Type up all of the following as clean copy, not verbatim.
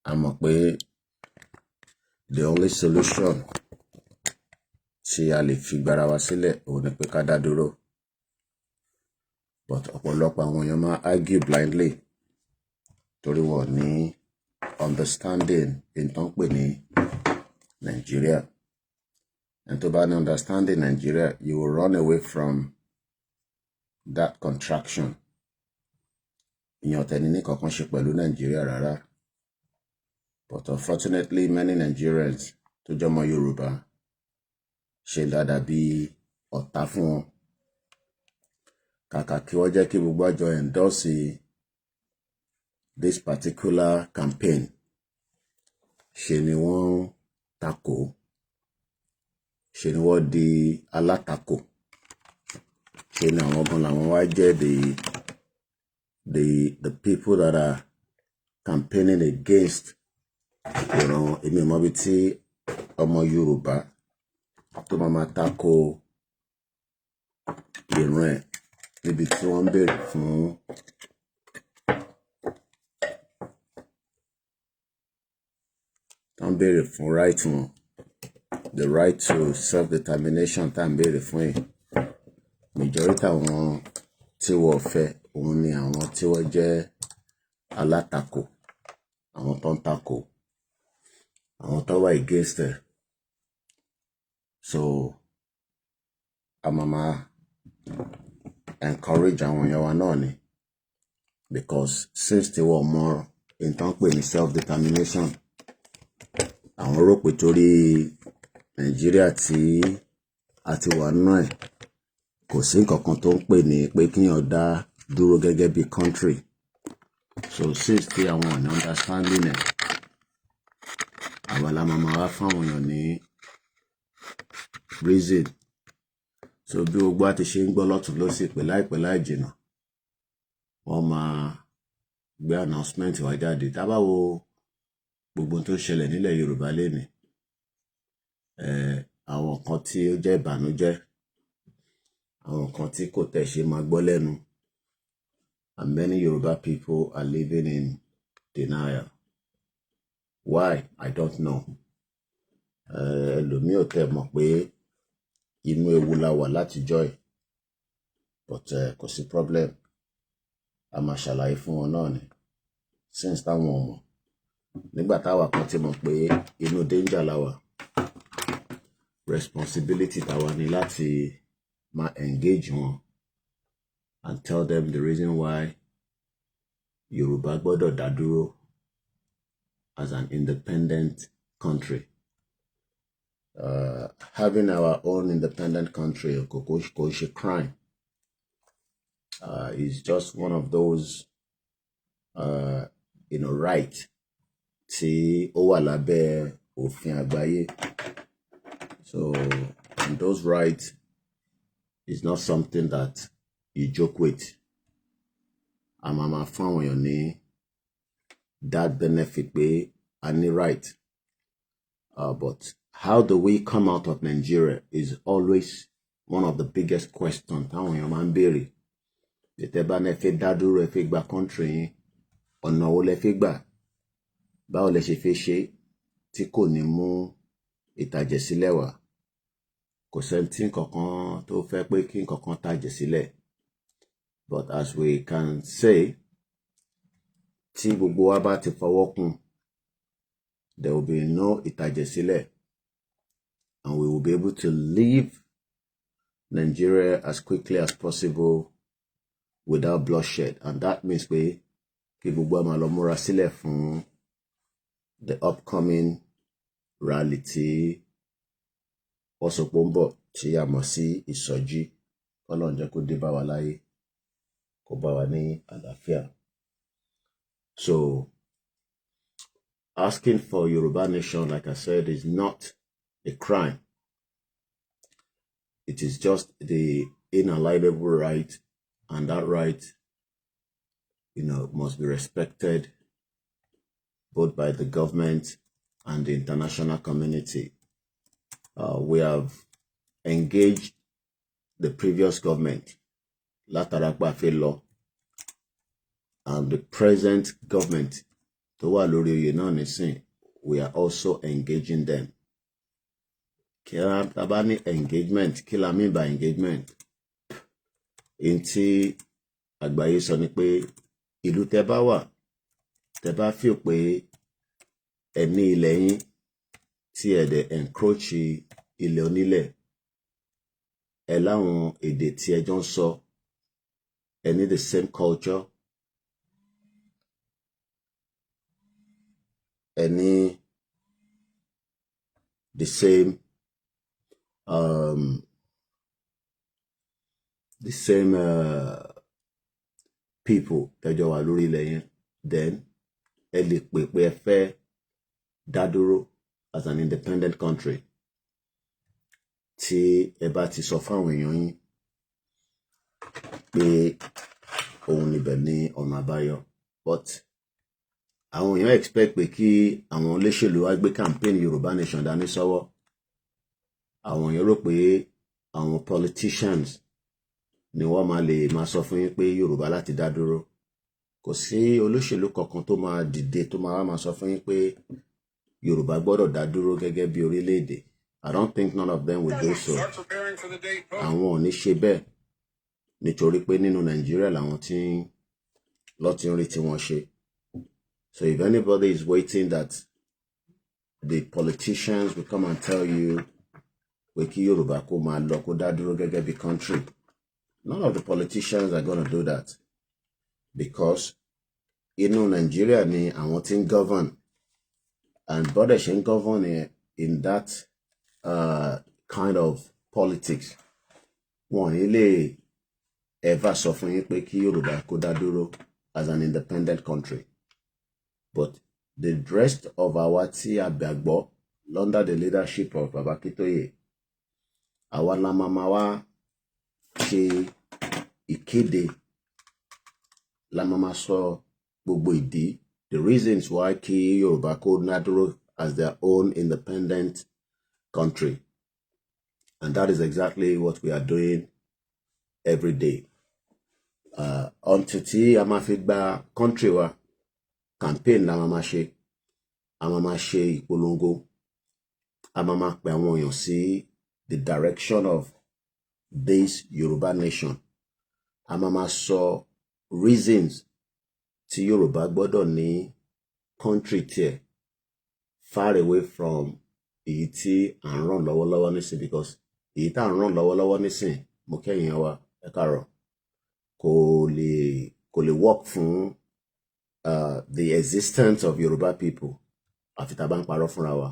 a mọ̀ pé the only solution tí a lè fi gbára wa sílẹ̀ òun ni pé ká dá dúró. But ọ̀pọ̀lọpọ̀ àwọn èèyàn máa argue blindly torí wọn ní understanding in tó ń pè ní Nigeria. And tó bá ní understanding Nigeria, you will run away from that contraction. Ìyàn tẹ̀ni ní kankan ṣe pẹ̀lú Nigeria rárá. But unfortunately, many Nigerians tó jẹ́ ọmọ Yoruba ṣe dáadáa bí ọ̀tá fún wọn. Kàkà kí wọ́n jẹ́ kí gbogbo àjọ endorse this particular campaign, ṣe ni wọ́n takò, ṣe ni wọ́n di alátakò, ṣe ni àwọn gan làwọn wá jẹ́ the people that are campaigning against ìran èmi ò mọ̀ bí tí ọmọ Yorùbá tó máa takò ìran ẹ̀ níbi tí wọ́n ń béèrè fún right wọn, the right to self-determination tá ń béèrè fún ẹ̀. Majority àwọn tí wọ́n fẹ́ òun ni àwọn tí wọ́n jẹ́ alátakò, àwọn tó ń takò, àwọn tó wà against ẹ̀. So a máa encourage àwọn èèyàn wa náà ni, because since tí wọ́n mọ nǹkan pè ní self-determination, àwọn rò pé torí Nàìjíríà tí a ti wà nínú ẹ̀ kò sí nǹkan tó ń pè ní pé kíyàn dá dúró gẹ́gẹ́ bí country. So since tí àwọn ọ̀nà understanding ẹ̀, àwa la máa wá fáwọn èèyàn ní reason. So bí gbogbo àti ṣe ń gbọ́ lọ́tún lọ́sì pé láìpẹ́ láì jìnnà wọ́n máa gbé announcement wá jáde. Tá bá wo gbogbo tó ṣẹlẹ̀ nílẹ̀ Yorùbá lénìí, àwọn kan tí ó jẹ́ ìbànújẹ́, àwọn kan tí kò tẹ̀ ṣe máa gbọ́ lẹ́nu, and many Yoruba people are living in denial. Why? I don't know. Ẹlòmíì ò tẹ̀ mọ̀ pé inú ewu la wà látijọ́ ẹ̀, but kò sí problem. A máa ṣàlàyé fún wọn náà ni, since táwọn ọmọ nígbà táwa kan ti mọ̀ pé inú danger la wà, responsibility táwa ni láti máa engage wọn and tell them the reason why Yorùbá gbọ́dọ̀ dá dúró as an independent country. Having our own independent country kò ṣe crime. It's just one of those right tí ó wà lábẹ́ òfin àgbáyé. So and those rights is not something that you joke with. Máa fún àwọn èèyàn ní that benefit pé a ní right. But how do we come out of Nigeria is always one of the biggest questions táwọn èèyàn máa ń béèrè. Tẹ́ bá ní fẹ́ dá dúró, ẹ fẹ́ gba country yín, ọ̀nà wo lẹ fẹ́ gbà? Báwo lẹ ṣe fẹ́ ṣe tí kò ní mú ìtàjẹ̀ sílẹ̀ wá? Kò sẹ́ni tí nǹkankan tó fẹ́ pé kí nǹkankan tàjẹ̀ sílẹ̀. But as we can say, tí gbogbo wa bá ti fọwọ́ kún, there will be no ìtàjẹ̀ sílẹ̀, and we will be able to leave Nigeria as quickly as possible without bloodshed. And that means pé kí gbogbo wa máa lọ múra sílẹ̀ fún the upcoming rally tí wọ́n sọ pé ó ń bọ̀, tí a mọ̀ sí ìsọjí. Ọlọ́run jẹ́ kó dé bá wa láyé, kó bá wa ní àlàáfíà. So asking for Yoruba nation, like I said, is not a crime. It is just the inalienable right, and that right, must be respected both by the government and the international community. We have engaged the previous government, látara pé a fẹ́ lọ, and the present government tó wà lórí oyè náà nísìn, we are also engaging them. Kí la bá ní engagement, kí la mean by engagement? In tí àgbáyé sọ ni pé ìlú tẹ́ bá wà, tẹ́ bá feel pé ẹ ní ilẹ̀ yín tí ẹ dẹ̀ encroach ilẹ̀ onílẹ̀, ẹ láwọn èdè tí ẹ jọ ń sọ, ẹ ní the same culture, ẹ ní the same people tẹ́jọ wà lórí ilẹ̀ yẹn, then ẹ lè pè pé ẹ fẹ́ dá dúró as an independent country. Tí ẹ bá ti sọ fáwọn èèyàn yín pé òun níbẹ̀ ní ọ̀nà àbáyọ, but àwọn èèyàn expect pé kí àwọn olóṣèlú wá gbé campaign Yorùbá Nation dání sọ́wọ́. Àwọn èèyàn rò pé àwọn politicians ni wọ́n máa lè máa sọ fún yín pé Yorùbá láti dá dúró. Kò sí olóṣèlú kankan tó máa dìde tó máa sọ fún yín pé Yorùbá gbọ́dọ̀ dá dúró gẹ́gẹ́ bí orílẹ̀-èdè. I don't think none of them will do so. Àwọn ò ní ṣe bẹ́ẹ̀ nítorí pé nínú Nàìjíríà làwọn tí ń rí tí wọ́n ṣe. So if anybody is waiting that the politicians will come and tell you pé kí Yorùbá kó máa lọ kó dá dúró gẹ́gẹ́ bí country, none of the politicians are going to do that, because inú Nàìjíríà ni àwọn tí ń govern, and bọ́dẹ̀ ṣe ń govern in that kind of politics, wọn ní lè ever sọ fún yín pé kí Yorùbá kó dá dúró as an independent country. But the rest of our tí a gbàgbọ́ under the leadership of Baba Akintoye, àwa la máa wá ṣe ìkéde, la máa sọ gbogbo ìdí, the reasons why kí Yorùbá kó dá dúró as their own independent country. And that is exactly what we are doing every day. Until tí a máa fi gba country wa, campaign la máa ṣe, a máa ṣe ìpolongo, a máa pe àwọn èèyàn sí the direction of this Yoruba nation. A máa sọ reasons tí Yorùbá gbọ́dọ̀ ní country tiẹ̀, far away from èyí tí à ń ràn lọ́wọ́lọ́wọ́ nísìn, because èyí tá à ń ràn lọ́wọ́lọ́wọ́ nísìn, mo kẹ́yìn wa ẹ káàárọ̀, kò lè work fún the existence of Yoruba people àfi tá bá ń parọ́ fúnra wa.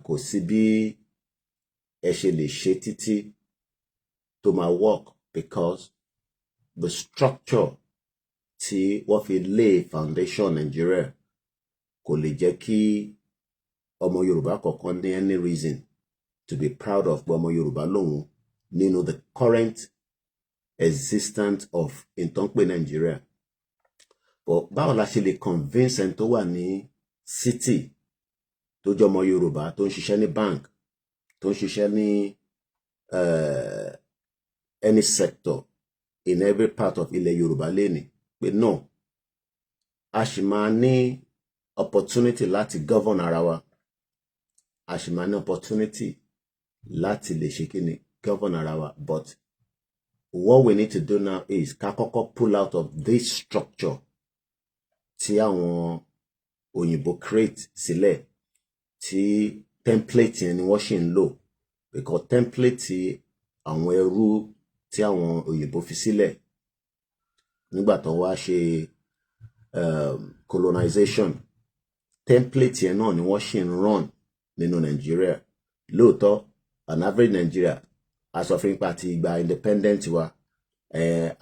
Kò sí bí ẹ ṣe lè ṣe títí tó máa work, because the structure tí wọ́n fi lay foundation Nigeria kò lè jẹ́ kí ọmọ Yorùbá kọ̀ọ̀kan ní any reason to be proud of pé ọmọ Yorùbá lòun nínú the current existence of ìtànpé Nigeria. But báwo la ṣe lè convince ẹni tó wà ní city tó jẹ́ ọmọ Yorùbá tó ń ṣiṣẹ́ ní bank, tó ń ṣiṣẹ́ ní any sector in every part of ilẹ̀ Yorùbá lénìí pé no, a ṣì máa ní opportunity láti govern ara wa, a ṣì máa ní opportunity láti lè ṣe kíni govern ara wa. But what we need to do now is ká kọ́kọ́ pull out of this structure tí àwọn òyìnbó create sílẹ̀, tí template yẹn ni wọ́n ṣì ń lò, because template tí àwọn ẹrú tí àwọn òyìnbó fi sílẹ̀ nígbà tó wá ṣe colonization, template yẹn náà ni wọ́n ṣì ń run nínú Nigeria. Lóòótọ́ an average Nigeria a sọ fún ipa ti ìgbà independent wa,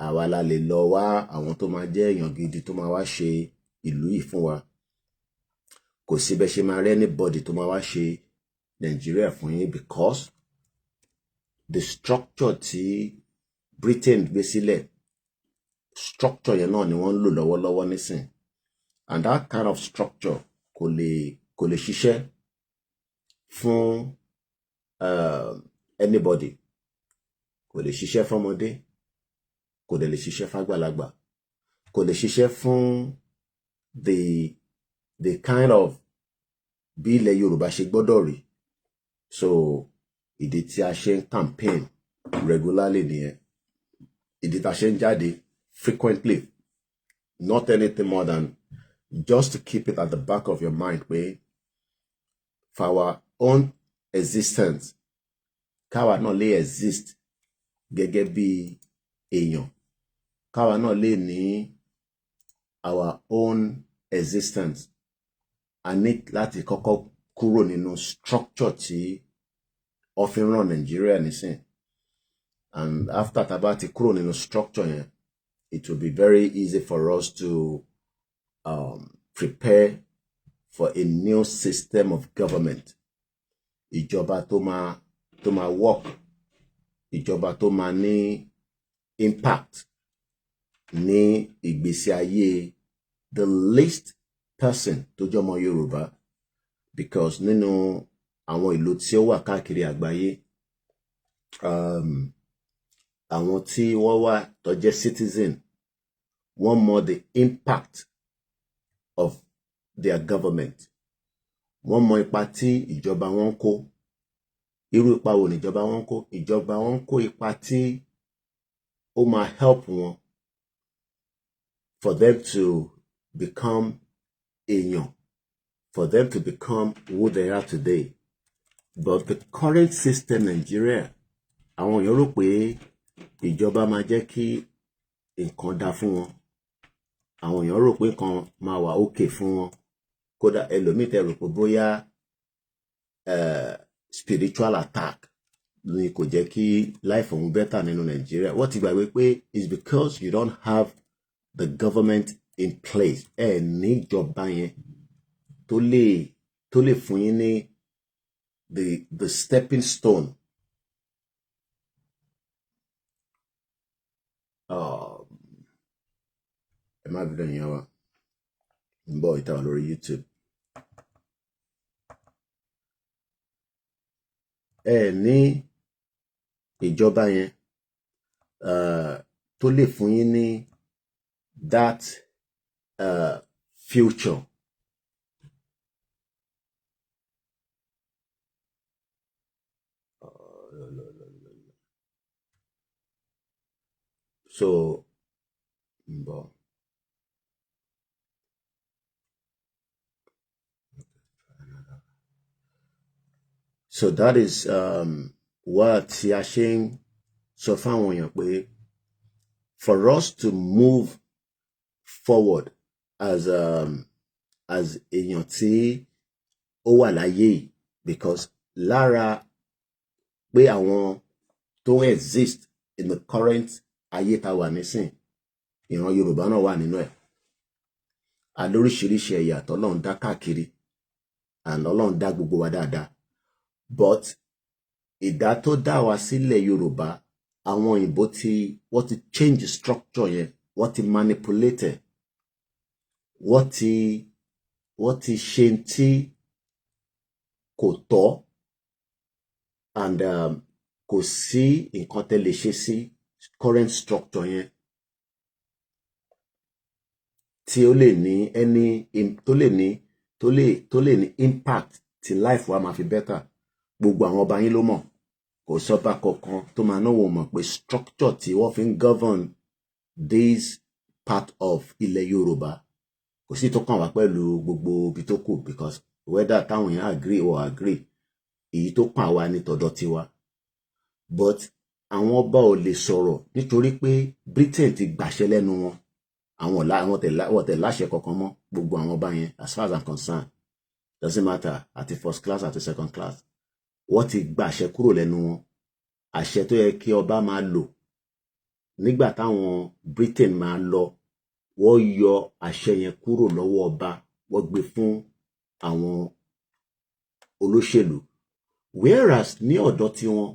àwa la lè lọ wá àwọn tó máa jẹ́ èèyàn gidi tó máa wá ṣe ìlú yìí fún wa. Kò sí bẹ́ẹ̀ ṣe máa rí anybody tó máa wá ṣe Nigeria fún yín, because the structure tí Britain gbé sílẹ̀, structure yẹn náà ni wọ́n ń lò lọ́wọ́lọ́wọ́ nísìn. And that kind of structure kò lè ṣiṣẹ́ fún anybody. Kò lè ṣiṣẹ́ fọ́mọdé, kò dẹ̀ lè ṣiṣẹ́ fágbàlagbà, kò lè ṣiṣẹ́ fún the kind of bí ilẹ̀ Yorùbá ṣe gbọ́dọ̀ rí. So ìdí tí a ṣe ń campaign regularly nìyẹn. Ìdí tí a ṣe ń jáde frequently, not anything more than just to keep it at the back of your mind pé for our own existence káwa náà lè exist gẹ́gẹ́ bí èèyàn, káwa náà lè ní our own existence. A ní láti kọ́kọ́ kúrò nínú structure tí ó fi ń ràn Nigeria nísìn. And after tá bá ti kúrò nínú structure yẹn, it will be very easy for us to prepare for a new system of government. Ìjọba tó máa work, ìjọba tó máa ní impact ní ìgbésí ayé the least person tó jọmọ Yorùbá, because nínú àwọn ìlú tí ó wà káàkiri àgbáyé, àwọn tí wọ́n wà tó jẹ́ citizen wọ́n mọ the impact of their government. Wọ́n mọ ipa tí ìjọba wọn kó. Irú ipa wo ni ìjọba wọn kó? Ìjọba wọn kó ipa tí ó máa help wọn for them to become èèyàn, for them to become who they are today. But the current system Nigeria, àwọn èèyàn rò pé ìjọba máa jẹ́ kí nǹkan dá fún wọn. Àwọn èèyàn rò pé nǹkan máa wà okay fún wọn. Kódà ẹlòmíì tẹ́ rò pé bóyá spiritual attack ni kò jẹ́ kí life òun better nínú Nigeria. Wọ́n ti gbàgbé pé it's because you don't have the government in place. Ẹ ní ìjọba yẹn tó lè fún yín ní the stepping stone ẹ má bínú yẹn wá ń bọ̀ ìta lórí YouTube. Ẹ ní ìjọba yẹn tó lè fún yín ní that future. So that is what a ṣe ń sọ fáwọn èèyàn pé for us to move forward as èèyàn tí ó wà láyé, because lára pé àwọn tó exist in the current ayé tá wà nísìn, ìran Yorùbá náà wà nínú ẹ̀. Alóríṣiríṣi ẹ̀yà tọ́lọ́run dá káàkiri, and Ọlọ́run dá gbogbo wa dáadáa. But ìdá tó dá wa sílẹ̀ Yorùbá, àwọn òyìnbó wọ́n ti change structure yẹn, wọ́n ti manipulate, wọ́n ti ṣe tí kò tọ́, and kò sí nǹkan tẹ́ lè ṣe sí current structure yẹn tí ó lè ní tó lè ní impact tí life wa máa fi better. Gbogbo àwọn ọba yín ló mọ̀, kò sọ́ba kankan tó máa náwó mọ̀ pé structure tí wọ́n fi ń govern this part of ilẹ̀ Yorùbá kò sí tó kàn wá pẹ̀lú gbogbo ibi tó kù, because whether táwọn èèyàn agree or agree, èyí tó kàn wá ní tọ̀dọ̀ tiwa. But àwọn ọba ò lè sọ̀rọ̀ nítorí pé Britain ti gbàṣẹ lẹ́nu wọn. Àwọn tẹ̀ láṣẹ kankan mọ́, gbogbo àwọn ọba yẹn, as far as I'm concerned, doesn't matter àti first class àti second class, wọ́n ti gbàṣẹ kúrò lẹ́nu wọn. Àṣẹ tó yẹ kí ọba máa lò nígbà táwọn Britain máa lọ, wọ́n yọ àṣẹ yẹn kúrò lọ́wọ́ ọba, wọ́n gbé fún àwọn olóṣèlú. Whereas ní ọ̀dọ̀ tiwọn,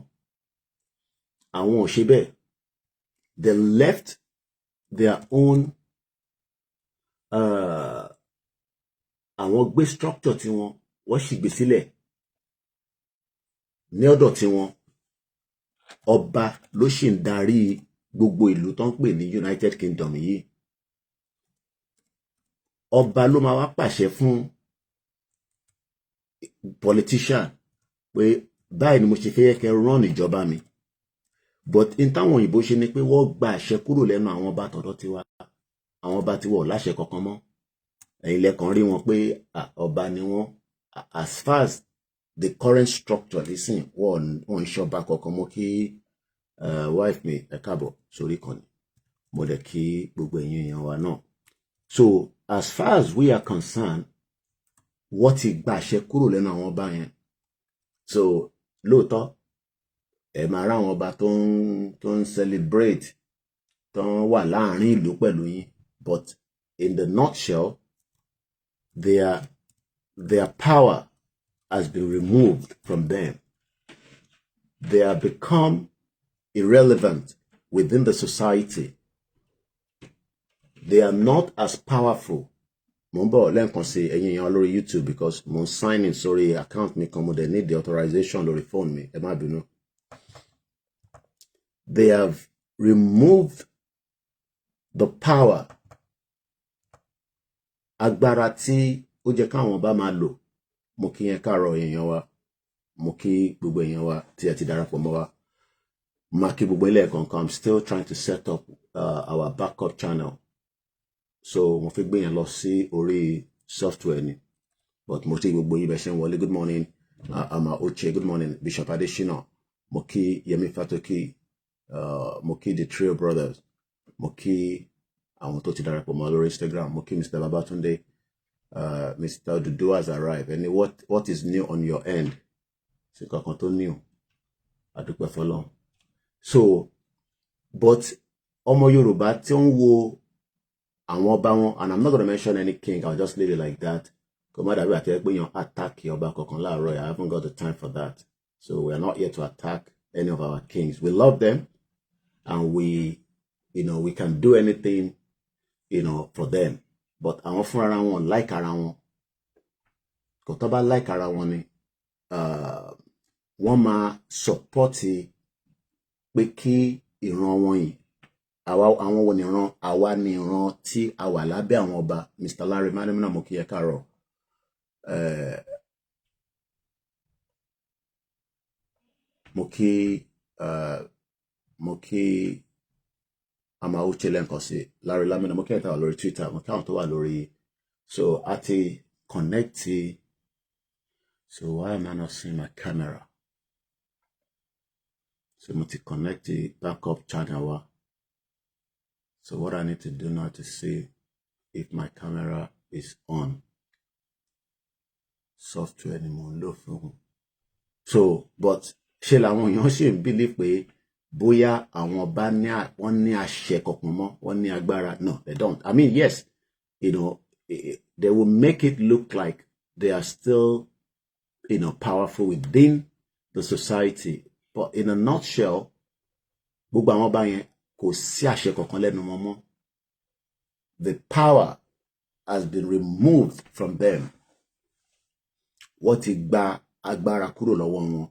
àwọn ò ṣe bẹ́ẹ̀. They left their own àwọn gbé structure tiwọn, wọ́n sì gbé sílẹ̀. Ní ọ̀dọ̀ tiwọn, ọba ló sì ń darí gbogbo ìlú tó ń pè ní United Kingdom yìí. ọba ló máa wá pàṣẹ fún politician pé báyìí ni mo ṣe fẹ́ kẹ́ run ìjọba mi. But in táwọn òyìnbó ṣe ni pé wọ́n gba àṣẹ kúrò lẹ́nu àwọn ọba tọ̀dọ̀ tiwa. Àwọn ọba tiwa ò láṣẹ kankan mọ́. Ẹ̀yin lẹ́kàn rí wọn pé ọba ni wọ́n. As far as the current structure listen, wọ́n ń ṣọba kankan mọ́ kí wife mi ẹ káàbọ̀ sórí kan ni. Mo dẹ̀ kí gbogbo ẹ̀yin èèyàn wa náà. So as far as we are concerned, wọ́n ti gba àṣẹ kúrò lẹ́nu àwọn ọba yẹn. So lóòótọ́ ẹ máa rá àwọn ọba tó ń celebrate tó ń wà láàrin ìlú pẹ̀lú yín, but in the nutshell their power has been removed from them. They have become irrelevant within the society. They are not as powerful. Mo ń bọ̀ lẹ́ǹkan sí ẹ̀yin èèyàn lórí YouTube because mo ń sign in sórí account mi kan, mo dẹ̀ need the authorization lórí phone mi, ẹ má bínú. They have removed the power. Agbára tí ó jẹ́ káwọn bá máa lò. Mo kí yẹn káàárọ̀ èèyàn wa. Mo kí gbogbo èèyàn wa tí ẹ ti darapọ̀ mọ́ wa. Mo kí gbogbo ilé ẹ̀kọ̀ọ̀kan. I'm still trying to set up our backup channel. So mo fi gbé yẹn lọ sí orí software ni. But mo ti gbogbo yín bẹ̀ ṣe ń wọlé. Good morning. Ama Oche. Good morning. Bishop Adesina. Mo kí Yemi Fatoki. Mo kí the Trio Brothers. Mo kí àwọn tó ti darapọ̀ mọ́ lórí Instagram. Mo kí Mr. Babatunde. Mr. Dudu has arrived. And what is new on your end? Ṣé kankan tó new? Adúpẹ́ fọ́lọ́run. So, but ọmọ Yorùbá tí ó ń wo àwọn ọba wọn, and I'm not going to mention any king, I'll just leave it like that. Kò má dàbí àti ẹ pé yan attack ọba kankan láàárọ̀. I haven't got the time for that. So we are not here to attack any of our kings. We love them, and we can do anything, for them. But àwọn fúnra wọn like ara wọn. Kò tó bá like ara wọn ni, wọ́n máa support pé kí ìran wọn yìí, àwọn wo ni ìran, àwa ni ìran tí a wà lábẹ́ àwọn ọba. Mr. Larry Madamina mo kí ẹ káàárọ̀. Mo kí Ama Uche lẹ́ǹkan sí Larry Lamina mo kí ẹ káàárọ̀ lórí Twitter, mo kí àwọn tó wà lórí. So a ti connect. So why am I not seeing my camera? So mo ti connect the backup channel wa. So what I need to do now to see if my camera is on. Software ni mo ń lò fún. So, but ṣé làwọn èèyàn ṣì ń believe pé bóyá àwọn ọba wọ́n ní àṣẹ kankan mọ́, wọ́n ní agbára? No, they don't. I mean, yes, they will make it look like they are still, powerful within the society. But in a nutshell, gbogbo àwọn ọba yẹn kò sí àṣẹ kankan lẹ́nu wọn mọ́. The power has been removed from them. Wọ́n ti gba agbára kúrò lọ́wọ́ wọn.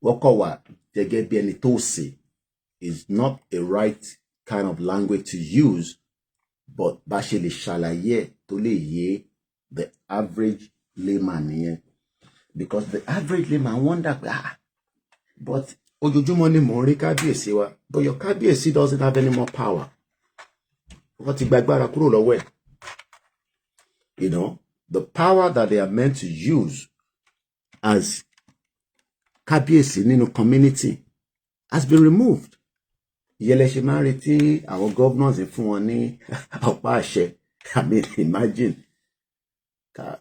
Wọ́n kọ̀ wá gẹ́gẹ́ bí ẹni tó ṣe is not a right kind of language to use, but bá ṣe lè ṣàlàyé tó lè yé the average layman nìyẹn. Because the average layman wonder pé but ojoojúmọ́ ni mò ń rí kábíyèsí wa, but your kábíyèsí doesn't have any more power. Wọ́n ti gba agbára kúrò lọ́wọ́ ẹ̀. The power that they are meant to use as kábíyèsí nínú community has been removed. Ìyẹlẹ ṣe máa ń retí àwọn governors fún wọn ní ọ̀pá àṣẹ. I mean, imagine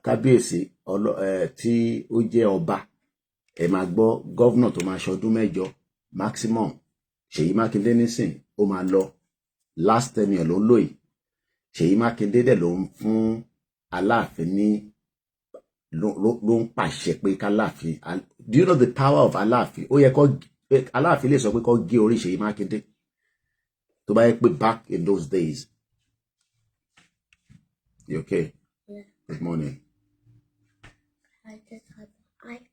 kábíyèsí tí ó jẹ́ ọba, ẹ máa gbọ́ governor tó máa ṣọdún 8 maximum. Ṣèyí Mákindé nísìn ó máa lọ last tenure ló ń lò yìí. Ṣèyí Mákindé dẹ̀ ló ń fún Aláàfin ní ló ń pàṣẹ pé káláàfin. Do you know the power of Aláàfin? Ó yẹ kó Aláàfin lè sọ pé kó gé orí Ṣèyí Mákindé tó bá yẹ pé back in those days. You okay? Yeah. Good morning. I just had the iPhone.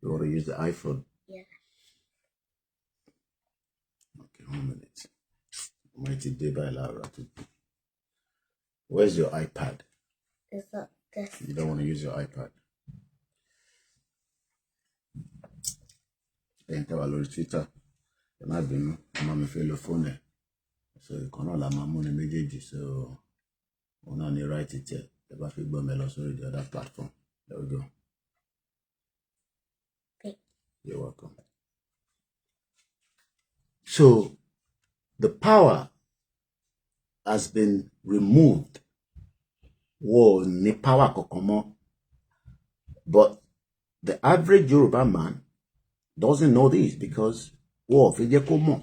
You want to use the iPhone? Yeah. Okay, 1 minute. Mighty day by Laura. Where's your iPad? It's up this. You don't want to use your iPad. Enter our Twitter. Ẹ má bínú, ọmọ mi fẹ́ lo phone ẹ̀. So ìkan náà la máa mú ní méjèèjì. So òun náà ní right it ẹ̀. Ẹ bá fi gbọ́ mi lọ sórí the other platform. There we go. Okay. You're welcome. So the power has been removed. Whoa, ni power kokomo. But the average Yoruba man doesn't know this because whoa, fije komo.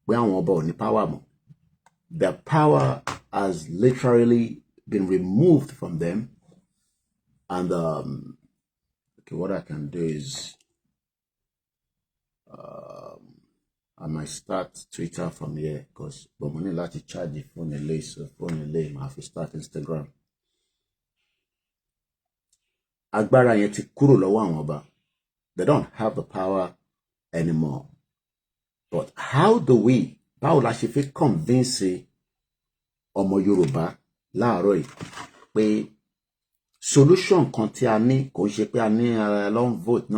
We are about ni power mo. The power has literally been removed from them. And okay, what I can do is I might start Twitter from here because but money like to charge the phone delay, so phone delay, I have to start Instagram. Agbára yẹn ti kúrò lọ́wọ́ àwọn ọba. They don't have the power anymore. But how do we, báwo la ṣe fi convince ọmọ Yorùbá láàárọ̀ yìí pé solution kan tí a ní kò ṣe pé a ní long vote no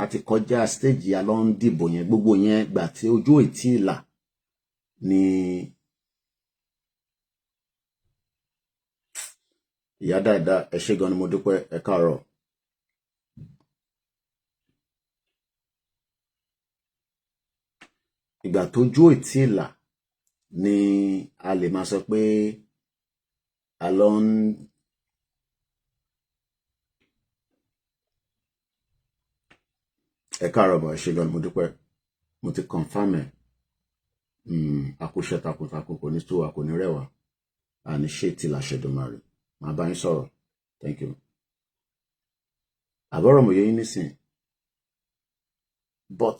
àti kọjá stage a lọ ń dìbò yẹn gbogbo yẹn gbà tí ojú ètí ìlà ni ìyá dáadáa ẹ ṣé gan ni mo dúpẹ́ ẹ káàárọ̀. Ìgbà tójú ètí ìlà ni a lè máa sọ pé a lọ ń ẹ káàárọ̀ bọ̀ ẹ ṣé gan ni mo dúpẹ́ mo ti confirm ẹ̀ akúṣẹ́ takuntakun kò ní tó wa kò ní rẹwà àní ṣe tí la ṣẹ̀dùmarè máa bá yín sọ̀rọ̀ thank you. Àbọ̀rọ̀ mo yẹ yín nísìn but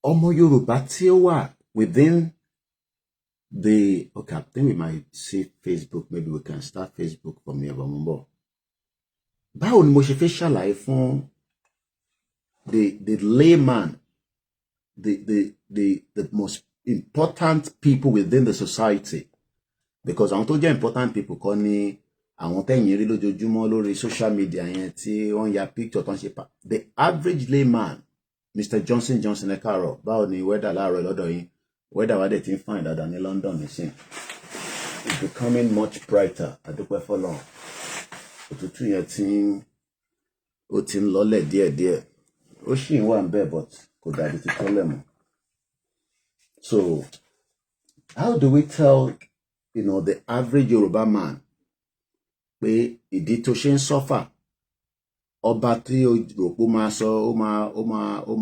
ọmọ Yorùbá tí ó wà within the okay I think we might see Facebook, maybe we can start Facebook from here but mo ń bọ̀. Báwo ni mo ṣe fẹ́ ṣàlàyé fún the layman, the most important people within the society, because àwọn tó jẹ́ important people kọ́ ni àwọn tẹ́yìn rí lójoojúmọ́ lórí social media yẹn tí wọ́n ya picture tó ń ṣe pa. The average layman, Mr. Johnson ẹ káàárọ̀, báwo ni weather láàárọ̀ lọ́dọ̀ yín? Weather wa dẹ̀ ti ń fine dáadáa ní London nísìn. It's becoming much brighter. Adúpẹ́ fọ́lọ́run. Òtútù yẹn ti ń lọlẹ̀ díẹ̀díẹ̀. Ó ṣì ń wà ń bẹ̀ but kò dàbí ti tọ́lẹ̀ mọ́. So how do we tell the average Yoruba man pé ìdí tó ṣe ń suffer ọba tí ó rò pé ó máa sọ ó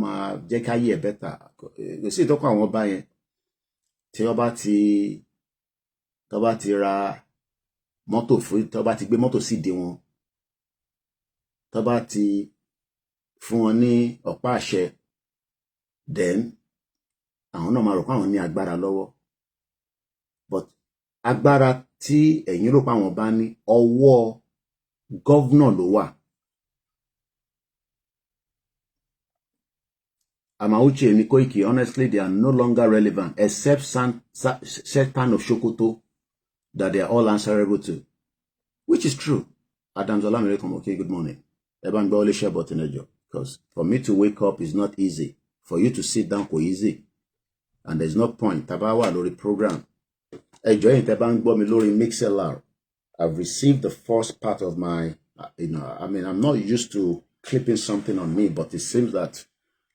máa jẹ́ káyé ẹ̀ bẹ́tà kò sí ìtọ́kọ̀ àwọn ọba yẹn tí ọba ti ra mọ́tò fún tọ́ba ti gbé mọ́tò sídìí wọn tọ́ba ti fún wọn ní ọ̀pá àṣẹ then àwọn náà máa rò pé àwọn ní agbára lọ́wọ́ but agbára tí ẹ̀yin rò pé àwọn bá ní ọwọ́ gọ́vnà ló wà. Yoruyomi Koiki, honestly, they are no longer relevant except Sultan of Sokoto that they are all answerable to, which is true. Adams Olamireko, okay, good morning. Eban Bowley share button ejo, because for me to wake up is not easy. For you to sit down is easy. And there's no point. Tabawa lori program. Ejo Eban Bowley lori MixLR. I've received the first part of my, I'm not used to clipping something on me, but it seems that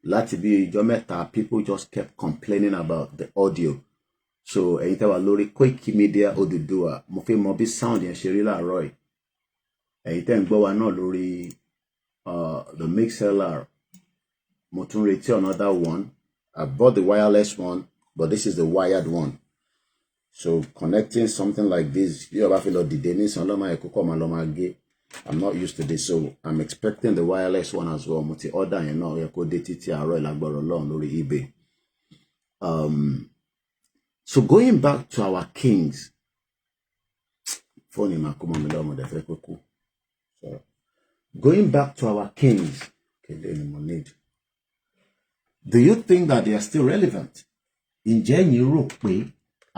Latibi Jometa, people just kept complaining about the audio. So, Eitawa Lori Koikimedia Odudua, Mofe Mobi sound and Sherila Roy. Eitan Boa no Lori the MixLR. Motun reti another one. I bought the wireless one, but this is the wired one. So connecting something like this, I'm not used to this, so I'm expecting the wireless one as well. Multi order and all eBay. So going back to our kings. Going back to our kings. Do you think that they are still relevant? In Europe,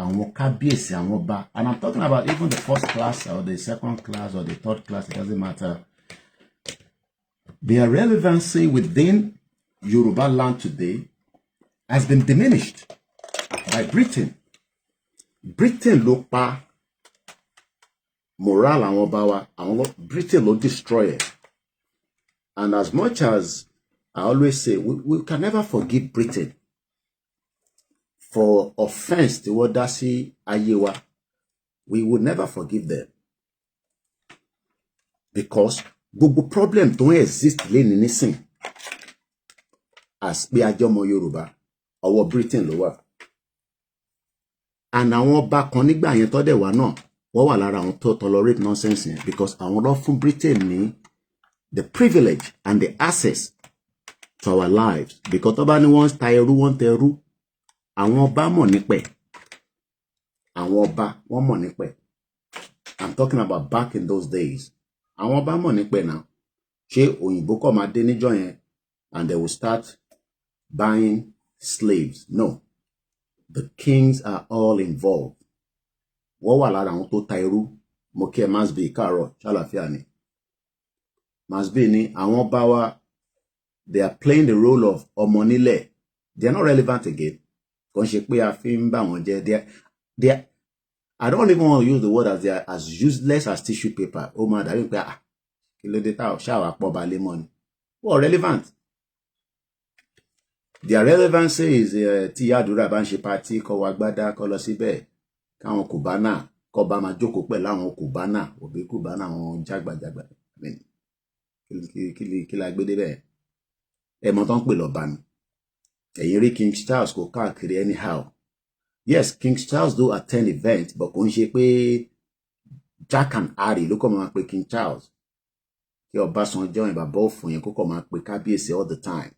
àwọn kábíyèsí àwọn ọba, and I'm talking about even the first class or the second class or the third class, it doesn't matter. Their relevancy within Yoruba land today has been diminished by Britain. Britain ló pa morale àwọn ọba wa, Britain ló destroy it. And as much as I always say, we can never forgive Britain for offense toward Dasi Ayewa. We will never forgive them. Because gbogbo problem don't exist lẹ́ni nísìn as pé ajọ́mọ Yorùbá, ọwọ́ Britain ló wà. And àwọn ọba kan nígbà yẹn tó dẹ̀ wá náà, wọ́n wà lára àwọn tó tolerate nonsense yẹn, because àwọn ló fún Britain ní the privilege and the access to our lives. Because tó bá ní wọ́n ta ẹrú, wọ́n tẹrú, àwọn ọba mọ̀ nípẹ̀. Àwọn ọba wọ́n mọ̀ nípẹ̀. I'm talking about back in those days. Àwọn ọba mọ̀ nípẹ̀ now. Ṣé òyìnbó kọ́ máa dé níjọ́ yẹn and they will start buying slaves? No. The kings are all involved. Wọ́n wà lára àwọn tó ta ẹrú. Mo kí ẹ Masbi káàárọ̀, ṣàlàáfíà ni. Masbi ni àwọn ọba wa, they are playing the role of ọmọ nílẹ̀. They are not relevant again. Kò ṣe pé a fi ń bá wọn jẹ́. They are, I don't even want to use the word as they are as useless as tissue paper. Ó máa dàbí pé kí ló dé tá ṣáà pọ̀ balẹ̀ mọ́ ni. Wọ́n relevant. Their relevancy is tí àdúrà bá ń ṣe party kó wá gbádá kó lọ síbẹ̀ káwọn kùbánà kó bá máa jókòó pẹ̀lú àwọn kùbánà òbí kùbánà àwọn jágbàjàgbà. Kí la gbé débẹ̀? Ẹ̀mọ́ tó ń pè lọ́ba ni. Ẹ̀yin rí King Charles kò káàkiri anyhow. Yes, King Charles do attend events, but kò ń ṣe pé Jack and Harry ló kọ́ máa pe King Charles. Kí Ọbásanjọ́ ìbàbọ̀ òfin yẹn kó kọ́ máa pe kábíyèsí all the time.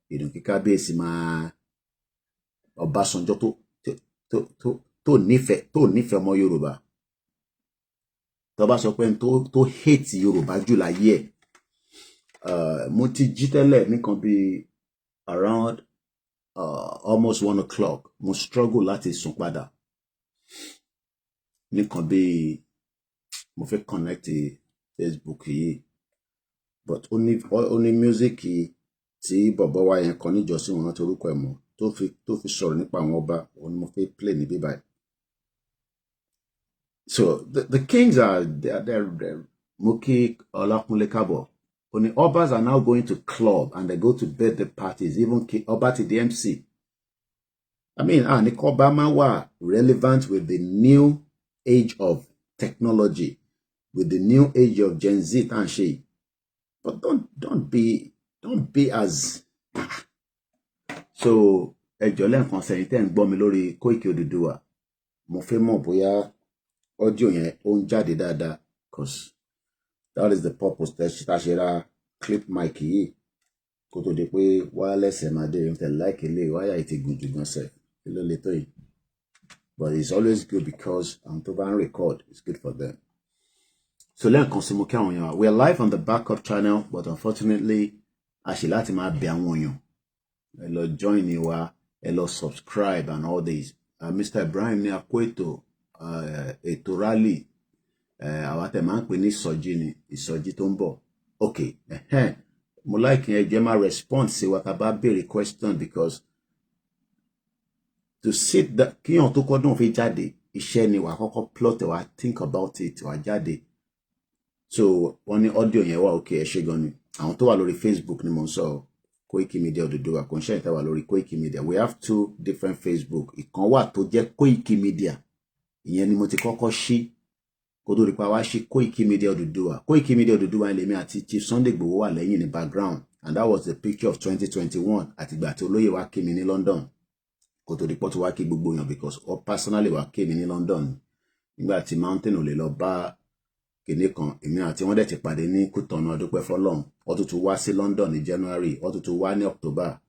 Kí kábíyèsí máa Ọbásanjọ́ tó nífẹ̀ẹ́ ọmọ Yorùbá. Tó bá sọ pé tó hate Yorùbá jù láyé ẹ̀. Mo ti jí tẹ́lẹ̀ nìkan bí around almost 1 o'clock. Mo struggle láti sùn padà. Nìkan bí mo fẹ́ connect Facebook yìí. But only music yìí tí bọ̀bọ̀ wa yẹn kan níjọ́sí wọn tó orúkọ ẹ̀ mọ́ tó fi sọ̀rọ̀ nípa àwọn ọba òun ni mo fẹ́ play ní bíbáyìí. So the kings are they're Muki OLAKUNLE káàbọ̀. Only obas are now going to club and they go to birthday parties, even Oba to the MC. I mean, Obama were relevant with the new age of technology, with the new age of Gen Z and she. But don't be as so ẹjọ́ concerned ten gbọ́ mi lórí Koiki Oduduwa. Mo fẹ́ mọ̀ bóyá audio yẹn ó ń jáde dáadáa, because that is the purpose that ṣe ra clip mic yìí kó tó di pé wireless ẹ̀ máa dé ìrìntẹ̀ like ilé wáyà ètè gùn gan sẹ̀ kí ló lè tó yìí. But it's always good because àwọn tó bá ń record, it's good for them. So lẹ́ẹ̀kan sí mo kí àwọn èèyàn. We are live on the backup channel, but unfortunately a ṣe láti máa bẹ àwọn èèyàn ẹ lọ join ni wa, ẹ lọ subscribe and all this. Mr. Ibrahim ní akó ètò rally àwa tẹ̀ máa ń pè ní ìsọjí tó ń bọ̀. Okay, mo like yẹn jẹ́ máa respond sí wa tá bá béèrè question, because to sit that kíyàn tó kọ́dún fi jáde iṣẹ́ ni wà kọ́kọ́ plot wà think about it wà jáde. So wọ́n ní audio yẹn wà okay, ẹ ṣé gan ni. Àwọn tó wà lórí Facebook ni mo ń sọ Koikimedia Oduduwa, kò ń ṣe ìta wà lórí Koikimedia. We have 2 different Facebook. Ìkan wà tó jẹ́ Koikimedia, ìyẹn ni mo ti kọ́kọ́ ṣí kó tó rí pa wá ṣí Koikimedia Oduduwa. Koikimedia Oduduwa lèmi àti Chief Sunday Igboho wà lẹ́yìn ní background, and that was the picture of 2021 àtìgbà tí olóyè wá kí mi ní London kó tó rí pọ́ tó wá kí gbogbo èèyàn, because personally wá kí mi ní London nígbà tí mountain ò lè lọ bá kìnní kan. Èmi àti wọ́n dẹ̀ ti pàdé ní Kútọ̀nù, adúpẹ́ fọ́lọ́run. Wọ́n tún wá sí London ní January, wọ́n tún wá ní October.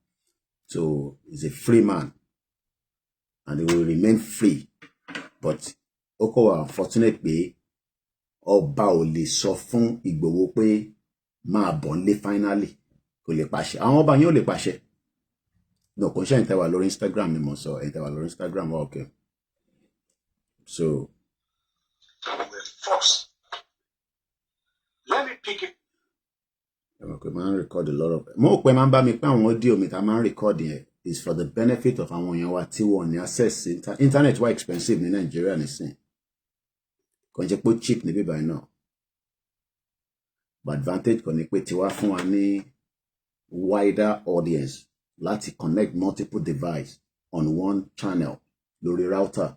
So he's a free man and he will remain free. But ó kọ́ wà unfortunate pé ọba ò lè sọ fún Ìgbòho pé máa bọ̀ nílé finally, kò lè pàṣẹ. Àwọn ọba yẹn ò lè pàṣẹ. No, kò ń ṣe ẹ̀yin tẹ́ wà lórí Instagram ni mo sọ, ẹ̀yin tẹ́ wà lórí Instagram wà okay. So we're forced. Let me pick it. Okay, man, record a lot of. Mo pe man ba mi pe àwọn audio mi ta man record yẹn is for the benefit of àwọn èèyàn wa tí wọ́n ní access internet wá expensive ní Nigeria nísìn. Kò jẹ́ pé cheap ní bíbá náà. But advantage kò ní pé tiwa fún wa ní wider audience láti connect multiple device on one channel lórí router.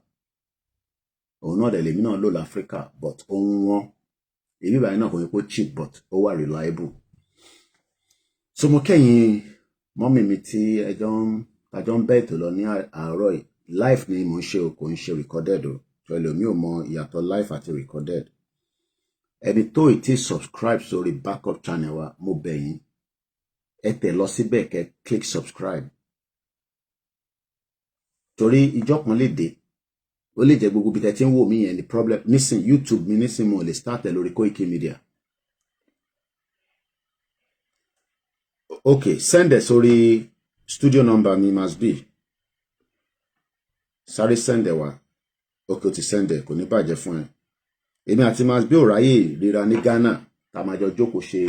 Òun náà dẹ̀ lèmi náà lò l'Africa but ohun wọn. Èmi báyìí náà kò ní pé cheap but ó wà reliable. So mo kẹ́yìn mọ́mì mi tí àjọ ń bẹ́ẹ̀ tó lọ ní àárọ̀ yìí live ni mo ń ṣe o kò ń ṣe recorded o tó ẹlòmíì ò mọ ìyàtọ̀ live àti recorded. Ẹni tó ì tí subscribe sórí backup channel wa mo bẹ̀ yín ẹ tẹ̀ lọ síbẹ̀ kẹ́ click subscribe. Torí ìjọ kan lè dé ó lè jẹ́ gbogbo bí tẹ́ tí ń wò mí yẹn ni problem nísìn YouTube mi nísìn mo lè start ẹ̀ lórí Koikimedia. Okay, send it sorry studio number mi must be. Sorry send it wa. Okay, ti send it kò ní bàjẹ́ fún ẹ. Èmi àti must be ò ráyè ríra ní Ghana tá máa jọ jókòó ṣe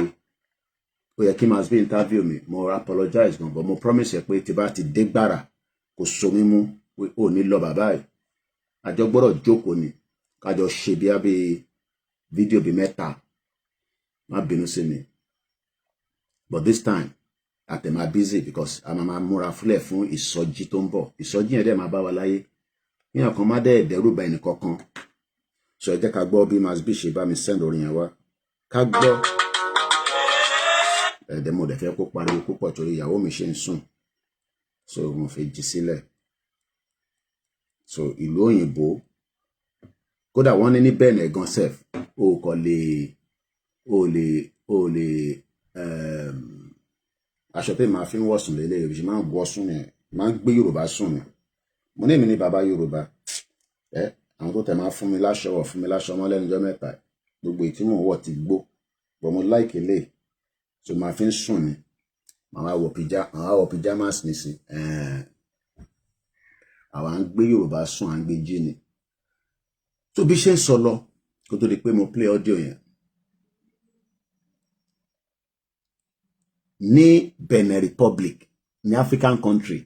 ó yẹ kí must be interview mi mo apologize gan but mo promise ẹ pé tí bá ti dé gbàrà kò so mí mú ò ní lọ bàbá ẹ. Àjọ gbọ́dọ̀ jókòó ni kájọ ṣe bí abẹ́ fídíò bí mẹ́ta má bínú sí mi. But this time I'm busy because I'm múra fúlẹ̀ fún ìsọjí tó ń bọ̀. Ìsọjí yẹn dẹ̀ máa bá wa láyé. Yíyan kan má dẹ̀ dẹ́rù bà ẹnì kankan. So ẹ jẹ́ ká gbọ́ bí must be ṣe bá mi send orin yẹn wá. Ká gbọ́. Ẹ̀dẹ̀ mo dẹ̀ fẹ́ kó pariwo púpọ̀ torí ìyàwó mi ṣe ń sùn. So mo fẹ́ jí sílẹ̀. So ìlú òyìnbó kódà wọ́n ní Benin gan sef o kò lè aṣọ tí màá fi ń wọ̀sùn lélẹ̀ yorùbá ṣe máa ń wọ̀sùn yẹn máa ń gbé yorùbá sùn ni mo ní èmi ní bàbá yorùbá àwọn tó tẹ̀ máa fún mi láṣọ wọ̀ fún mi láṣọ ọmọ lẹ́nu ọjọ́ mẹ́ta gbogbo èyí tí mò ń wọ̀ ti gbó but mo like lè so máa fi ń sùn ni màá wọ pyjamas nísìn àwa ń gbé yorùbá sùn à ń gbé jí ni tó bí ṣe ń sọ lọ kó tó di pé mo play audio yẹn. Ní Benin Republic ní African country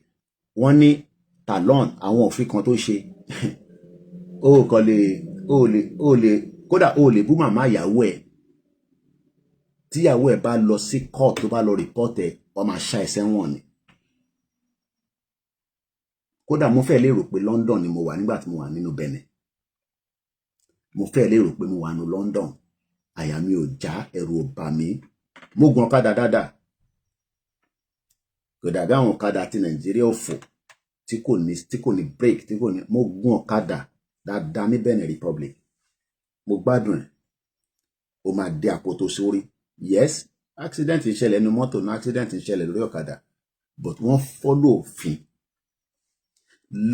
wọ́n ní talon àwọn òfin kan tó ṣe kódà o lè bú màmá ìyàwó ẹ̀ tí ìyàwó ẹ̀ bá lọ sí court tó bá lọ report ẹ̀ wọ́n máa ṣá ẹsẹ̀ wọn ni. Kódà mo fẹ́ lérò pé London ni mo wà nígbà tí mo wà nínú Benin. Mo fẹ́ lérò pé mo wà ní London àyà mi ò já ẹ̀rù ò bà mí. Mo gun ọ̀kadà dáadáa. Kò dàbí àwọn ọ̀kadà ti Nàìjíríà òfò tí kò ní break tí kò ní mo gun ọ̀kadà dáadáa ní Benin Republic. Mo gbádùn ẹ̀. Ó máa dé àkótó sórí. Yes, accident ń ṣẹlẹ̀ nínú mọ́tò náà accident ń ṣẹlẹ̀ lórí ọ̀kadà but wọ́n follow òfin.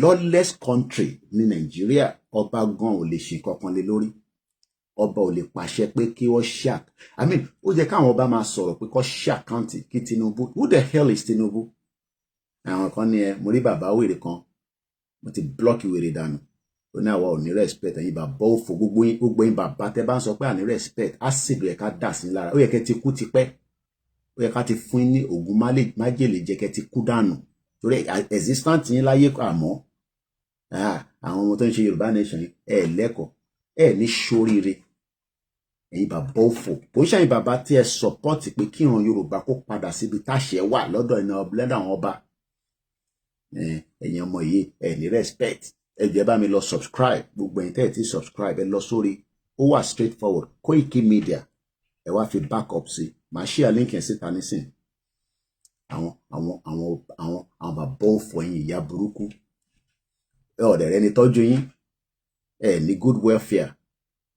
Lawless country ní Nàìjíríà ọba gan ò lè ṣe kankan lé lórí. Ọba ò lè pàṣẹ pé kí wọ́n ṣàk ó jẹ́ káwọn ọba máa sọ̀rọ̀ pé kó ṣàkáǹtì kí Tinubu who the hell is Tinubu? Àwọn kan ní mo rí bàbá wèrè kan mo ti blọ́ọ̀kì wèrè dànù ó ní àwa ò ní respect ẹ̀yin bàbá òfò gbogbo yín bàbá tẹ́ bá ń sọ pé à ní respect á sì lè ká dà sí lára ó yẹ kẹ́ ti kú tipẹ́ ó yẹ ká ti fún yín ní oògùn májèlé jẹ́ kẹ́ ti kú dànù torí existant yín láyé àmọ́ àwọn ọmọ tó ń ṣe Yorùbá nation lẹ́kọ̀ọ́ ní ṣoríire ẹ̀yin bàbá òfò kò ń ṣàyìn bàbá tí ẹ support pé kí ìran Yorùbá kó padà síbi táṣẹ wà lọ́dọ̀ lẹ́dọ̀ àwọn ọba ẹ̀yin ọmọ yìí ní respect ẹ jẹ́ bá mi lọ subscribe gbogbo ẹ̀yin tẹ́ ẹ ti subscribe ẹ lọ sórí ó wà straightforward Koikimedia ẹ wá fi backup sí màá share link yẹn síta nísìn àwọn bàbá òfò ẹ̀yin ìyá burúkú ọ̀dẹ̀ rẹ ni tọ́jú yín ní good welfare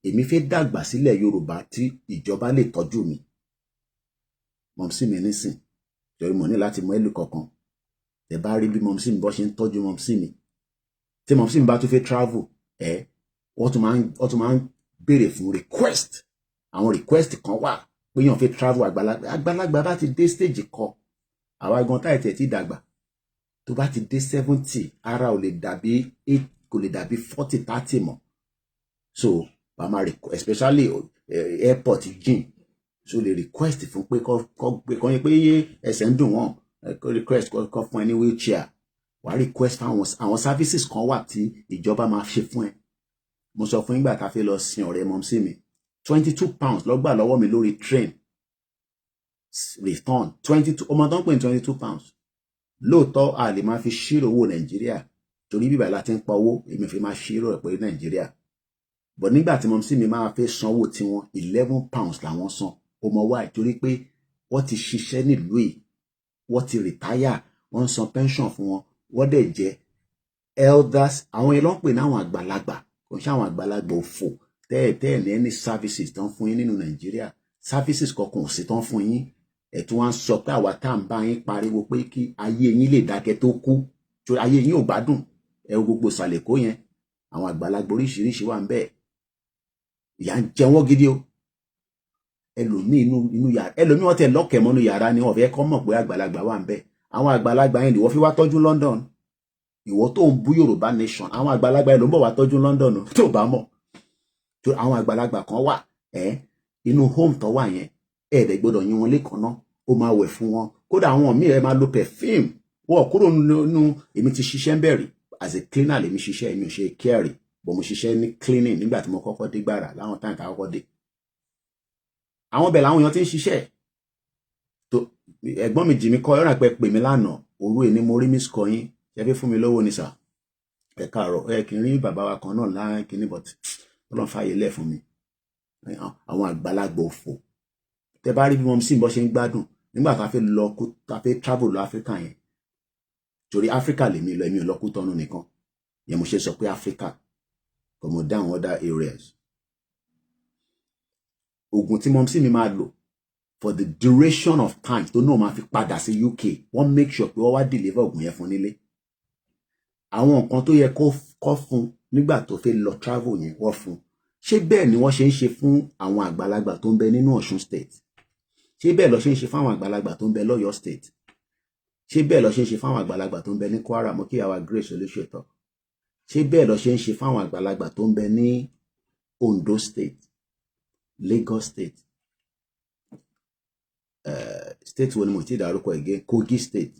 èmi fẹ́ dàgbà sílẹ̀ Yorùbá tí ìjọba lè tọ́jú mi mọ̀mísí mi nísìn torí mo ní láti mọ ìlú kankan ẹ bá rí bí mọ̀mísí mi bọ́ ṣe ń tọ́jú mọ̀mísí mi tí mọ̀mísí mi bá tún fẹ́ travel wọ́n tún máa ń béèrè fún request àwọn request kan wà pé yàn fẹ́ travel àgbàlagbà bá ti dé stage kan àwa gan táyì tẹ̀ tí dàgbà tó bá ti dé 70 ara ò lè dàbí 8 kò lè dàbí 40 30 mọ́ so especially airport jìn, so lè request fún pé kọ́ yẹ pé ẹsẹ̀ ń dùn wọ́n request kọ́ fún ẹ ní wheelchair, wàá request àwọn services kan wà tí ìjọba máa ṣe fún ẹ. Mo sọ fún ìgbà tá a fi lọ sin ọ̀rẹ́ mọ́mísí mi, £22 ló gbà lọ́wọ́ mi lórí train return, 22 ọmọ tó ń pè ní £22. Lóòótọ́ a lè máa fi ṣírò owó Nàìjíríà torí bíbá láti ń pa owó, èmi fi máa ṣírò ẹ̀ pé Nàìjíríà, but nígbà tí mọ́mísí mi máa fẹ́ sanwó tiwọn £11 làwọn san. Ó mọ wá torí pé wọ́n ti ṣiṣẹ́ nílùú yìí, wọ́n ti retire, wọ́n ń san pension fún wọn, wọ́n dẹ̀ jẹ́ elders. Àwọn yẹn ló ń pè ní àwọn àgbàlagbà, kò ń ṣe àwọn àgbàlagbà òfò tẹ́ẹ̀ ní any services tán fún yín nínú Nàìjíríà. Services kankan ò sí tán fún yín. Ẹ̀ tún wá ń sọ pé àwa tá à ń bá yín pariwo pé kí ayé yín lè dákẹ́ tó kú, torí ayé yín ò gbádùn. Ẹ wo gbogbo ìsàlẹ̀ Èkó yẹn, àwọn àgbàlagbà oríṣiríṣi wà ń bẹ́ẹ̀, ìyà ń jẹ wọ́n gidi o. Ẹlòmíì inú yàrá, ẹlòmíì wọ́n tẹ̀ lọ́kẹ̀ mọ́nú yàrá ni wọ́n fẹ́ kọ́ mọ̀ pé àgbàlagbà wà ń bẹ́ẹ̀. Àwọn àgbàlagbà yẹn ni wọ́n fi wá tọ́jú London. Ìwọ tó ń bú Yorùbá nation, àwọn àgbàlagbà yẹn ló ń bọ̀ wá tọ́jú London tó bá mọ̀. Torí àwọn àgbàlagbà kan wà inú home tó wà yẹn, ẹ̀ẹ́dẹ̀ gbọ́dọ̀ yín wọn lẹ́kọ̀ọ́ náà, ó máa wẹ̀ fún wọn. Kódà àwọn míì ẹ máa lo perfume. Wọ́n kúrò nínú, èmi ti ṣiṣẹ́ ń bẹ̀rẹ̀ as a cleaner, lèmi ṣiṣẹ́, èmi ò ṣe care, bọ̀ mo ṣiṣẹ́ ní cleaning nígbà tí mo kọ́kọ́ dé gbàrà láwọn táǹkà kọ́kọ́ dé. Àwọn bẹ̀ làwọn èèyàn ti ń ṣiṣẹ́. Ẹ̀gbọ́n mi Jimmy kọ́ ọ̀rọ̀ pé pè mí lánàá, òru èní mo rí miss call yín, ẹ fẹ́ fún mi lówó ni sà. Ẹ káàárọ̀, kì í rí bàbá wa kan náà láàrín kìíní, but Ọlọ́run fàyè lẹ̀ fún mi. Àwọn àgbàlagbà òfò. Tẹ bá rí bí wọ́n sì ń bọ́ ṣe ń gbádùn nígbà tá a fẹ́ travel lọ Africa yẹn. Torí Africa lèmi lọ, èmi ò lọ Kútọ́nù nìkan. Yẹn mo ṣe sọ pé Africa, kò mọ̀ dáhùn other areas. Oògùn tí mọ́mísí mi máa lò for the duration of time tó náà máa fi padà sí UK, wọ́n make sure pé wọ́n wá deliver oògùn yẹn fún nílé. Àwọn nǹkan tó yẹ kó fún nígbà tó fẹ́ lọ travel yẹn wọ́n fún. Ṣé bẹ́ẹ̀ ni wọ́n ṣe ń ṣe fún àwọn àgbàlagbà tó ń bẹ nínú Ọ̀ṣun state? Ṣé bẹ́ẹ̀ lọ ṣe ń ṣe fún àwọn àgbàlagbà tó ń bẹ lọ́yọ̀ state? Ṣé bẹ́ẹ̀ lọ ṣe ń ṣe fún àwọn àgbàlagbà tó ń bẹ ní Kwara? Mo kí àwa Grace Olúṣètò. Ṣé bẹ́ẹ̀ lọ ṣe ń ṣe fún àwọn àgbàlagbà tó ń bẹ ní Ondo state, Lagos state, state wo ni mo ti dárúkọ again, Kogi state,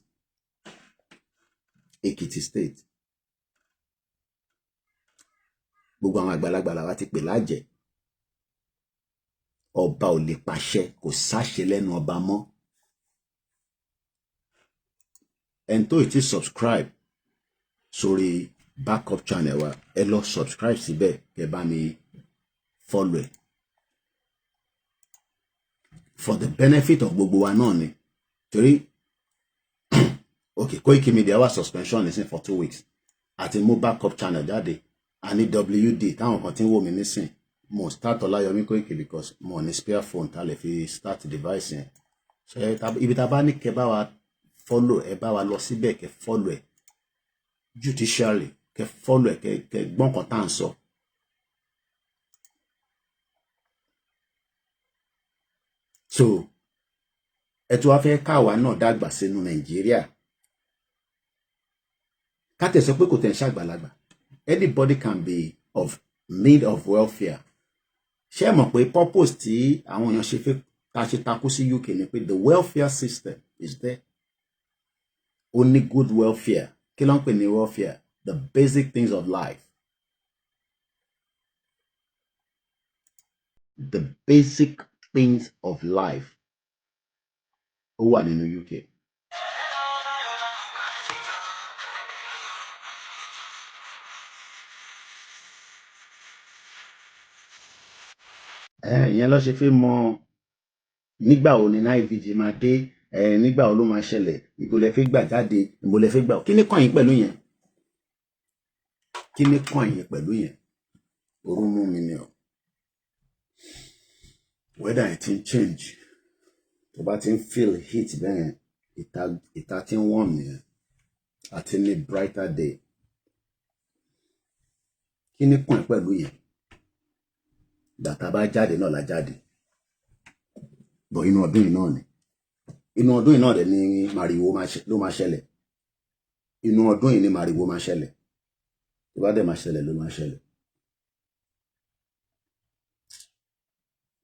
Ekiti state? Gbogbo àwọn àgbàlagbà làwa ti pè lájẹ. Ọba ò lè pàṣẹ, kò sáṣẹ lẹ́nu ọba mọ́. Ẹni tó ti subscribe sórí backup channel wa, ẹ lọ subscribe síbẹ̀, kẹ bá mi follow ẹ. For the benefit of gbogbo wa náà ni. Torí okay, Koikimedia wà suspension nísìn for 2 weeks. Àti mú backup channel jáde. A ní WD táwọn kan tí ń wò mí nísìn. Mo start OLAYOMI KOIKI because mo ní spare phone tá lè fi start device yẹn. So ibi tá bá ní kẹ́ bá wa follow, ẹ bá wa lọ síbẹ̀ kẹ́ follow ẹ judicially, kẹ́ follow ẹ kẹ́ gbọ́n kan tá ń sọ. So ẹ tún wá fẹ́ káwa náà dàgbà sínú Nàìjíríà. Ká tẹ̀ sọ pé kò tẹ̀ ń ṣàgbàlagbà. Anybody can be of need of welfare. Ṣé ẹ mọ̀ pé purpose tí àwọn èèyàn ṣe fẹ́ ta ṣe takú sí UK ni pé the welfare system is there. Only good welfare. Kí ló ń pè ní welfare? The basic things of life. The basic things of life. Ó wà nínú UK. Ìyẹn ló ṣe fi mọ nígbà wo ni NIVG máa dé, nígbà wo ló máa ṣẹlẹ̀, ibo lẹ fẹ́ gbà jáde, ibo lẹ fẹ́ gbà. Kí ni kàn yín pẹ̀lú yẹn? Kí ni kàn yín pẹ̀lú yẹn? Orú mú mi ni o. Weather it ń change. Tó bá ti ń feel heat bẹ́ẹ̀, ìta ti ń warm yẹn. Àti ní brighter day. Kí ni kàn yín pẹ̀lú yẹn? Dàtà bá jáde náà la jáde. Bọ̀ inú ọdún yìí náà ni. Inú ọdún yìí náà dẹ̀ ni màrìwò ló máa ṣẹlẹ̀. Inú ọdún yìí ni màrìwò máa ṣẹlẹ̀. Tó bá dẹ̀ máa ṣẹlẹ̀ ló máa ṣẹlẹ̀.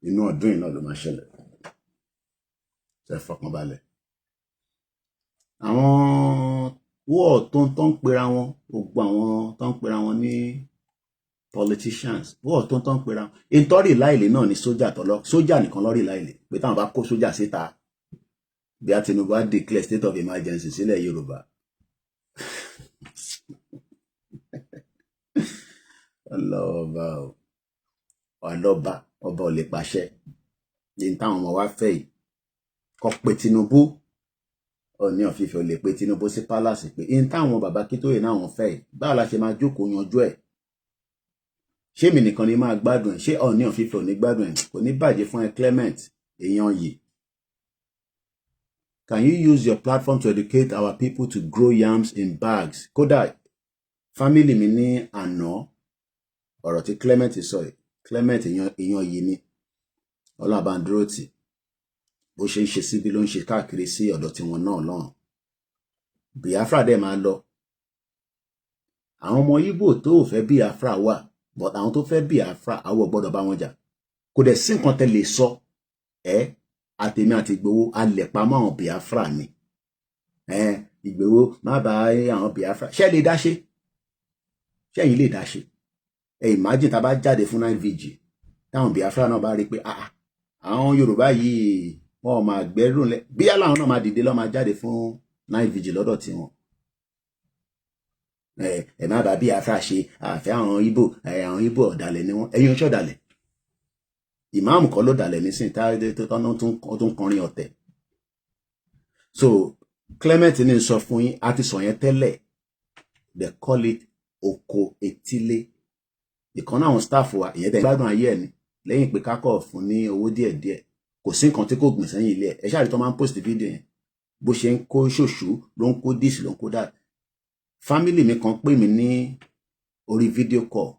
inú ọdún yìí náà ló máa ṣẹlẹ̀ ṣe fọkàn balẹ̀. Àwọn wọ́ọ̀ tó ń pera wọn gbogbo àwọn tó ń pera wọn ní politicians wọ́ọ̀ tó ń pera wọn ìtọ́rì láìlè náà ni sójà nìkan lọ́rì láìlè pé táwọn bá kó sójà síta bí a Tinubu á declare state of emergency sílẹ̀ Yorùbá. ọlọ́ọ̀bá ọba ò lè pàṣẹ ní táwọn ọmọ wa fẹ́ yìí kọ́ pé Tinubu Ọọ̀ni ọ̀fífẹ́ ò lè pe Tinubu sí palace pé ní táwọn bàbá Kítóyè náà wọ́n fẹ́ yìí báwo la ṣe máa jókòó yanjú ẹ̀ ṣé mi nìkan ni máa gbádùn ẹ̀ ṣé Ọọ̀ni ọ̀fífẹ́ ò ní gbádùn ẹ̀ kò ní bàjẹ́ fún ẹ Clement èèyàn yìí. Can you use your platform to educate our people to grow yams in bags? Kódà family mi ní àná ọ̀rọ̀ tí Clement sọ yìí Clement èèyàn yìí ni ọlábàndúrótì bó ṣe ń ṣe síbi ló ń ṣe káàkiri sí ọ̀dọ̀ tiwọn náà lọ́hùn. Biafra dẹ̀ máa lọ àwọn ọmọ Ìgbò tó fẹ́ Biafra wà but àwọn tó fẹ́ Biafra àwọ̀ gbọ́dọ̀ bá wọn jà kò dẹ̀ sí nǹkan tẹ́ lè sọ àtèmi àti Ìgbòho alẹ̀ pamọ́ àwọn Biafra ni Ìgbòho má bá àwọn Biafra ṣé lè dá ṣe ṣẹ́yìn lè dá ṣe imagine tá a bá jáde fún 9 VG táwọn Biafra náà bá rí pé àwọn Yorùbá yìí wọn máa gbẹ́rù lẹ bí aláwọn náà máa dìde lọ́ máa jáde fún 9 VG lọ́dọ̀ tiwọn ẹ má bá Biafra ṣe àfẹ́ àwọn Ìgbò ọ̀dàlẹ̀ ni wọ́n ẹ̀yin oṣù ọ̀dàlẹ̀ ìmáàmù kọ́ ló dàlẹ̀ nísìn tó ń kọrin ọ̀tẹ̀. So Clement ní sọ fún yín a ti sọ yẹn tẹ́lẹ̀ they call it oko etílé ìkan náà àwọn staff wa ìyẹn tẹ́ gbádùn ayé ẹ̀ ni lẹ́yìn pé kákọ̀ fún ní owó díẹ̀díẹ̀ kò sí nǹkan tí kò gbìn sẹ́yìn ilé ẹ̀ ṣáà rí tó máa ń post fídíò yẹn bó ṣe ń kó ṣòṣù ló ń kó dis ló ń kó dat. Family mi kan pè mí ní orí video call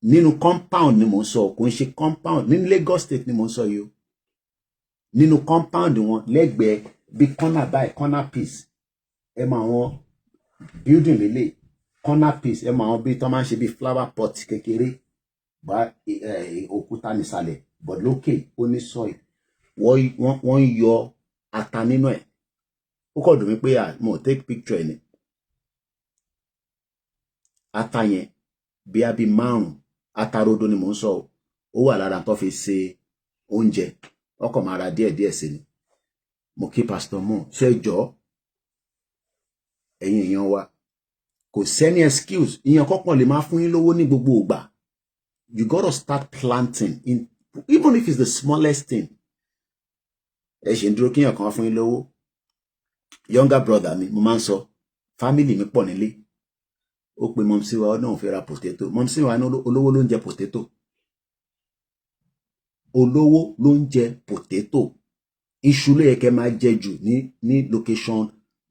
nínú compound ni mò ń sọ kò ń ṣe compound ní Lagos State ni mò ń sọ yìí o nínú compound wọn lẹ́gbẹ̀ẹ́ bí corner by corner piece ẹ mọ àwọn building lélẹ̀ corner piece ẹ mọ àwọn bí tó máa ń ṣe bí flower pot kékeré bá òkúta nísàlẹ̀ but lókè ó ní soil wọ́n ń yọ ata nínú ẹ̀ ó kọ̀ dùn mí pé mo take picture ẹ̀ ni ata yẹn bí a bí márùn atarodo ni mò ń sọ ó wà lára tó fi ṣe oúnjẹ ọkọ̀ máa ra díẹ̀díẹ̀ sí ni mo kí Pastor Mo ṣẹjọ́ ẹ̀yin èèyàn wa kò sẹ́ni excuse ìyẹn kọ́kàn lè máa fún yín lówó ní gbogbo ìgbà you gotta start planting in even if it's the smallest thing ẹ ṣe ń dúró kíyàn kan wá fún yín lówó younger brother mi mo máa ń sọ family mi pọ̀ nílé ó pe mọ́mísí wa náà fẹ́ ra potato mọ́mísí wa ní olówó ló ń jẹ potato olówó ló ń jẹ potato iṣu ló yẹ kẹ́ máa jẹ jù ní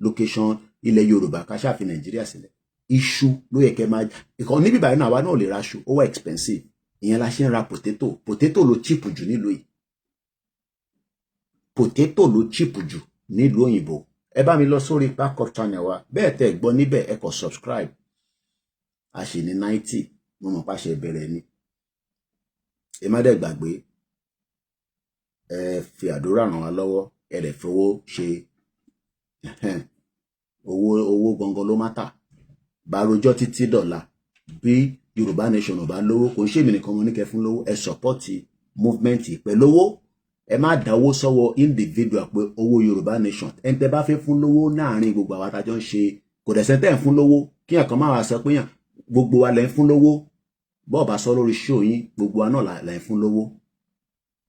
location ilẹ̀ Yorùbá ká ṣáà fi Nàìjíríà sílẹ̀ iṣu ló yẹ kẹ́ máa ìkan níbi báyìí náà àwa náà lè ra iṣu ó wà expensive ìyẹn la ṣe ń ra potato ló cheap jù nílùú yìí potato ló cheap jù nílùú òyìnbó ẹ bá mi lọ sórí backup channel wa bẹ́ẹ̀ tẹ́ gbọ́ níbẹ̀ ẹ kọ subscribe a ṣì ní 90 mo mọ̀ pàṣẹ bẹ̀rẹ̀ ni ẹ má dẹ̀ gbàgbé ẹ fi àdúrà ràn wá lọ́wọ́ ẹ dẹ̀ fowó ṣe owó gangan ló má tà bá rojọ́ títí dọ̀la bí Yorùbá nation ò bá lówó kò ń ṣèmi nìkan mo ní kẹ́ fún lówó ẹ support movement pẹ̀lú owó ẹ má dáwó sọ́wọ́ individual pé owó Yorùbá nation ẹ tẹ́ bá fẹ́ fún lówó láàrin gbogbo àwọn àtàjọ ń ṣe kò dẹ̀ sẹ́ńtẹ̀ ń fún lówó kí ẹ̀kan máa wá sọ pé yàn gbogbo wa lẹ́ ń fún lówó bọ́ọ̀ bá sọ lórí show yín gbogbo wa náà lẹ́ ń fún lówó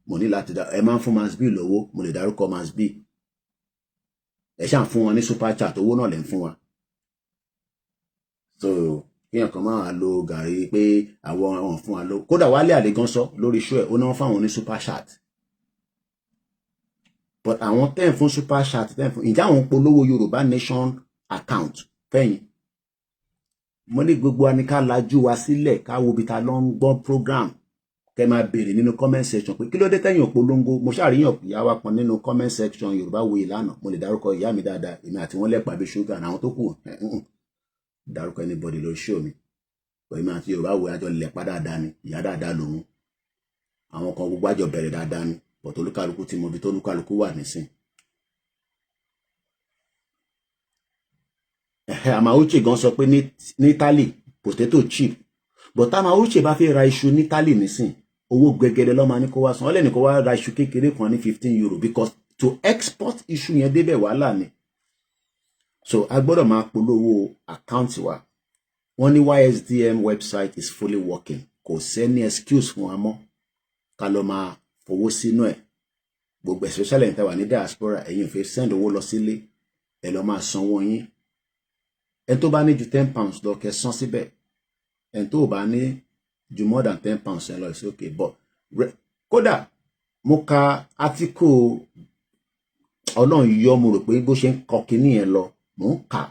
mo ní láti dá ẹ máa ń fún Masbi lówó mo lè dárúkọ Masbi ẹ ṣáà fún wọn ní super chat owó náà lẹ́ ń fún wa so kí ẹ̀kan máa wá lo gàrí pé àwọn ọ̀hún fún wa lówó kódà Wálé Àdégán sọ lórí show ẹ̀ ó náà fáwọn ní super chat but àwọn tẹ́ ń fún super chat tẹ́ ń fún ìjà àwọn polówó Yorùbá nation account fẹ́yìn mo ní gbogbo wa ní ká lajú wa sílẹ̀ ká wo bí ta ló ń gbọ́ program kẹ́ máa béèrè nínú comment section pé kí ló dé tẹ́yìn òpolongo mo ṣàríyàn ìyá wa kan nínú comment section Yorùbáwùyí lánàá mo lè dárúkọ ìyá mi dáadáa èmi àti wọn lẹ́pàá bí ṣúgà àwọn tó kù dárúkọ anybody lórí show mi pẹ̀lú èmi àti Yorùbáwùyí àjọ lẹ́pàá dáadáa ni ìyá dáadáa lòun àwọn kan gbogbo àjọ bẹ̀rẹ̀ dáadáa ni but olúkálukú ti mọ ibi tó olúkálukú wà nísìn. Amauche gan sọ pé ní Italy potato cheap but Amauche bá fẹ́ ra iṣu ní Italy nísìn owó gbẹgẹdẹ ló máa ní kó wá san ọlẹ́ni kó wá ra iṣu kékeré kan ní 15 euro because to export iṣu yẹn débẹ̀ wàhálà ni. So a gbọ́dọ̀ máa polówó àkáǹtì wa. Wọ́n ní YSDM website is fully working. Kò sẹ́ni excuse fún wa mọ́ ká lọ máa fowó sínú ẹ̀. Gbogbo especially ẹ̀yin tá wà ní diaspora ẹ̀yin ò fẹ́ send owó lọ sílé ẹ lọ máa sanwó yín. Ẹ tó bá ní ju 10 pounds lọ kẹ́ san síbẹ̀. Ẹ tó bá ní ju more than 10 pounds ẹ lọ it's okay but kódà mo ka article Ọlọ́run yọ mo rò pé bó ṣe ń kọ kíní yẹn lọ mo ń kà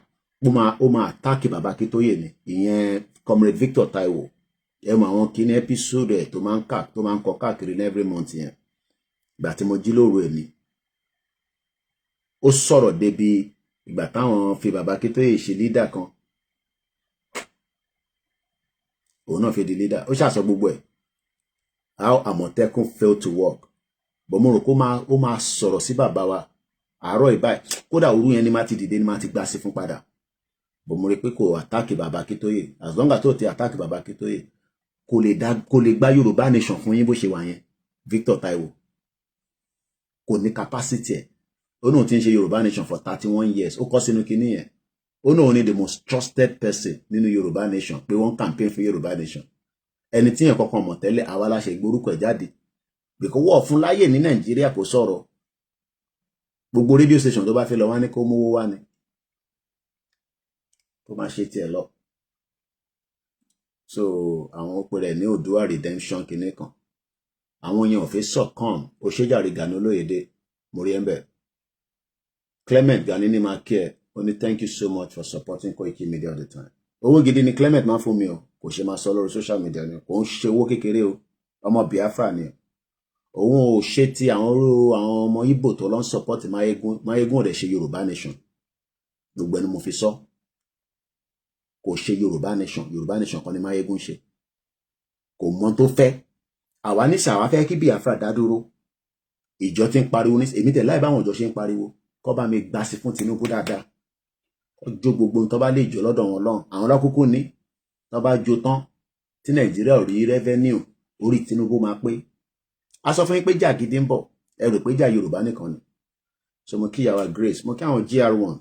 ó máa attack bàbá Akíntóyè ni ìyẹn Comrade Victor Taiwo ẹ mọ àwọn kíní episode ẹ tó máa ń kọ káàkiri ní every month yẹn ìgbà tí mo jí lóru ẹ̀ ni ó sọ̀rọ̀ débi ìgbà táwọn fi bàbá Akíntóyè ṣe leader kan òun náà fi di leader ó ṣàṣọ gbogbo ẹ̀ how Àmọ̀tẹ́kùn failed to work but mo rò pé ó máa sọ̀rọ̀ sí bàbá wa àárọ̀ ìbáyìí kódà òru yẹn ni má ti dìde ni má ti gbá sí fún padà but mo rí pé kò attack bàbá Akíntóyè as long as tó ti attack bàbá Akíntóyè kò lè gbá Yorùbá nation fún yín bó ṣe wà yẹn Victor Taiwo kò ní capacity ẹ̀ ó náà ti ń ṣe Yorùbá nation for 31 years ó kọ́ sínú kinní yẹn ó náà ní the most trusted person nínú Yorùbá nation pé wọ́n campaign fún Yorùbá nation ẹni tí yẹn kankan mọ̀ tẹ́lẹ̀ àwa la ṣe ìgbórúkọ ẹ̀ jáde bìkọ́ wọ́ọ̀ fún láyè ní Nàìjíríà kò sọ̀rọ̀ gbogbo radio station tó bá fẹ́ lọ wá ní kó mówó wá ni tó máa ṣe tiẹ̀ lọ so àwọn òpè rẹ̀ ní Oòduà redemption kinní kan àwọn yẹn ò fẹ́ sọ̀kan ó ṣèjàre Gani Olóyèdè mo rí ẹ̀ ń bẹ̀ Clement Gani ní máa kí ẹ ó ní thank you so much for supporting Koikimedia all the time owó gidi ni Clement máa fún mi o kò ṣe máa sọ lórí social media ni kò ń ṣe owó kékeré o ọmọ Biafra ni òun ò ṣe ti àwọn ọmọ Ìgbò tó lọ ń support Máyégún rẹ̀ ṣe Yorùbá nation gbogbo ẹni mo fi sọ kò ṣe Yorùbá nation kan ni Máyégún ṣe kò mọ tó fẹ́ àwa ní sàwá fẹ́ kí Biafra dá dúró ìjọ ti ń pariwo ní èmi tẹ̀ láì báwọn ìjọ ṣe ń pariwo kọ́ bá mi gbà sí fún Tinubu dáadáa ọjọ́ gbogbo tó bá lè jọ lọ́dọ̀ wọn lọ́hùn àwọn lọ́kùnkù ní tó bá jó tán tí Nàìjíríà ò rí revenue orí Tinubu máa pé a sọ fún yín pé jà gidi ń bọ̀ ẹ rò pé jà Yorùbá nìkan ni so mo kí yàwá Grace mo kí àwọn GR1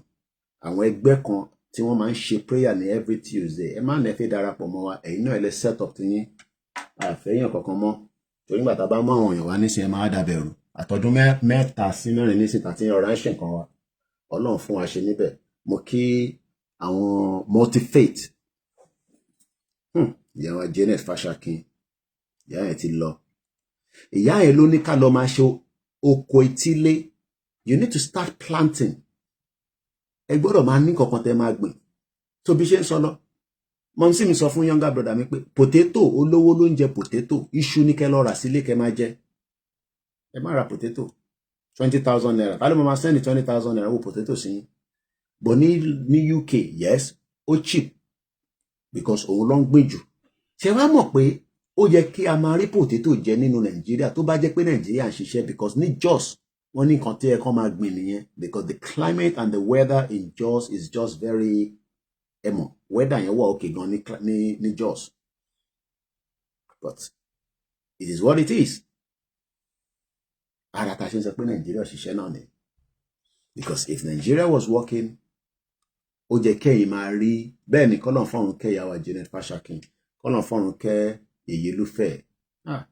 àwọn ẹgbẹ́ kan tí wọ́n máa ń ṣe prayer ní every Tuesday ẹ má nẹ́fẹ́ darapọ̀ mọ́ wa ẹ̀yin náà ẹ lè set up ti yín àfẹ́yàn kankan mọ́ torí nígbà tá a bá mú àwọn èèyàn wá nísìnyẹn máa dàbẹ̀rù àtọ́dún 3 sí 4 nísìnyí àti ọ̀rọ̀ ẹ̀ṣẹ̀ kan wa Ọlọ́run fún wa ṣe níbẹ̀ mo kí àwọn multi-faith ìyá wa Janet Fashakin ìyá yẹn ti lọ ìyá yẹn ló ní ká lọ máa ṣe oko etílé you need to start planting ẹ gbọ́dọ̀ máa ní kankan tẹ́ máa gbìn tó bí ṣe ń sọ lọ mọ̀ sí mi sọ fún younger brother mi pé potato olówó ló ń jẹ potato iṣu ní kẹ́ lọ rà sílé kẹ́ máa jẹ ẹ má ra potato 20,000 naira ta ló máa send 20,000 naira wo potato sí yín but ní UK yes ó cheap because òun ló ń gbìn jù ṣe wá mọ̀ pé ó yẹ kí a máa rí potato jẹ nínú Nàìjíríà tó bá jẹ́ pé Nàìjíríà ń ṣiṣẹ́ because ní Jos wọ́n ní nǹkan tí ẹ kàn máa gbìn nìyẹn because the climate and the weather in Jos is just very ẹmọ̀ weather yẹn wà òkè gan ní Jos but it is what it is ara ta ṣe ń sọ pé Nàìjíríà ṣiṣẹ́ náà ni because if Nigeria was working ó jẹ́ kẹ́yìn máa rí bẹ́ẹ̀ ni kọ́lọ̀ fọ́run kẹ́ ìyàwó Janet Fashakin kọ́lọ̀ fọ́run kẹ́ Ìyélúfẹ́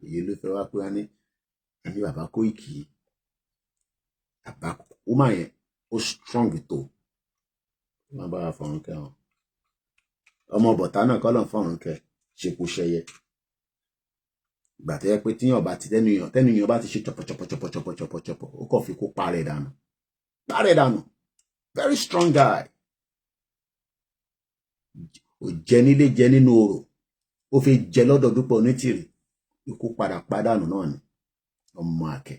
Ìyélúfẹ́ wá pé wá ní ẹni bàbá Kóìkì bàbá woman yẹn ó strong tó má bá fọ́run kẹ́ wọn ọmọ bọ̀tá náà kọ́lọ̀ fọ́run kẹ́ ṣekú ṣẹyẹ ìgbà tó yẹ pé tíyàn bá ti tẹ́nuyàn bá ti ṣe chọpọchọpọchọpọchọpọchọpọ ó kàn fi kó parẹ́ dànù very strong guy ó jẹ nílé jẹ nínú orò ó fi jẹ lọ́dọ̀ Dúpẹ́ Onítìrì ikú padà pàdánù náà ni ọmọ àkẹ́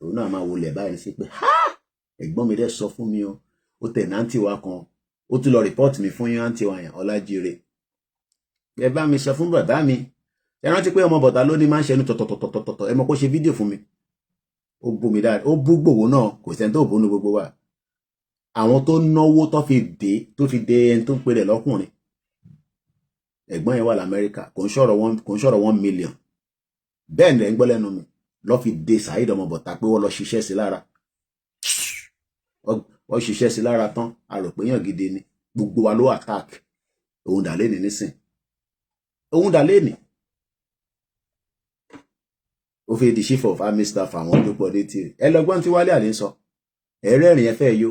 òun náà máa wọlé báyìí sí pé ẹ̀gbọ́n mi dẹ̀ sọ fún mi ó tẹ̀ náǹtì wa kan ó tún lọ rìpọ́ọ̀tì mi fún yín àǹtí wa yẹn Ọlájírè ẹ bá mi sọ fún bàbá mi ẹ rántí pé ọmọ bọ̀tá ló ní máa ń ṣẹnu tọ̀tọ̀tọ̀tọ̀tọ̀ ẹ mọ̀ kó ṣe fídíò fún mi ó bú mi dáadáa ó bú Gbòho náà kò sẹ́ni tó bú nu gbogbo wa àwọn tó náwó tó fi dé ẹni tó ń pè rẹ̀ lọ́kùnrin ẹ̀gbọ́n yẹn wà l'Amẹ́ríkà kò ń sọ̀rọ̀ 1 million bẹ́ẹ̀ ni ẹ̀ ń gbọ́ lẹ́nu mi lọ́ fi dé Saheed ọmọ bọ̀tá pé wọ́n lọ ṣiṣẹ́ sí lára wọ́n ṣiṣẹ́ sí lára tán a rò pé yàn gidi ni gbogbo wa ló attack òun dà lé ní nísìn òun dà lé ní ó fi di chief of army staff àwọn tó pọ̀ létí rẹ̀ ẹ lọ́gbọ́n tí Wálé Àlè ń sọ ẹ̀rẹ́rìn ẹ fẹ́ yó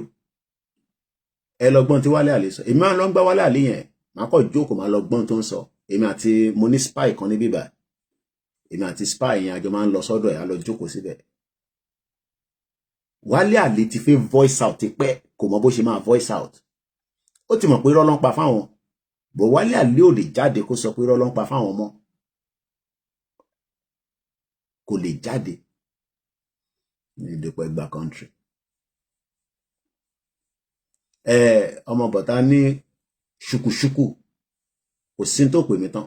ẹ lọ́gbọ́n tí Wálé Àlè sọ èmi máa ń lọ gbá Wálé Àlè yẹn máa kọ́ jókòó máa lọ gbọ́n tó ń sọ èmi àti mo ní spy kan ní bíbà èmi àti spy yẹn àjọ máa ń lọ sọ́dọ̀ ẹ̀ á lọ jókòó síbẹ̀ Wálé Àlè ti fẹ́ voice out ti pẹ́ kò mọ bó ṣe máa voice out ó ti mọ̀ pé irọ́ ló ń pa fáwọn bò Wálé Àlè ò lè jáde kó sọ pé irọ́ ló ń pa fáwọn mọ́ kò lè jáde ní ìdìpọ̀ ẹgbà country ọmọ bọ̀tá ní ṣùkùṣùkù kò sí tó pè mí tán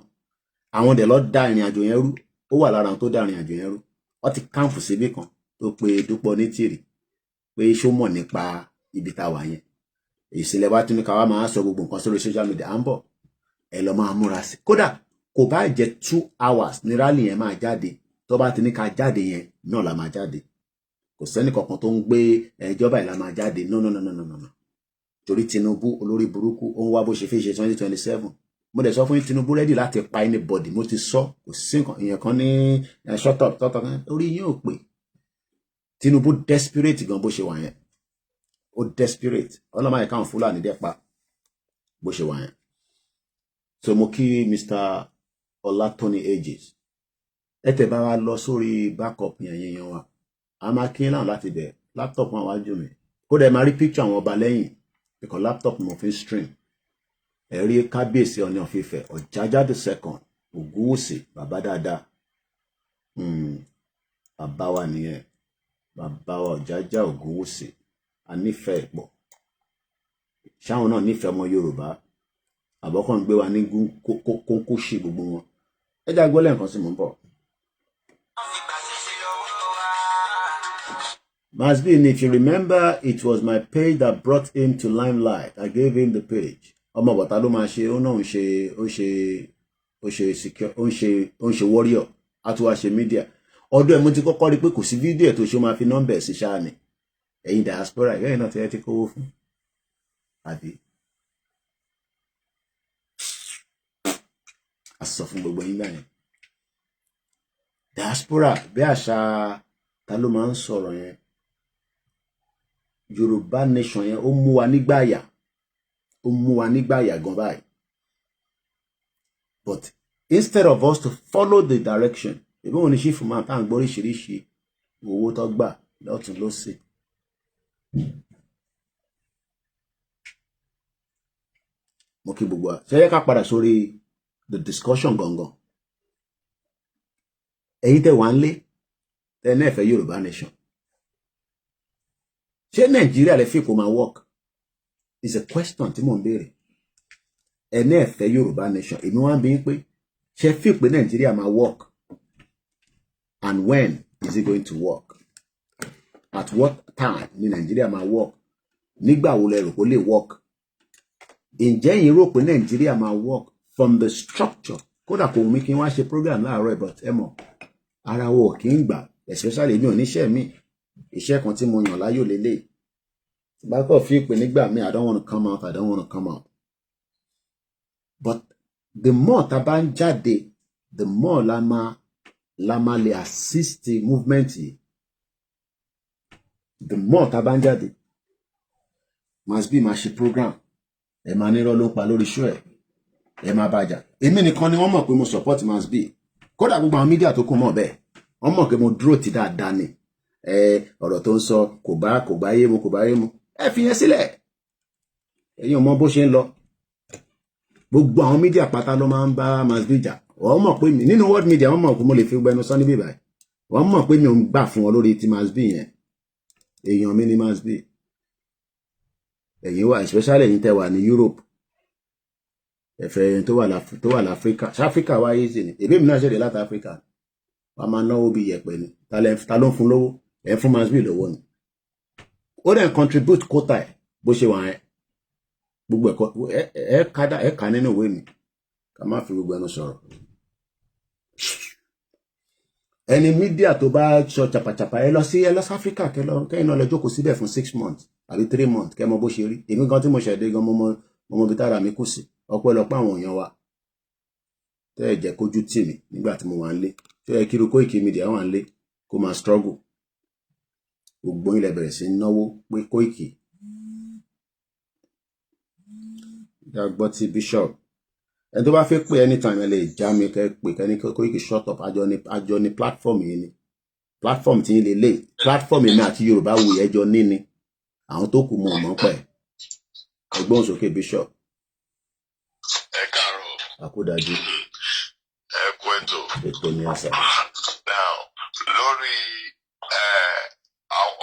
àwọn dẹ̀ lọ dá ìrìn àjò yẹn rú ó wà lára àwọn tó dá ìrìn àjò yẹn rú wọ́n ti káǹfù síbì kan tó pe Dúpọ̀ Onítìrì pé ṣó mọ̀ nípa ibi tá a wà yẹn ìsìnlẹ̀ wá tún ní ká wá máa sọ gbogbo nǹkan sórí social media à ń bọ̀ ẹ lọ máa múra sí kódà kò bá jẹ́ 2 hours ní rally yẹn máa jáde tó bá ti ní ká jáde yẹn náà la máa jáde kò sẹ́ni kankan tó ń gbé ìjọba ìlà máa jáde no torí Tinubu olórí burúkú ó ń wá bó ṣe fẹ́ ṣe 2027 mo dẹ̀ sọ fún Tinubu ready láti pa anybody mo ti sọ kò sí nǹkan ìyẹn kan ní shut up tọ́tọ́ kan orí yín ò pé Tinubu desperate gan bó ṣe wà yẹn ó desperate ọlọ́mọ yẹn káwọn Fúlàní dẹ́ pa bó ṣe wà yẹn so mo kí Mr. Ọlátọ́ni Ages ẹ tẹ̀ bá wa lọ sórí backup yẹn wa a máa kí náà láti bẹ̀ laptop wọn wájú mi kódà ẹ máa rí picture àwọn ọba lẹ́yìn because laptop mo fi stream ẹ rí kábíyèsí Ọọ̀ni of Ifẹ̀ Ọ̀jájá the second Ògúnwùsì bàbá dáadáa bàbá wa nìyẹn bàbá wa Ọ̀jájá Ògúnwùsì a nífẹ̀ẹ́ pọ̀ ṣáwọn náà nífẹ̀ẹ́ ọmọ Yorùbá àbọ̀kàn gbé wa ní kónkó ṣe gbogbo wọn ẹ já gbọ́ lẹ́ẹ̀kan sí mò ń bọ̀. Masbin, if you remember, it was my page that brought him to limelight. I gave him the page. Ọmọ bọ̀tá ló máa ṣe, ó náà ń ṣe warrior, á tún wá ṣe media. Ọdún ẹ̀ mo ti kọ́kọ́ rí pé kò sí fídíò ẹ̀ tó ṣe máa fi nọ́mbà ẹ̀ sí ṣáà ni. Ẹ̀yin diaspora, ẹ̀yin náà ti kówó fún. Àbí? A sọ fún gbogbo yín báyìí. Diaspora, bí àṣà ta ló máa ń sọ̀rọ̀ yẹn? Yorùbá nation yẹn ó mú wa nígbàyà gan báyìí but instead of us to follow the direction ìbí wọn ní ṣífù máa tá à ń gbọ́ oríṣiríṣi owó tó gbà lọ́tún lọ́sẹ̀ mo kí gbogbo wa ṣe yẹ ká padà sórí the discussion gangan ẹ̀yin tẹ́ wà ń lé tẹ́ náà fẹ́ Yorùbá nation ṣé Nàìjíríà lè fi kó máa work is a question tí mò ń béèrè ẹ náà fẹ́ Yorùbá nation èmi wá ń bi pé ṣé fi pé Nàìjíríà máa work and when is it going to work at what time ni Nàìjíríà máa work nígbà wo lẹ rò kó lè work ǹjẹ́ yín rò pé Nàìjíríà máa work from the structure kódà kò wù mí kí n wá ṣe program láàárọ̀ but ẹ mọ̀ ara wo kì í gbà especially èmi ò níṣẹ́ mi iṣẹ́ kan tí mo yàn láyò lélẹ̀ bá kọ́ fi pè nígbà mi I don't want to come out but the more tá bá ń jáde the more la máa lè assist the movement yìí the more tá bá ń jáde Masbi máa ṣe program ẹ máa nírọ́ ló pa lórí show ẹ máa bàjá èmi nìkan ni wọ́n mọ̀ pé mo support Masbi kódà gbogbo àwọn mídíà tó kún mọ́ bẹ́ẹ̀ wọ́n mọ̀ pé mo dúró ti dáadáa ni ọ̀rọ̀ tó ń sọ kò bá yé mu ẹ fi yẹn sílẹ̀ ẹ̀yin ò mọ bó ṣe ń lọ gbogbo àwọn mídíà pátá ló máa ń bá Masbi jà wọ́n mọ̀ pé mi nínú world media wọ́n mọ̀ pé mo lè fi gbẹnu sọ níbí báyìí wọ́n mọ̀ pé mi ò ń gbà fún wọn lórí ti Masbi yẹn èèyàn mi ni Masbi ẹ̀yin wà especially ẹ̀yin tẹ́ wà ní Europe ẹ̀fẹ̀ tó wà láfíríkà ṣáfíríkà wáyé sí ni èbí mi náà ṣẹ̀dẹ̀ láti áfíríkà wà máa náwó bí yẹ̀pẹ̀ ni ta ló ń fún lówó ẹ̀ ń fún masbi lówó ni ó dẹ̀ contribute quota ẹ̀ bó ṣe wà ẹ́ gbogbo ẹ̀ ká nínú ìwé mi ká má fi gbogbo ẹnu sọ̀rọ̀ ẹni mídíà tó bá sọ chapachapa ẹ lọ sí áfíríkà kẹ́yìn náà lọ jókòó síbẹ̀ fún 6 months àbí 3 months kẹ́ mọ bó ṣe rí èmi gan tí mo ṣẹ̀dé gan mo bí tára mi kù sí ọpẹ́lọpẹ́ àwọn èèyàn wa tẹ́ ẹ̀ jẹ́ kójú tì mí nígbà tí mo wà ń lé tó yẹ kíru Koikimedia wà ń lé kó máa struggle gbogbo ilẹ̀ bẹ̀rẹ̀ sí náwó pé Koiki gbọ́ ti bishop ẹni tó bá fẹ́ pé anytime ẹ lè já mi kẹ́ pé kẹ́ni Koiki shut up àjọ ní platform yìí ni platform tí yín lè lè platform èmi àti Yorùbá wù ẹjọ́ ní ni àwọn tó kù mọ̀ mọ́ pẹ̀ ẹgbọ́n sókè bishop. Ẹ káàárọ̀. Àkúdájú. Ẹ kú ètò. Ètò ni àṣà. Now, lórí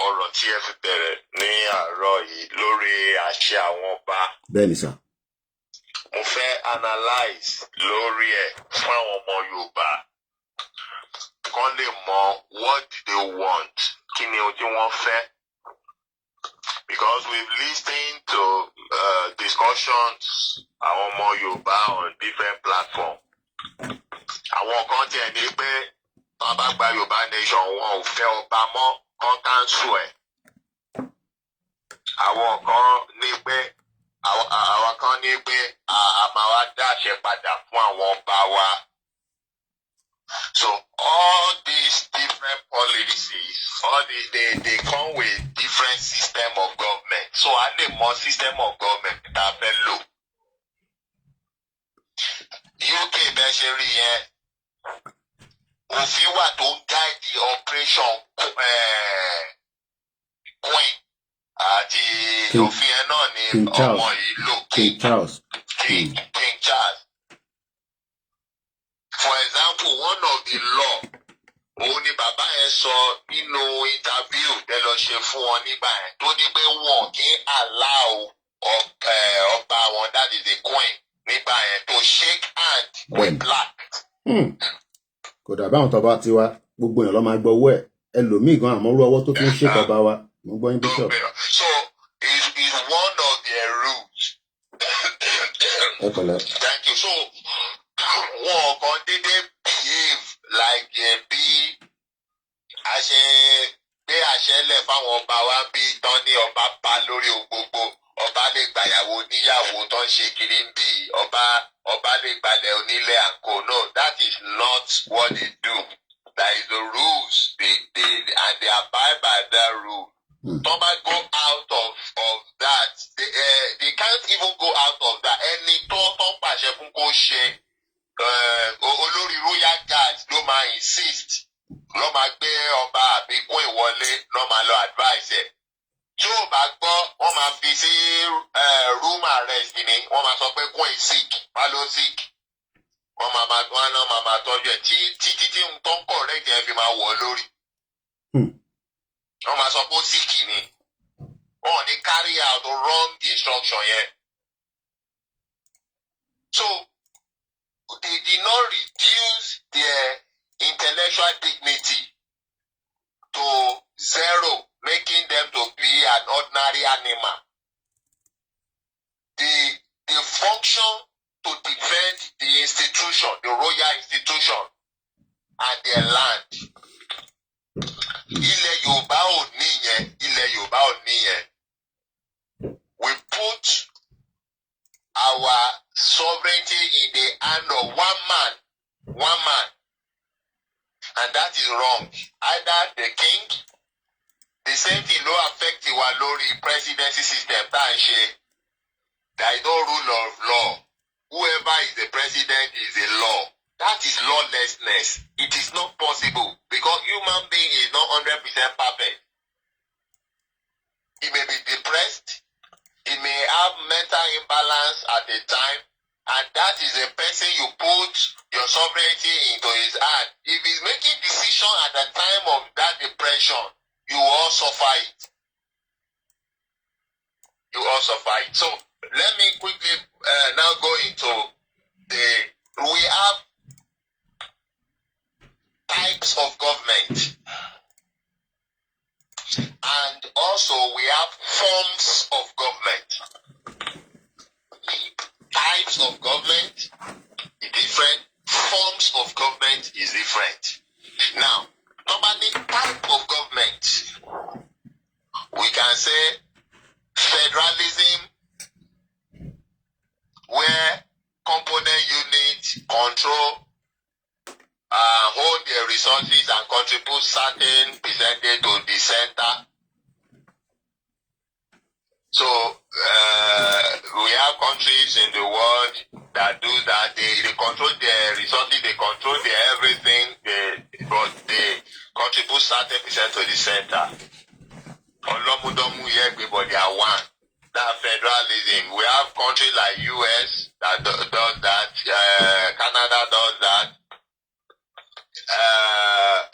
ọ̀rọ̀ tí ẹ fi bẹ̀rẹ̀ ní àárọ̀ yìí lórí àṣẹ àwọn ọba. Bẹ́ẹ̀ ni sà. Mo fẹ́ analyse lórí ẹ̀ fún àwọn ọmọ Yorùbá. Kán lè mọ what do they want? Kí ni ohun tí wọ́n fẹ́? Because we've listened to discussions àwọn ọmọ Yorùbá on different platforms. Àwọn kan tiẹ̀ ní pé wọ́n bá gba Yorùbá nation wọn ò fẹ́ ọba mọ́ kán cancel ẹ̀. Àwọn kan ní pé a máa wá dáṣẹ padà fún àwọn ọba wa. So all these different policies, they come with different system of government. So a lè mọ system of government tá a fẹ́ lò. UK bẹ́ẹ̀ ṣe rí yẹn, òfin wà tó ń guide operation Queen àti òfin yẹn náà ni ọmọ yìí lò King Charles. For example, one of the law òun ni bàbá yẹn sọ nínú interview tẹ́ lọ ṣe fún wọn nígbà yẹn tó ní pé wọn kì í allow ọba wọn, that is the Queen, nígbà yẹn to shake hand with black. Kò dàbí àwọn tọba tiwa gbogbo èèyàn ló máa gbọ́ owó ẹ̀ ẹlòmíì gan àmọ́rú ọwọ́ tó fi ń ṣèkọ̀ bá wa mo gbọ́ yín bishop. So it's one of their rules. Thank you. So wọn kàn dédé behave like bí a ṣe gbé àṣẹ lẹ̀ fáwọn ọba wa bí tán ní ọba bá lórí gbogbo ọba lè gbàyàwó níyàwó tó ń ṣe kiri ń bì ọba lè gbalẹ̀ onílé àǹkó. No, that is not what they do. That is the rules and they abide by that rule. Tọ́ba go out of that they can't even go out of that. Ẹni tó pàṣẹ fún kó ṣe olórí royal guard ló máa insist ló máa gbé ọba àbíkún ìwọlé ló máa lọ advice ẹ̀. Tí ò bá gbọ́ wọ́n máa fi sí room arrest ni wọ́n máa sọ pé kún ẹ̀ sick wá ló sick wọ́n máa tọ́jú ẹ̀ títí tí n tó ń correct ẹ̀ fi máa wọ̀ lórí. Wọ́n máa sọ pé ó sick ni wọ́n ní carry out wrong instruction yẹn. So they did not reduce their intellectual dignity to zero, making them to be an ordinary animal. They function to defend the institution, the royal institution, and their land. Ilẹ̀ Yorùbá ò níyẹn. We put our sovereignty in the hand of one man, and that is wrong. Either the king, the same thing no affect wa lórí presidency system tá à ń ṣe. There is no rule of law. Whoever is the president is a law. That is lawlessness. It is not possible because human being is not 100% perfect. He may be depressed. He may have mental imbalance at a time, and that is a person you put your sovereignty into his hand. If he's making decision at the time of that depression, you all suffer it. So let me quickly now go into we have types of government, and also we have forms of government. Types of government is different, forms of government is different. Now, normally type of government, we can say federalism, where component units control, hold their resources and contribute certain percentage to the center. So we have countries in the world that do that. They control their resources, they control their everything, but they contribute certain percent to the center. Everybody are one. That federalism. We have countries like US that does that. Canada does that.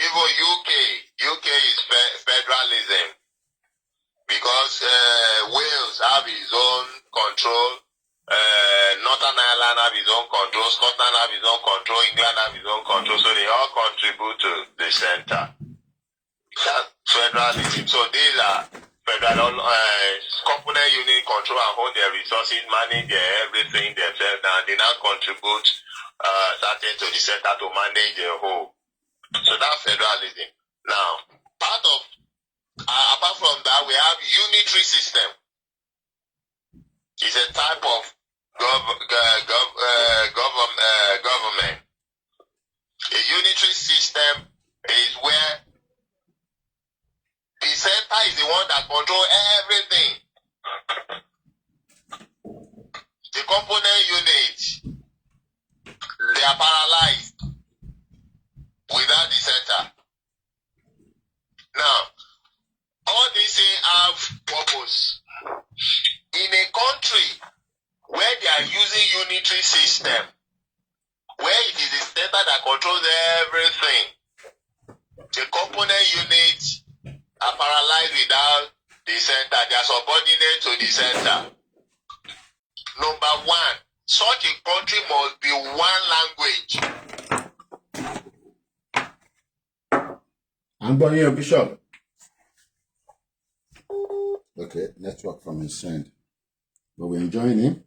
Even UK is federalism because Wales have his own control. Northern Ireland have his own control. Scotland have his own control. England have his own control. So they all contribute to the center. That's federalism. So these are federal component unit control and hold their resources, manage their everything themselves. Now they now contribute certain to the center to manage the whole. So that's federalism. Now, apart from that, we have unitary system. It's a type of government. A unitary system is where the center is the one that controls everything. The component units, they are paralyzed without the center. Now, all these things have purpose. In a country where they are using unitary system, where it is the center that controls everything, the component units are paralyzed without the center. They are subordinate to the center. Number one, such a country must be one language. I'm going here, Bishop. Okay, network from his end. But we're enjoying him.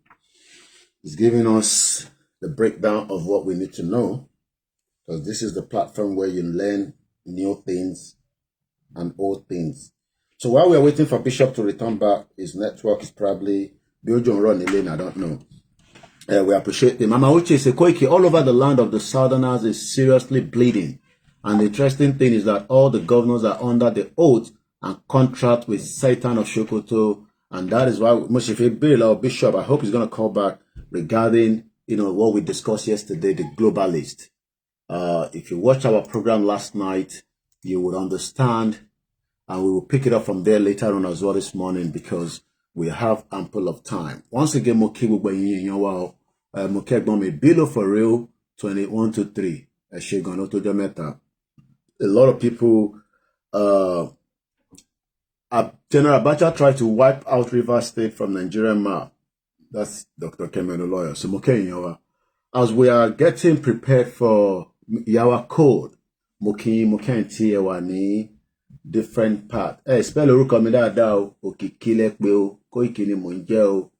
He's giving us the breakdown of what we need to know. Because this is the platform where you learn new things and old things. So while we're waiting for Bishop to return back, his network is probably Biojon Ron Elaine, I don't know. We appreciate him. Mama Uche says, Koiki, all over the land of the Southerners is seriously bleeding. And the interesting thing is that all the governors are under the oath and contract with Satan of Shokoto. And that is why Moshife Birla, Bishop, I hope he's going to call back regarding, what we discussed yesterday, the Globalist. If you watched our program last night, you would understand, and we will pick it up from there later on as well this morning because we have ample of time. Once again, Mokegbon Bilo for real, 21 to 3. A lot of people, General Abacha tried to wipe out Rivers State from Nigerian map. That's Dr. Kemen, the lawyer. So as we are getting prepared for Yawa Code, Moki different part. Spell orúkọ mi dáadáa Òkìkílẹ̀ pé o, Koiki ni mò ń jẹ́ o.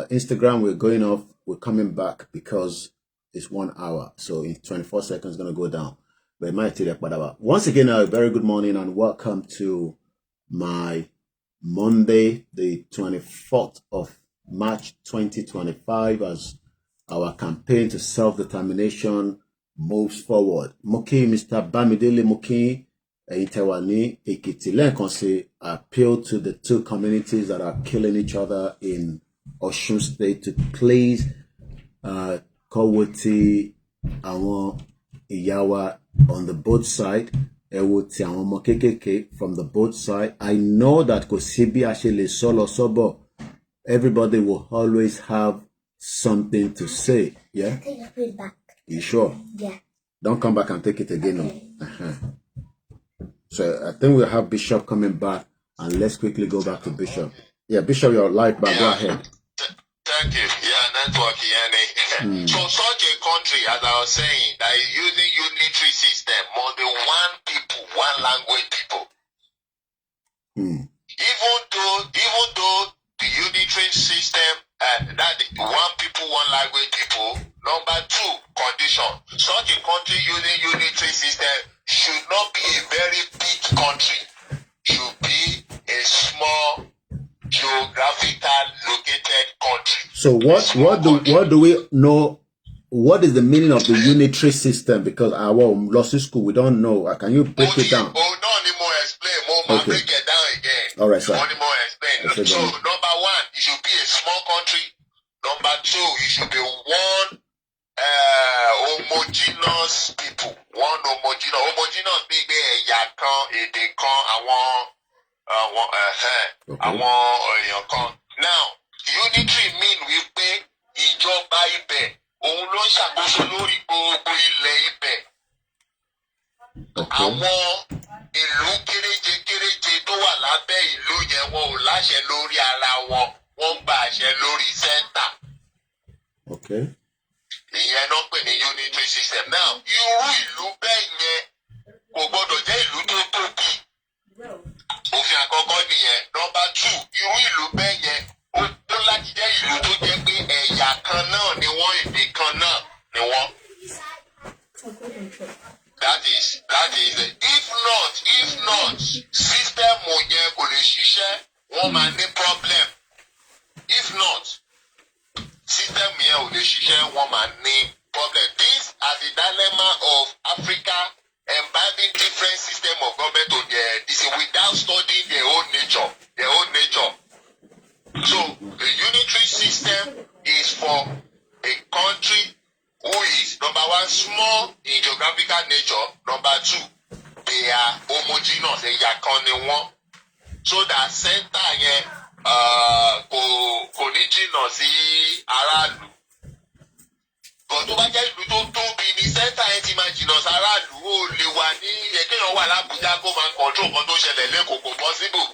Instagram, we're going off. We're coming back because it's 1 hour. So in 24 seconds, it's going to go down. But it might take whatever. Once again, a very good morning and welcome to my Monday, the 24th of March 2025 as our campaign to self-determination moves forward. Moki, Mr. Bamidele Moki, Itewani, Ekiti, Lenkonse, appeal to the two communities that are killing each other in Osun State to please Kowoti, Awon Iyawa on the both side, Ewoti Awon Mokekeke from the both side. I know that Kosibi Ashele Solo Sobo, everybody will always have something to say. Yeah? Take your food back. You sure? Yeah. Don't come back and take it again. Okay. No. So I think we'll have Bishop coming back and let's quickly go back to Bishop. Yeah, Bishop, you're live back. Go ahead. Thank you. Yeah, network, Yanni. So such a country, as I was saying, that is using unitary system, must be one people, one language people. Even though the unitary system, that one people, one language people. Number two, condition. Such a country using unitary system should not be a very big country. Should be a small, geographical located country. So what do we know? What is the meaning of the unitary system? Because our lossy school, we don't know. Can you break it down? Oh, no, need more explain. More Okay. break it down again. All right, sir. Only more explain. So number one, it should be a small country. Number two, it should be one homogeneous people. One homogeneous big yakan, edekan, now, unitary mean wípé ìjọba ibẹ̀ òun ló ń ṣàkóso lórí gbogbo ilẹ̀ ibẹ̀. Àwọn ìlú kéréje tó wà lábẹ́ ìlú yẹn wọn ò láṣẹ lórí ara wọn, wọ́n ń gba àṣẹ lórí center. Ìyẹn náà pè ní unitary system. Now, irú ìlú bẹ́ẹ̀ yẹn kò gbọ́dọ̀ jẹ́ ìlú tó tóbi. Òfin àkọ́kọ́ nìyẹn. Number two, irú ìlú bẹ́ẹ̀ yẹn ó láti jẹ́ ìlú tó jẹ́ pé ẹ̀yà kan náà ni wọ́n, èdè kan náà ni wọ́n. That is it. If not, system yẹn kò lè ṣiṣẹ́, wọ́n máa ní problem. If not, system yẹn ò lè ṣiṣẹ́, wọ́n máa ní problem. This as a dilemma of Africa imbibing different system of government to this without studying their own nature. So the unitary system is for a country who is number one small in geographical nature. Number two, they are homogeneous. Ẹ̀yà kan ni wọ́n. So that center yẹn kò ní jìnnà sí aráàlú. But tó bá jẹ́ ìlú tó tóbi ní center yẹn ti máa jìnnà sí aráàlú, ó lè wà ní kéèyàn wà l'Ábùjá kó máa control nǹkan tó ṣẹlẹ̀ l'Ékòó kò possible.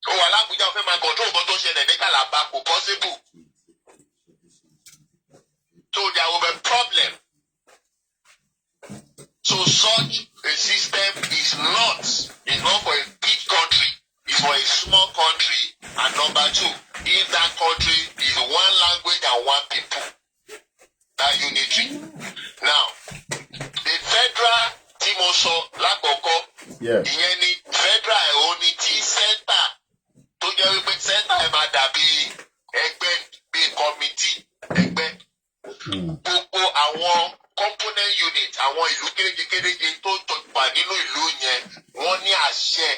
Ó wà l'Ábùjá ó fẹ́ máa control nǹkan tó ṣẹlẹ̀ ní Calabar kò possible. So there will be a problem. So such a system is not for a big country. It's for a small country. And number two, if that country is one language and one people, that unitary. Now, the federal tí mo sọ lákọ̀ọ́kọ́, ìyẹn ni federal unity center tó jẹ́ wípé center ẹ̀ máa dàbí ẹgbẹ́ bíi committee ẹgbẹ́. Gbogbo àwọn component unit, àwọn ìlú kéréje tó wà nínú ìlú yẹn, wọ́n ní àṣẹ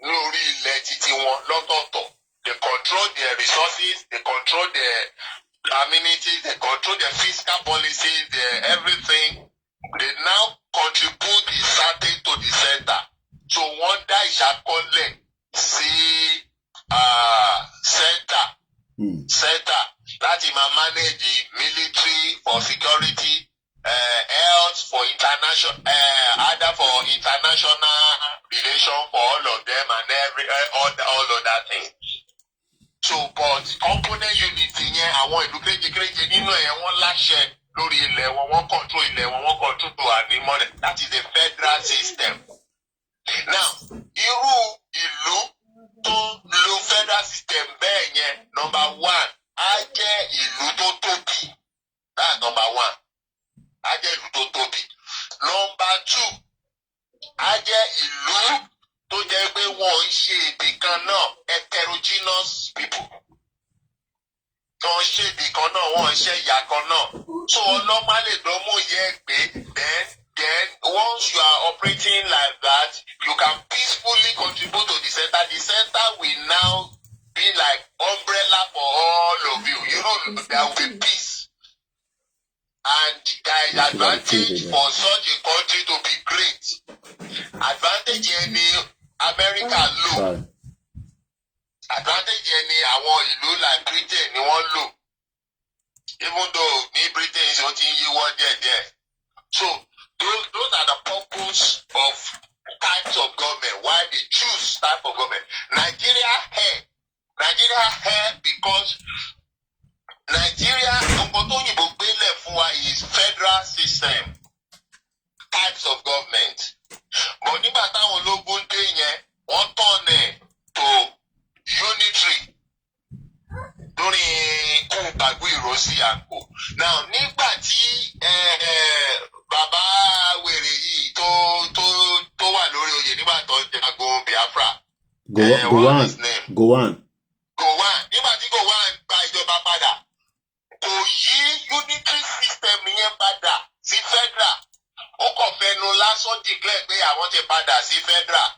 lórí ilẹ̀ títí wọn lọ́tọ̀ọ̀tọ̀. They control their resources, they control their amenities, they control their fiscal policies, their everything. They now contribute the certain to the center. So wọ́n dá ìṣàkọọ́lẹ̀ sí center láti máa manage the military for security, health for international, other for international relation for all of them and all other things. So but component unit yẹn àwọn ìlú kéréje nínú ẹ̀ wọ́n láṣẹ lórí ilẹ̀ wọn, wọ́n control ilẹ̀ wọn, wọ́n control to ànímọ́lẹ̀. That is the federal system. Now, irú ìlú tó lo federal system bẹ́ẹ̀ yẹn, number one, á jẹ́ ìlú tó tóbi. That's number one. Á jẹ́ ìlú tó tóbi. Number two, á jẹ́ ìlú tó jẹ́ pé wọ́n ń ṣe èdè kan náà, heterogeneous people. Wọ́n ń ṣe èdè kan náà, wọ́n ń ṣe ẹ̀yà kan náà. So ọlọ́pàá lè dánmọ̀ yẹ pé then once you are operating like that, you can peacefully contribute to the center. The center will now be like umbrella for all of you. You know, there will be peace. And there is advantage for such a country to be great. Advantage in America low. Advantage in àwọn ìlú like Britain ni wọ́n lò. Even though ní Britain is what you want there. So those are the purpose of types of government. Why they choose type of government. Nigeria here because Nigeria, is federal system, types of government. But nígbà táwọn ológun dé yẹn, wọ́n turn to unitary during kú gbàgbé ìrọsí àpò. Now nígbà tí bàbá wèrè yìí tó wà lórí oyè nígbà tó jagun Biafra. Gowon. Nígbà tí Gowon gba ìjọba padà, kò yí unitary system yẹn padà sí federal. Ó kàn fẹnu lásán declare pé àwọn ti padà sí federal.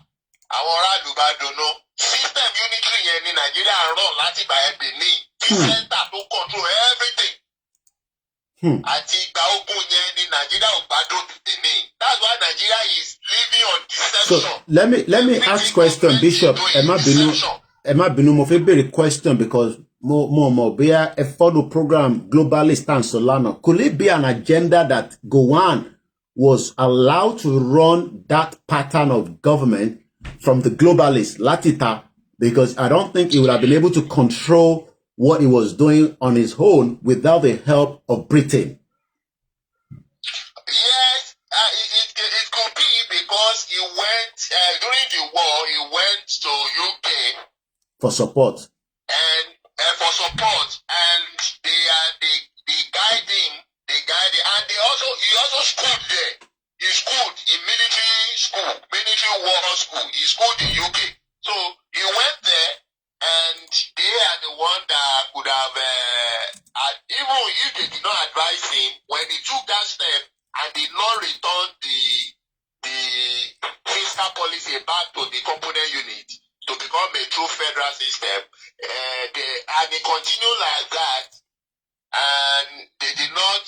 Àwọn aráàlú bá dunnú. System unitary yẹn ní Nàìjíríà run láti ìgbà Benin. The center to control everything. Àti ìgbà ogun yẹn ní Nàìjíríà ò gbádùn Benin. That's why Nigeria is living on deception. So let me ask question, Bishop. Emma Binu mo fẹ́ béèrè question because mo be a follow program Globalist and Solana. Could it be an agenda that Gowon was allowed to run that pattern of government from the Globalist, Latita, because I don't think he would have been able to control what he was doing on his own without the help of Britain? Yes, it could be because he went, during the war, he went to UK. For support. And for support, and they guide him, and he also schooled there. He schooled in military war school. He schooled in UK. So he went there, and they are the one that could have, even if they did not advise him, when he took that step and did not return the fiscal policy back to the component unit to become a true federal system, and they continued like that, and they did not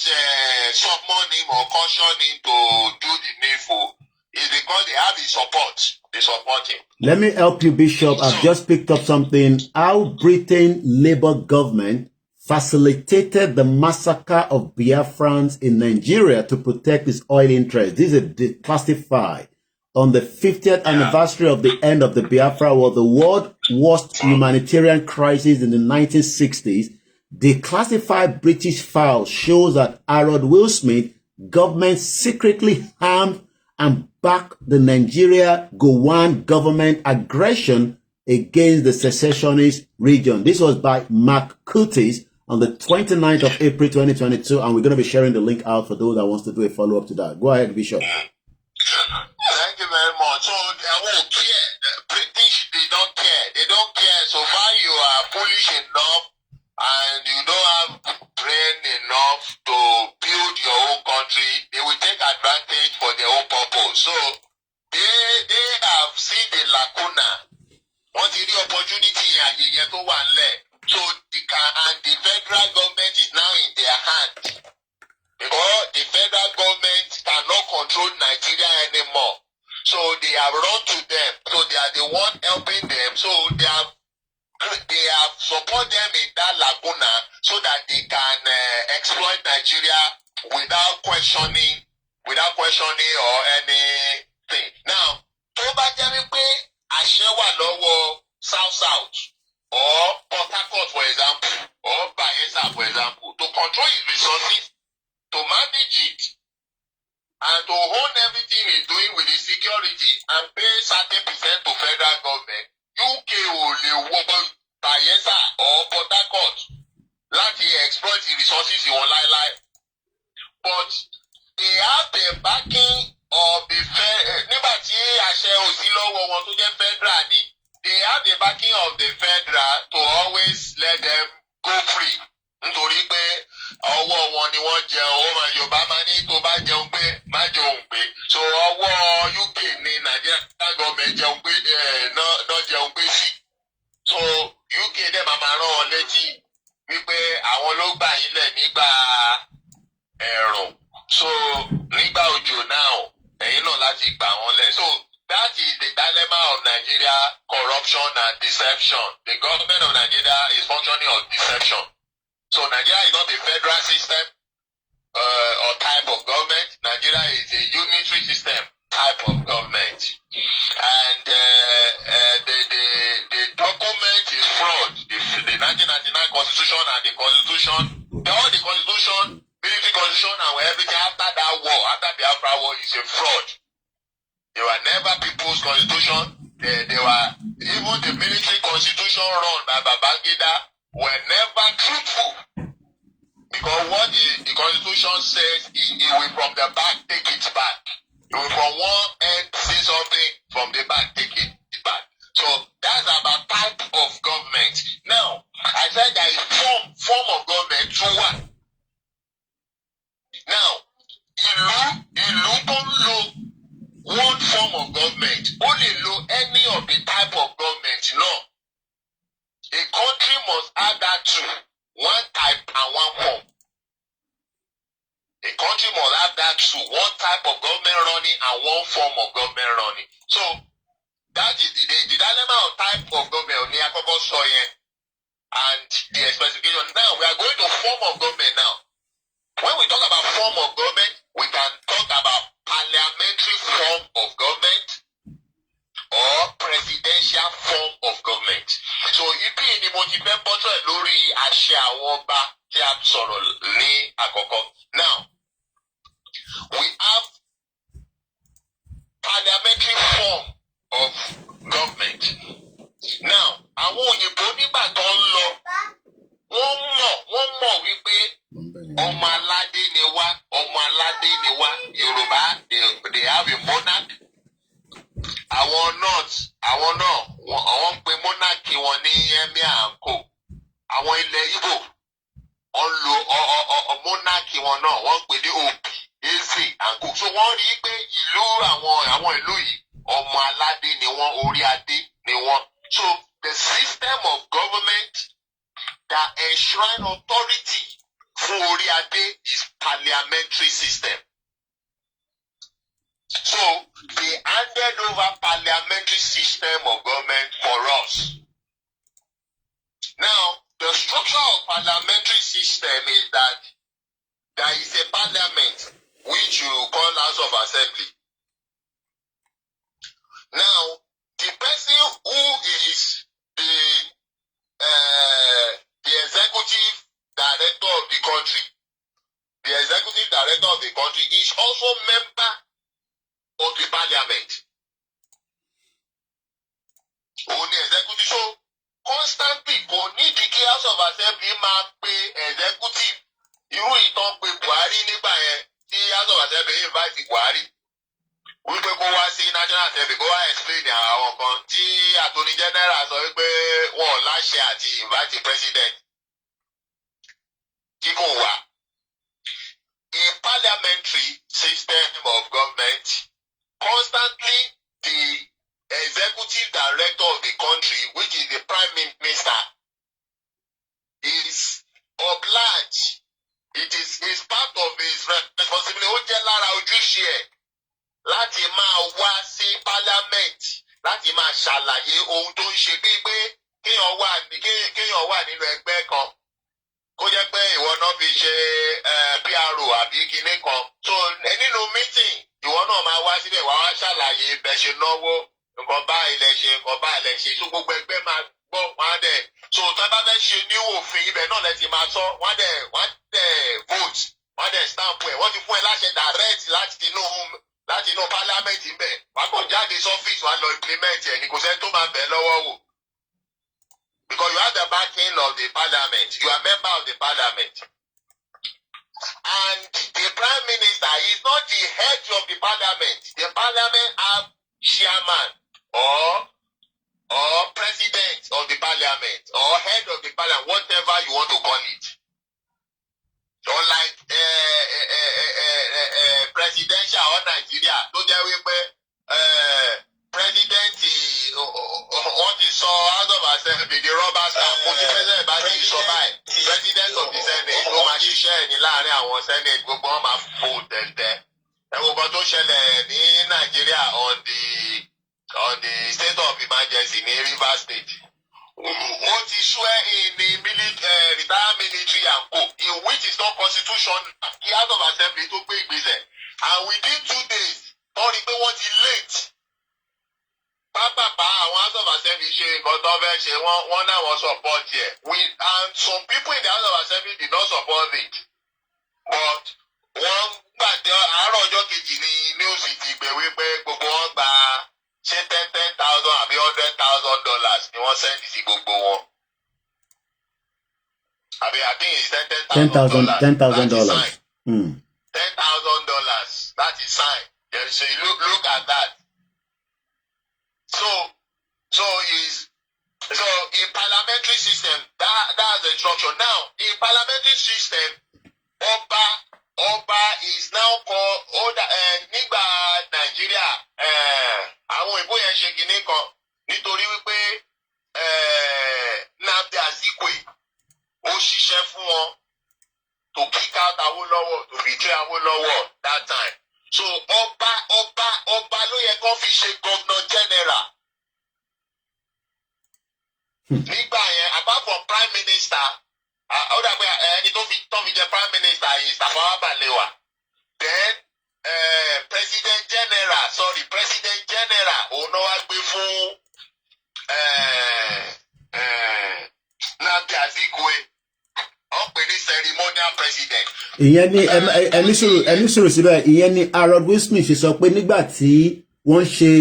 summon him or caution him to do the needful. It's because they have his support. They support him. Let me help you, Bishop. I've just picked up something. How Britain Labour government facilitated the massacre of Biafrans in Nigeria to protect its oil interests. This is declassified. On the 50th anniversary of the end of the Biafra War, the world's worst humanitarian crisis in the 1960s, declassified British files shows that Harold Wilsmith government secretly harmed and backed the Nigeria Gowon government aggression against the secessionist region. This was by Mark Curtis on the 29th of April 2022, and we're going to be sharing the link out for those that wants to do a follow-up to that. Go ahead, Bishop. Thank you very much. So they won't care. The British, they don't care. They don't care. So far you are foolish enough and you don't have brain enough to build your own country, they will take advantage for their own purpose. So they have seen the lacuna. Once the opportunity and to one leg. So the federal government is now in their hands. Because the federal government cannot control Nigeria anymore. So they have run to them. So they are the one helping them. So they have support them in that laguna so that they can exploit Nigeria without questioning or anything. Now, tó bá jẹ́ wípé àṣẹ wà lọ́wọ́ South or Port Harcourt, for example, or Bayelsa, for example, to control his resources, to manage it, and to own everything he's doing with his security and pay certain percent to federal government, UK will work Bayelsa or Port Harcourt láti exploit the resources in one line. But they have the backing of the nígbà tí àṣẹ òsì lọ́wọ́ wọn tó jẹ́ federal ni, they have the backing of the federal to always let them go free. Nítorí pé ọwọ́ wọn ni wọ́n jẹun, ọmọ Yorùbá máa ní tó bá jẹun pé má jẹun pé. So ọwọ́ UK ní Nigeria government jẹun pé náà jẹun pé sí. So UK dẹ̀ máa rán ọ létí wípé àwọn ló gbà yín lẹ̀ nígbà ẹ̀rùn. So nígbà òjò náà ẹ̀yin náà láti gbà wọ́n lẹ̀. So that is the dilemma of Nigeria, corruption and deception. The government of Nigeria is functioning on deception. So Nigeria is not a federal system or type of government. Nigeria is a unitary system type of government. And the document is fraud. The 1999 Constitution and the Constitution constitution, they were, even the military constitution run by Babangida were never truthful. Because what the constitution says, it will from the back take it back. It will from one end say something, from the back take it back. So that's about type of government. Now, I said there is form of government to what? Now, ìlú tó ń lo one form of government, only lo any of the type of government, no. A country must add that to one type and one form. A country must have that to one type of government running and one form of government running. So that is the dilemma of type of government ní àkọ́kọ́ sọ yẹn, and the specification. Now we are going to form of government now. When we talk about form of government, we can talk about parliamentary form of government or presidential form of government. So ibi ni mo ti fẹ́ bọ́tọ̀ lórí àṣẹ àwọn ọba tí a sọ̀rọ̀ ní àkọ́kọ́. Now, we have parliamentary form of government. Now, àwọn òyìnbó nígbà tó ń lọ, wọ́n mọ̀ wípé ọmọ aládé ni wá, Yorùbá, they have a monarch. Àwọn náà, àwọn ń pe monarch wọn ní emir and co. Àwọn ilẹ̀ Igbo, wọ́n lo monarch wọn náà, wọ́n ń pè ní Obi, Eze and co. So wọ́n rí pé ìlú àwọn ìlú yìí, ọmọ aládé ni wọ́n, orí adé ni wọ́n. So the system of government that enshrine authority fún orí adé is parliamentary system. So they handed over parliamentary system of government for us. Now, the structure of parliamentary system is that there is a parliament which you call House of Assembly. Now, the person who is the executive director of the country, is also member of the parliament. Òun ni executive. So constantly kò nídìí kí House of Assembly máa pe executive. Irú ìtàn pé Buhari nígbà yẹn tí House of Assembly invite Buhari. Wípé kó wá sí National Assembly kó wá explain àwọn kan tí Attorney General sọ wípé wọn ò láṣẹ àti invite president. Tí kò wá. In parliamentary system of government, constantly the executive director of the country, which is the prime minister, is obliged. It is part of his responsibility. Ó jẹ́ lára ojúṣe ẹ̀ láti máa wá sí parliament láti máa ṣàlàyé ohun tó ń ṣe bíi pé kéèyàn wà nínú ẹgbẹ́ kan. Kó jẹ́ pé ìwọ náà fi ṣe PRO àbí kinní kan. So nínú meeting ìwọ náà máa wá síbẹ̀ wá ṣàlàyé bẹ́ẹ̀ ṣe náwó nǹkan báyìí lẹ ṣe nǹkan báyìí lẹ ṣe. So gbogbo ẹgbẹ́ máa gbọ́ wọn á dẹ̀. So tá a bá fẹ́ ṣe ní òfin ibẹ̀ náà lẹ ti máa sọ wọ́n á dẹ̀ vote wọ́n á dẹ̀ stamp ẹ̀ wọ́n ti fún ẹ láṣẹ direct láti inú parliament ibẹ̀ wọ́n á kàn jáde sọ́fíìsì wọ́n á lọ implement ẹ̀ ní kò sẹ́ni tó máa bẹ̀ lọ́wọ́ wò. Because you have the backing of the parliament. You are a member of the parliament. And the prime minister is not the head of the parliament. The parliament have chairman or president of the parliament or head of the parliament, whatever you want to call it. Unlike presidential or Nigeria, tó jẹ́ wípé president wọ́n ti sọ House of Assembly the rubber stamp kò tí president bá ti sọ báyìí president of the senate ló máa ṣiṣẹ́ ẹ̀ ní láàrin àwọn senate gbogbo wọn máa fò tẹ̀tẹ̀. Gbogbo tó ṣẹlẹ̀ ní Nàìjíríà on the state of emergency ní Rivers State. Wọ́n ti swear in the retired military and co in which is not constitution the House of Assembly tó gbé ìgbésẹ̀ and within 2 days wọ́n rí pé wọ́n ti late. Pápápá àwọn House of Assembly ṣe nǹkan tó fẹ́ ṣe wọ́n náà wọ́n support ẹ̀. And some people in the House of Assembly did not support it. But wọ́n gbàdé àárọ̀ ọjọ́ kejì ní news ti gbé wípé gbogbo wọn gba ṣé $10,000 àbí $100,000 ni wọ́n send sí gbogbo wọn. Àbí I think it's $10,000. $10,000. $10,000 that is sign. Yeah, so you look at that. So in parliamentary system, that's the structure. Now, in parliamentary system, Oba is now called nígbà Nigeria. Àwọn òyìnbó yẹn ṣe kìíní kan nítorí wípé Nnamdi Azikiwe ó ṣiṣẹ́ fún wọn to kick out Awolowo, to betray Awolowo that time. So Ọba ló yẹ kó fi ṣe governor general. Nígbà yẹn, apart from prime minister, ó dàgbé ẹni tó fi jẹ prime minister yìí Tafawa Balewa. Then president general òun náà wá gbé fún Nnamdi Azikiwe. Ó pè ní ceremonial president. Ìyẹn ni ẹni sọ̀rọ̀ síbẹ̀, ìyẹn ni Harold Wilson ṣe sọ pé nígbà tí wọ́n ṣe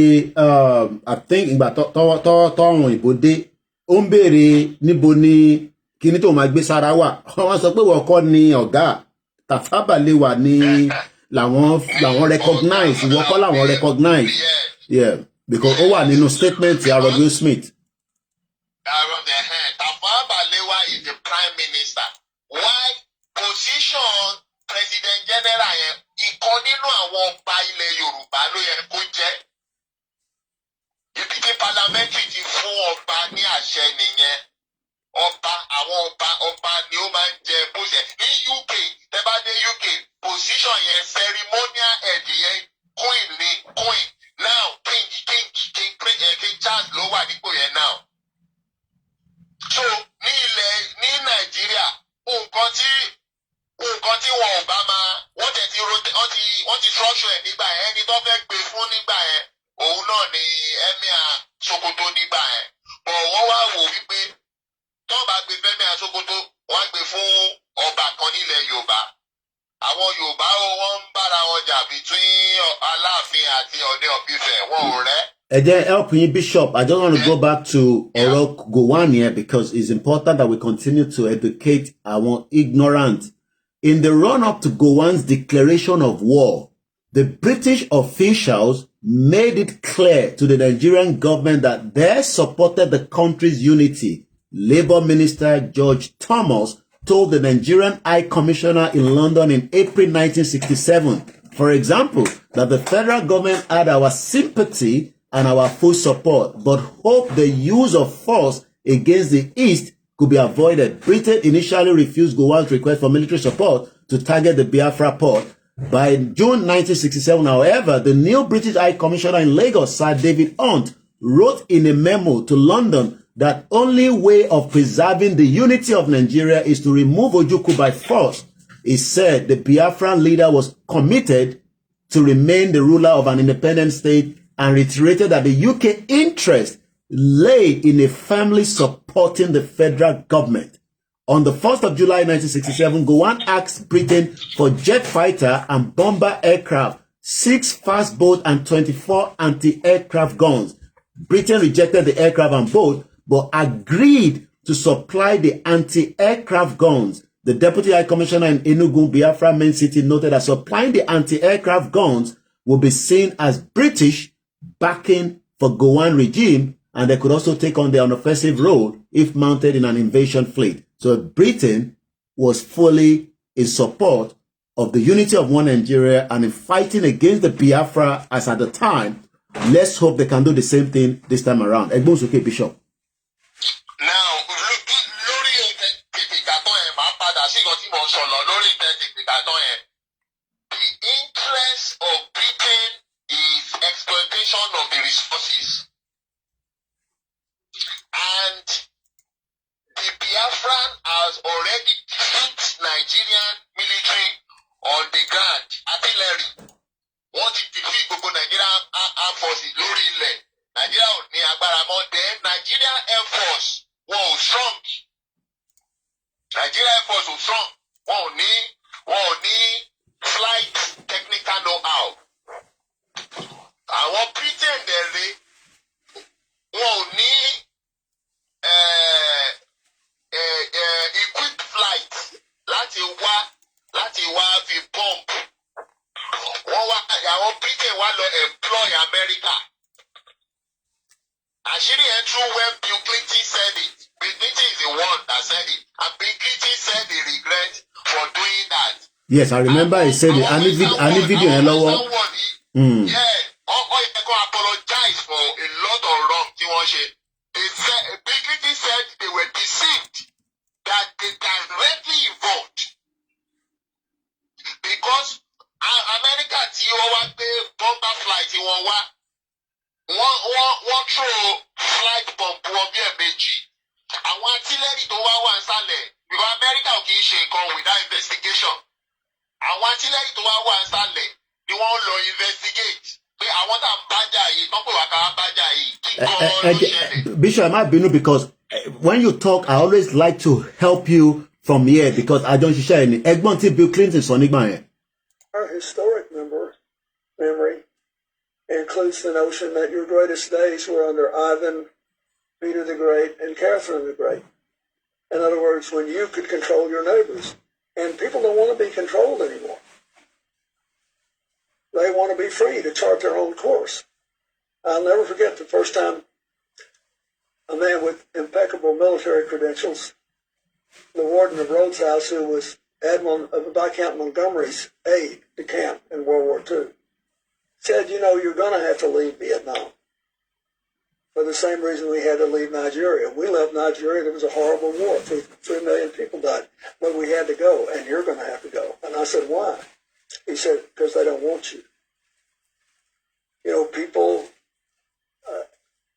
I think ìgbà tọ́rùn ìbò dé, ó ń béèrè níbo ni kíní tó máa gbé sára wà. Wọ́n sọ pé wọ́n kọ́ ni ọ̀gá, Tafawa Balewa ni làwọn recognize, wọ́n kọ́ làwọn recognize. Yeah, because ó wà nínú statement Harold Wilson. Tafawa Balewa is the prime minister. Why position president general yẹn ìkan nínú àwọn ọba ilẹ̀ Yorùbá ló yẹ kó jẹ́. Ibi tí parliamentary ti fún ọba ní àṣẹ nìyẹn. Ọba ni ó máa ń jẹ bóṣẹ. Ní UK, tẹ́ bá dé UK, position yẹn ceremonial head yẹn queen. Now King Charles ló wà nípò yẹn now. So ní Nàìjíríà, nǹkan tí wọn ò bá máa wọ́n ti structure ẹ̀ nígbà yẹn, ẹni tó fẹ́ gbé fún nígbà yẹn òun náà ni Emir Sokoto nígbà yẹn. But wọ́n wá wò wípé tó bá gbé Emir Sokoto wọ́n á gbé fún ọba kan nílẹ̀ Yorùbá. Àwọn Yorùbá wọ́n ń bára wọn jà between Aláàfin àti Ọọ̀ni of Ifẹ̀, wọn ò rẹ́. Help me, Bishop. I just want to go back to Oro Gowon here because it's important that we continue to educate our ignorant. In the run-up to Gowon's declaration of war, the British officials made it clear to the Nigerian government that they supported the country's unity. Labour Minister George Thomas told the Nigerian High Commissioner in London in April 1967, for example, that the federal government had our sympathy and our full support, but hoped the use of force against the East could be avoided. Britain initially refused Gowon's request for military support to target the Biafra port. By June 1967, however, the new British High Commissioner in Lagos, Sir David Hunt, wrote in a memo to London that only way of preserving the unity of Nigeria is to remove Ojukwu by force. He said the Biafran leader was committed to remain the ruler of an independent state and reiterated that the UK interest lay in a family supporting the federal government. On the 1st of July 1967, Gowon asked Britain for jet fighter and bomber aircraft, 6 fast boats and 24 anti-aircraft guns. Britain rejected the aircraft and boat, but agreed to supply the anti-aircraft guns. The Deputy High Commissioner in Enugu, Biafra main city, noted that supplying the anti-aircraft guns would be seen as British backing for Gowon regime, and they could also take on the unoffensive role if mounted in an invasion fleet. So Britain was fully in support of the unity of one Nigeria and in fighting against the Biafra as at the time. Let's hope they can do the same thing this time around. Egbosuke Bishop. Now, the interest of Britain is exploitation of the resources. And the Biafran has already defeated Nigerian military on the ground, artillery. Wọ́n ti defeat gbogbo Nigerian armed forces lórí ilẹ̀. Nigeria ò ní agbára mọ́. Then Nigerian Air Force wọn ò strong. Nigeria Air Force ò strong. Wọn ò ní flight technical know-how. Àwọn Britain dẹ̀ rè Britain wá lọ employ America. Àṣírí ẹ̀ tú when Bill Clinton said it. Bill Clinton is the one that said it. And Bill Clinton said he regret for doing that. Yes, I remember he said it. Any video hello. Yeah, Uncle Eko apologize for a lot of wrong tí wọ́n ṣe. They said Bill Clinton said they were deceived that they directly involved because America tí wọ́n wá gbé bomber flight tí wọ́n wá wọ́n throw flight bomb wọn bí ẹ̀mejì. Àwọn artillery tó wá nsàlẹ̀ because America ò kì í ṣe nǹkan without investigation. Àwọn artillery tó wá nsàlẹ̀ ni wọ́n lọ investigate pé àwọn tá à ń bájà yìí tán pé wà ká bájà yìí kí gan-an ló ṣẹlẹ̀. Bishop, I might be new because when you talk, I always like to help you from here because I don't share any. Ẹ̀gbọ́n tí Bill Clinton sọ nígbà yẹn. Our historic memory includes the notion that your greatest days were under Ivan, Peter the Great, and Catherine the Great. In other words, when you could control your neighbors. And people don't want to be controlled anymore. They want to be free to chart their own course. I'll never forget the first time a man with impeccable military credentials, the warden of Rhodes House, who was Viscount Montgomery's aide de camp in World War II, said, you know, you're going to have to leave Vietnam. For the same reason we had to leave Nigeria. We left Nigeria, there was a horrible war. 3 million people died. But we had to go, and you're going to have to go. And I said, why? He said, because they don't want you. You know, people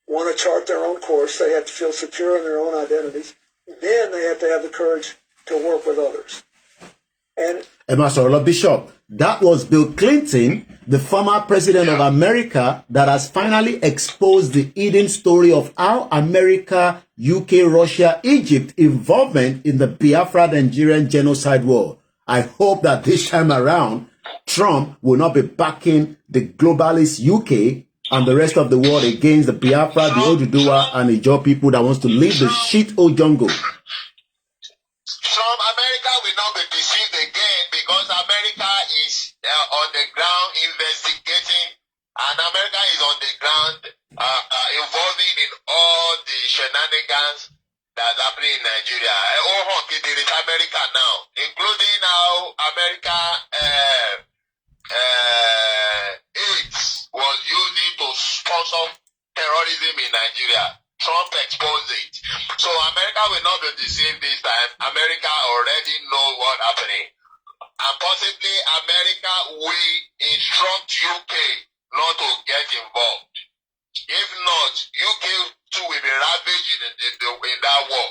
want to chart their own course. They have to feel secure in their own identities. Then they have to have the courage to work with others. And Bishop, that was Bill Clinton, the former president of America, that has finally exposed the hidden story of how America, UK, Russia, Egypt involvement in the Biafra Nigerian genocide war. I hope that this time around, Trump will not be backing the globalist UK and the rest of the world against the Biafra, the Oduduwa, and the Ijaw people that wants to leave the shit old jungle. Trump, America will not be deceived again because America is on the ground investigating, and America is on the ground involving in all the shenanigans that's happening in Nigeria. There is America now, including how America AIDS was using to sponsor terrorism in Nigeria. Trump exposed it. So America will not be deceived this time. America already know what's happening. And possibly America will instruct UK not to get involved. If not, UK too will be ravaged in that war.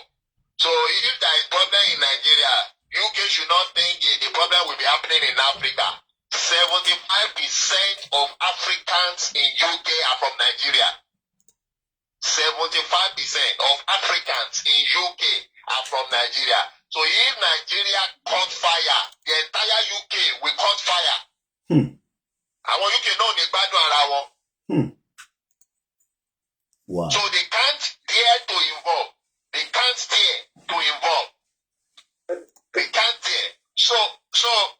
So if there is problem in Nigeria, UK should not think the problem will be happening in Africa. 75% of Africans in UK are from Nigeria. 75% of Africans in UK are from Nigeria. So if Nigeria caught fire, the entire UK will caught fire. Àwọn UK náà ní gbádùn ara wọn. Wow. So they can't dare to involve. They can't dare to involve. They can't dare. So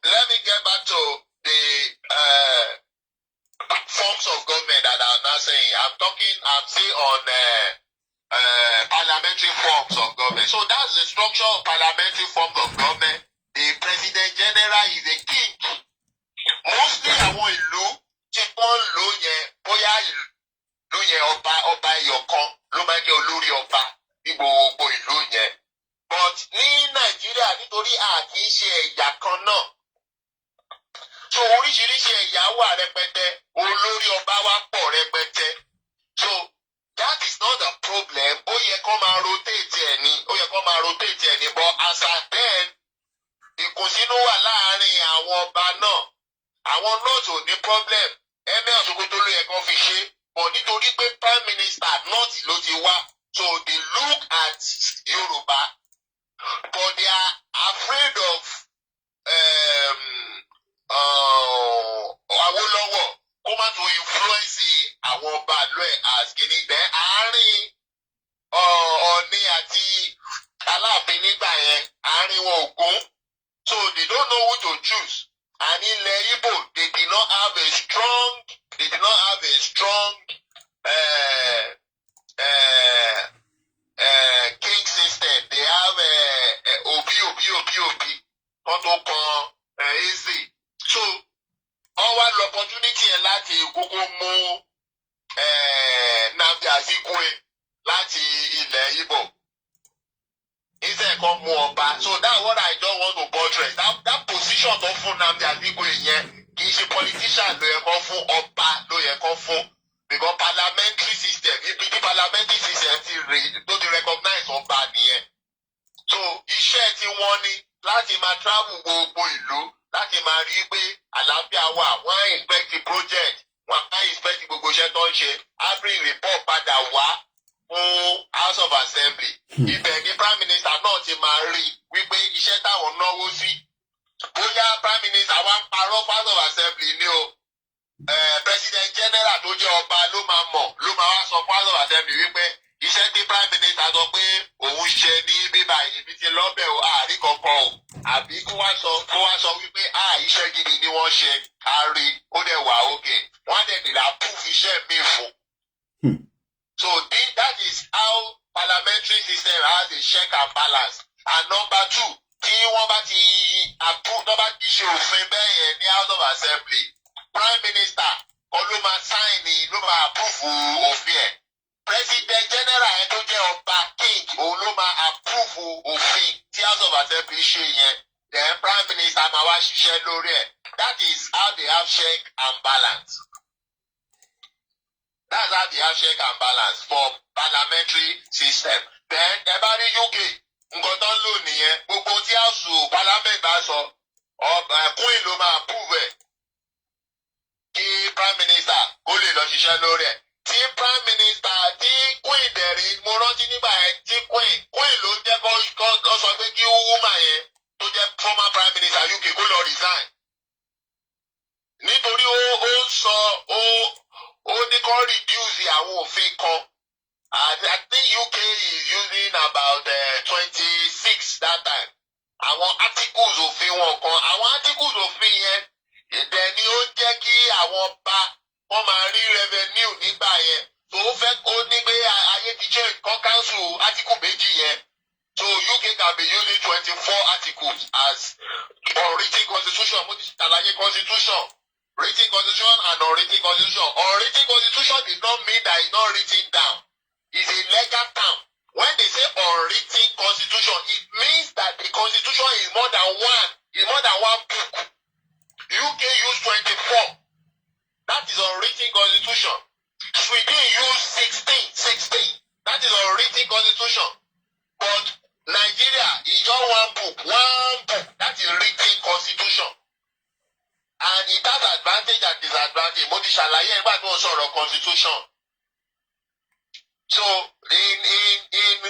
let me get back to the forms of government that I'm not saying. I'm saying on parliamentary forms of government. So that's the structure of parliamentary forms of government. The president general is a king. Mostly àwọn ìlú tí wọ́n lò yẹn bóyá ìlú yẹn ọba ẹyọkan ló máa ń jẹ́ olórí ọba ní gbogbo ìlú yẹn. But ní Nàìjíríà nítorí a kì í ṣe ẹ̀yà kan náà. So oríṣiríṣi ẹ̀yà wà rẹpẹtẹ, olórí ọba wa pọ̀ rẹpẹtẹ. So that is not a problem. Ó yẹ kó máa rotate ẹ̀ ni, but as at then, ìkùnsínú wà láàárín àwọn ọba náà. Àwọn north ò ní problem. Ẹ̀mí Sokoto ló yẹ kó fi ṣe. But nítorí pé prime minister north ló ti wá. So they look at Yoruba, but they are afraid of Awólọ́wọ̀ kó má tó influence àwọn ọba ìlú ẹ̀ as kìíní. Then àárín Ọọ̀ni àti Aláàfin nígbà yẹn, àárín wọn Ògún. So they don't know who to choose. and ilẹ̀ Igbo, they did not have a strong king system. They have Obi, easy. So, all opportunity láti kúkú mú Nnamdi Azikiwe láti ilẹ̀ Igbo. Instead kan mú ọba. So that's what I don't want to buttress. That position tó fún Nnamdi Azikiwe yẹn kì í ṣe politician ló yẹ kó fún, ọba ló yẹ kó fún. Because parliamentary system, ibi tí parliamentary system tó ti recognize ọba nìyẹn. So iṣẹ́ tí wọ́n ní láti máa travel gbogbo ìlú láti máa rí pé àlàáfíà wà, wọ́n á inspect the project, wọ́n á inspect gbogbo iṣẹ́ tó ń ṣe, á bring report padà wá fún House of Assembly. Ibẹ̀ ni Prime Minister náà ti máa rí wípé iṣẹ́ táwọn náwó sí. Bóyá Prime Minister wá ń parọ́ fún House of Assembly ni o. President General tó jẹ́ ọba ló máa mọ̀, ló máa wá sọ fún House of Assembly wípé iṣẹ́ tí Prime Minister sọ pé òun ṣe ní bíbá ìbí ti lọ́bẹ̀ o, àárí kankan o. Àbí kó wá sọ wípé iṣẹ́ gidi ni wọ́n ṣe, a rí ó dẹ̀ wà òkè. Wọ́n á dẹ̀ dìde approve iṣẹ́ mi fún. So that is how parliamentary system has a check and balance. And number two, tí wọ́n bá ti approve, tó bá ti ṣe òfin bẹ́ẹ̀ yẹn ní House of Assembly, Prime Minister kọ́ ló máa sign ni, ló máa approve òfin ẹ̀. President General ẹ̀ tó jẹ́ ọba king òun ló máa approve òfin tí House of Assembly ṣe yẹn. Then Prime Minister máa wá ṣiṣẹ́ lórí ẹ̀. That is how they have check and balance. That's how they have check and balance for parliamentary system. Then ẹ bá rí UK, nǹkan tó ń lò nìyẹn. Gbogbo tí House Parliament bá sọ, Queen ló máa approve ẹ̀. Kí Prime Minister kó lè lọ ṣiṣẹ́ lórí ẹ̀. Tí Prime Minister tí Queen dẹ̀rí, mo rántí nígbà yẹn tí Queen ló jẹ́ kó sọ pé kí woman yẹn tó jẹ́ former Prime Minister UK kó lọ resign. Nítorí ó ní kó reduce àwọn òfin kan. I think UK is using about 26 that time. Àwọn articles òfin wọn kan, àwọn articles òfin yẹn ìdẹ ni ó jẹ́ kí àwọn ọba wọ́n máa rí revenue nígbà yẹn. So ó fẹ́ kó ní pé ayé ti jẹ́ nǹkan council article méjì yẹn. So UK can be using 24 articles as unwritten constitution. Mo ti ṣàlàyé constitution. Written constitution and unwritten constitution. Unwritten constitution does not mean that it's not written down. It's a legal term. When they say unwritten constitution, it means that the constitution is more than one book. UK use 24. That is unwritten constitution. Sweden use 16. That is unwritten constitution. But Nigeria is just one book. That is written constitution. And it has advantage and disadvantage. Mo ti ṣàlàyé nígbà tó ń sọ̀rọ̀ constitution. So in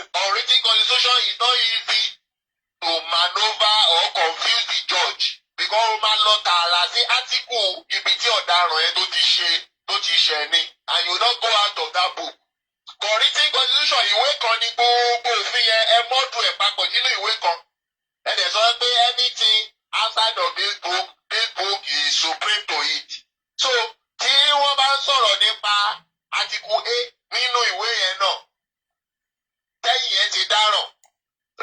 unwritten constitution, it's not easy to maneuver or confuse the judge. Because o máa lọ tààrà sí article ibi tí ọ̀daràn yẹn tó ti ṣe ni. And you don't go out of that book. For written constitution, ìwé kan ní gbogbo òfin yẹn ẹ mọ́dù ẹ̀ papọ̀ sínú ìwé kan. Ẹ dẹ̀ sọ pé anything outside of this book is supreme to it. So tí wọ́n bá ń sọ̀rọ̀ nípa article A nínú ìwé yẹn náà, tẹ́yìn yẹn ti dáràn.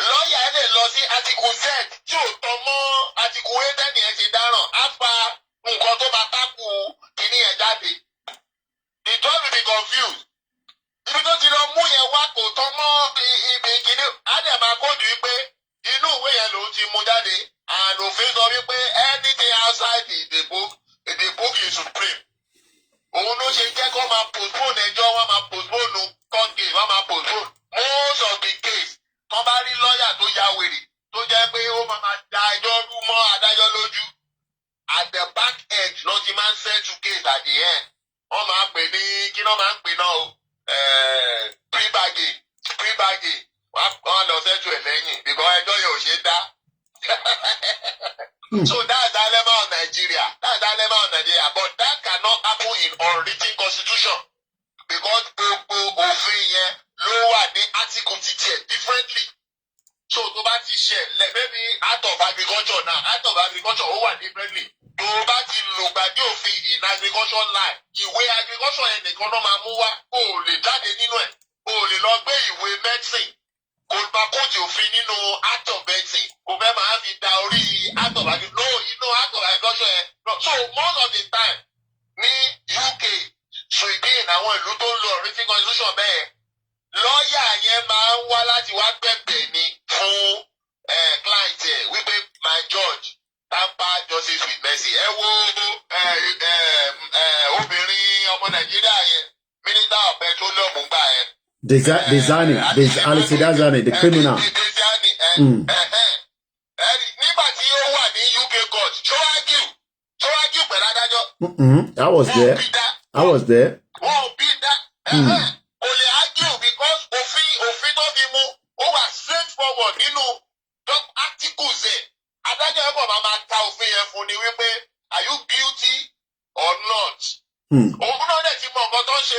Lọ́ọ̀yà ẹ̀ lè lọ sí article Z tí ò tọ́ mọ́ article A tẹ́yìn yẹn ti dáràn. Á fa nǹkan tó bá tákù kìíní yẹn jáde. The judge will be confused. Ibi tó ti lọ mú yẹn wá kò tọ́ mọ́ ibi kìíní. Á dẹ̀ máa kóòdù wípé inú ìwé yẹn ló ti mú jáde. And òfin sọ wípé anything outside the book is supreme. Òun ló ṣe jẹ́ kó máa postpone ẹjọ́, wọ́n máa postpone court case, wọ́n máa postpone most of the case. Tó bá rí lọ́ọ̀yà tó ya wèrè tó jẹ́ pé ó máa da ẹjọ́ rú mọ́ adájọ́ lójú. At the back end ló ti máa ń settle case at the end. Wọ́n máa pè ní kí ló máa ń pè náà o pre-bargain. Wọ́n lọ settle ẹ̀ lẹ́yìn because ẹjọ́ yẹn ò ṣe é dá. So that's the dilemma of Nigeria. But that cannot happen in unwritten constitution because gbogbo òfin yẹn ló wà ní article ti tiẹ̀ differently. So tó bá ti ṣe maybe out of agriculture now, out of agriculture ó wà differently. Tó bá ti lùgbàdì òfin in agriculture line, ìwé agriculture yẹn nìkan náà máa mú wá, o ò lè jáde nínú ẹ̀, o ò lè lọ gbé ìwé medicine, kò bá kóòtù òfin nínú act of medicine, kò fẹ́ máa fi da orí act of agriculture, no, inú act of agriculture yẹn. So most of the time ní UK, Sweden, àwọn ìlú tó ń lo written constitution bẹ́ẹ̀, lọ́ọ̀yà yẹn máa ń wá láti wá gbẹ̀bẹ̀ ni fún client ẹ̀ wípé my judge tamper justice with mercy. Ẹ wo obìnrin ọmọ Nàìjíríà yẹn, minister of petroleum gbà yẹn. Dezani, the criminal. Nígbà tí ó wà ní UK court, ṣó argue pẹ̀lú adájọ́. I was there. Wọ́n bí dá. Kò lè argue because òfin tó fi mú ó wà straightforward nínú articles ẹ̀. Adájọ́ ẹ̀kọ́ máa ta òfin yẹn fún ni wípé are you guilty or not? Òun náà dẹ̀ ti mọ nǹkan tó ń ṣe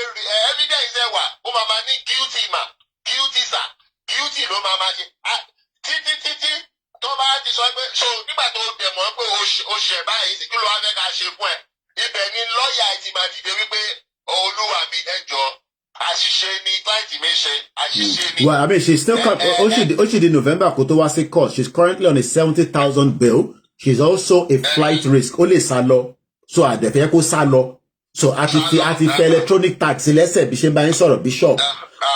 evidence ẹ̀ wà ó máa ní guilty ma guilty sir guilty ló máa ṣe títí tó bá ti sọ pé so nígbà tó dẹ̀ mọ́ pé o ṣẹ̀ báyìí sì kí ló wá fẹ́ ká ṣe fún ẹ̀ ibẹ̀ ni lọ́ọ̀yà ẹ̀ ti máa dìde wípé olúwa mi ẹ jọ̀ọ́ àṣìṣe ni client mi ṣe àṣìṣe ni. Well, I mean, she's still she did November Kotowasi court. She's currently on a 70,000 bail. She's also a flight risk. Only salo. So at the vehicle salo. So at the electronic tax, let's say Bishop.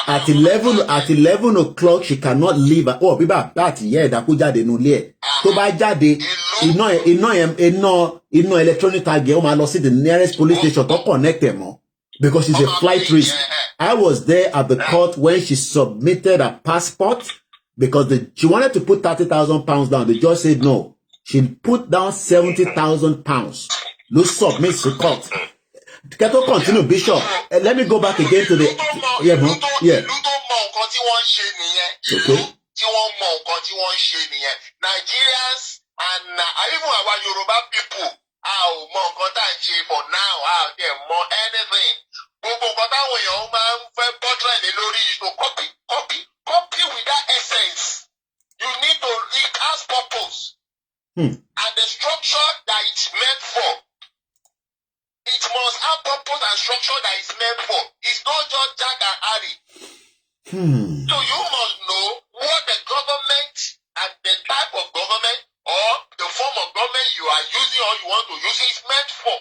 At 11 o'clock, she cannot leave. Oh, biba that yeah, that could jade no le. To ba jade, no electronic tag. O ma lo see the nearest police station to connect them. Because she's a flight risk. I was there at the court when she submitted her passport because she wanted to put £30,000 down. The judge said no. She put down £70,000. Look, submit to court. Can you continue, Bishop? Let me go back again to the yeah. Nigerians and even our Yoruba people are more content for now. Are there more anything? Gbogbo nǹkan táwọn èèyàn máa ń fẹ́ portrait lé lórí is to copy with that essence. You need to it has purpose. And the structure that it's meant for. It must have purpose and structure that it's meant for. It's not just Jack and Harry. So you must know what the government and the type of government or the form of government you are using or you want to use is meant for.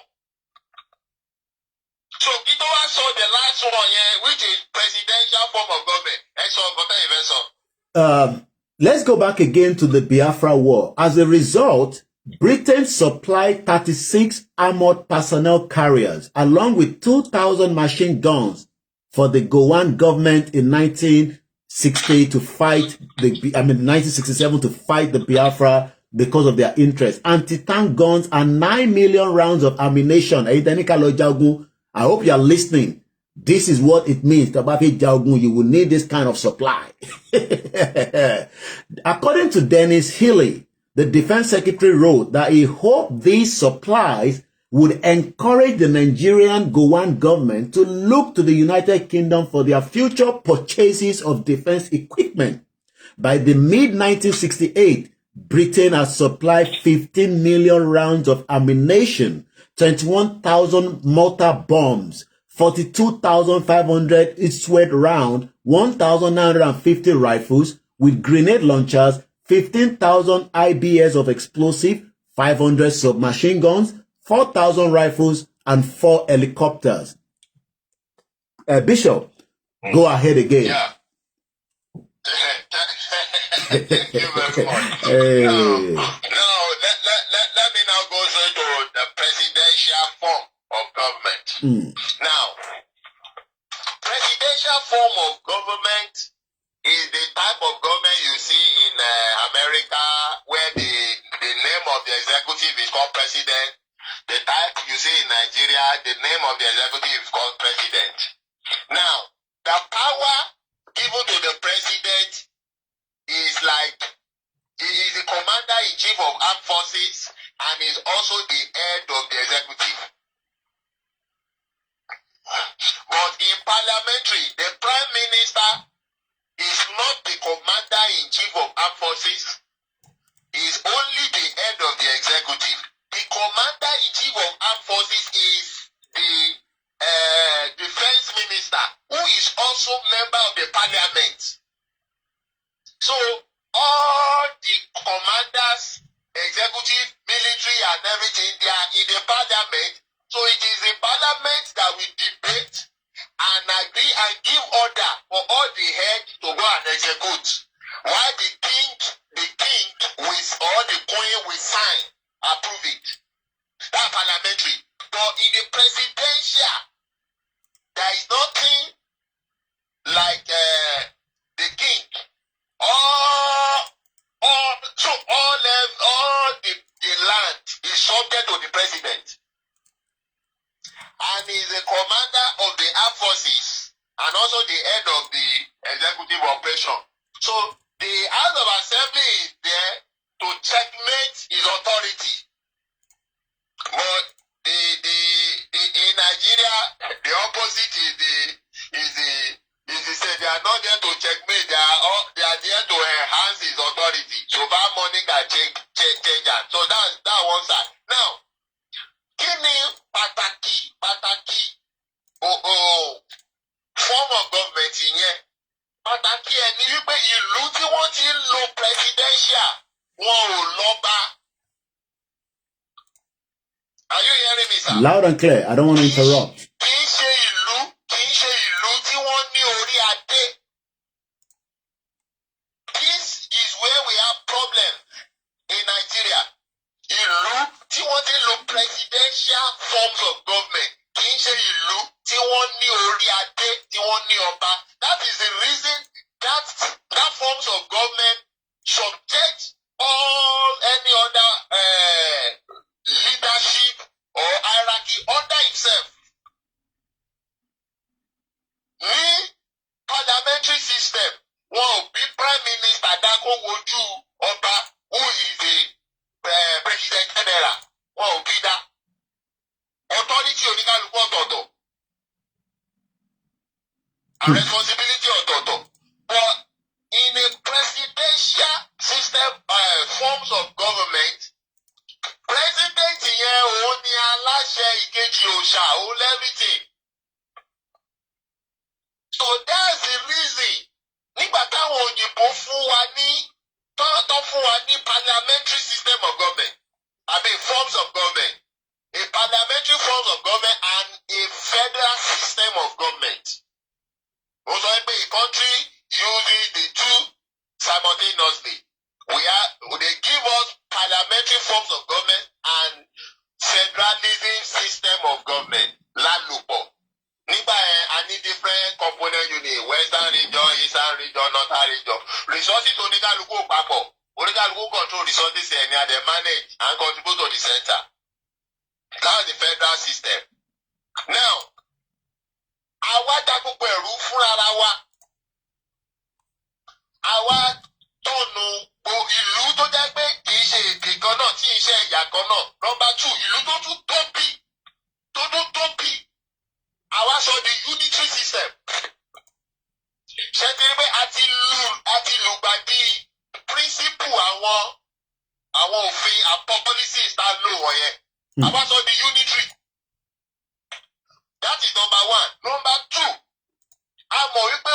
So it also the last one here, which is presidential form of government. Let's go back again to the Biafra War. As a result, Britain supplied 36 armored personnel carriers along with 2,000 machine guns for the Gowan government in 1960 to fight 1967 to fight the Biafra because of their interest. Anti-tank guns and 9 million rounds of ammunition. I hope you are listening. This is what it means. You will need this kind of supply. According to Dennis Healy, the Defense Secretary wrote that he hoped these supplies would encourage the Nigerian Gowan government to look to the United Kingdom for their future purchases of defense equipment. By the mid-1968, Britain has supplied 15 million rounds of ammunition, 21,000 mortar bombs, 42,500 each-sword round, 1,950 rifles with grenade launchers, 15,000 IBS of explosive, 500 submachine guns, 4,000 rifles, and 4 helicopters. Bishop, go ahead again. Yeah. Thank you very much. Hey. Now, let me now go straight to the presidential form of government. Now, presidential form of government is the type of government you see in America where the name of the executive is called president. The type you see in Nigeria, the name of the executive is called president. Now, the power given to the president is like, he is the commander-in-chief of armed forces and is also the head of the executive. But in parliamentary, the prime minister is not the commander Commander-in-Chief of Armed Forces is only the head of the executive. The Commander-in-Chief of Armed Forces is the Defense Minister, who is also member of the Parliament. So all the commanders, executive, military, and everything, they are in the Parliament. So it is the Parliament that will debate and agree and give order for all the heads to go and execute. While the king with all the queen will sign, approve it. That's parliamentary. But in the presidential, there is nothing like the king. All the land is subject to the president. And he is the commander of the armed forces and also the head of the executive operation. So the House of Assembly is there to checkmate his authority. But in Nigeria, the opposite is the same. They are not there to checkmate. They are there to enhance his authority. So that money can change that. So that's that one side. Now, kini pataki form of government yẹn. Pataki ẹni wípé ìlú tí wọ́n ti ń lo presidential wọn ò lọ́ba. Are you hearing me, sir? Loud and clear. I don't want to interrupt. Kì í ṣe ìlú tí wọ́n ní orí adé. This is where we have problem in Nigeria. Ìlú tí wọ́n ti lo presidential forms of government kì í ṣe ìlú tí wọ́n ní orí adé tí wọ́n ní ọba. That is the reason that forms of government subject all any other leadership or hierarchy under himself. Ní parliamentary system, wọn ò bí prime minister dákó wojú ọba who is the president general. Wọn ò bí dá. Authority oníkálukú ọ̀tọ̀ọ̀tọ̀. And responsibility ọ̀tọ̀ọ̀tọ̀. But in a presidential system, forms of government, president yẹn òun ni aláṣẹ ìkejì òòṣà òun everything. So that's the reason nígbà táwọn òyìnbó fún wa ní parliamentary system of government, forms of government, a parliamentary forms of government and a federal system of government. Also, a country uses the two simultaneously. They give us parliamentary forms of government and federalism system of government. Lálùpọ̀. Nígbà yẹn, a ní different component unit, western region, eastern region, northern region. Resources oníkálukú papọ̀. Oníkálukú control resources and they manage and contribute to the center. That's the federal system. Now, àwa dá gbogbo ẹ̀rú fúnra wa. Àwa tọ̀nù ìlú tó jẹ́ pé kì í ṣe èdè kan náà tí ì ṣe ẹ̀yà kan náà. Number 2, ìlú tó tún tóbi. Àwa sọ the unitary system. Ṣé ti rí pé a ti lùgbàdì principle àwọn òfin and policies tá a lò wọ̀nyẹn. Àwa sọ the unitary. That is number 1. Number 2, a mọ̀ wípé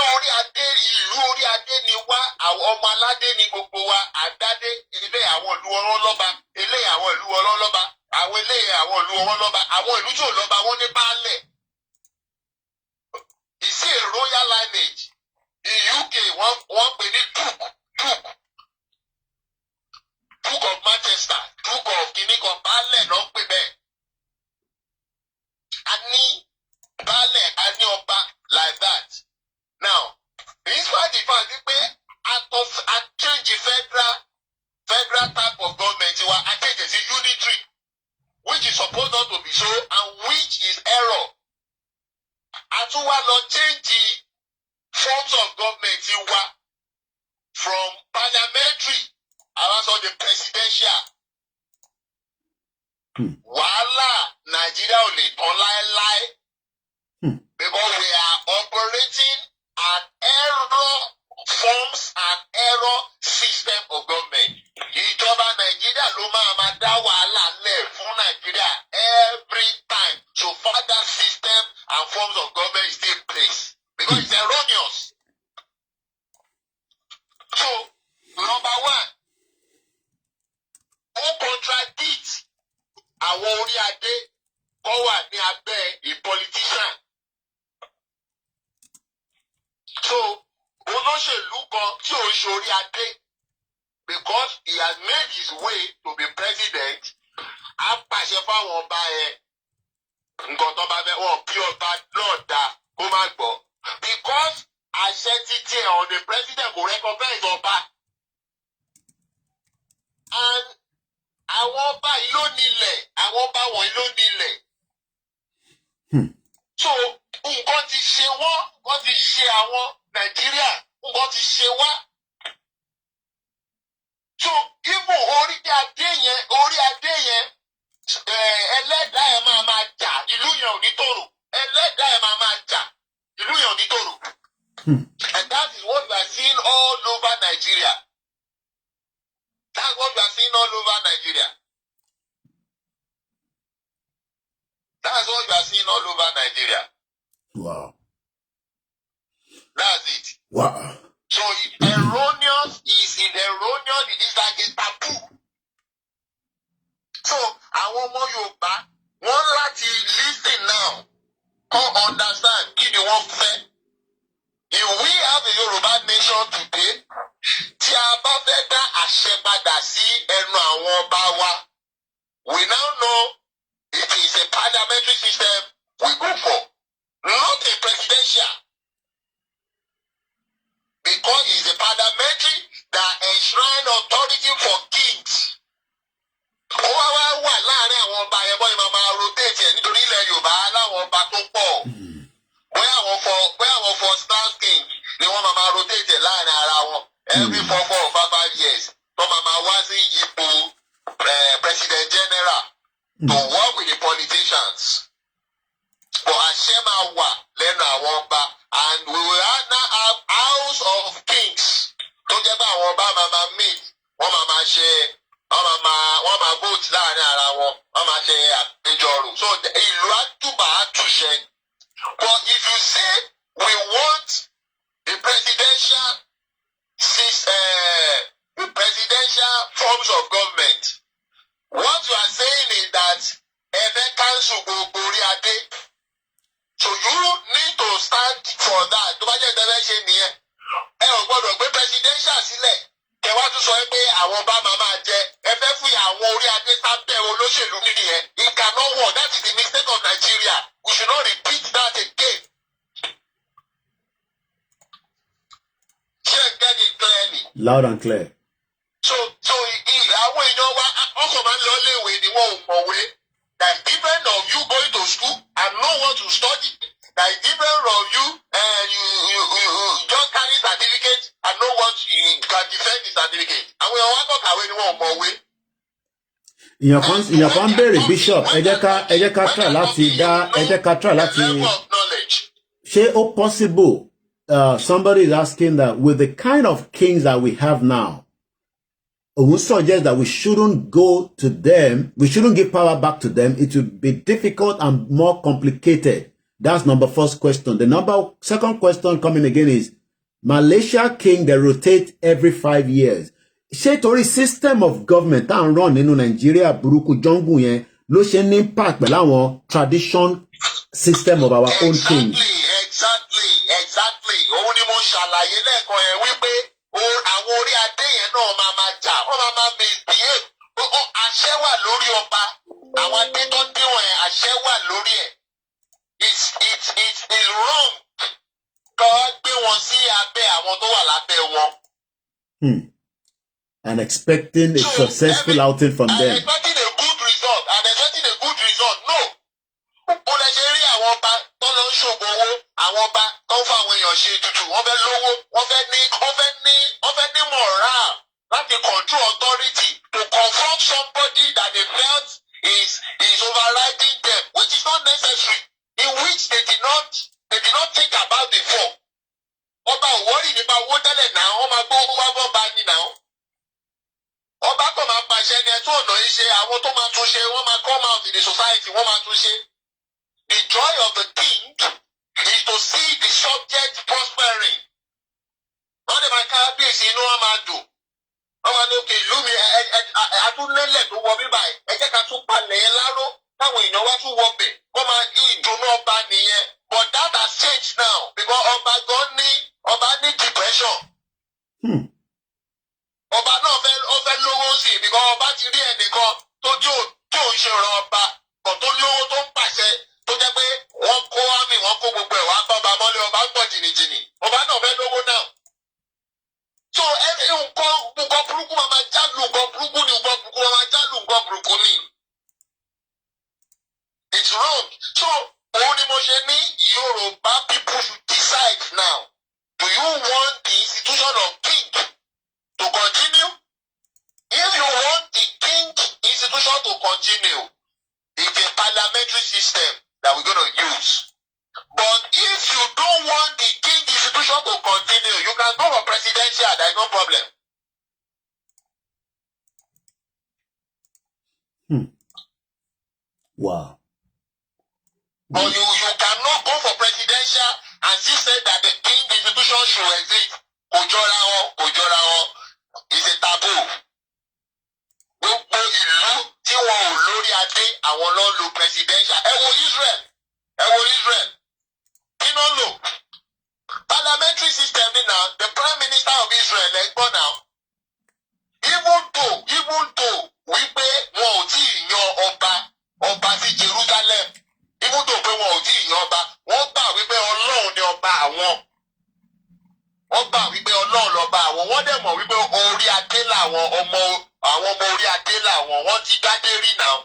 ìlú orí adé ni wá, àwọn ọmọ aládé ni gbogbo wa, àdádé, ilé àwọn ìlú ọlọ́lọ́ba, ilé àwọn ìlú ọlọ́lọ́ba, àwọn ilé àwọn ìlú ọlọ́lọ́ba, àwọn ìlú tí ò lọ́ba wọ́n ní baálẹ̀. Is a royal lineage. In UK, wọ́n pè ní Duke of Manchester, Duke of Kinikan, baálẹ̀ náà pè bẹ́ẹ̀. A ní baálẹ̀, a ní ọba like that. Now, despite the fact that I change the federal type of government, I change it to unitary, which is supposed not to be so, and which is error. I too want to change the forms of government from parliamentary and also the presidential. Wàhálà Nigeria ò lè tán láéláé. Because we are operating an error forms and error kankan tí ò ń ṣorí adé because he has made his way to be president. Á pàṣẹ fáwọn ọba yẹn nǹkan tó bá fẹ́ wọ́n bí ọba náà dá kó má gbọ́ because àṣẹ títí ẹ̀ on the president kò recognize ọba and àwọn ọba yìí ló nílẹ̀ àwọn ọba wọ̀nyí ló nílẹ̀. So nǹkan ti ṣe wọ́n nǹkan ti ṣe àwọn Nàìjíríà nǹkan ti ṣe wá. So even orí adé yẹn ẹlẹ́dàá ẹ̀ máa jà ìlú yẹn ò ní tòrò ẹlẹ́dàá ẹ̀ máa jà ìlú yẹn ò ní tòrò. And that is what we are seeing all over Nigeria. That's what we are seeing all over Nigeria. That's what we are seeing all over Nigeria. Wow. That's it. Wow. So erroneous is like a taboo. So àwọn ọmọ Yorùbá wọ́n láti listen now come understand kí ni wọ́n fẹ́. If we have a Yoruba nation today tí a bá fẹ́ dá àṣẹ padà sí ẹnu àwọn ọba wa we now know it is a parliamentary system we go for not a presidential because it is a parliamentary that enshrine authority for kings. Ó wà láàrin àwọn ọba yẹn bọ́ ni màmá rotate ẹ̀ nítorí ilẹ̀ Yorùbá láwọn ọba tó pọ̀. Bóyá àwọn first class king ni wọ́n máa rotate ẹ̀ láàrin ara wọn every 4 or 5 years tó máa wá sí ipò president general to work with the politicians. But àṣẹ máa wà lẹ́nu àwọn ọba and we will now have house of kings tó jẹ́ bá àwọn ọba máa meet wọ́n máa ṣe wọ́n máa vote láàrin ara wọn wọ́n máa ṣe àpéjọrò so ìlú àtúbà àtúnṣe. But if you say we want the presidential forms of government, what you are saying is that ẹ̀fẹ̀ council gbogbo orí adé. So you need to stand for that. Tó bá jẹ́ ìtẹ́fẹ́ ṣe nìyẹn. Ẹ ò gbọ́dọ̀ gbé presidential sílẹ̀. Kẹ̀wá tún sọ pé àwọn bá máa jẹ. Ẹ fẹ́ fún àwọn orí adé sábẹ́ olóṣèlú nìyẹn. It cannot work. That is the mistake of Nigeria. We should not repeat that again. Check get it clearly. Loud and clear. So àwọn èèyàn wa ọkọ̀ máa ń lọ léèwé ni wọ́n ò mọ̀wé. That is different of you going to school and know what to study. That is different of you just carry certificate and know what you can defend the certificate. Àwọn èèyàn wa kọ̀ kàwé ni wọ́n ò mọ̀wé. Ìyàn kan béèrè bishop ẹ jẹ́ ká try láti ṣé ó possible somebody is asking that with the kind of kings that we have now we suggest that we shouldn't go to them, we shouldn't give power back to them. It would be difficult and more complicated. That's number first question. The second question coming again is Malaysia king, they rotate every 5 years. Ṣé torí system of government tá ń run nínú Nigeria burúkú jungle yẹn ló ṣe ní impact pẹ̀lú àwọn tradition system of our own kings? Exactly. Òun ni mo ṣàlàyé lẹ́ẹ̀kan yẹn wípé àwọn orí adé yẹn náà máa jà wọ́n máa misbehave. Àṣẹ wà lórí ọba àwọn adé tó díwọ̀n yẹn àṣẹ wà lórí ẹ̀. It's wrong. Kọ́ gbé wọn sí abẹ́ àwọn tó wà lábẹ́ wọn. And expecting a successful outing from them. Expecting a good result. No. Ó lè ṣe rí àwọn ọba tó lọ ń ṣògo owó, àwọn ọba tó ń fa àwọn èèyàn ṣe tutù, wọ́n fẹ́ lówó, wọ́n fẹ́ ní moral láti control authority to confront somebody that they felt is overriding them, which is not necessary, in which they did not think about before. Ọba ò wọ́rì nípa owó tẹ́lẹ̀ náà, wọ́n máa gbọ́ owó wá bọ́ bá ní náà. Ọba kan máa pàṣẹ ní ẹtú ọ̀nà yìí ṣe àwọn tó máa tún ṣe wọ́n máa come out in the society wọ́n máa tún ṣe. The joy of the king is to see the subject prospering. Wọ́n lè máa kábíyèsí inú wọn máa dùn. Wọ́n máa ní òkè ìlú mi àtúnlélẹ̀ tó wọ bíbá ẹ̀ ẹ jẹ́ ká tún palẹ̀ ẹ láró táwọn èèyàn wá tún wọ bẹ̀ wọ́n máa ìdùnnú ọba nìyẹn. But that has changed now because ọba ní depression. Ọba náà fẹ́ lówó sí i because ọba ti rí ẹnìkan tó tí ò ń ṣe ọ̀rọ̀ ọba bọ̀ tó lówó tó ń pàṣẹ tó jẹ́ pé wọ́n kó àmì wọ́n kó gbogbo ẹ̀ wá bá ọba mọ́lẹ̀ ọba ń pọ̀ jìnnìjìnnì ọba náà fẹ́ lówó náà. So nǹkan burúkú máa jálù nǹkan burúkú ni nǹkan burúkú máa jálù nǹkan burúkú ni. It's wrong. So òun ni mo ṣe ní Yorùbá people should decide now. Do you want the institution of king to continue? If you want the king institution to continue, it's a parliamentary system that we're going to use. But if you don't want the king institution to continue, you can go for presidential. There is no problem. Wow. But you cannot go for presidential and still say that the king institution should exist. Kojora wọn. It's a taboo. Gbogbo ìlú tí wọn ò lórí adé àwọn ló lo presidential. Ẹ wo Israel. Kí ló lò? Parliamentary system ni now. The prime minister of Israel ẹ gbọ́ now. Even though wípé wọn ò tí ì yan ọba sí Jerusalem. Even though pé wọn ò tí ì yan ọba, wọ́n gbà wípé Ọlọ́run ni ọba àwọn. Wọ́n gbà wípé Ọlọ́run lọ́ba àwọn. Wọ́n dẹ̀ mọ̀ wípé orí adé làwọn ọmọ orí adé làwọn. Wọ́n ti dádé rí náà.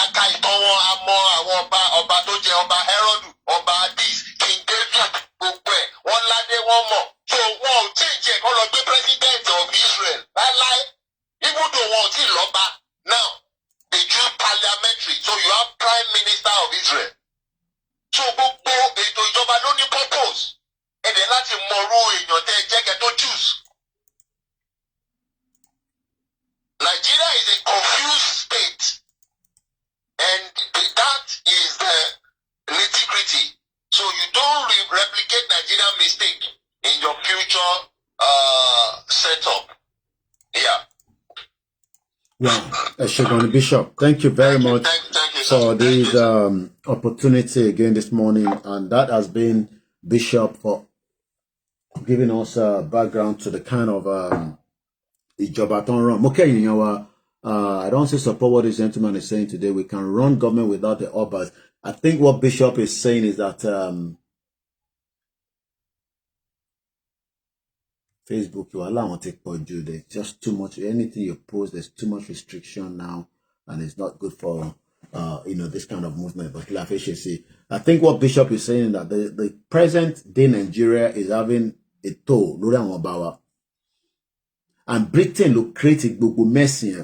Aka ìtàn wọn a mọ àwọn ọba tó jẹ ọba Herodu, ọba Adis, King David, gbogbo ẹ̀. Wọ́n ládé wọ́n mọ̀. So wọn ò tí ì jẹ́ kọ́ lọ gbé president of Israel láíláí. Even though wọn ò tí ì lọ́ba. Now, they do parliamentary. So you have prime minister of Israel. So gbogbo ètò ìjọba ló ní purpose. Ẹ̀dẹ̀ láti mọrú èèyàn tẹ́ jẹ́ kẹ́ tó choose. Nigeria is a confused state. And that is the nitty-gritty. So you don't replicate Nigerian mistake in your future setup. Yeah. Wow. Shogun Bishop, thank you very much Thank you, for sir. this opportunity again this morning. And that has been Bishop for giving us a background to the kind of ìjọba tó ń run. Mo kẹ́yìn yan wa. I don't say support what this gentleman is saying today. We can run government without the obas. I think what Bishop is saying is that Facebook, you allow to take for you. There's just too much. Anything you post, there's too much restriction now, and it's not good for this kind of movement. But I think what Bishop is saying is that the present day Nigeria is having a toll. And Britain look creating gbogbo messy.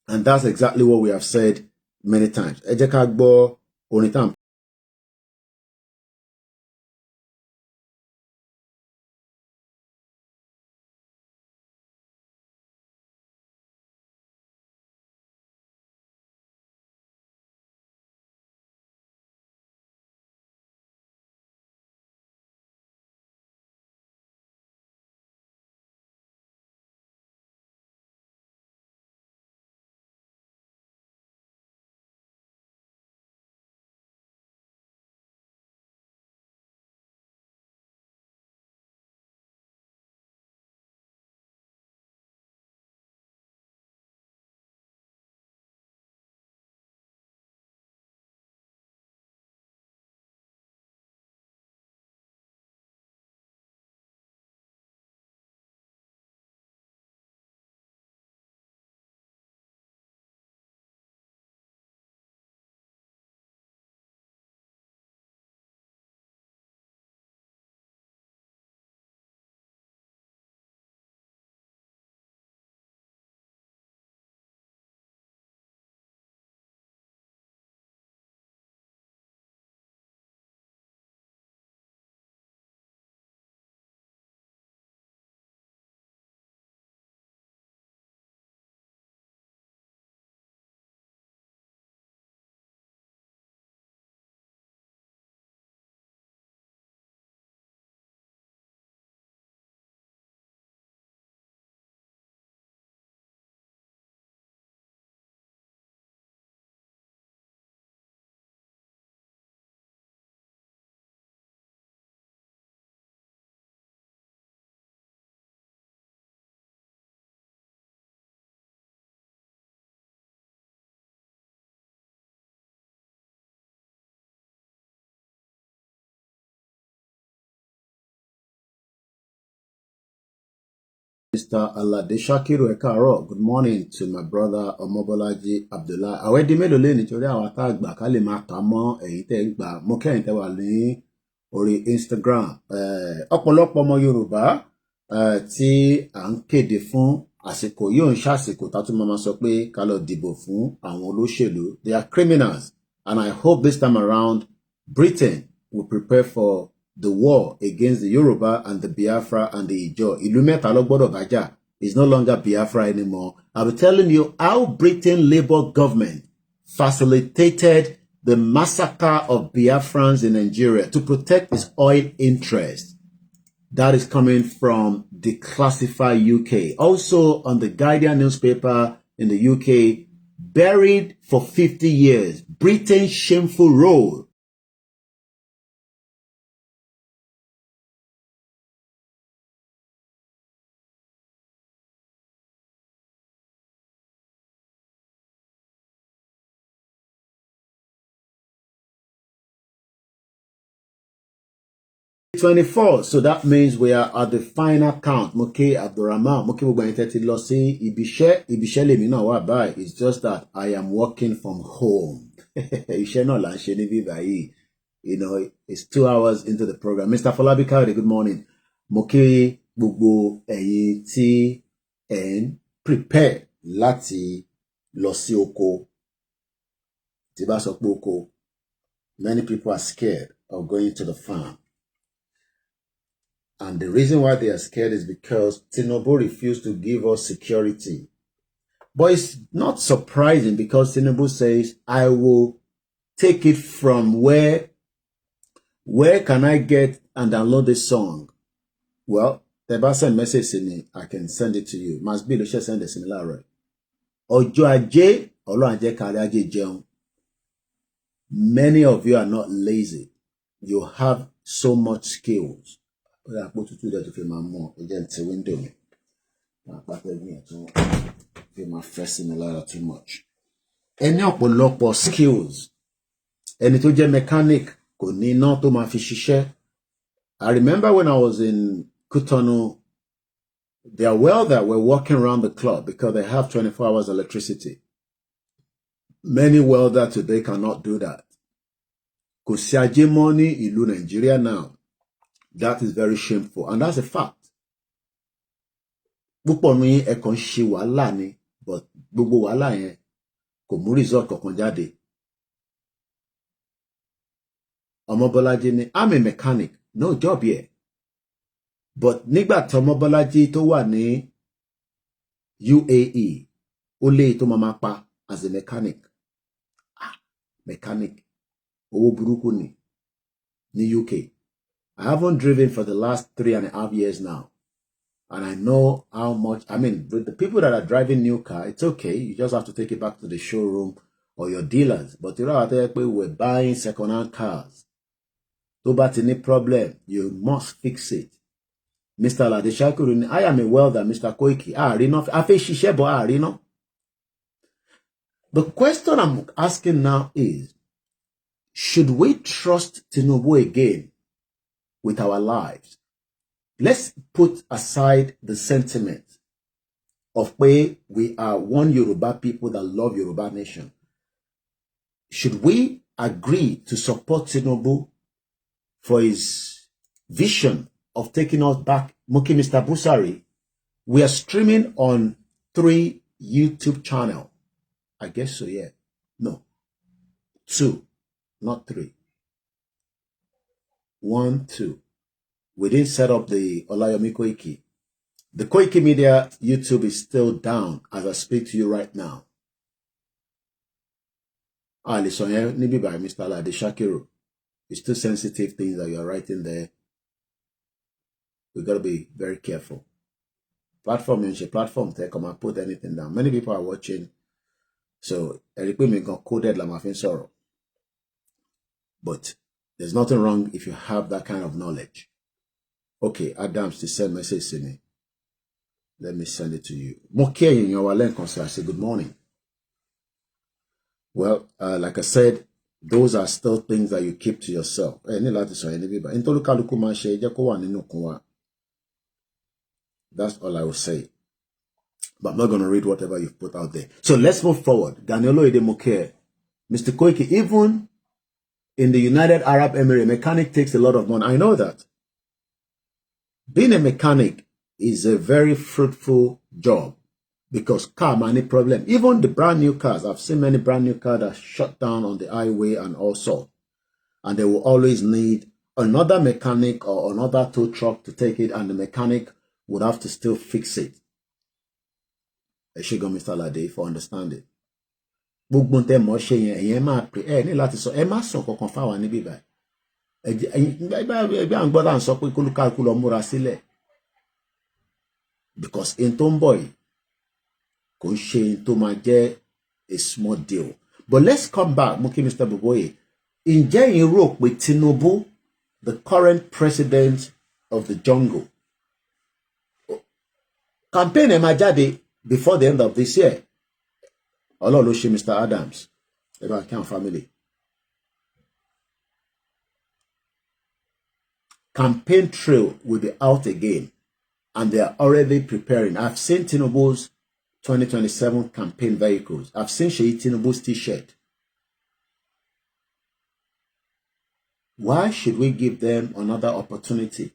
And that's exactly what we have said many times. Ẹ jẹ́ ká gbọ́ orin tá à ń Mr. Alade Shakiru Ekaro, good morning to my brother Omobolaji Abdullah. Àwẹ̀ di mélòó lé nítorí àwọn tá àgbà ká lè máa kà mọ́ ẹ̀yin tẹ́ ń gbà. Mo kẹ́yìn tẹ́ wà ní orí Instagram. Ọ̀pọ̀lọpọ̀ ọmọ Yorùbá tí à ń kéde fún àsìkò yóò ń ṣàsìkò tá tún máa sọ pé ká lọ dìbò fún àwọn olóṣèlú. They are criminals, and I hope this time around Britain will prepare for the war against the Yoruba and the Biafra and the Ijo. Ìlú mẹ́ta ló gbọ́dọ̀ bá jà. It's no longer Biafra anymore. I'll be telling you how Britain Labour government facilitated the massacre of Biafrans in Nigeria to protect its oil interests. That is coming from Declassify UK. Also on the Guardian newspaper in the UK, buried for 50 years, Britain's shameful role. '24, so that means we are at the final count. Moke Abdurrahman, Moke Bugbaniteti lọ sí ibiṣẹ́ lèmi náà wà báyìí. It's just that I am working from home. Iṣẹ́ náà là ń ṣe níbí báyìí. You know, it's 2 hours into the program. Mr. Folabi Kayode, good morning. Moke gbogbo ẹ̀yin tí ẹ̀ ń prepare láti lọ sí oko. Tí bá sọ pé oko, many people are scared of going to the farm. And the reason why they are scared is because Tinubu refused to give us security. But it's not surprising because Tinubu says, I will take it from where can I get and download this song? Well, the bá send message to me, I can send it to you. Must be the share send a similar. Ọjọ́ ajé, Ọlọ́run jẹ́ ká rí ajé jẹun. Many of you are not lazy. You have so much skills. I put it to fi máa mọ̀ again to window mi. Fi máa fẹ́ sí mi lára too much. Ẹni ọ̀pọ̀lọpọ̀ skills. Ẹni tó jẹ́ mechanic kò ní iná tó máa fi ṣiṣẹ́. I remember when I was in Cotonou, their welder were walking around the club because they have 24 hours electricity. Many welders today cannot do that. Kò sí ajé mọ́ ní ìlú Nigeria now. That is very shameful, and that's a fact. Púpọ̀ ní ẹ̀kan ṣe wàhálà ni, but gbogbo wàhálà yẹn kò mú result kankan jáde. Omobolaji ni, I'm a mechanic, no job here. But nígbà tí Omobolaji tó wà ní UAE, ó lé tó máa pa as a mechanic. Mechanic, owó burúkú ni ní UK. I haven't driven for the last 3.5 years now. And I know how much, I mean, with the people that are driving new car, it's okay. You just have to take it back to the showroom or your dealers. But you know, out there, we're buying second-hand cars. Tó bá ti ní problem, you must fix it. Mr. Alade Shakiru, I am a welder, Mr. Koiki. The question I'm asking now is, should we trust Tinubu again with our lives? Let's put aside the sentiment of where we are one Yoruba people that love Yoruba nation. Should we agree to support Tinubu for his vision of taking us back? Moki Mr. Busari, we are streaming on 3 YouTube channels. I guess so, yeah. No. 2, not 3. 1, 2. We didn't set up the OLAYOMI KOIKI. The Koikimedia YouTube is still down as I speak to you right now. Listen here, nibi by Mr. Alade Shakiru. It's too sensitive things that you're writing there. We gotta be very careful. Platform take come and put anything down. Many people are watching. So everything got coded like my friend sorrow. But there's nothing wrong if you have that kind of knowledge. Okay, Adams to send message to me. Let me send it to you. Moke in your I say good morning. Well, like I said, those are still things that you keep to yourself. That's all I will say. But I'm not going to read whatever you've put out there. So let's move forward. Ganiolo Edemoke, Mr. Koiki, even in the United Arab Emirates, mechanic takes a lot of money. I know that. Being a mechanic is a very fruitful job because car money problem. Even the brand new cars, I've seen many brand new cars that shut down on the highway and also. And they will always need another mechanic or another tow truck to take it, and the mechanic would have to still fix it. I should go, Mr. Lade, for understanding. Gbogbo tẹ́ mọ̀ ṣe yẹn ẹ̀yin máa pè ẹ́ ní láti sọ ẹ má sọ kankan fáwa níbí báyìí. Ẹgbẹ́ àwọn gbọ́dọ̀ sọ pé kólúkálukú lọ múra sílẹ̀. Because in tó ń bọ̀ yìí kò ń ṣe in tó máa jẹ́ a small deal. But let's come back, mo kí Mr. Boboye. Ǹjẹ́ ẹ̀yin rò pé Tinubu, the current president of the jungle, campaign ẹ̀ máa jáde before the end of this year? Ọlọ́run ló ṣe Mr. Adams, ever account family. Campaign trail will be out again, and they are already preparing. I've seen Tinubu's 2027 campaign vehicles. I've seen Sheyi Tinubu's t-shirt. Why should we give them another opportunity?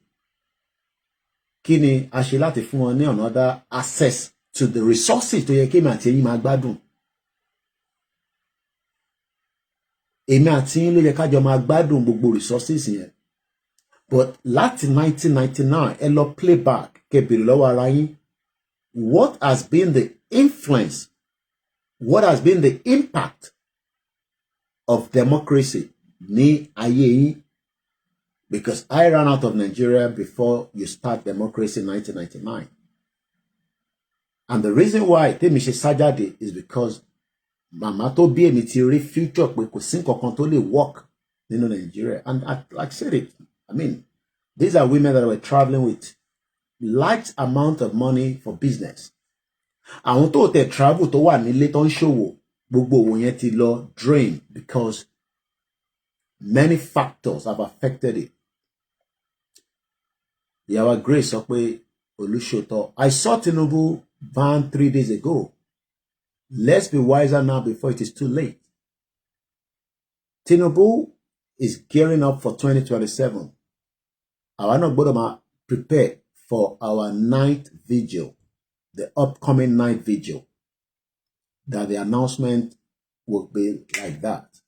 Kini ashilati fún wọn ní another access to the resources tó yẹ kí èmi àti ẹ̀yin máa gbádùn. Èmi àti yín ló yẹ ká jọ máa gbádùn gbogbo resources yẹn. But láti 1999 ẹ lọ playback kẹ́ bèrè lọ́wọ́ ara yín. What has been the influence? What has been the impact of democracy ní ayé yín? Because I ran out of Nigeria before you start democracy in 1999. And the reason why tèmi ṣe sá jáde is because màmá tó bí èmi ti rí future pé kò sí nǹkan tó lè work nínú Nigeria. And like I said it, I mean, these are women that were traveling with large amount of money for business. Àwọn tó tẹ̀ travel tó wà nílé tó ń ṣòwò, gbogbo òwò yẹn ti lọ drain because many factors have affected it. Ìyàwó Grace sọ pé Olúṣòótọ́, I saw Tinubu van 3 days ago. Let's be wiser now before it is too late. Tinubu is gearing up for 2027. Àwa náà gbọ́dọ̀ máa prepare for our night vigil, the upcoming night vigil, that the announcement will be like that.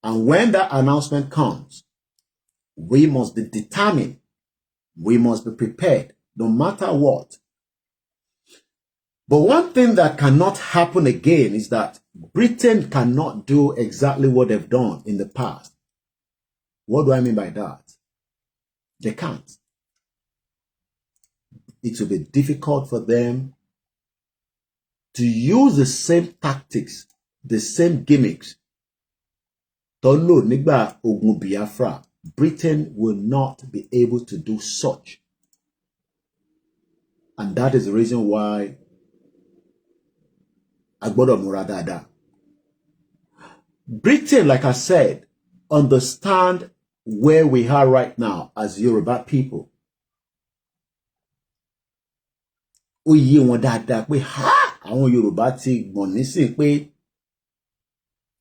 And when that announcement comes, we must be determined. We must be prepared, no matter what. But one thing that cannot happen again is that Britain cannot do exactly what they've done in the past. What do I mean by that? They can't. It will be difficult for them to use the same tactics, the same gimmicks. Tolo nígbà ogun Biafra, Britain will not be able to do such. And that is the reason why Agbodo Muradada. Britain, like I said, understand where we are right now as Yoruba people. Ó yé wọn dáadáa pé àwọn Yorùbá ti gbọ̀n nísìn pé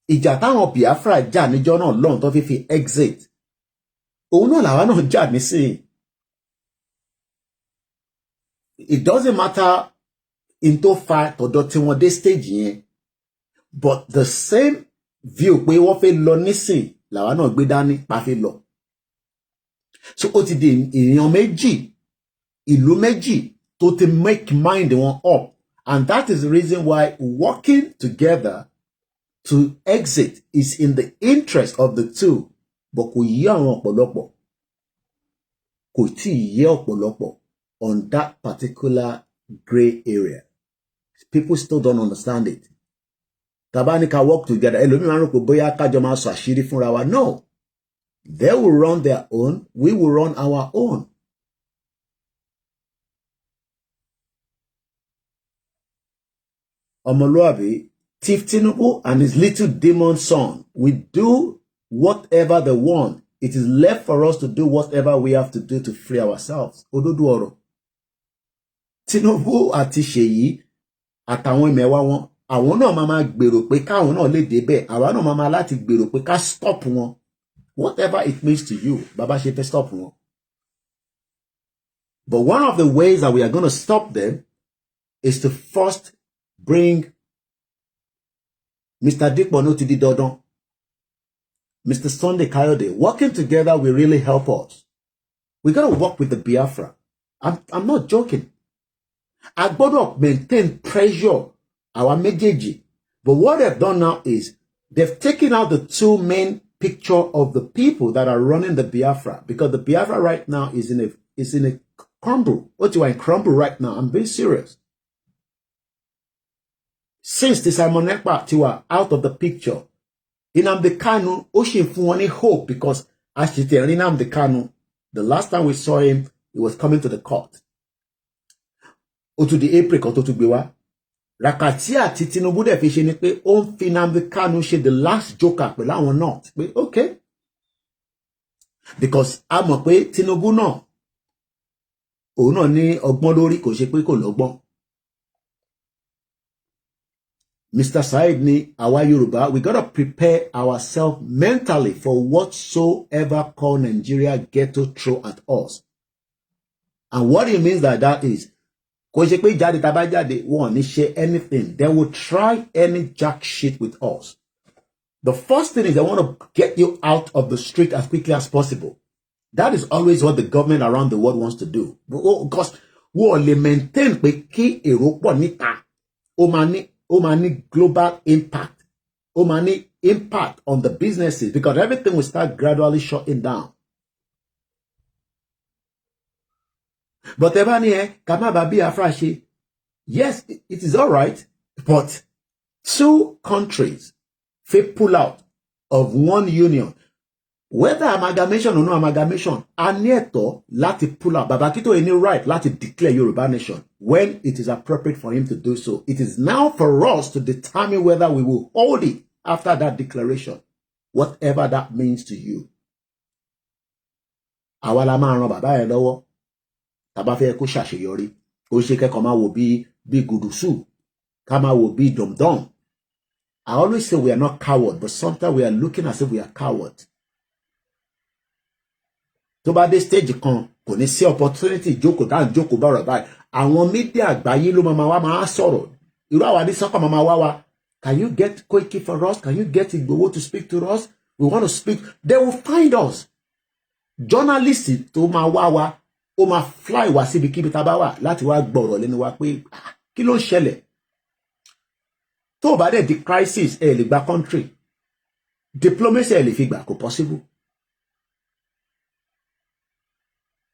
ìjà táwọn Biafra jà níjọ́ náà lọ́hùn tó fi exit. Òun náà làwa náà jà nísìn. It doesn't matter in tó fa tọ̀dọ̀ tí wọ́n dé stage yẹn, but the same view pé wọ́n fẹ́ lọ nísìn làwa náà gbé dání pa fẹ́ lọ. So ó ti di èèyàn méjì, ìlú méjì tó ti make mind wọn up, and that is the reason why working together to exit is in the interest of the two. But kò yé àwọn ọ̀pọ̀lọpọ̀, kò tí ì yé ọ̀pọ̀lọpọ̀ on that particular gray area. People still don't understand it. Tabanika work together. Ẹlòmíràn rò pé bóyá kájọ máa sọ àṣírí fúnra wa. No. They will run their own. We will run our own. Omoluabi, Chief Tinubu and his little demon son will do whatever they want. It is left for us to do whatever we have to do to free ourselves. Ododo ọ̀rọ̀. Tinubu àti Ṣèyí àtàwọn ẹmẹ̀wà wọn àwọn náà máa gbèrò pé káwọn náà lè débẹ̀ àwa náà máa láti gbèrò pé ká stop wọn whatever it means to you bàbá ṣe fẹ́ stop wọn. But one of the ways that we are going to stop them is to first bring Mr. Dipo no to the Dodon, Mr. Sunday Kayode. Working together will really help us. We got to work with the Biafra. I'm not joking. I got to maintain pressure, our méjèèjì. But what they've done now is they've taken out the two main picture of the people that are running the Biafra, because the Biafra right now is in a crumble. What do I crumble right now? I'm being serious. Since the Simon Ekpa were out of the picture, Nnamdi Kanu, Oshin Fuwani hope, because as you tell Nnamdi Kanu, the last time we saw him, he was coming to the court. Or to the April or to Gbewa. Rakatia Tinubu de fi ṣe ni pé ó ń fi Nnamdi Kanu ṣe the last joker pẹ̀lú àwọn not. Okay. Because a mọ̀ pé Tinubu náà òun náà ní ọgbọ́n lórí kò ṣe pé kò lọ́gbọ́n. Mr. Said ni àwa Yoruba, we gotta prepare ourselves mentally for whatsoever call Nigeria ghetto throw at us. And what it means that is, kò ṣe pé jáde tàbá jáde wọ́n ní ṣe anything. They will try any jack shit with us. The first thing is they want to get you out of the street as quickly as possible. That is always what the government around the world wants to do. Because wọ́n lè maintain pé kí èrò pọ̀ níta ó máa ní global impact. Ó máa ní impact on the businesses, because everything will start gradually shutting down. But yes, it is all right, but two countries pull out of one union, whether amalgamation or no amalgamation, Anieto láti pull out. Babakito any right láti declare Yoruba nation when it is appropriate for him to do so. It is now for us to determine whether we will hold it after that declaration, whatever that means to you. Àwa la máa ràn bàbá ẹ lọ́wọ́. Tàbá fẹ́ kó ṣàṣeyọrí. Ó ṣe kẹ́kọ̀ọ́ máa wò bí gùdùsù. Ká máa wò bí dọ̀mdọ̀m. I always say we are not cowards, but sometimes we are looking as if we are cowards. Tó bá dé stage kan, kò ní sí opportunity jókòó bọ̀rọ̀ báyìí. Àwọn media àgbáyé ló máa sọ̀rọ̀. Irú àwa ní sọ́kàn máa wá wa. Can you get Koiki for us? Can you get Igboho to speak to us? We want to speak. They will find us. Journalists tó máa wá wa, ó máa fly wá síbi kíbi tá bá wà láti wá gbọ́rọ̀ lẹ́nu wa pé kí ló ń ṣẹlẹ̀. Tó bá dé di crisis ẹ lè gba country. Diplomacy ẹ lè fi gbà kò possible.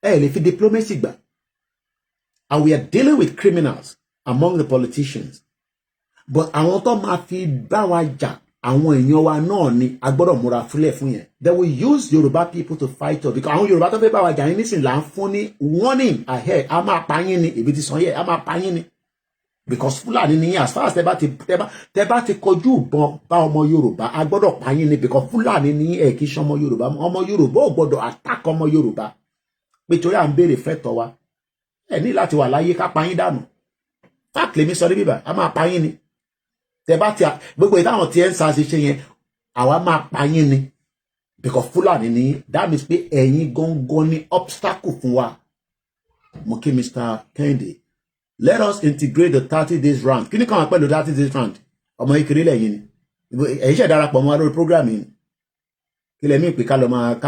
Ẹ lè fi diplomacy gbà. And we are dealing with criminals among the politicians. But àwọn tó máa fi bá wa jà, àwọn èèyàn wa náà ni a gbọ́dọ̀ múra fúnlẹ̀ fún yẹn. They will use Yoruba people to fight us, because àwọn Yoruba tó fẹ́ bá wa jà yín nísìnyí là ń fún ní warning ahead. A máa pa yín ni, ibi tí sàn yẹ, a máa pa yín ni. Because Fulani ni as far as tẹ́ bá ti kọjú ìbọn bá ọmọ Yorùbá, a gbọ́dọ̀ pa yín ni, because Fulani ni ẹ kì í ṣe ọmọ Yorùbá. Ọmọ Yorùbá ò gbọ́dọ̀ attack ọmọ Yorùbá. Pé torí à ń béèrè fẹ́tọ̀ wa. Ẹ ní láti wà láyé ká pa yín dànù. Fact lèmi sọ ní bíbá, a máa pa yín ni. Tẹ́ bá ti gbogbo ìtàwọn tí ẹ ń sa ṣe yẹn, àwa máa pa yín ni. Because Fulani ni, that means pé ẹ̀yin gangan ni obstacle fún wa. Mo kí Mr. Kennedy. Let us integrate the 30 days round. Kí ni kàn pẹ̀lú 30 days round? Ọmọ ìkiri lẹ́yìn ni. Ẹ̀yin ṣe darapọ̀ mọ́ lórí program yìí. Kí lẹ mí pé ká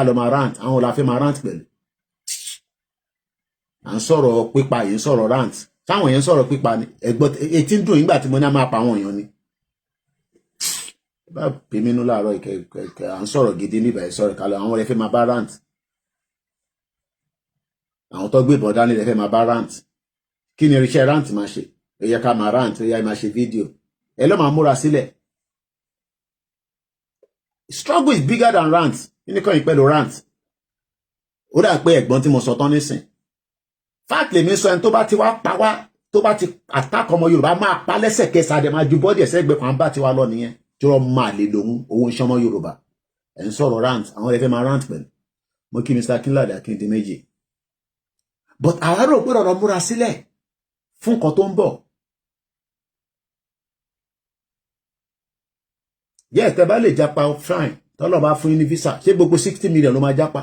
lọ máa rant, àwọn la fẹ́ máa rant pẹ̀lú. À ń sọ̀rọ̀ pípa yìí ń sọ̀rọ̀ rant. Táwọn èèyàn sọ̀rọ̀ pípa ni. Ẹ̀gbọ́n etí ń dùn nígbà tí mo ní a máa pa àwọn èèyàn ni. Bá bí mi nú láàárọ̀ ìkẹ̀kẹ̀ à ń sọ̀rọ̀ gidi níbẹ̀ sọ̀rọ̀ kalẹ̀ àwọn lè fẹ́ máa bá rant. Àwọn tó gbé ìbọn dání lè fẹ́ máa bá rant. Kí ni iṣẹ́ rant máa ṣe? Ẹ yẹ ká máa rant, ẹ yẹ máa ṣe fídíò. Ẹ lọ́ máa múra sílẹ̀. Struggle is bigger than rant. Kí ni kàn yín pẹ̀lú rant? Ó dà pé ẹ̀gbọ́n tí mo sọ tán nísìn. Fact lèmi sọ ẹni tó bá ti wá pa wá, tó bá ti attack ọmọ Yorùbá máa pa lẹ́sẹ̀kẹsẹ̀ àdè máa ju bọ́dì ẹ̀sẹ̀ ẹgbẹ́ kan bá ti wá lọ nìyẹn. Tí wọ́n máa lè lòun owó iṣẹ́ ọmọ Yorùbá. Ẹ̀ ń sọ̀rọ̀ rant, àwọn ẹ̀fẹ́ máa rant pẹ̀lú. Mo kí Mr. Kinlade Akíndé méjì. But àwa rò pé ọ̀rọ̀ múra sílẹ̀. fún nǹkan tó ń bọ̀. Yes, tẹ́ bá lè japa fine. Tọ́lọ́ bá fún yín ní visa. Ṣé gbogbo 60 million ló máa japa?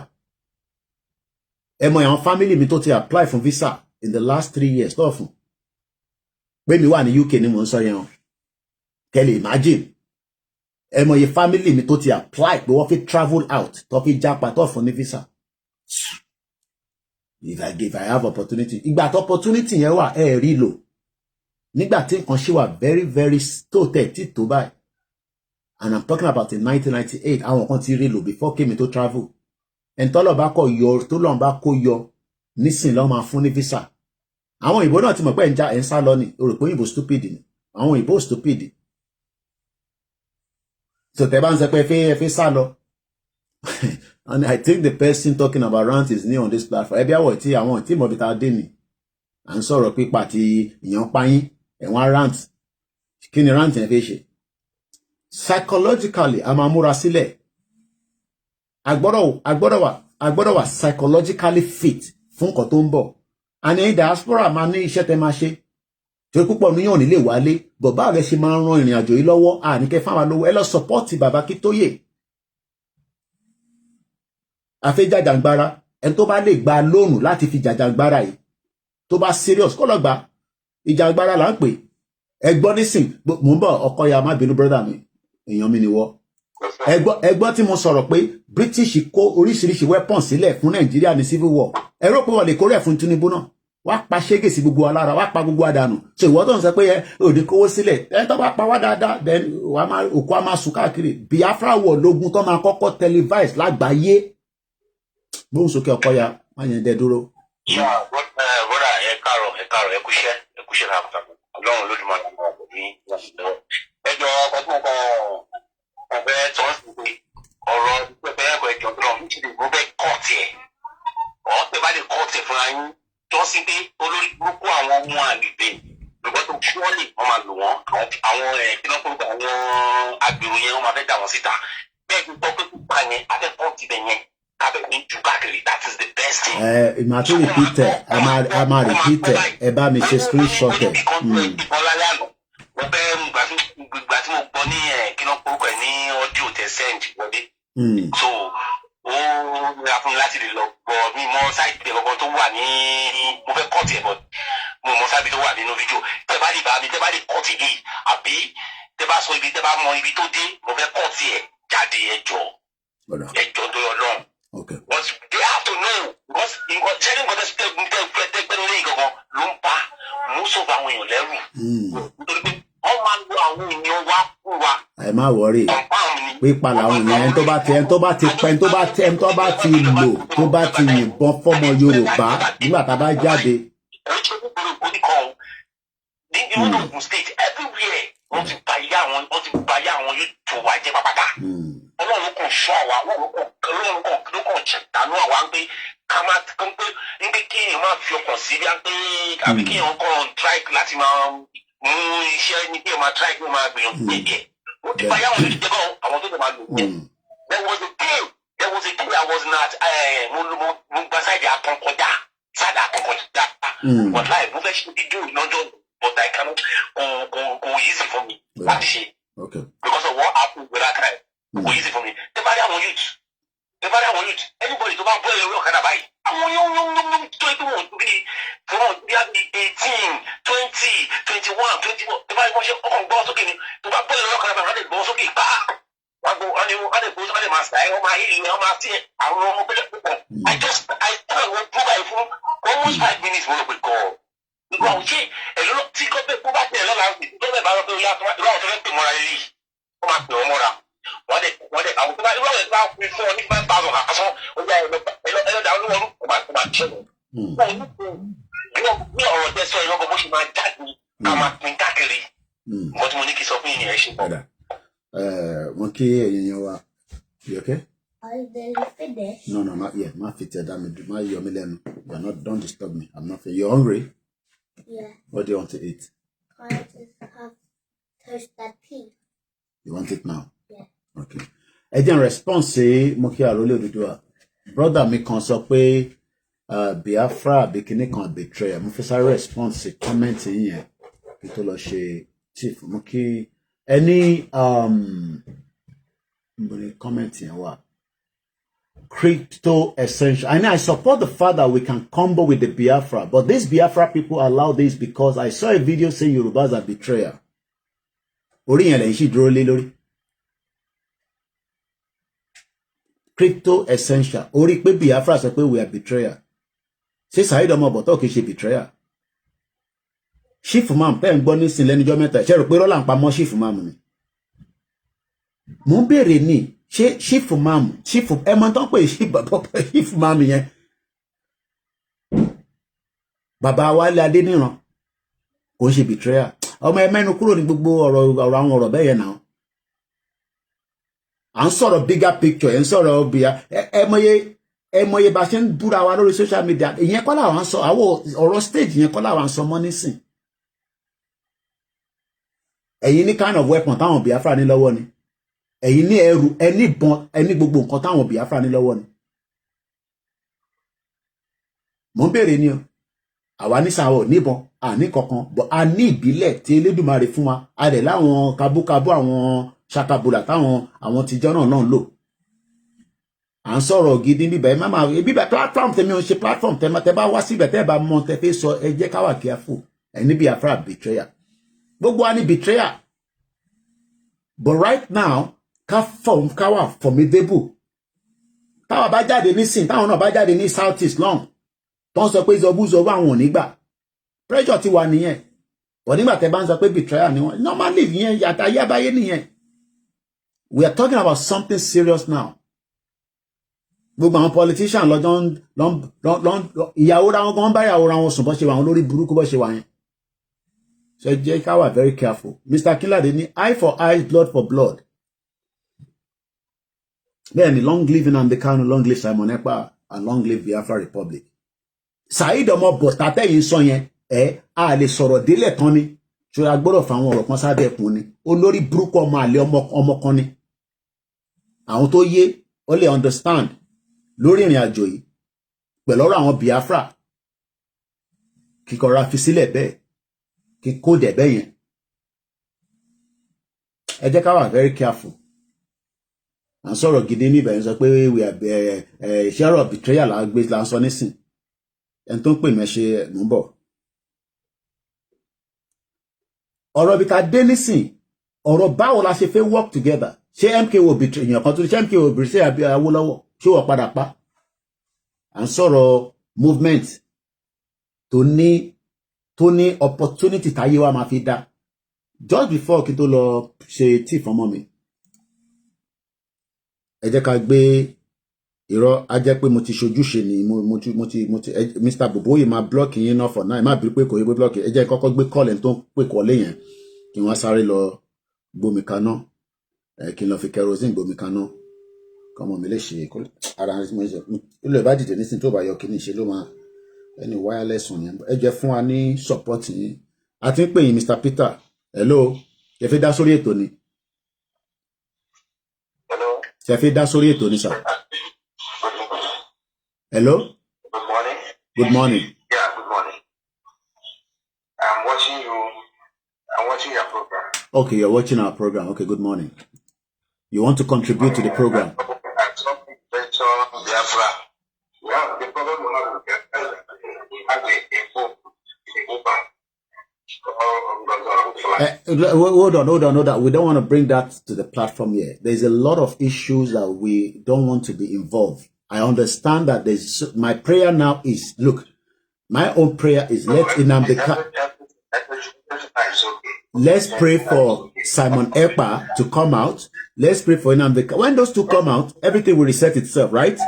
Ẹ mọ̀ àwọn family mi tó ti apply fún visa in the last 3 years tó fún. Pé mi wà ní UK ni mò ń sọ yẹn. Kẹ́ lè imagine. Ẹ mọ̀ your family mi tó ti apply pé wọ́n fi travel out tó fi japa tó fún ní visa. If I have opportunity. Ìgbà tó opportunity yẹn wà ẹ rí lò. Nígbà tí nǹkan ṣe wà very very tó tẹ̀ tí tó báyìí. And I'm talking about in 1998. Àwọn kan ti rí lò before came into travel. And tọ́lọ̀ bá kọ yọ tó lọ́n bá kó yọ nísìn lọ́ máa fún ní visa. Àwọn òyìnbó náà ti mọ̀ pé ẹ̀ ń sá lọ ni. O rò pé òyìnbó stupid ni. Àwọn òyìnbó stupid. So tẹ́ bá ń sọ pé ẹ fẹ́ sá lọ. And I think the person talking about rant is new on this platform. Ẹbí àwọ̀ tí àwọn tí mọ̀ bí ta dé ni. À ń sọ̀rọ̀ pípa ti ìyàn payín. Ẹ̀wọ̀n rant. Kí ni rant yẹn fẹ́ ṣe? Psychologically, a máa múra sílẹ̀. Agbọ́dọ̀ wà psychologically fit fún nǹkan tó ń bọ̀. Àní diaspora máa ní iṣẹ́ tẹ́ máa ṣe. Torí púpọ̀ níyàn nílé wálé. Bọ̀bá rẹ̀ ṣe máa ń ran ìrìn àjò yìí lọ́wọ́. Àníkẹ́ fáwọn lówó. Ẹ lọ support bàbá Kítóyè. Àfẹ́ jàjàngbara. Ẹni tó bá lè gba lóònù láti fi jàjàngbara yìí. Tó bá serious kó lọ gbà. Ìjàngbara là ń pè. Ẹ gbọ́ nísìn. Mò ń bọ̀ ọkọ ya má bínú brother mi. Èèyàn mi ni wọ́. Ẹgbọ́n tí mo sọ̀rọ̀ pé British kó oríṣiríṣi weapons sílẹ̀ fún Nàìjíríà ní civil war. Ẹ rò pé wọ́n lè kórè fún Tinubu náà. Wá pa ṣégè sí gbogbo alára, wá pa gbogbo àdánù. So ìwọ tó ń sọ pé òde kówó sílẹ̀. Ẹ tó bá pa wá dáadáa, then òkú á máa sùn káàkiri. Biafra war lógun tó máa kọ́kọ́ televise lágbàáyé. Gbóhùn sókè ọkọ ya, má yẹn dẹ dúró. Bọ́dà ẹ kúṣẹ́ náà pàtàkì. Ọlọ́run lójúmọ́ ní ẹjọ́ ọdún ọ̀fẹ́ tó ń sìn pé ọ̀rọ̀ pẹpẹ ẹ̀kọ́ ẹ̀jọ̀ tó lọ ní ti dìbò bẹ́ẹ̀ kọ́ọ̀tì ẹ̀ ọ̀ pé bá lè kọ́ọ̀tì ẹ̀ fúnra yín tó ń sìn pé olórí burúkú àwọn ọmọ àgbègbè lọ́gbọ́n tó kí wọ́n lè wọ́n máa lò wọ́n àwọn kínákúrúkú àwọn agbèrò yẹn wọ́n máa fẹ́ dà wọ́n síta bẹ́ẹ̀ tó tọ́ pé pípa yẹn abẹ́ kọ́ọ̀tì bẹ̀ yẹn abẹ́ ní ju káàkiri that is the best thing. Ìmọ̀ àti repeat ẹ̀ a máa repeat ẹ̀ ẹ bá mi ṣe screenshot ẹ̀. Mo fẹ́ gbà tí mo gbọ́ ní kínákúrúkú ẹ̀ ní audio tẹ send wọlé. So ó nira fún mi láti lè lọ gbọ́ mi mọ sáìtì ẹ̀kọ́kọ́ tó wà ní mo fẹ́ kọ́ọ̀tì ẹ̀ bọ̀ mo mọ sáìtì tó wà nínú fídíò tẹ́ bá lè bá mi tẹ́ bá lè kọ́ọ̀tì yìí àbí tẹ́ bá sọ ibi tẹ́ bá mọ ibi tó dé mo fẹ́ kọ́ọ̀tì ẹ̀ jáde ẹjọ́ tó yọ lọ́hùn. But they have to know because ṣẹ́ni nǹkan tẹ́gbẹ́nu lẹ́yìn gangan ló ń pa mọ́sọ̀fọ̀ àwọn èèyàn lẹ́rù nítorí pé wọ́n máa ń lo àwọn èèyàn wá fún wa. Ẹ má wọrí pípa làwọn èèyàn ẹni tó bá ti lò tó bá ti yìnbọn fọ́mọ Yorùbá nígbà tá a bá jáde. ní ìwọ́n Ògùn state everywhere wọ́n ti báyà àwọn yóò tó wá jẹ́ pápátá. Ọlọ́run kò sọ àwa Ọlọ́run kò ṣètànú àwa ń pé ká máa ń pé kí èèyàn máa fi ọkàn sí bí a ń pé àbí kí èèyàn kàn try láti máa mú iṣẹ́ ní kí èèyàn máa try kí èèyàn máa gbìyànjú díẹ̀. Ó ti báyà àwọn yóò jẹ́ àwọn tó lè máa lò ó. There was a day I was not mo gba sáìdì àtọ̀kọjá sáìdì àtọ̀kọjá. But láì mo fẹ́ ṣe fídíò lọ́jọ́ but I cannot go easy for me láti ṣe. Because of what happened with that time. Kò easy for me. Tẹ́ bá rí àwọn youth. Anybody tó bá bọ́ ẹ̀rọ ọ̀kadà báyìí. Àwọn yóò tó ẹgbẹ́ wọn bí 18, 20, 21, 24. Tẹ́ bá rí wọ́n ṣe ọkàn gbọ́ sókè ni. Tó bá bọ́ ẹ̀rọ ọ̀kadà báyìí wọ́n lè gbọ́ sókè pa. Wọ́n lè máa sàáyé, wọ́n máa yé ìwé, wọ́n máa tí àwọn ọmọ pẹ́lẹ́ púpọ̀. I wọ́n bú báyìí fún almost 5 minutes mo rò pé kọ́ ọ. Nígbà òun ṣe ẹ̀rọ tí gọ́ọ̀mẹ̀ kó bá tẹ̀ lọ́la gọ́ọ̀mẹ̀ bá rọ pé ìlú àwọn tó fẹ́ pè mọ́ra lélẹ́yìí. Wọ́n máa pè wọ́n mọ́ra. Wọ́n dẹ̀ àwọn tó bá irú àwọn tó bá fi fún ọ ní 5,000 àkásán ó yá ẹlọ́dà olúwọ́rú ó máa ṣẹ́ wọn. Bí ọ̀rọ̀ tẹ́ sọ ìwọ́n bó ṣe máa jáde ká máa pín káàkiri. Nǹkan tí mo ní kí sọ fún yìnyín ẹ̀ ṣe pọ̀. Wọ́n kí ẹ̀yin yẹn wá. You okay? Are they finished? No, not yet. Ma fit your damn. Ma yomi lenu. Don't disturb me. I'm not. You're hungry? Yeah. What do you want to eat? I just have toasted tea. You want it now? Yeah. Okay. Ẹ jẹ́ response sí mo kí àrólé Odùduwà. Brother mi kan sọ pé Biafra bikini kan betrayal. Mo fẹ́ sáré response sí comment yẹn kí tó lọ ṣe chief. Mo kí any comment yẹn wà. Crypto essential. I support the fact that we can combo with the Biafra, but these Biafra people allow this because I saw a video saying Yorubas are betrayer. Crypto essential. Ori pe Biafra sọ pé we are betrayer. Ṣé Saheed ọmọ bọ̀tọ̀ kì í ṣe betrayer? Chief Imam tẹ́ ń gbọ́ nísìn lẹ́nujọ́ mẹ́ta. Ṣé rò pé rọ́lá ń pamọ́ Chief Imam ni? Mo ń béèrè ni. Ṣé Chief Imam ẹ mọ̀ tán pé Chief Imam yẹn bàbá Wálé Adéníran kò ń ṣe betrayer. Ọmọ ẹ mẹ́nu kúrò ní gbogbo ọ̀rọ̀ àwọn ọ̀rọ̀ bẹ́ẹ̀ yẹn náà. À ń sọ̀rọ̀ bigger picture ẹ̀ ń sọ̀rọ̀ bíyà ẹ mọye bá ṣe ń búra wa lórí social media ìyẹn kọ́ làwọn sọ àwọn ọ̀rọ̀ stage yẹn kọ́ làwọn sọ mọ́ nísìn. Ẹ̀yin ní kind of weapon táwọn Biafra ní lọ́wọ́ ni. Ẹ̀yin ní ẹrù ẹni ìbọn ẹni gbogbo nǹkan táwọn Biafra ní lọ́wọ́ ni. Mo ń béèrè ni o àwa ní sàwọ̀ níbọn àní kankan bọ̀ a ní ìbílẹ̀ tí Elédùmarè fún wa a dẹ̀ láwọn kabúkabú àwọn ṣakabula táwọn àwọn tìjọ́ náà lò. À ń sọ̀rọ̀ gidi bíbẹ̀ bíbẹ̀ platform tẹ̀mí ò ń ṣe platform tẹ́ bá wá síbẹ̀ tẹ́ bá mọ tẹ́ fẹ́ sọ ẹ jẹ́ ká wà careful ẹni Biafra betrayer gbogbo wa ní betrayer but right now ká wà formidable táwa bá jáde nísìn táwọn náà bá jáde ní south east long tó ń sọ pé zọbúzọbú àwọn ò ní gbà pressure ti wà nìyẹn but nígbà tẹ́ bá ń sọ pé betrayer ni wọ́n normally yẹn yàtọ̀ ayábáyé nìyẹn. We are talking about something serious now. Gbogbo àwọn politician lọ́jọ́ ìyàwó ra wọn gan bá ìyàwó ra wọn sùn bọ́ ṣe wà wọn lórí burúkú bọ́ ṣe wà yẹn. So jẹ́ ká wà very careful. Mr. Kinlade ní eye for eye, blood for blood. Bẹ́ẹ̀ni long live Nnamdi Kanu, long live Simon Ekpa and long live Biafra Republic. Saheed ọmọ bọ̀ tàtẹ́yìn sọ yẹn a lè sọ̀rọ̀ délẹ̀ tán ni. Ṣé a gbọ́dọ̀ fa àwọn ọ̀rọ̀ kan sábẹ́ ẹ̀kún ni. Olórí burúkú ọmọ àlè ọmọ kan ni. Àwọn tó yé ó lè understand lórí ìrìn àjò yìí pẹ̀lú ọ̀rọ̀ àwọn Biafra kíkọra fi sílẹ̀ bẹ́ẹ̀ kíkó dẹ̀ bẹ́ẹ̀ yẹn. Ẹ jẹ́ ká wà very careful. À ń sọ̀rọ̀ gidi níbẹ̀ ń sọ pé we are share of betrayal là ń sọ nísìn. Ẹni tó ń pè mí ṣe mú bọ̀. Ọ̀rọ̀ bí ta dé nísìn ọ̀rọ̀ báwo la ṣe fẹ́ work together. Ṣé MKO betray èèyàn kan tó ṣe MKO betray àbí Awólọ́wọ̀ ṣé wọ́n padà pa. À ń sọ̀rọ̀ movement tó ní opportunity táyé wa máa fi dá. Just before kí tó lọ ṣe tí fọmọ mi. Ẹ jẹ́ ká gbé irọ́ á jẹ́ pé mo ti ṣojúṣe ni mo ti Mr. Boboye máa block yín náà for now ẹ má bí pé kò yẹ pé block ẹ jẹ́ kọ́kọ́ gbé call ẹ̀ tó ń pè kọ́lé yẹn kí wọ́n sáré lọ gbomi kaná kí n lọ fi kerosene gbomi kaná kọ́mọ mi lè ṣe ara mo ṣe ilé ìbá dìde nísìnyí tó bá yọ kíní ṣe ló máa ẹni wireless wọn yẹn ẹ jẹ́ fún wa ní support yín a ti ń pè yín Mr. Peter hello ẹ fi dá sórí ètò ni ẹ fi dá sórí ètò ni sir. Hello? Good morning. Good morning. Yeah, good morning. I'm watching your program. Okay, you're watching our program. Okay, good morning. You want to contribute to the program? Hold on. We don't want to bring that to the platform here. There's a lot of issues that we don't want to be involved. I understand that my prayer now is, look, my own prayer is let's pray for Simon Ekpa to come out. Let's pray for Nnamdi. When those two come out, everything will reset itself, right?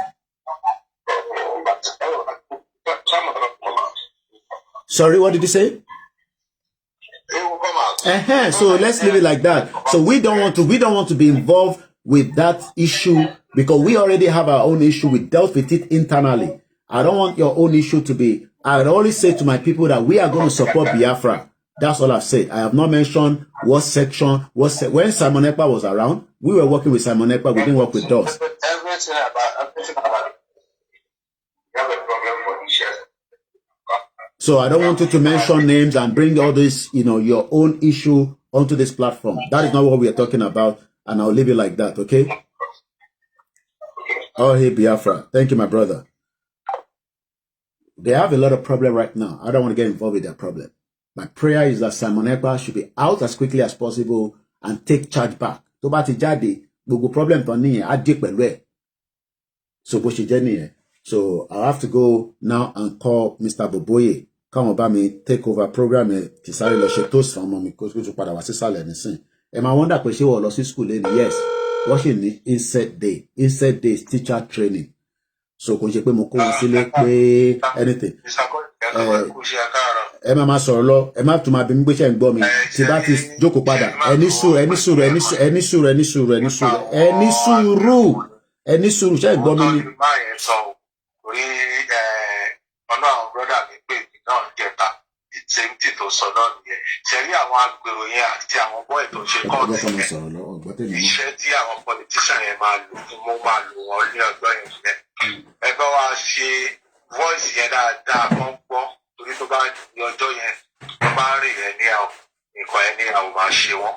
Sorry, what did you say? So let's leave it like that. So we don't want to be involved with that issue because we already have our own issue. We dealt with it internally. I don't want your own issue to be. I always say to my people that we are going to support Biafra. That's all I've said. I have not mentioned what section. When Simon Ekpa was around, we were working with Simon Ekpa. We didn't work with those. Everything about it. You have a problem for each So I don't want you to mention names and bring all this, your own issue onto this platform. That is not what we are talking about, and I'll leave it like that, okay? Oh, hey, Biafra. Thank you, my brother. They have a lot of problem right now. I don't want to get involved with their problem. My prayer is that Simon Ekpa should be out as quickly as possible and take charge back. Tó bá ti jáde, gbogbo problem tó níyẹn á dé pẹ̀lú ẹ̀. So bó ṣe jẹ́ nìyẹn. So I'll have to go now and call Mr. Boboye. Come bá mi take over program ẹ̀ kì sáré lọ ṣe toast fún ọmọ mi kó tó padà wá sísàlẹ̀ nísìn. Ẹ máa wonder pé ṣé wọ́n lọ sí school lẹ́nu? Yes. Wọ́n ṣì ní inset day. Inset day is teacher training. So kò ń ṣe pé mo kó wọn sílé pé anything. Ẹ máa sọ̀rọ̀ lọ, ẹ má tún máa bí mi gbé ṣe ń gbọ́ mi. Tí bá ti jókòó padà, ẹ ní sùúrù ṣe ń gbọ́ mi ni. Ọ̀nà àwọn brọ́dà mi pè mí náà jẹta ìtẹ́ǹtì tó sọ náà nìyẹn. Ṣé rí àwọn agbèrò yẹn àti àwọn bọ́ọ̀ tó ṣe kọ́ọ̀tù yẹn? Iṣẹ́ tí àwọn politician yẹn máa lò fún mo máa lò wọ́n ní ọgbọ́n yẹn. Ẹ bá wa ṣe voice yẹn dáadáa kán gbọ́ torí tó bá di ọjọ́ yẹn tó bá rìn yẹn ní àwọn nǹkan yẹn ní àwọn máa ṣe wọ́n.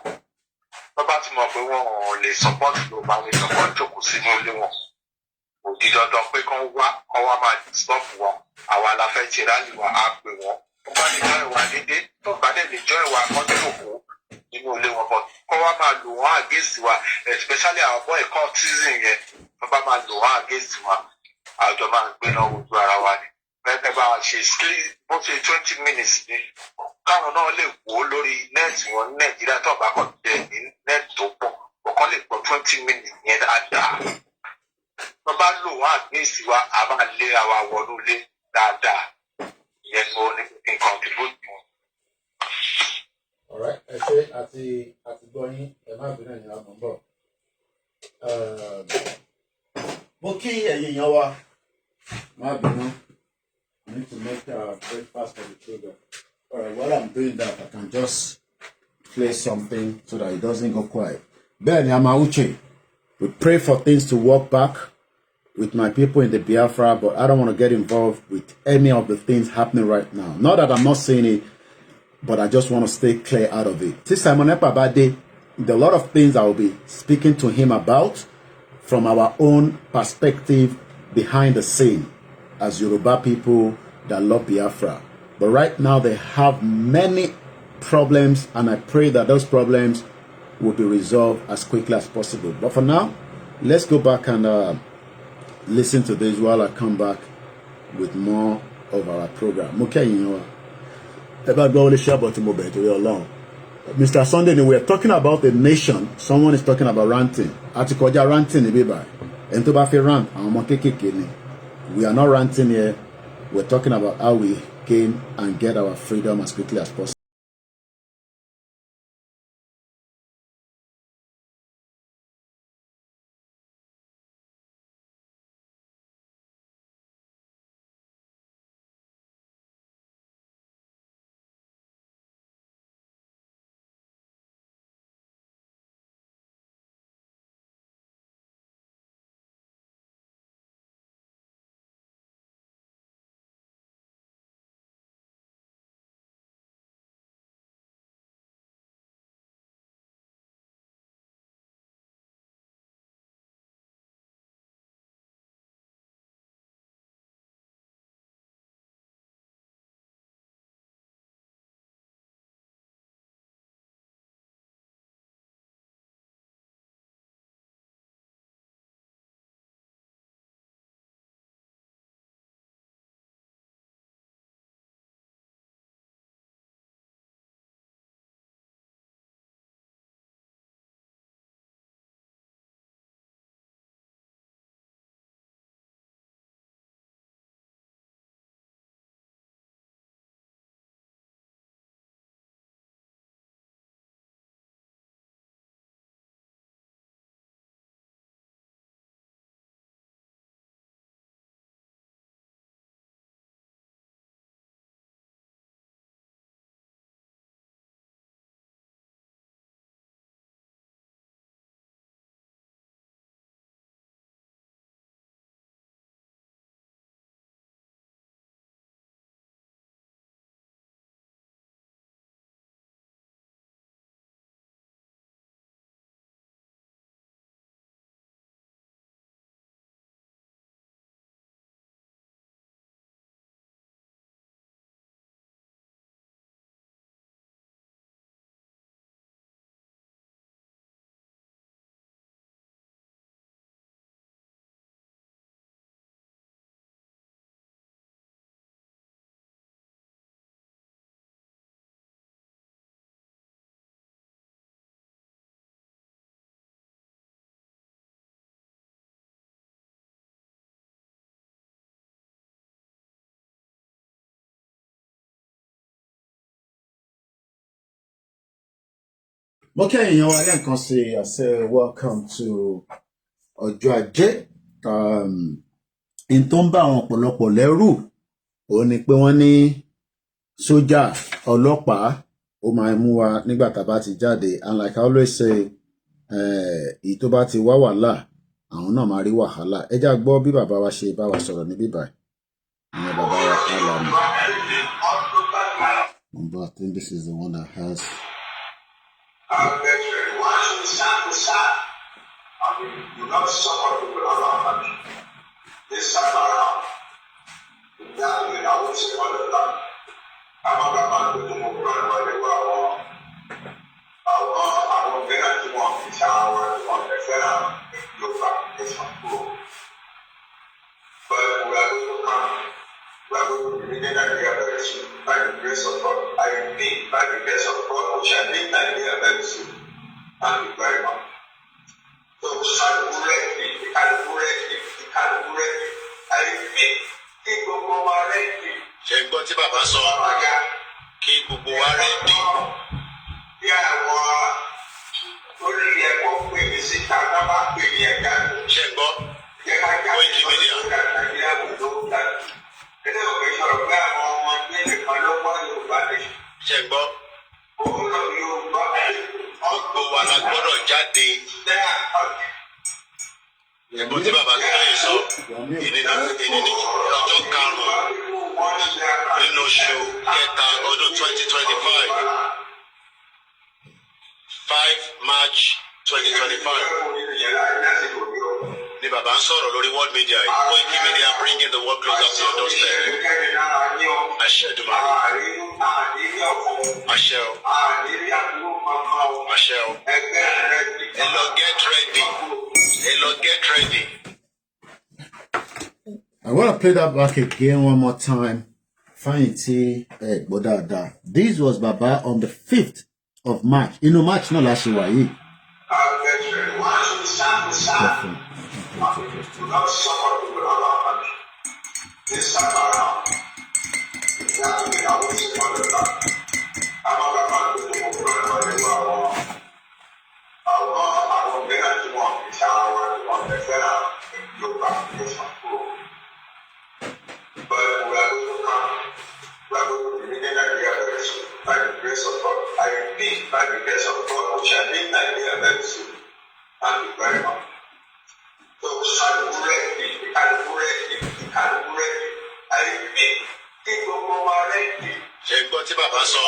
Tó bá ti mọ̀ pé wọ́n ò lè support ló bá lè sọ̀kọ́ jókòó sínú ilé wọn. Òdi dandan pé kán wá máa stop wọn. Àwa la fẹ́ ṣe rálì wa á pè wọ́n. Tó bá lè jọ ìwà dédé tó bá lè jọ ìwà kan tó kù nínú ilé wọn bọ̀. Kán wá máa lò wọ́n against wa especially àwọn boy cultism yẹn. Tó bá máa lò wọ́n against wa àjọ máa ń gbé náà ojú ara wa ni. Bẹ́ẹ̀ bá wa ṣe bó ṣe 20 minutes ni káwọn náà lè wò ó lórí nẹ́ẹ̀tì wọn ní Nàìjíríà tó bá kàn jẹ́ ní nẹ́ẹ̀tì tó pọ̀ ọ̀kan lè gbọ́ 20 minutes yẹn dáadáa. Wọ́n bá lò wọ́n against wa a máa lé àwa wọnú ilé dáadáa. Ìyẹn ni wọ́n ní nǹkan ìdìbò tí wọ́n. Alright, ẹ ṣe àti gbọ́ yín ẹ má bínú ẹ̀yin àmọ́ ń bọ̀. Mo kí ẹ̀yin èèyàn wa má bínú. I need to make breakfast for the children. Alright, while I'm doing that, I can just play something so that it doesn't go quiet. Then Yamauchi, we pray for things to work back with my people in the Biafra, but I don't want to get involved with any of the things happening right now. Not that I'm not saying it, but I just want to stay clear out of it. This Simon Ekpa Bade, there are a lot of things I will be speaking to him about from our own perspective behind the scene as Yoruba people that love Biafra. But right now they have many problems, and I pray that those problems will be resolved as quickly as possible. But for now, let's go back and listen to this while I come back with more of our program. Mr. Sunday, we are talking about the nation. Someone is talking about ranting. Atikoja ranting, and to rant. We are not ranting here. We're talking about how we gain and get our freedom as quickly as possible. Okay, you know, I can say, I say, welcome to Ọjọ́ Ajé. In tó ń bá àwọn ọ̀pọ̀lọpọ̀ lẹ́rù, ó ní pé wọ́n ní sójà ọlọ́pàá ó máa mú wa nígbà tá a bá ti jáde. And like I always say, èyí tó bá ti wá wàhálà, àwọn náà máa rí wàhálà. Ẹ já gbọ́ bí bàbá wa ṣe bá wa sọ̀rọ̀ ní bíbáyìí. Ìyẹn bàbá wa Alami. I think this is the one that has. You got someone who will allow me. This time around, now you know what's all the time. I'm not going to move around where they were. I won't get into one shower on the fair. You'll find this one cool. But we are going to come. We are going to begin Nigeria very soon. By the grace of God. I think by the grace of God, we shall be Nigeria very soon. Thank you very much. So ṣe gbọ́ tí bàbá sọ kí gbogbo wa rẹ́dì. Bí àwọn olórí ẹ̀kọ́ pè mí síta tá bá pè ní ẹ̀dá. Ṣe gbọ́ Koikimedia. Ẹni òkè sọ̀rọ̀ pé àwọn ọmọ ilé nìkan ló wá Yorùbá lè. Ṣe gbọ́. Òun náà Yorùbá gbogbo wa la gbọ́dọ̀ jáde. Ẹ̀gbọ́n tí bàbá tó lè sọ ìní ní ọjọ́ karùn-ún nínú oṣù kẹta ọdún 2025 5 March 2025 ni bàbá ń sọ̀rọ̀ lórí world media yìí. Koikimedia bringing the world closer to your doorstep. Àṣẹ Èdùmàrè. Àṣẹ o. Àṣẹ o. Ẹ lọ get ready. Get ready. I want to play that back again one more time. This was Baba on the 5th of March. You know, March not last year. By the grace of God, I think by the grace of God, we shall be Nigeria very soon. Thank you very much. So, ready. I think gbogbo wa ready. Ṣé gbọ́ tí bàbá sọ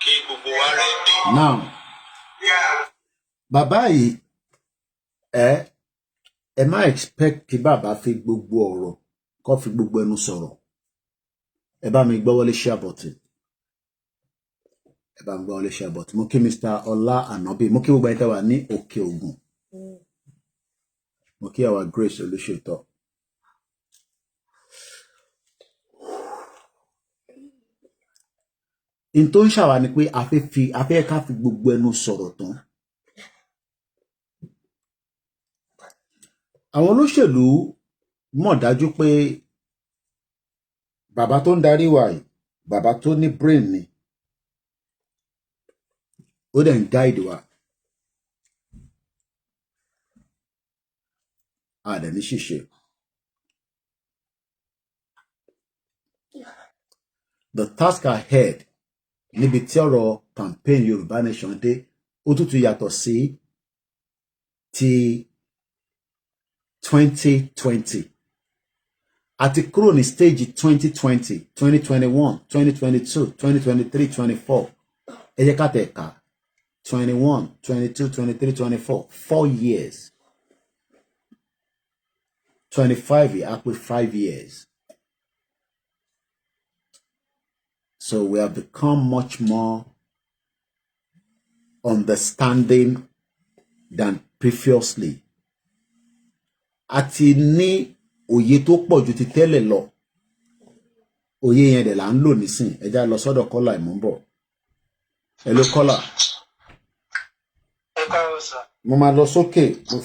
kí gbogbo wa ready. Now, bàbá yìí ẹ má expect kí bàbá fi gbogbo ọ̀rọ̀ kó fi gbogbo ẹnu sọ̀rọ̀. Ẹ bá mi gbọ́ wọlé share button. Ẹ bá mi gbọ́ wọlé share button. Mo kí Mr. Ọlá Ànábì. Mo kí gbogbo ẹni tẹ́ wà ní Òkè Ògùn. Mo kí àwa Grace Olúṣètò. In tó ń ṣàwà ni pé a fẹ́ ká fi gbogbo ẹnu sọ̀rọ̀ tán. Àwọn olóṣèlú mọ̀ dájú pé bàbá tó ń darí wa yìí, bàbá tó ní brain ni, ó dẹ̀ ń guide wa. A dẹ̀ ní ṣìṣe. The task ahead níbi tí ọ̀rọ̀ campaign Yorùbá Nation dé, ó tún yàtọ̀ sí ti 2020. Àti kúrò ní stage 2020, 2021, 2022, 2023, 24. Ẹ jẹ́ ká tẹ̀ ká 21, 22, 23, 24. 4 years. 25 years, up with 5 years. So we have become much more understanding than previously. Àti ní òye tó pọ̀ ju ti tẹ́lẹ̀ lọ. Òye yẹn dẹ̀ là ń lò nísìn. Ẹ já lọ sọ́dọ̀ kọ́là ìmúbọ̀. Hello kọ́là. Ẹ káàárọ̀ sà. Mo máa lọ sókè. Mo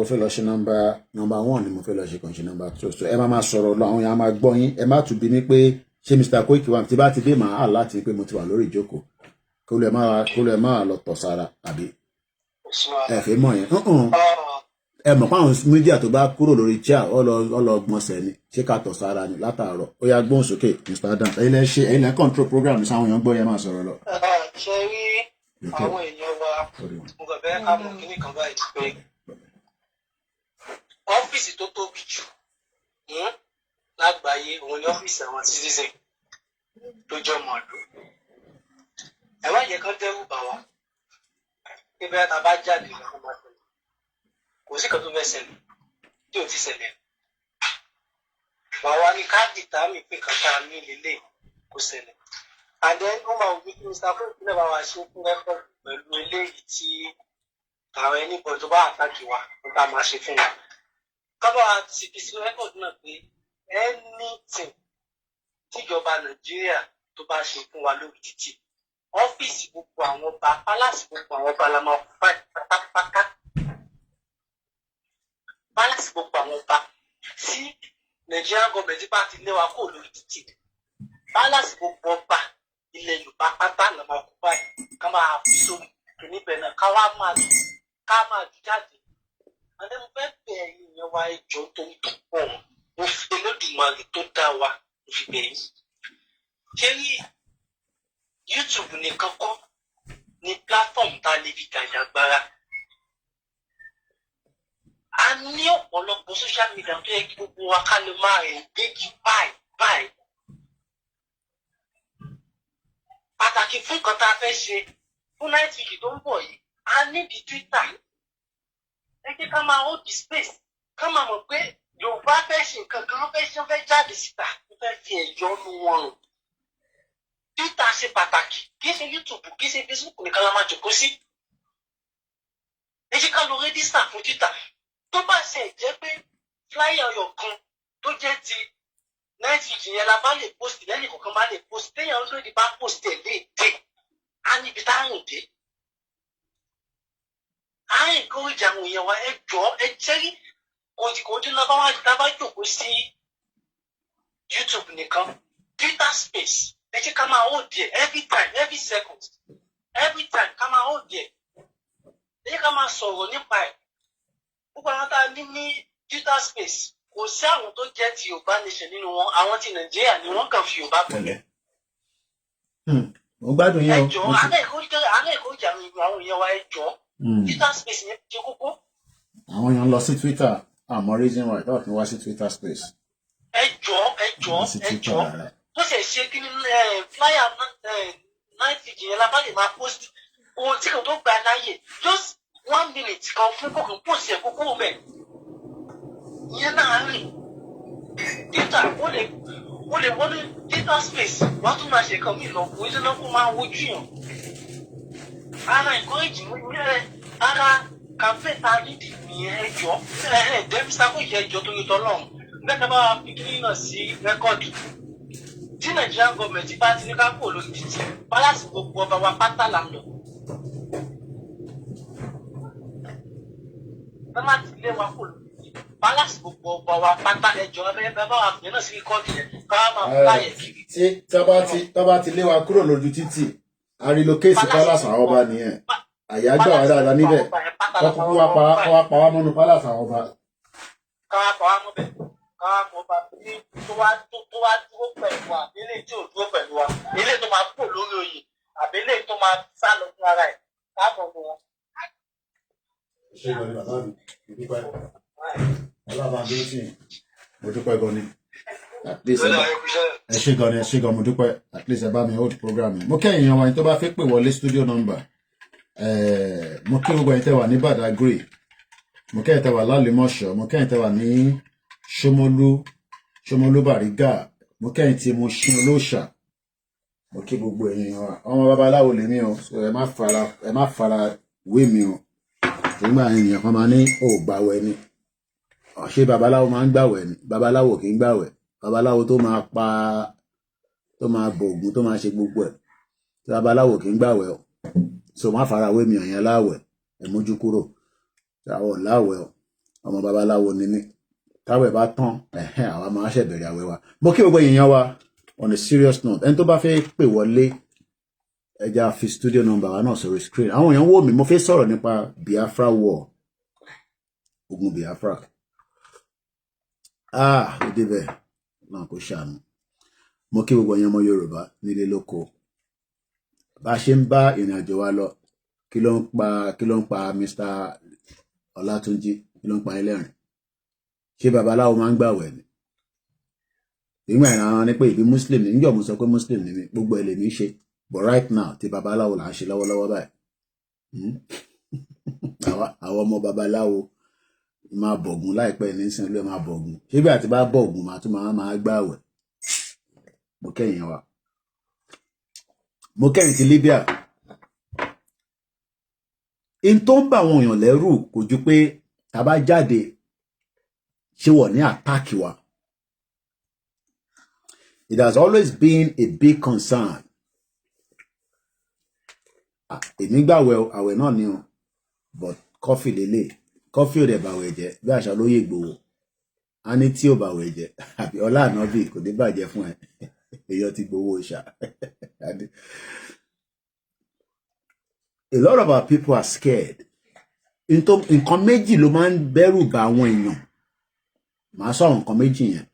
fẹ́ lọ ṣe number 1 ni mo fẹ́ lọ ṣe kàn ṣe number 2. So ẹ máa sọ̀rọ̀ lọ àwọn èèyàn máa gbọ́ yín. Ẹ má tún bi mí pé ṣé Mr. Koiki wà tí bá ti dé màá hà láti pé mo ti wà lórí ìjókòó. kó lè máa lọ tọ̀ sára àbí ẹ fi mọ̀ yẹn ẹ mọ̀ pé àwọn mídíà tó bá kúrò lórí chair ọlọ́gbọ̀nsẹ̀ ni ṣé ká tọ̀ sára ni látàárọ̀ ó yá gbóhùn sókè Mr. Adams ẹ̀yin lẹ́ control program ní sáwọn èèyàn gbọ́ yẹn máa sọ̀rọ̀ lọ. ṣe rí àwọn èèyàn wa mo kàn fẹ́ ká mọ̀ kíní kan báyìí pé ọ́fíìsì tó tóbi jù lágbàáyé òun ni ọ́fíìsì àwọn citizen tó jọ mọ̀ọ́dún ẹ má jẹ́ kán dẹ́rù bà wá pé bẹ́ẹ̀ ta bá jáde lọ́kọ́ máa tẹ̀lé kò sí kan tó fẹ́ ṣẹlẹ̀ tí ò ti ṣẹlẹ̀ bàwa ní káàdì tààmì pé kan tá a ní lélẹ̀ kò ṣẹlẹ̀ and then ó máa wù mí kí Mr. Fún ìpínlẹ̀ bá wa ṣe fún rẹ́pọ̀ pẹ̀lú eléyìí tí àwọn ẹni bọ̀ tó bá àtàkì wa ló bá máa ṣe fún wa kábà ti fi sí rẹ́pọ̀ náà pé anything tíjọba Nàìjíríà tó bá ṣe fún wa lórí títì ọ́fíìsì gbogbo àwọn ọba pálásì gbogbo àwọn ọba la máa fà pátápátá pálásì gbogbo àwọn ọba tí Nigerian government bá ti lé wa kó lórí títì pálásì gbogbo ọba ilẹ̀ Yorùbá pátá la máa kó báyìí ká máa fi sórí níbẹ̀ náà ká máa jù jáde àti mo fẹ́ bẹ̀ ẹ̀yin ìyẹn wa ẹjọ́ tó ń tó pọ̀ mo fi Olódùmarè tó dá wa mo fi bẹ̀ yín ṣé rí YouTube nìkan kọ́ ni platform tá a lè fi gàjàgbara a ní ọ̀pọ̀lọpọ̀ social media tó yẹ kí gbogbo wa ká lè máa engage báyìí pàtàkì fún nǹkan tá a fẹ́ ṣe fún night week tó ń bọ̀ yìí a níbi Twitter ẹ jẹ́ ká máa hold the space ká máa mọ̀ pé Yorùbá fẹ́ ṣe nǹkan kan fẹ́ jáde síta wọ́n fẹ́ fi ẹ̀yọ́ nu wọn rùn Twitter ṣe pàtàkì kì í ṣe YouTube kì í ṣe Facebook nìkan la máa jòkó sí ẹ jẹ́ ká lọ rẹ́díṣà fún Twitter tó bá ṣe jẹ́ pé flyer ọyọ̀ kan tó jẹ́ ti night week yẹn la bá lè post lẹ́yìn kọ̀ọ̀kan bá lè post téèyàn lórí bá post ẹ̀ léde á níbi tá a rìn dé á rìn kó ìjà àwọn èèyàn wa ẹ jọ ẹ jẹ́rí kòtìkòtì náà bá jòkó sí YouTube nìkan Twitter space ẹ jẹ́ ká máa hold there every time every second every time ká máa hold there ẹ jẹ́ ká máa sọ̀rọ̀ nípa ẹ̀ gbogbo àwọn tá a ní Twitter space kò sí àwọn tó jẹ́ ti Yorùbá nation nínú wọn àwọn ti Nàìjíríà ni wọ́n kàn fi Yorùbá pẹ̀lẹ́. mo gbádùn yẹn o. ẹjọ́ alẹ́ ìkórìjà àwọn èèyàn wa ẹjọ́ Twitter space yẹn ṣe kókó. àwọn èèyàn lọ sí Twitter àmọ́ reason why tó fi wá sí Twitter space. ẹjọ́ tó ṣe kí ni flyer night vigil yẹn la bá lè máa post ohun tí kò tó gba láàyè just 1 minute kan fún kókò post ẹ̀ kókó bẹ̀ ìyẹn náà rìn Twitter ó lè wọlé Twitter space wà á tún máa ṣe kan mí lọ kó iṣẹ́ náà kó máa wojú yàn ara encourage mi rẹ ara campaign ta nídìí nìyẹn ẹjọ́ dẹ́mísà kò yẹ ẹjọ́ tó yẹ tọ́lọ́run bẹ́ẹ̀ bá wa fi kíní náà sí rẹ́kọ̀dì tí Nigerian government bá ti ní ká kó lórí títì pálásì gbogbo ọba wa pátá là ń lọ. bẹ́ẹ̀ má ti lé wa kó lórí títì pálásì gbogbo ọba wa pátá ẹjọ́ bẹ́ẹ̀ bá wa fi náà sí rẹ́kọ̀dì yẹn ká máa fún láyè kiri. tí tọ́ba ti lé wa kúrò lójú títì a relocate pálásì àwọn ọba nìyẹn àyájọ́ àwọn dáadáa níbẹ̀ kọ́kúkú wá pa wá mọ́nú pálásì àwọn ọba. káwá pa wá mọ́ bẹ́ẹ̀ káwá mọ́ ọba tó wá dúró pẹ̀lú wa ilé tí ò dúró pẹ̀lú wa ilé tó máa kúrò lórí oyè àbí ilé tó máa sá lọ fún ara ẹ̀ káàbọ̀ mọ́ wọn. ṣé ìgbà ni bàbá mi dúpẹ́ ọlọ́run àbí tí mo dúpẹ́ gan ni ẹ ṣé gan mo dúpẹ́ at least ẹ bá mi hold program yẹn mo kẹ́yìn yan wa ẹni tó bá fẹ́ pè wọlé studio number mo kí gbogbo ẹ̀yin tẹ́ wà ní Badagry mo kẹ́yìn tẹ́ wà lálẹ́mọ̀ṣọ́ mo kẹ́yìn tẹ́ wà ní Ṣómólú Bàrígà mo kẹ́yìn tí mo ṣí olóòṣà mo kí gbogbo ẹ̀yin wa ọmọ babaláwo lèmi o so ẹ má fara wé mi o nígbà ènìyàn kan máa ní ò gbàwẹ̀ ni ṣé babaláwo máa ń gbàwẹ̀ ni babaláwo kì í gbàwẹ̀ babaláwo tó máa bògùn tó máa ṣe gbogbo ẹ̀ babaláwo kì í gbàwẹ̀ o so má fara wé mi ọ̀yàn láwẹ̀ ẹ̀ mójú kúrò àwọn láwẹ̀ ọmọ babaláwo ni mí táwẹ̀ bá tán àwa máa ṣẹ̀bẹ̀rẹ̀ àwẹ̀ wa mo kí gbogbo èèyàn wa on a serious note ẹni tó bá fẹ́ pè wọlé ẹja fi studio number wa náà sórí screen àwọn èèyàn wò mí mo fẹ́ sọ̀rọ̀ nípa Biafra war ogun Biafra ó débẹ̀ náà kò ṣàánú mo kí gbogbo ẹ̀yin ọmọ Yorùbá nílé lóko bá a ṣe ń bá ìrìn àjò wa lọ kí ló ń pa Mr. Ọlátúnjí kí ló ń pa ẹlẹ́rìn ṣé babaláwo máa ń gbàwẹ̀ ni ìgbà ìran ni pé ìbí Muslim ní níjọ́ mo sọ pé Muslim ni mi gbogbo ẹ̀ lè ní ṣe but right now ti babaláwo là ń ṣe lọ́wọ́lọ́wọ́ báyìí àwọn ọmọ babaláwo máa bọ̀gùn láìpẹ́ ní sin ló máa bọ̀gùn ṣé bí àti bá bọ̀gùn máa tún máa gbàwẹ̀ mo kẹ́yìn wa mo kẹ́yìn ti Libya in tó ń bá àwọn èèyàn lẹ́rù kò ju pé tá bá jáde ṣé wọ́n ní àtàkì wa. It has always been a big concern. Èmi gbàwẹ̀ àwẹ̀ náà ni o but coffee lélẹ̀ coffee ò dẹ̀ bàwẹ̀ jẹ́ bí àṣà lóye Ìgbòho a ní tí ò bàwẹ̀ jẹ́ àbí ọlá ànábì kò ní bàjẹ́ fún ẹ èèyàn ti gbowó ṣá. A lot of our people are scared. Nǹkan méjì ló máa ń bẹ̀rù bá àwọn èèyàn màá sọ̀rọ̀ nǹkan méjì yẹn.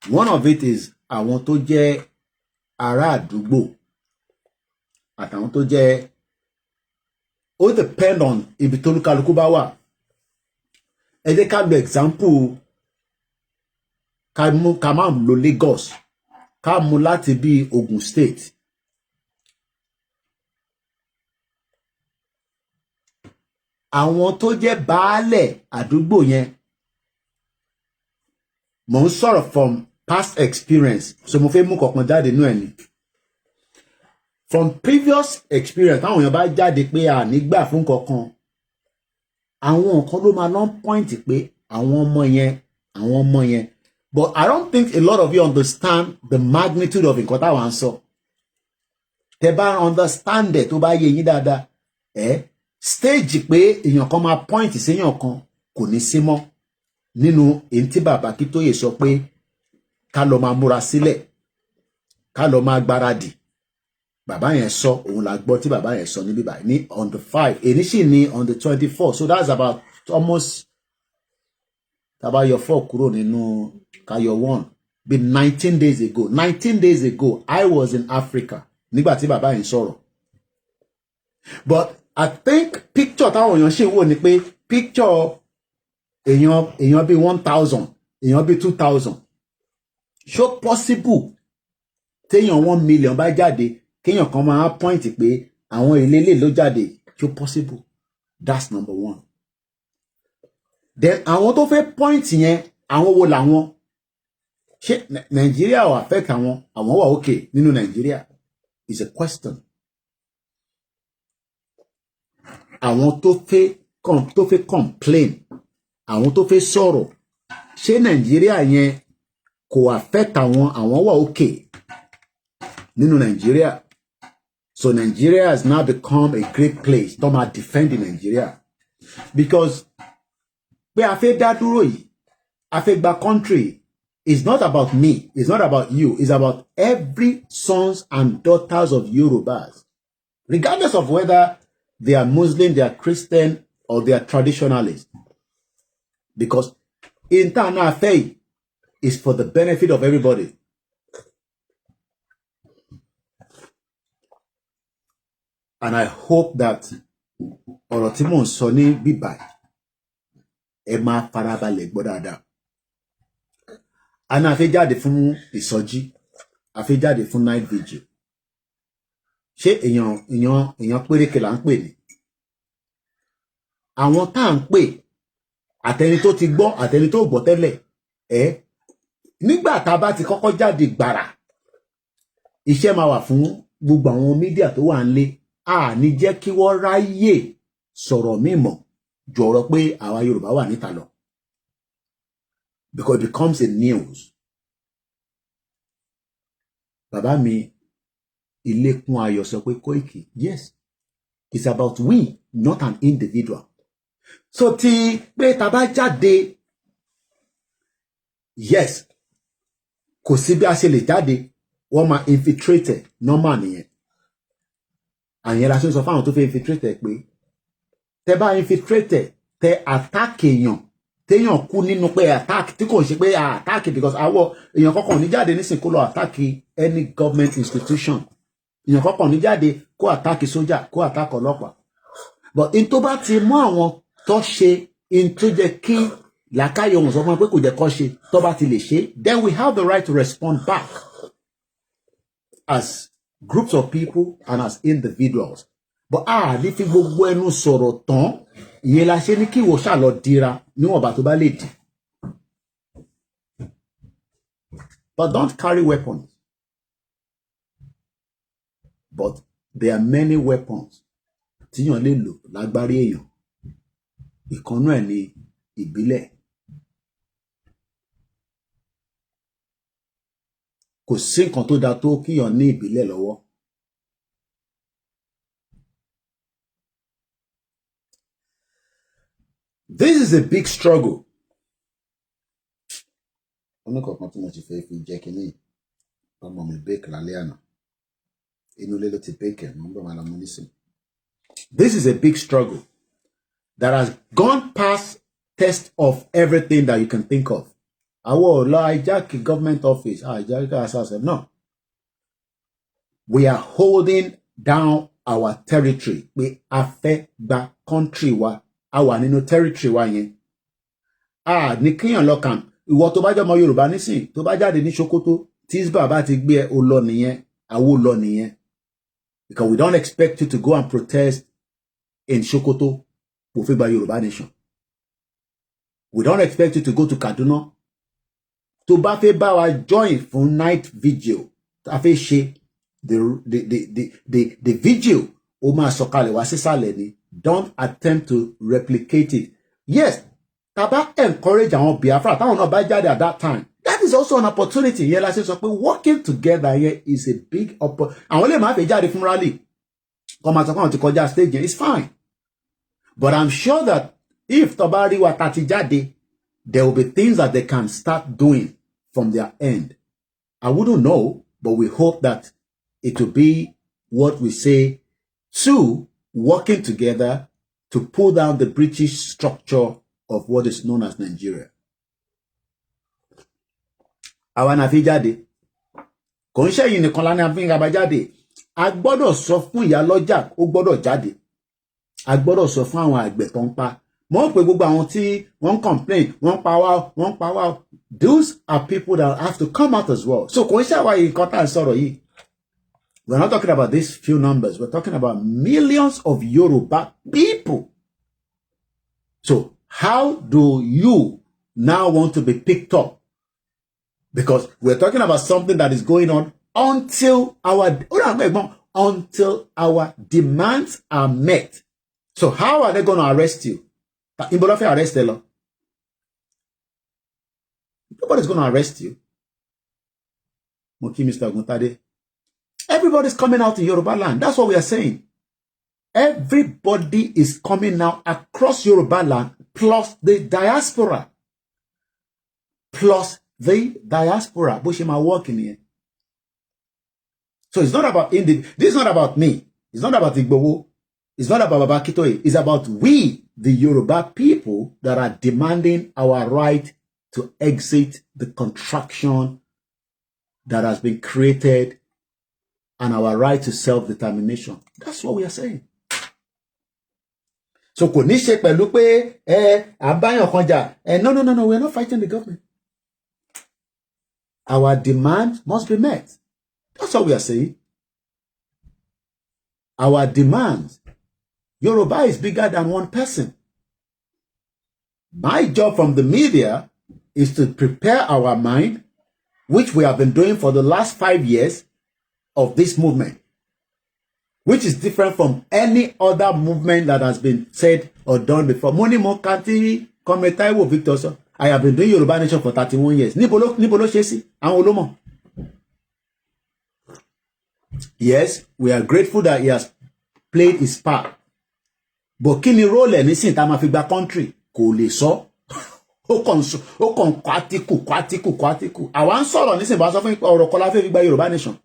One of it is àwọn tó jẹ́ ará àdúgbò àtàwọn tó jẹ́ ó depend on ibi tó lúkálukú bá wà. Ẹ jẹ́ ká lo example ká máa lo Lagos ká mú láti bí Ogun State. Àwọn tó jẹ́ baálẹ̀ àdúgbò yẹn mò ń sọ̀rọ̀ from past experience so mo fẹ́ mú kọ̀ọ̀kan jáde nínú ẹ̀ ni from previous experience táwọn èèyàn bá jáde pé a nígbà fún kankan àwọn nǹkan ló máa non point pé àwọn ọmọ yẹn but I don't think a lot of you understand the magnitude of nǹkan táwọn sọ tẹ́ bá understand ẹ̀ tó bá yé yín dáadáa stage pé èèyàn kan máa point séèyàn kan kò ní sí mọ́ nínú èyí tí bàbá Akíntóyè sọ pé ká lọ máa múra sílẹ̀ ká lọ máa gbáradì bàbá yẹn sọ òun la gbọ́ tí bàbá yẹn sọ níbí báyìí ní on the 5 èyí sì ní on the 24 so that's about almost tàbá yọ 4 kúrò nínú káyọ 1 bí 19 days ago 19 days ago I was in Africa nígbà tí bàbá yẹn sọ̀rọ̀ but I think picture táwọn èèyàn ṣe wò ni pé picture èèyàn bí 1,000 èèyàn bí 2,000 ṣó possible téèyàn 1 million bá jáde kéèyàn kan máa point pé àwọn ìlélẹ ló jáde ṣó possible that's number 1. Then àwọn tó fẹ́ point yẹn àwọn wo làwọn ṣé Nàìjíríà ò affect àwọn wà okay nínú Nàìjíríà is a question. Àwọn tó fẹ́ complain àwọn tó fẹ́ sọ̀rọ̀ ṣé Nàìjíríà yẹn kò affect àwọn wà okay nínú Nàìjíríà so Nigeria has now become a great place tó máa defend Nigeria because pé a fẹ́ dá dúró yìí a fẹ́ gba country is not about me it's not about you it's about every sons and daughters of Yorubas regardless of whether they are Muslim they are Christian or they are traditionalists because internal faith is for the benefit of everybody. And I hope that ọ̀rọ̀ tí mò ń sọ ní bíbá ẹ máa farabalẹ̀ gbọ́ dáadáa. Àná a fẹ́ jáde fún ìsọjí, a fẹ́ jáde fún night vigil. Ṣé èèyàn péréke là ń pè ní? Àwọn tá à ń pè àtẹni tó ti gbọ́ àtẹni tó gbọ́ tẹ́lẹ̀ nígbà tá a bá ti kọ́kọ́ jáde gbàrà iṣẹ́ máa wà fún gbogbo àwọn mídíà tó wà nílé ní jẹ́ kí wọ́n ráyè sọ̀rọ̀ mímọ́ ju ọ̀rọ̀ pé àwa Yorùbá wà níta lọ because it becomes a news. Bàbá mi Ilekun Ayọ̀ sọ pé Koiki yes it's about we not an individual. So tí pé tá bá jáde yes kò sí bí a ṣe lè jáde wọ́n máa infiltrate normal nìyẹn. Àyẹn la ṣe ń sọ fáwọn tó fẹ́ infiltrate pé tẹ́ bá infiltrate tẹ́ attack èèyàn téèyàn kú nínú pé attack tí kò ṣe pé attack because àwọ̀ èèyàn kọ̀ọ̀kan ní jáde nísìnyí kó lọ attack any government institution. Èèyàn kọ̀ọ̀kan ní jáde kó attack sójà kó attack ọlọ́pàá. But in tó bá ti mú àwọn tó ṣe in tó jẹ́ kí làákàyè òun sọ fún wọn pé kò jẹ́ kó ṣe tó bá ti lè ṣe, then we have the right to respond back as groups of people and as individuals. But ní fi gbogbo ẹnu sọ̀rọ̀ tán, ìyẹn la ṣe ní kí ìwọ ṣáà lọ dira níwọ̀nba tó bá lè dì. But don't carry weapons. But there are many weapons tíyàn lè lò lágbárí èèyàn. Ìkànnú ẹ̀ ní ìbílẹ̀. Kò sí nǹkan tó dáa tó kíyàn ní ìbílẹ̀ lọ́wọ́. This is a big struggle. Oníkọ̀ọ̀kan tí mo ti fẹ́ fi jẹ́ kínní ọmọ mi bake lálẹ́ àná. Inú ilé ló ti bake ẹ̀ mọ́ bọ́ máa la mú nísìn. This is a big struggle that has gone past test of everything that you can think of. Àwọn ọ̀la hijack government office, hijack assassin. No. We are holding down our territory. We affect the country wa. Àwa nínú territory wa yẹn. Ní kíyàn lọ́kàn. Ìwọ tó bá jẹ́ ọmọ Yorùbá nísìn, tó bá jáde ní Sokoto, tí bàbá ti gbé ẹ o lọ nìyẹn, àwo lọ nìyẹn. Because we don't expect you to go and protest in Sokoto kò fẹ́ gba Yorùbá nation. We don't expect you to go to Kaduna. Tó bá fẹ́ bá wa join fún night vigil, tá fẹ́ ṣe the vigil, ó máa sọ̀kalẹ̀ wá sísàlẹ̀ ni. Don't attempt to replicate it. Yes, taba encourage àwọn Biafra táwọn náà bá jáde at that time. That is also an opportunity. Yẹn la ṣe sọ pé working together here is a big opportunity. Àwọn lè máa fẹ́ jáde fún rally. Kọ́ máa sọ pé àwọn ti kọjá stage yẹn. It's fine. But I'm sure that if tọ́ba rí wa tàti jáde, there will be things that they can start doing from their end. I wouldn't know, but we hope that it will be what we say, two, working together to pull down the British structure of what is known as Nigeria. Àwa na fi jáde. Kò ń ṣe yìí nìkan la ní a fi ń gaba jáde. A gbọ́dọ̀ sọ fún ìyá lọ́jà, ó gbọ́dọ̀ jáde. A gbọ́dọ̀ sọ fún àwọn àgbẹ̀ tó ń pa. Mo pè gbogbo àwọn tí wọ́n complain, wọ́n pa wá. Those are people that have to come out as well. So kò ń ṣe àwa yìí nǹkan tá à ń sọ̀rọ̀ yìí. We're not talking about these few numbers. We're talking about millions of Yoruba people. So how do you now want to be picked up? Because we're talking about something that is going on until our demands are met. So how are they going to arrest you? Nobody's going to arrest you. Moki Mr. Guntade. Everybody's coming out in Yoruba land. That's what we are saying. Everybody is coming now across Yoruba land, plus the diaspora. Plus the diaspora. Bushima working here. So it's not about this is not about me. It's not about Igbowo. It's not about Babakitoye. It's about we, the Yoruba people, that are demanding our right to exit the contraction that has been created and our right to self-determination. That's what we are saying. So kò ní ṣe pẹ̀lú pé àbáyàn kan jà. No, we're not fighting the government. Our demand must be met. That's what we are saying. Our demands. Yoruba is bigger than one person. My job from the media is to prepare our mind, which we have been doing for the last 5 years of this movement, which is different from any other movement that has been said or done before. Moni Mokanti, Kometaiwo Victor, so I have been doing Yoruba Nation for 31 years. Nibolo Shesi, and Olomo. Yes, we are grateful that he has played his part. But kini role nisin ta ma fi gba country kò lè sọ. ó kàn kwatiku àwa ń sọ̀rọ̀ nísìnyí bá sọ fún ipa ọ̀rọ̀ kọ́lá fẹ́ fi gba Yorùbá nation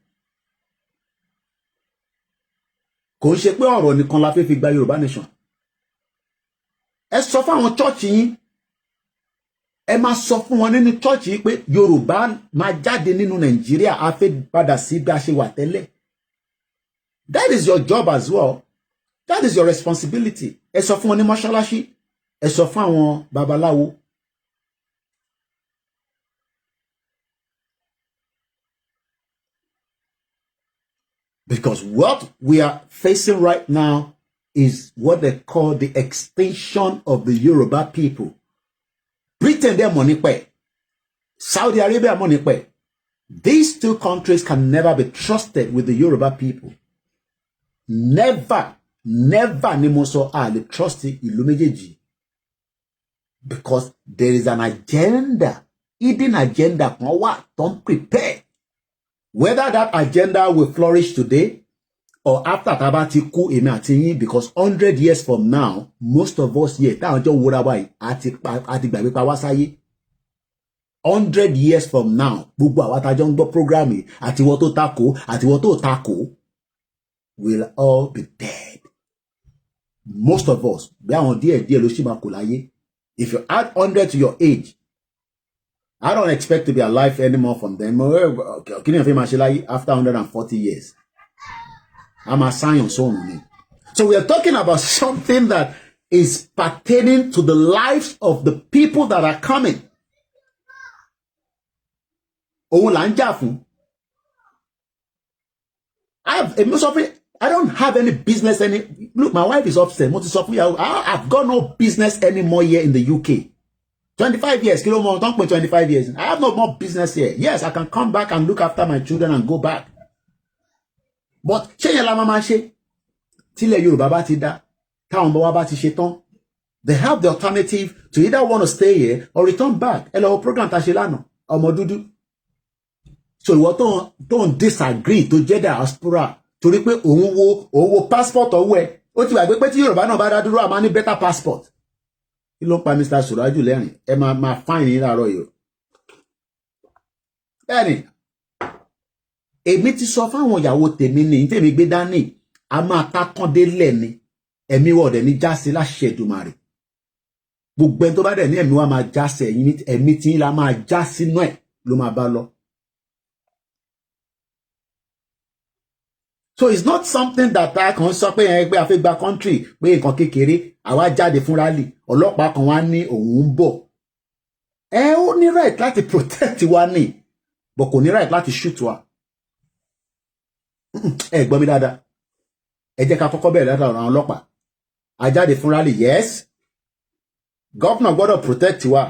kò ń ṣe pé ọ̀rọ̀ nìkan la fẹ́ fi gba Yorùbá nation ẹ sọ fún àwọn chọ́ọ̀chì yín ẹ máa sọ fún wọn nínú chọ́ọ̀chì yìí pé Yorùbá máa jáde nínú Nàìjíríà a fẹ́ padà sí bí a ṣe wà tẹ́lẹ̀ that is your job as well that is your responsibility ẹ sọ fún wọn ní mọ́ṣáláṣí ẹ sọ fún àwọn babaláwo because what we are facing right now is what they call the extinction of the Yoruba people. Britain, they're money pay. Saudi Arabia, money pay. These two countries can never be trusted with the Yoruba people. Never ni mo sọ le trust ìlú méjèèjì. Because there is an agenda, hidden agenda kan wà don't prepare. Whether that agenda will flourish today or after tabati kú èmi àti yín, because 100 years from now, most of us here, táwọn jọ wúra wáyé, àti gbàgbé pa wá sáyé. 100 years from now, gbogbo àwa tá jọ ń gbọ́ program yìí, àti wọ́n tó takò, àti wọ́n tó takò, will all be dead. Most of us, bí àwọn díẹ̀ ló ṣì máa kù láyé. If you add 100 to your age, I don't expect to be alive anymore from them. After 140 years. I'm a science only. So we are talking about something that is pertaining to the lives of the people that are coming. I don't have any business look, my wife is upset. I've got no business anymore here in the UK. 25 years, 25 years. I have no more business here. Yes, I can come back and look after my children and go back. But they have the alternative to either want to stay here or return back. So you don't disagree to get diaspora to repay owo passport or where. What you are going to Yoruba no better passport. Kí ló pa Mr. Suraju lẹ́rìn ẹ máa fáìn ní láàárọ̀ yìí. Bẹ́ẹ̀ni èmi ti sọ fáwọn ìyàwó tèmi ní tèmi gbé dání a máa tákàn délẹ̀ ni ẹ̀mí wọ̀dẹ̀ ní jáse láṣẹ Èdùmàrè gbogbo ẹni tó bá dẹ̀ ní ẹ̀mí wa máa jáse ẹ̀mí tí la máa já sínú ẹ̀ ló máa bá lọ. So it's not something that I can sọ pé ẹgbẹ́ àfẹ́gbà country pé nǹkan kékeré àwa jáde fún rally ọlọ́pàá kan wá ní òun ń bọ̀. Ó ní right láti protect wa ní but kò ní right láti shoot wa. Gbọ́ mi dáadáa. Ẹ jẹ́ ká kọ́kọ́ bẹ̀rẹ̀ láti àwọn ọlọ́pàá. A jáde fún rally, yes. Governor gbọ́dọ̀ protect wa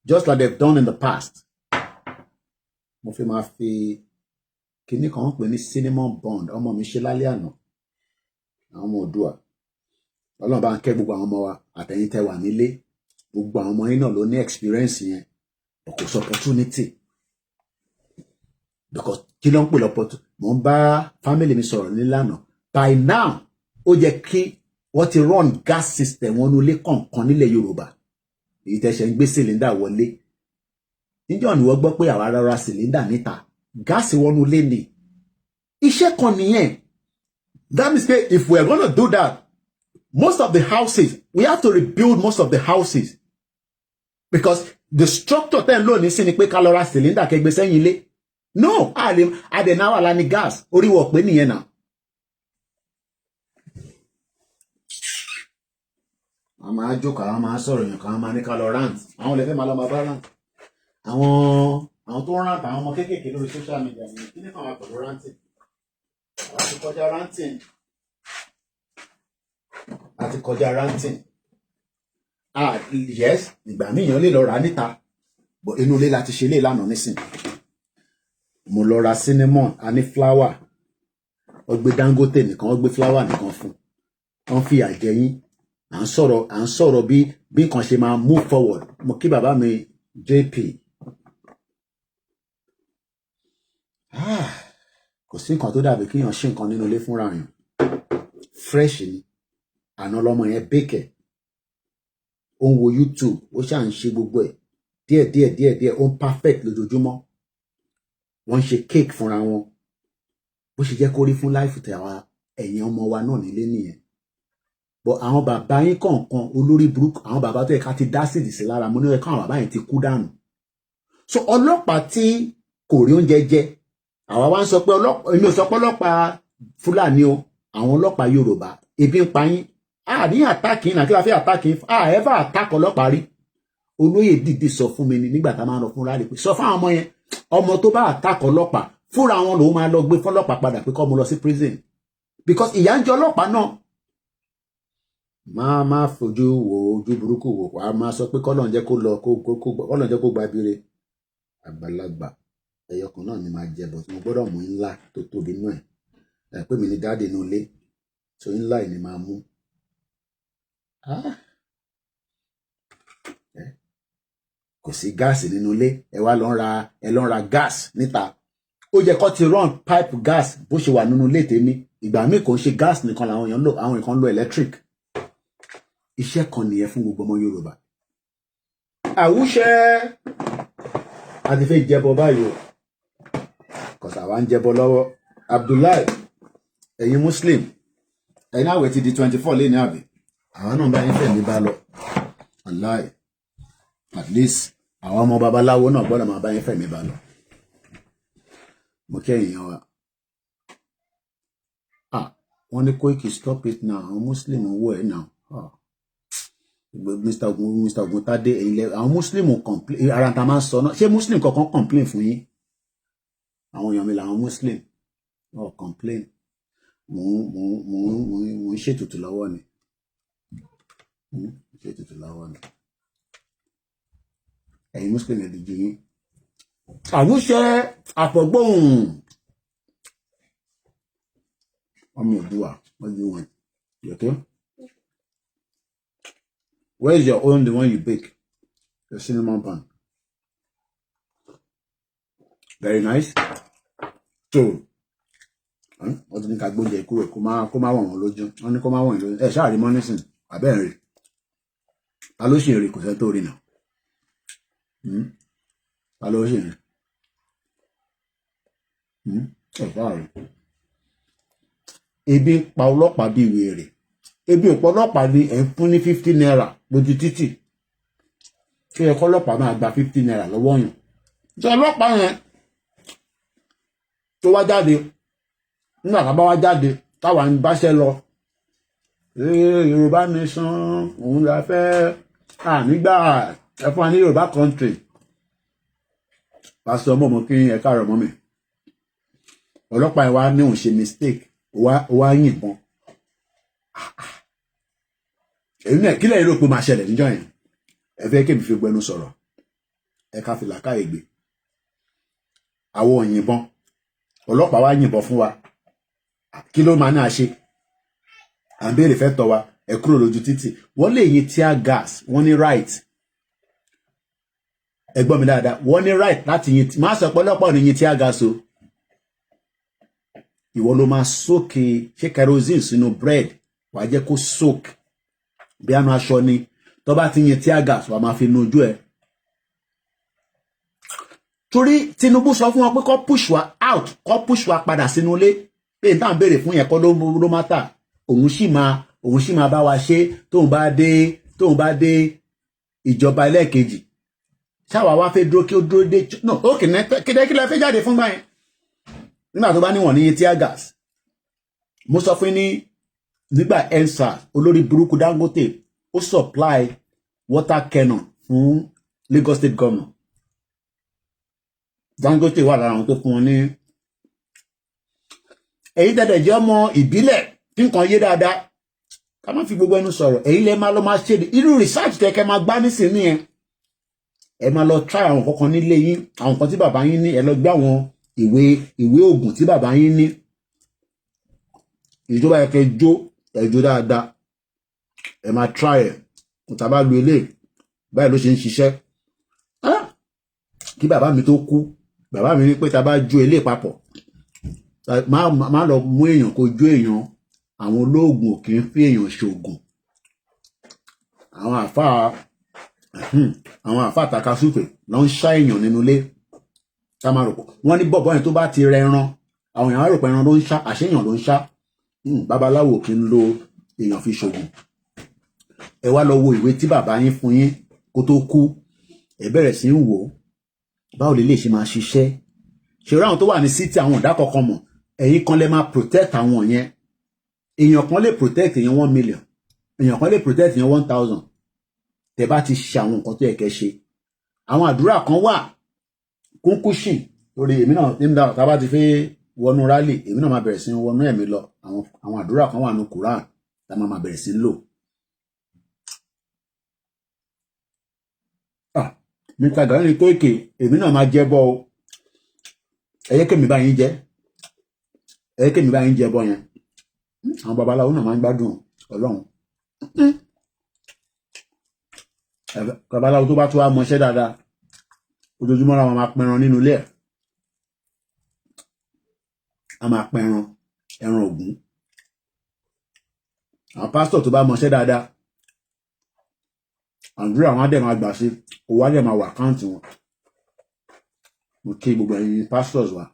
just like they've done in the past. Mo fi máa fi kíní kan pè ní cinnamon bond ọmọ mi ṣe lálẹ́ àná àwọn ọmọ Oòduà Ọlọ́run bá ń kẹ́ gbogbo àwọn ọmọ wa àtẹ̀yìn tẹ́ wà nílé gbogbo àwọn ọmọ yín náà ló ní experience yẹn kò sọ opportunity because kí ló ń pè lọ́pọ̀ mo ń bá family mi sọ̀rọ̀ nílànà by now ó jẹ́ kí wọ́n ti run gas system wọn nílé kọ̀ọ̀kan nílẹ̀ Yorùbá èyí tẹ̀sẹ̀ ń gbé cylinder wọlé níjọ́ ni wọ́n gbọ́ pé àwa rárá cylinder níta gáàsì wọnú ilé ni iṣẹ́ kan nìyẹn. That means if we are going to do that, most of the houses we have to rebuild most of the houses because the structure ten lónìí sí ni pé ká lọ ra cylinder kẹgbẹ́ sẹ́yìn ilé no àdènà wà ní gas oríwọ̀ pé nìyẹn náà. àwọn máa jókòó àwọn máa sọ̀rọ̀ yẹn kan àwọn máa ní ká lọ rant àwọn lè fẹ́ máa lọ máa bá rant àwọn tó ń rántà àwọn ọmọ kéékèèké lórí social media ní kí ní kàn wá pẹ̀lú ranting àti kọjá ranting yes ìgbà míyàn lè lọ rà níta but inú ilé láti ṣe lè lánàá nísìn mo lọ ra cinnamon a ní flour ó gbé Dangote nìkan ó gbé flour nìkan fún wọn fi àjẹyìn à ń sọ̀rọ̀ bí nǹkan ṣe máa move forward mo kí bàbá mi JP kò sí nǹkan tó dàbí kíyàn ṣe nǹkan nínú ilé fúnra yàn fresh ni àná lọmọ yẹn bake ó ń wo YouTube ó ṣáà ń ṣe gbogbo ẹ̀ díẹ̀ ó ń perfect lójoojúmọ́ wọ́n ń ṣe cake fúnra wọn bó ṣe jẹ́ kó rí fún life tàwa ẹ̀yin ọmọ wa náà nílé nìyẹn but àwọn bàbá yín kọ̀ọ̀kan olórí burúkú àwọn bàbá tó yẹ ká ti dá sídìí sí lára mo ní ẹ káwọn bàbá yẹn ti kú dànù so ọlọ́pàá tí kò rí oúnjẹ jẹ àwa wá ń sọ pé èmi ò sọ pé ọlọ́pàá Fúlàní o àwọn ọlọ́pàá Yorùbá ebi ń pa yín ní àtàkì náà kí la fi àtàkì ever àtàkì ọlọ́pàá rí olóyè dìde sọ fún mi nígbà tá a máa lọ fún rálẹ̀ pé sọ fún àwọn ọmọ yẹn ọmọ tó bá àtàkì ọlọ́pàá fúnra wọn lòun máa lọ gbé fọlọ́pàá padà pé kọ́ mo lọ sí prison because ìyà ń jẹ ọlọ́pàá náà máa fojú wo ojú burúkú wò wá máa sọ pé kọ́lọ̀ ń jẹ́ kó lọ kọ́lọ̀ ń jẹ́ kó gba abire àgbàlagbà ẹyọkùn náà ni máa jẹ bọ̀ tí mo gbọ́dọ̀ mú ńlá tó tóbi náà ẹ̀ pé mi ní dáàdì inú ilé tó ńlá ẹ̀ ni máa mú. Kò sí gáàsì nínú ilé ẹ wá lọ ń ra gáàsì níta ó yẹ kó ti run pipe gas bó ṣe wà nínú ilé tèmi ìgbà míì kò ń ṣe gas nìkan làwọn èèyàn lò àwọn nǹkan lo electric iṣẹ́ kan nìyẹn fún gbogbo ọmọ Yorùbá àwùṣẹ àti fẹ́ jẹbọ báyìí o kọsà wa ń jẹbọ lọ́wọ́ Abdullahi ẹ̀yin Muslim ẹ̀yin àwẹ̀ ti di 24 lé ní àbí àwọn náà bá yín fẹ̀mí bá lọ wallahi at least àwọn ọmọ babaláwo náà gbọ́dọ̀ máa bá yín fẹ̀mí bá lọ mo kẹ́yìn wa wọ́n ní Koiki stop it now àwọn Muslim owó ẹ̀ now Mr. Oguntade ẹ̀yin lẹ àwọn Muslim complain ara ta máa ń sọ náà ṣé Muslim kankan complain fún yín àwọn èèyàn mi làwọn Muslim complain mo ń ṣètùtù lọ́wọ́ ni ẹ̀yin Muslim ẹ̀ dìjú yín àwùṣẹ àpọ̀gbóhùn ọmọ Òdùwà what do you want you okay where is your own the one you bake your cinnamon bun very nice so wọ́n ti ní ká gbóúnjẹ kúrò kó má wọ̀n wọn lójú wọ́n ní kó má wọ̀n lójú ẹ̀ ṣáà rí mọ́nísìn abẹ́rẹ́ ta ló ṣì rí kò sẹ́ tó rí náà ta ló ṣì rí ẹ̀ ṣáà rí ebi ń pa ọlọ́pàá bíi wèrè ebi ò pa ọlọ́pàá ní ẹ̀ ń fún ní 50 naira lójú títì tí ẹ kọ́ ọlọ́pàá máa gba 50 naira lọ́wọ́ yàn tí ọlọ́pàá yẹn tó wá jáde nígbà tá a bá wá jáde táwa ń báṣẹ́ lọ Yorùbá nation òun la fẹ́ nígbà ẹ fún wa ní Yorùbá country pásítọ̀ ọmọ kí ẹ káàárọ̀ mọ́ mi ọlọ́pàá yẹn wá ní òun ṣe mistake wá yìnbọn èyí náà kílẹ̀ yìí rò pé máa ṣẹlẹ̀ níjọ́ yẹn ẹ fẹ́ kí mi fi gbẹnu sọ̀rọ̀ ẹ ká fi làákàyè gbé àwọn òyìnbọn ọlọ́pàá wá yìnbọn fún wa kí ló máa náà ṣe à ń béèrè fẹ́ tọ́ wa ẹ kúrò lójú títì wọ́n lè yin tear gas wọ́n ní right ẹ gbọ́ mi dáadáa wọ́n ní right láti yin máa sọ pé ọlọ́pàá ò ní yin tear gas o ìwọ ló máa sókè ṣe kerosene sínú bread wàá jẹ́ kó soak bí àánú aṣọ ni tó bá ti yin tear gas wàá máa fi nu ojú ẹ torí Tinubu sọ fún wọn pé kó push wa out kó push wa padà sínú ilé pé n táwọn béèrè fún yẹn kọ́ ló má tà òun sì máa bá wa ṣe tóun bá dé ìjọba ẹlẹ́ẹ̀kejì ṣáwa wá fẹ́ dúró kí ó dúró dé no ókè kílẹ̀ fẹ́ jáde fún báyẹn nígbà tó bá níwọ̀n ní tear gas mo sọ fún ní nígbà EndSARS olórí burúkú Dangote ó supply water cannon fún Lagos State governor Dangote wà lára àwọn tó fún wọn ní èyí tẹ̀tẹ̀ jẹ́ ọmọ ìbílẹ̀ tí nǹkan yé dáadáa ká má fi gbogbo ẹnu sọ̀rọ̀ èyí lẹ máa lọ máa ṣe irú research tẹ́kẹ́ máa gbá nísìnyí yẹn ẹ máa lọ try àwọn kankan nílé yín àwọn kan tí bàbá yín ní ẹ lọ gbé àwọn ìwé oògùn tí bàbá yín ní ìjọba yẹ kẹ́ ẹjọ́ dáadáa ẹ máa try ẹ tá bá lu eléyìí báyìí ló ṣe ń ṣiṣẹ́ kí bàbá mi tó kú bàbá mi ní pé tá bá jó eléyìí papọ̀ má lọ mú èèyàn kó jó èèyàn àwọn olóògùn ò kì í fi èèyàn ṣoògùn àwọn àfáà àwọn àfa àtàkàsùpè ló ń ṣá èèyàn nínú ilé ká máa rò pọ̀ wọ́n ní bọ̀bọ̀ yẹn tó bá ti rẹran àwọn èèyàn á rò pé ẹran ló ń ṣá àṣeyàn ló ń ṣá babaláwo kì í lo èèyàn fi ṣògùn ẹ wá lọ wo ìwé tí bàbá yín fún yín kó tó kú ẹ bẹ̀rẹ̀ sí ń wò ó báwo lè ṣe máa ṣiṣẹ́ ṣèrè àwọn tó wà ní city àwọn ọ̀dà kọ̀ọ̀kan mọ̀ ẹ̀yin kan lè máa protect àwọn yẹn èèyàn kan lè protect èèyàn 1 million èèyàn kan lè protect èèyàn 1000 tẹ́ bá ti ṣe àwọn nǹkan tó yẹ kẹ́ ṣe àwọn àdúrà kan wà kúnkúṣìn lórí èmi náà nígbà tá a bá ti fẹ́ wọnú rálì èmi náà máa bẹ̀rẹ̀ sí wọnú ẹ̀mí lọ àwọn àdúrà kan wà ní Quran tá a máa bẹ̀rẹ̀ sí lò. Mr. Gani Koiki èmi náà máa jẹ́ bọ́ o ẹ̀yẹ́ kèmí bá yín jẹ́ ẹ̀yẹ́ kèmí bá yín jẹ́ bọ́ yẹn àwọn babaláwo náà máa ń gbádùn Ọlọ́run babaláwo tó bá tó wá mọṣẹ́ dáadáa ojoojúmọ́ ra wọn máa pẹran nínú ilé ẹ̀ a máa pẹran ẹran Ògún àwọn pásítọ̀ tó bá mọṣẹ́ dáadáa àdúrà àwọn adẹ̀ máa gbà sí owó adẹ̀ máa wà káǹtì wọn mo kí gbogbo ẹ̀yin pastors wa.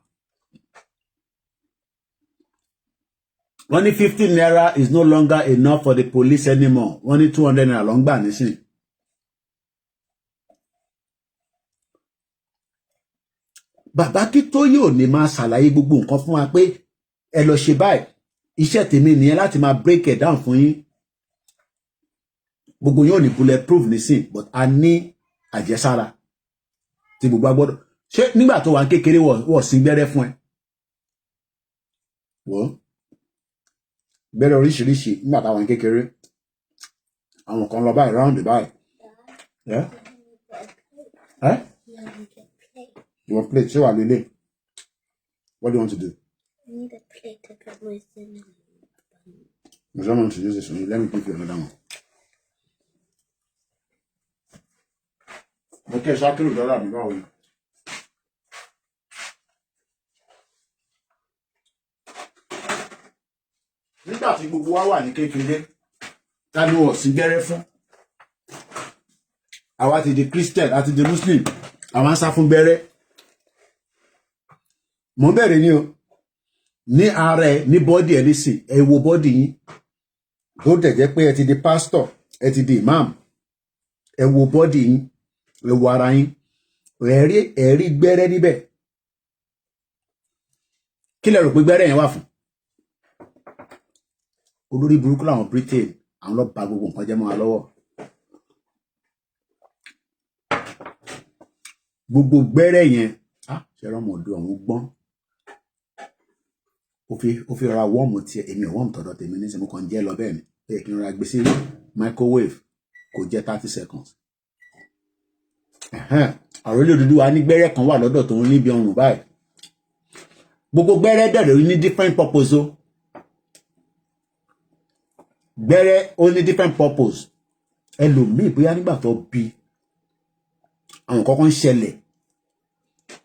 wọ́n ní 15 naira is no longer enough for the police anymore wọ́n ní 200 naira ló ń gbà nísìn. bàbá kí tó yóò ní máa ṣàlàyé gbogbo nǹkan fún wa pé ẹ lọ ṣe báyìí iṣẹ́ tèmi nìyẹn láti máa break it down fún yín gbogbo yóò ní bulletproof nísìn but a ní àjẹsára tí gbogbo agbọ́dọ̀ ṣé nígbà tó wà kékeré wọ̀ sí gbẹ́rẹ́ fún ẹ wọ́n gbẹ́rẹ́ oríṣiríṣi nígbà táwọn kékeré àwọn kan lọ báyìí round báyìí you want plate ṣé wà lélẹ̀ what do you want to do? I need a plate to put my cinnamon. I don't want to use this one. Let me give you another one. Okay, so I can do that báwo ni. Nígbà tí gbogbo wa wà ní kékeré ta ni wọ́n sì gbẹ́rẹ́ fún àwa ti di Christian àti di Muslim àwọn sá fún gbẹ́rẹ́ mo bẹ̀rẹ̀ ni o ní ara ẹ ní bọ́dì ẹ nísìn ẹ wo bọ́dì yín ó dẹ̀ jẹ́ pé ẹ ti di pastor ẹ ti di imam ẹ wo bọ́dì yín ẹ wo ara yín ẹ̀rí gbẹ́rẹ́ níbẹ̀ kí lẹ rò pé gbẹ́rẹ́ yẹn wà fún olórí burúkú làwọn Britain àwọn lọ bà gbogbo nǹkan jẹ́ mọ́ wa lọ́wọ́ gbogbo gbẹ́rẹ́ yẹn ṣẹlẹ ọmọdé ọ̀hún gbọ́n ó fi ra wọ́ọ̀mù tiẹ̀ èmi ò wọ́ọ̀mù tọ̀dọ̀ tèmi nísìnyí mo kàn jẹ́ lọ bẹ́ẹ̀ ni ó yẹ kí n ra gbé sí microwave kò jẹ́ 30 seconds àròlé Odùduwà ní gbẹ́rẹ́ kan wà lọ́dọ̀ tó ń níbi ọrùn báyìí gbogbo gbẹ́rẹ́ dẹ̀rẹ̀ ní different purpose o gbẹ́rẹ́ ó ní different purpose ẹlòmíì bóyá nígbà tó bí àwọn kọ́kọ́ ń ṣẹlẹ̀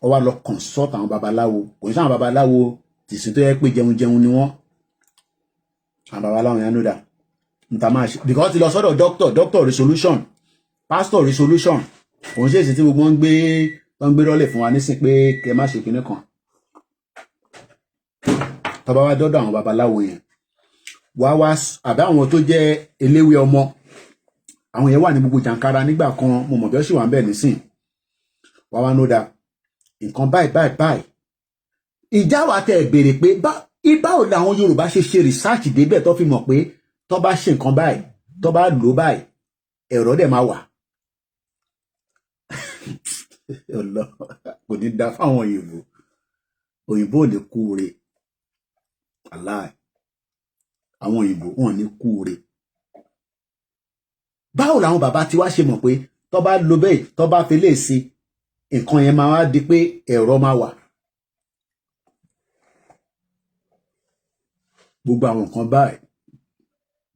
ó wá lọ consult àwọn babaláwo kò ní sáwọn babaláwo tìsín tó yẹ pé jẹun ni wọ́n àwọn babaláwo yẹn ló dà níta máa ṣe because ti lọ sọ́dọ̀ doctor resolution pastor resolution òun ṣe èsì tí gbogbo ń gbé rọ́lẹ̀ fún wa nísìn pé kẹ má ṣe kinní kan tọba wá dọ́dọ̀ àwọn babaláwo yẹn wá àbí àwọn tó jẹ́ eléwé ọmọ àwọn yẹn wà ní gbogbo jàǹkara nígbà kan mo mọ̀ bí ó sì wà ń bẹ̀ nísìn wá nóda nǹkan báyìí ìjà wa tẹ̀ béèrè pé báwo làwọn Yorùbá ṣe research débẹ̀ tó fi mọ̀ pé tó bá ṣe nǹkan báyìí tó bá lò báyìí ẹ̀rọ dẹ̀ máa wà kò ní da fáwọn òyìnbó ò ní kú re aláì àwọn òyìnbó wọn ní kú re báwo làwọn bàbá tí wá ṣe mọ̀ pé tó bá lo bẹ́ẹ̀ tó bá fi lè sí nǹkan yẹn máa wá di pé ẹ̀rọ máa wà gbogbo àwọn nǹkan báyìí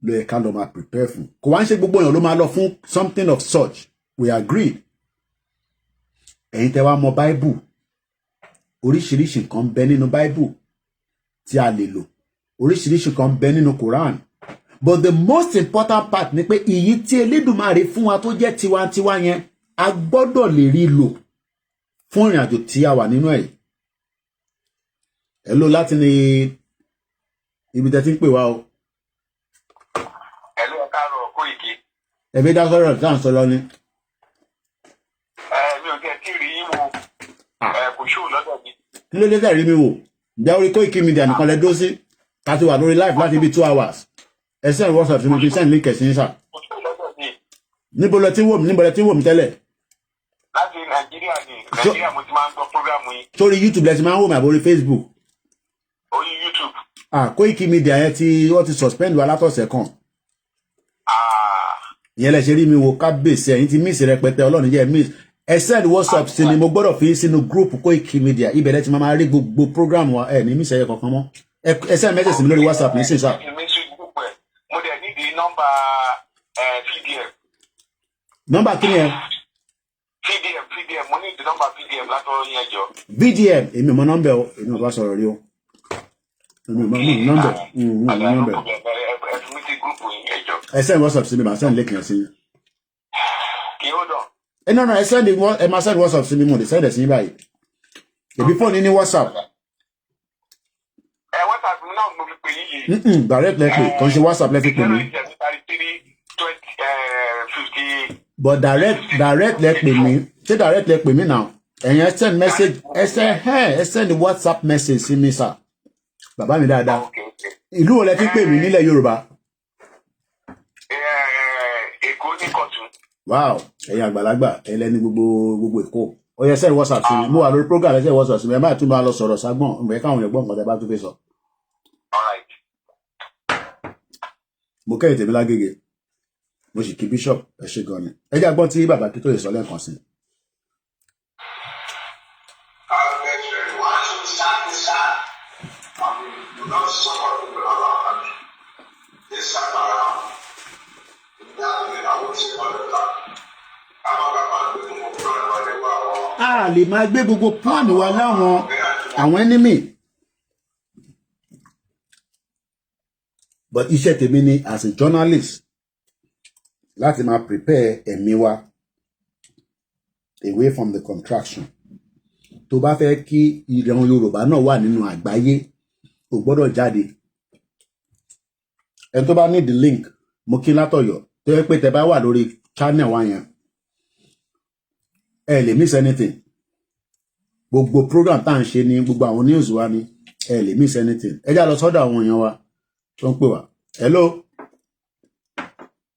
ló yẹ ká lọ máa prepare fún kò wá ń ṣe gbogbo èèyàn ló máa lọ fún something of such we agreed ẹ̀yin tẹ́ wá mọ̀ Bible oríṣiríṣi nǹkan bẹ nínú Bible tí a lè lò oríṣiríṣi nǹkan bẹ nínú Quran but the most important part ni pé èyí tí Elédùmarè fún wa tó jẹ́ tiwantiwa yẹn a gbọ́dọ̀ lè rí lò fún ìrìn àjò tí a wà nínú ẹ̀. Hello láti ní ibi tẹ́ ti ń pè wá o. Hello káàárọ̀ Koiki. Ẹ̀mí dá sọ̀rọ̀ tá à ń sọ lọ ni. Mi ò kẹ́ kí rí yín wo kò ṣó lọ́dọ̀ mi. Kí ló dé tẹ̀ rí mi wò? Ǹjẹ́ orí Koikimedia nìkan lẹ dó sí? Ká ti wà lórí live láti bí 2 hours. Ẹ send WhatsApp sí mi fi send link ẹ̀sìn sà. Kò ṣó lọ́dọ̀ mi. Níbo lẹ ti wò mí? Níbo lẹ ti wò mí tẹ́lẹ̀? Láti Nàìjíríà ni. Nàìjíríà mo ti máa ń gbọ́ prógámù yín. Sórí YouTube lẹ ti máa ń wò mí àbórí Facebook? Orí YouTube. Koikimedia yẹn tí wọ́n ti suspend wa látọ̀sẹ̀ kan. Ìyẹn lẹ ṣe rí mi wo kábíyèsí ẹ̀yin ti miss rẹpẹtẹ Ọlọ́run jẹ́ miss. Ẹ send WhatsApp sí ni mo gbọ́dọ̀ fi sínú group Koikimedia ibẹ̀ lẹ ti máa rí gbogbo program wa ẹ̀ ní miss ẹyẹ kankan mọ́. Ẹ send message sí mi lórí WhatsApp ní sísá. Mo dẹ̀ nídìí nọ́mbà PDF. Nọ́mbà kí ni ẹ? PDF mo nídìí nọ́mbà PDF látọ̀ yẹn jọ. VDM èmi mọ nọ́mbà o èmi ò bá sọ̀rọ̀ rí o. Èmi mọ nọ́mbà. Ẹ send WhatsApp sí mi ma send link yẹn sí. Kí ó dọ̀. No, ẹ máa send WhatsApp sí mi mo lè send ẹ̀ sí báyìí. Èbí fóònù ní WhatsApp. WhatsApp náà mo fi pè yíyí. Direct lẹ pè kàn ṣe WhatsApp lẹ fi pè mí. But direct lẹ pè mí. Ṣé direct lẹ pè mí now? Ẹ̀yin ẹ send message ẹ send WhatsApp message sí mi sà. Bàbá mi dáadáa. Ìlú wo lẹ ti pè mí nílẹ̀ Yorùbá? Èkó ní Kọ̀tún. Wow, ẹ̀yin àgbàlagbà ẹ lẹ́ni gbogbo Èkó. Ó yẹ send WhatsApp sí mi. Mo wà lórí program ẹ send WhatsApp sí mi. Ẹ má tún bá lọ sọ̀rọ̀ ságbọ̀n. Ǹbẹ̀ káwọn èèyàn gbọ́ nǹkan tẹ́ bá tún fẹ́ sọ. Mo kẹ́yìn tèmi lágége. Mo sì kí Bishop ẹ ṣe gan ni. Ẹ jẹ́ àgbọ́n tí bàbá kí tó lè sọ lẹ́ẹ̀kan sí. A lè máa gbé gbogbo plan wa láwọn àwọn enemy. But iṣẹ́ tèmi ni as a journalist láti máa prepare ẹ̀mí wa away from the contraction. Tó bá fẹ́ kí ìran Yorùbá náà wà nínú àgbáyé ó gbọ́dọ̀ jáde. Ẹni tó bá ní the link mo kí látọ̀yọ̀ tó yẹ pé tẹ́ bá wà lórí channel wa yẹn ẹ lè miss anything. Gbogbo program tá à ń ṣe ní gbogbo àwọn news wa ni ẹ lè miss anything. Ẹ já lọ sọ́dọ̀ àwọn èèyàn wa tó ń pè wá. Hello.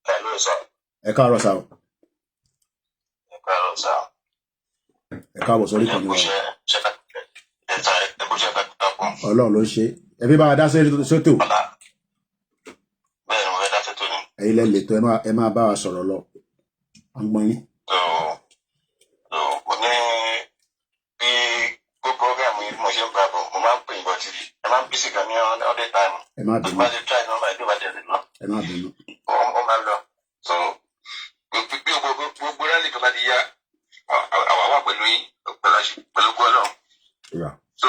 Hello sir. Ẹ káàárọ̀ sá o. Ẹ káàárọ̀ sá. Ẹ káàbọ̀ sórí kan ní wa. Ọlọ́run ló ń ṣe. Ẹ fi bá wa dá sótò. Bẹ́ẹ̀ ni mo fẹ́ dá sótò ni. Ẹ̀yin lẹ lètò ẹ máa bá wa sọ̀rọ̀ lọ. À ń gbọ́n yín. Mo ní bí kó program yìí mo ṣe ń bá bọ̀ mo máa ń pè yín bọ̀ tí ẹ máa ń bí sìgá ní ọdẹ táìmù. Ẹ má bínú. Ẹ má bínú. Ó máa ń lọ. So bí gbogbo rálì tó bá ti yá àwa wà pẹ̀lú yín pẹ̀lú gbọ́dọ̀. So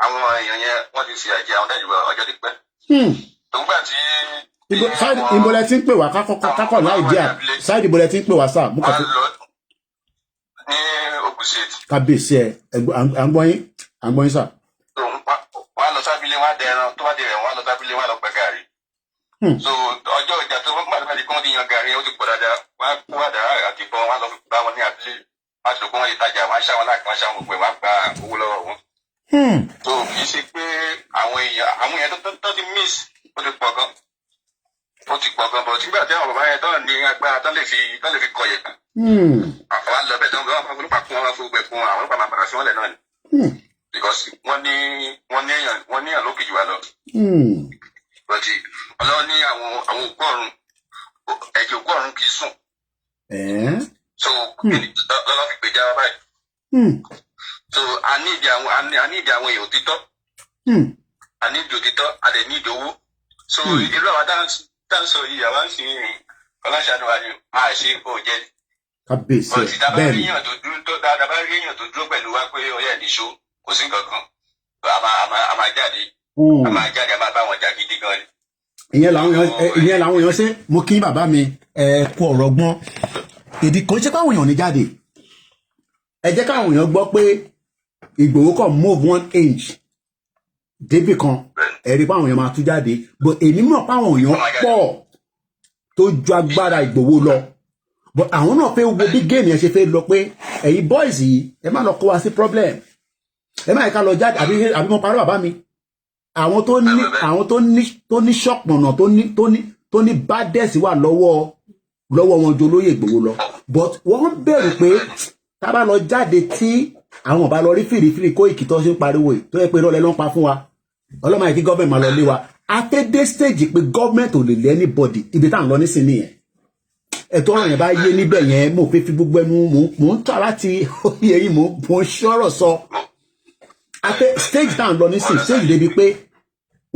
àwọn èèyàn yẹn wọ́n ti ṣe àjẹ àwọn dájú ọjọ́ ti pẹ́. Tó ń gbà tí. Ìbọ̀lẹ̀ tí ń pè wá kákọ̀ láì díà sáìdì ìbọ̀lẹ̀ tí ń pè wá sáà mú kàfí. Ní Ogun State. Kábíyèsí ẹ à ń gbọ́ yín sà. Wọ́n á lọ sábìlì wọn á dẹran tó bá dẹrẹ̀ wọ́n á lọ sábìlì wọn á lọ pẹ́ gàrí. So ọjọ́ ìjà tó wọ́n pàdé kí wọ́n ti yan gàrí ó ti pọ̀ dáadáa wọ́n á kó àdàrà àti ìbọn wọn á lọ bá wọn ní abúlé wọ́n á sọ pé wọ́n lè tajà wọ́n á ṣá wọn láàkì wọ́n á ṣá wọn gbogbo ẹ̀ wọ́n á gba owó lọ́wọ́ wọn. So kì í ṣe pé àwọn èèyàn tó ti miss ó ti pọ̀ gan bọ̀ nígbà tí àwọn bàbá yẹn tó ní agbára tó lè fi kọ yẹn kan. Àwọn àlọ́ bẹ́ẹ̀ tó ń bá wọn olùpàá kún wọn fún gbẹ̀kún àwọn olùpàá máa padà sí wọn lẹ̀ náà ni. Because wọ́n ní èèyàn lókè jù wá lọ. Bọ̀dì ọlọ́run ní àwọn òkú ọ̀run ẹ̀jẹ̀ òkú ọ̀run kì í sùn. So lọ́lọ́ fi gbèjà wa báyìí. So a ní ìdí àwọn èèyàn òtítọ́. A ní ìdí òtítọ́ a dẹ̀ ní ìdí owó. So ìlú àwọn dáńsọ yìí àwa ń sin ọlọ́ṣàánú wa ni a ṣe kó jẹ́. Kábíyèsí bẹ́ẹ̀ ni. Dábàá rí èèyàn tó dúró pẹ̀lú wa pé ọyá ìdíṣó kò sí nǹkan kan a máa jáde a máa bá wọn jà gidi gan ni ìyẹn làwọn èèyàn ṣe mo kí bàbá mi kú ọ̀rọ̀ gbọ́n ìdí kan ṣe káwọn èèyàn ní jáde ẹ jẹ́ káwọn èèyàn gbọ́ pé Ìgbòho kàn move 1 inch débì kan ẹ̀rí páwọn èèyàn máa tú jáde but èmi mọ̀ páwọn èèyàn pọ̀ tó ju agbára Ìgbòho lọ but àwọn náà fẹ́ wo bí géèmì ẹ ṣe fẹ́ lọ pé ẹ̀yin boys yìí ẹ má lọ kó wa sí problem ẹ má yẹ ká lọ jáde àbí mo parọ́ bàbá mi àwọn tó ní ṣọ̀pọ̀nà tó ní bádẹ́sì wà lọ́wọ́ wọn jọ lóyè Ìgbòho lọ but wọ́n bẹ̀rù pé tá bá lọ jáde tí àwọn ọba lọ rí fìrìfìrì Kóìkì tó ṣe ń pariwo tó yẹ pé ìrọ̀lẹ́ ló ń pa fún wa ọlọ́mọ yìí kí gọ́ọ̀mẹ̀ntì máa lọ lé wa afẹ́dé stage pé gọ́ọ̀mẹ̀ntì ò lè lé anybody ibi tá à ń lọ nísìnyí yẹn ẹ̀tọ́ ọ̀rọ̀ yẹn bá yé níbẹ̀ yẹn mo fi gbogbo ẹnu mò ń tọ́ láti oyè yìí mò ń ṣọ́rọ̀ sọ afẹ́ stage tá à ń lọ nísìnyí stage débi pé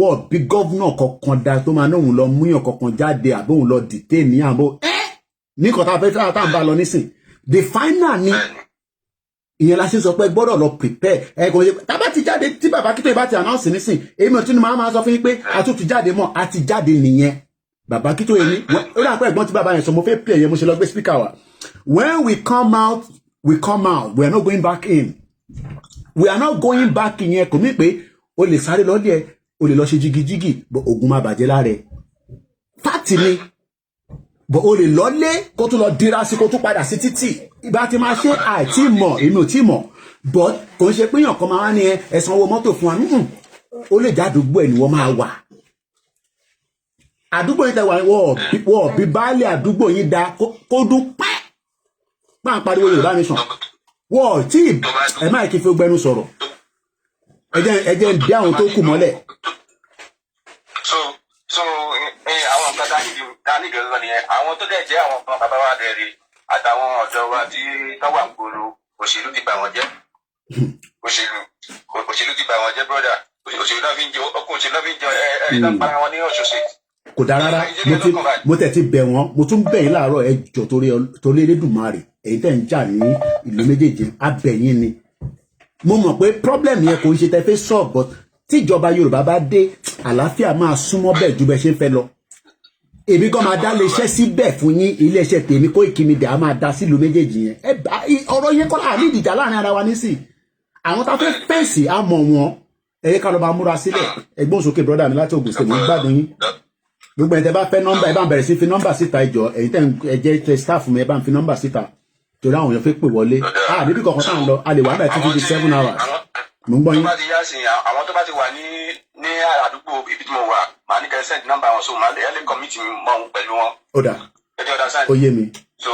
wọ́n bí gọ́vnà kankan da tó máa náà lọ múyàn kankan jáde àbóhùn lọ detain ní àbó ní kọ́tà fẹ́ tá à ń bá lọ nísìn the final ni ìyẹn la ṣe sọ pé gbọ́dọ̀ lọ prepare ẹ̀kọ́ ṣe tábà ti jáde tí bàbá Kítóyè bá ti announce nísìn èmi ò tí ni máa sọ fún yín pé àtúntì jáde mọ́ àti jáde nìyẹn bàbá Kítóyè ní ó dà pé ẹ̀gbọ́n tí bàbá yẹn sọ mo fẹ́ play yẹn mo ṣe lọ gbé speaker wa when we come out we are not going back in we are not going back in yẹn kò mí pé o lè sáré lọ́dẹ̀ o lè lọ ṣe jigijigi bọ̀ ogun máa bàjẹ́ lára ẹ̀ fáàtì ni bọ̀ o lè lọ́lé kó tún lọ dira sí kó tún padà sí títì ìgbà tí máa ṣe àìtí mọ̀ èmi ò tí mọ̀ but kò ń ṣe pé yàn kan máa wá ní ẹ̀sán owó mọ́tò fún wa ó lè já àdúgbò ẹ̀ ni wọ́n máa wà àdúgbò yìí tẹ̀wà wọ́n bí baálé àdúgbò yìí da kó dún pẹ́ máa ń pariwo Yorùbá nation wọ́n tí ẹ̀ máa kí fi gbẹnu sọ̀rọ̀ ẹjẹ́ ń bí àwọn tó kù mọ́lẹ̀. so àwọn nǹkan dání gẹ̀ẹ́sì nìyẹn àwọn tó dẹ̀ jẹ́ àwọn kan bàbá wa dẹ̀ rí àtàwọn ọ̀dọ́ wa tí tọ́wà ń gbòòrò òṣèlú ti bà wọ́n jẹ́ òṣèlú ti bà wọ́n jẹ́ brọ́dà òṣèlú náà fi ń jẹ ọkùnrin òṣèlú náà fi ń jẹ ẹ̀ẹ́dá para wọn ní Ọ̀ṣun State. kò dáa rárá mo tẹ̀ ti bẹ̀ wọ́n mo tún bẹ̀ yín láàárọ̀ ẹ jọ̀ọ́ torí Elédùmarè èyí tẹ̀ ń jà ní ìlú méjèèjì abẹ̀yìn ni mo mọ̀ pé problem yẹn kò ń ṣe tẹ́ fẹ́ solve but tíjọba Yorùbá bá dé àlàáfíà máa súnmọ́ bẹ́ẹ̀ ju bẹ́ẹ̀ ṣe ń fẹ́ lọ èmi gan máa dá iléeṣẹ́ síbẹ̀ fún yín iléeṣẹ́ tèmi Koikimedia á máa dá sílùú méjèèjì yẹn ọ̀rọ̀ yẹn kọ́ láàrin ìdìjà láàrin ara wa nísìn àwọn tá a fẹ́ fẹ́ǹsì á mọ̀ wọn ẹ̀yẹ ká lọ máa múra sílẹ̀ ẹgbọ́n sókè brọ́dà mi láti Ògùn State mo ń gbádùn yín gbogbo ẹ̀ tẹ́ bá fẹ́ nọ́mbà ẹ bá ń bẹ̀rẹ̀ sí fi nọ́mbà síta ìjọ ẹ̀yin tẹ́ ẹ jẹ́ staff mi ẹ bá ń fi nọ́mbà síta torí àwọn èèyàn fẹ́ pè wọlé níbi kọ̀ọ̀kan tá à ń lọ a lè wà báyìí títí di 7 hours mo ń gbọ́ yín. tó bá ti yá sí àwọn tó bá ti wà ní àdúgbò ibi tí mo wà màá ní kẹ́ send nọ́mbà wọn so màá lè commit mi mọ́ òun pẹ̀lú wọn. ó dà ó yé mi. so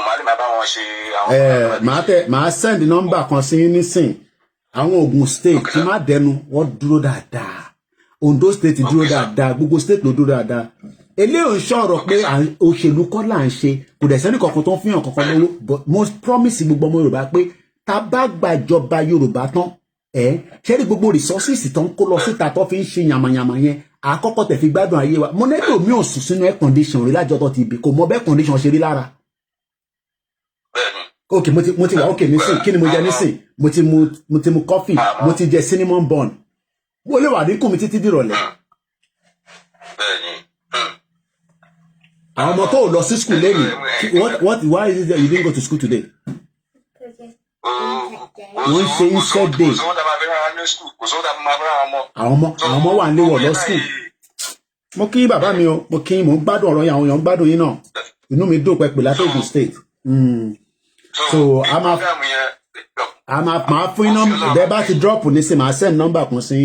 màá lè máa bá wọn ṣe àwọn. màá send nọ́mbà kan sí nísìn àwọn Ògùn State tí má dẹnu wọ́n dúró dáadáa Ondo State dúró dáadáa gbogbo state ló dúró dáadáa eléyìí ń sọ̀rọ̀ pé òṣèlú kọ́ là ń ṣe kò dẹ̀ sẹ́ni kankan tó ń fihàn kankan lówó but most promise gbogbo ọmọ Yorùbá pé tá a bá gbàjọba Yorùbá tán ṣẹ́rí gbogbo resources tó ń kó lọ síta tó fi ń ṣe yàmàyàmà yẹn àkọ́kọ́ tẹ̀ fi gbádùn ayé wa mo nẹ́tò mi ò sùn sínú air condition rí lájọ́ tó ti bì kò mọ bẹ́ẹ̀ condition ṣe rí lára. ok mo ti wà ok nísìn kí ni mo jẹ nísìn mo ti mu coffee mo ti jẹ cinnamon bun mo lè wà ní kùn mi títí dìrọ̀lẹ́. àwọn ọmọ tó lọ sí school lẹ́yìn why is it that you didn't go to school today? wọ́n ṣe iṣẹ́ dé àwọn ọmọ wà nílé wọ̀ lọ school. mo kí bàbá mi o mo kí mò ń gbádùn ọ̀rọ̀ yẹn àwọn èèyàn ń gbádùn yín náà inú mi dùn pẹ̀pẹ̀ láti Ògùn State. so a máa fún yín nọ́mbà bẹ́ẹ̀ bá ti drop ní sí máa send nọ́mbà kan sí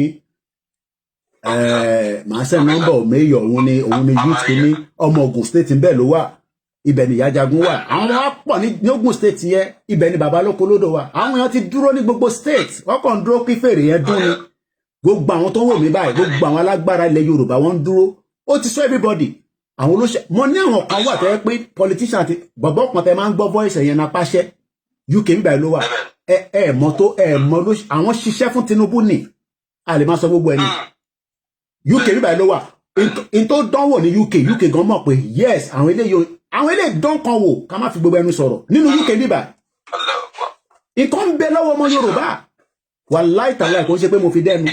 màá send nọ́mbà òmeyọ̀ òun ni youth kìíní ọmọ Ògùn State ń bẹ́ẹ̀ ló wà ibẹ̀ ni ìyá jagun wà àwọn ọmọ wa pọ̀ ní Ògùn State yẹn ibẹ̀ ni bàbá lóko lódò wà àwọn èèyàn ti dúró ní gbogbo state wọ́n kàn ń dúró kí fèrè yẹn dún ni gbogbo àwọn tó wò mí báyìí gbogbo àwọn alágbára ilẹ̀ Yorùbá wọ́n ń dúró ó ti sọ everybody àwọn olóṣè mo ní àwọn kan wà tẹ́ pé politician àti bọ̀bọ̀ kan tẹ́ máa ń gbọ́ voice yẹn na pàṣẹ UK bíbáyìí ló wà mọ̀ tó mọ̀ àwọn ṣiṣẹ́ fún Tinubu ni a lè máa sọ gbogbo ẹni UK bíbáyìí ló wà in tó dánwò ní UK gan mọ̀ pé yes àwọn eléyìí dán kan wò ká má fi gbogbo ẹnu sọ̀rọ̀ nínú UK bíbáyìí nǹkan ń bẹ lọ́wọ́ ọmọ Yorùbá wàláì tàláì kò ń ṣe pé mo fi dẹ́nu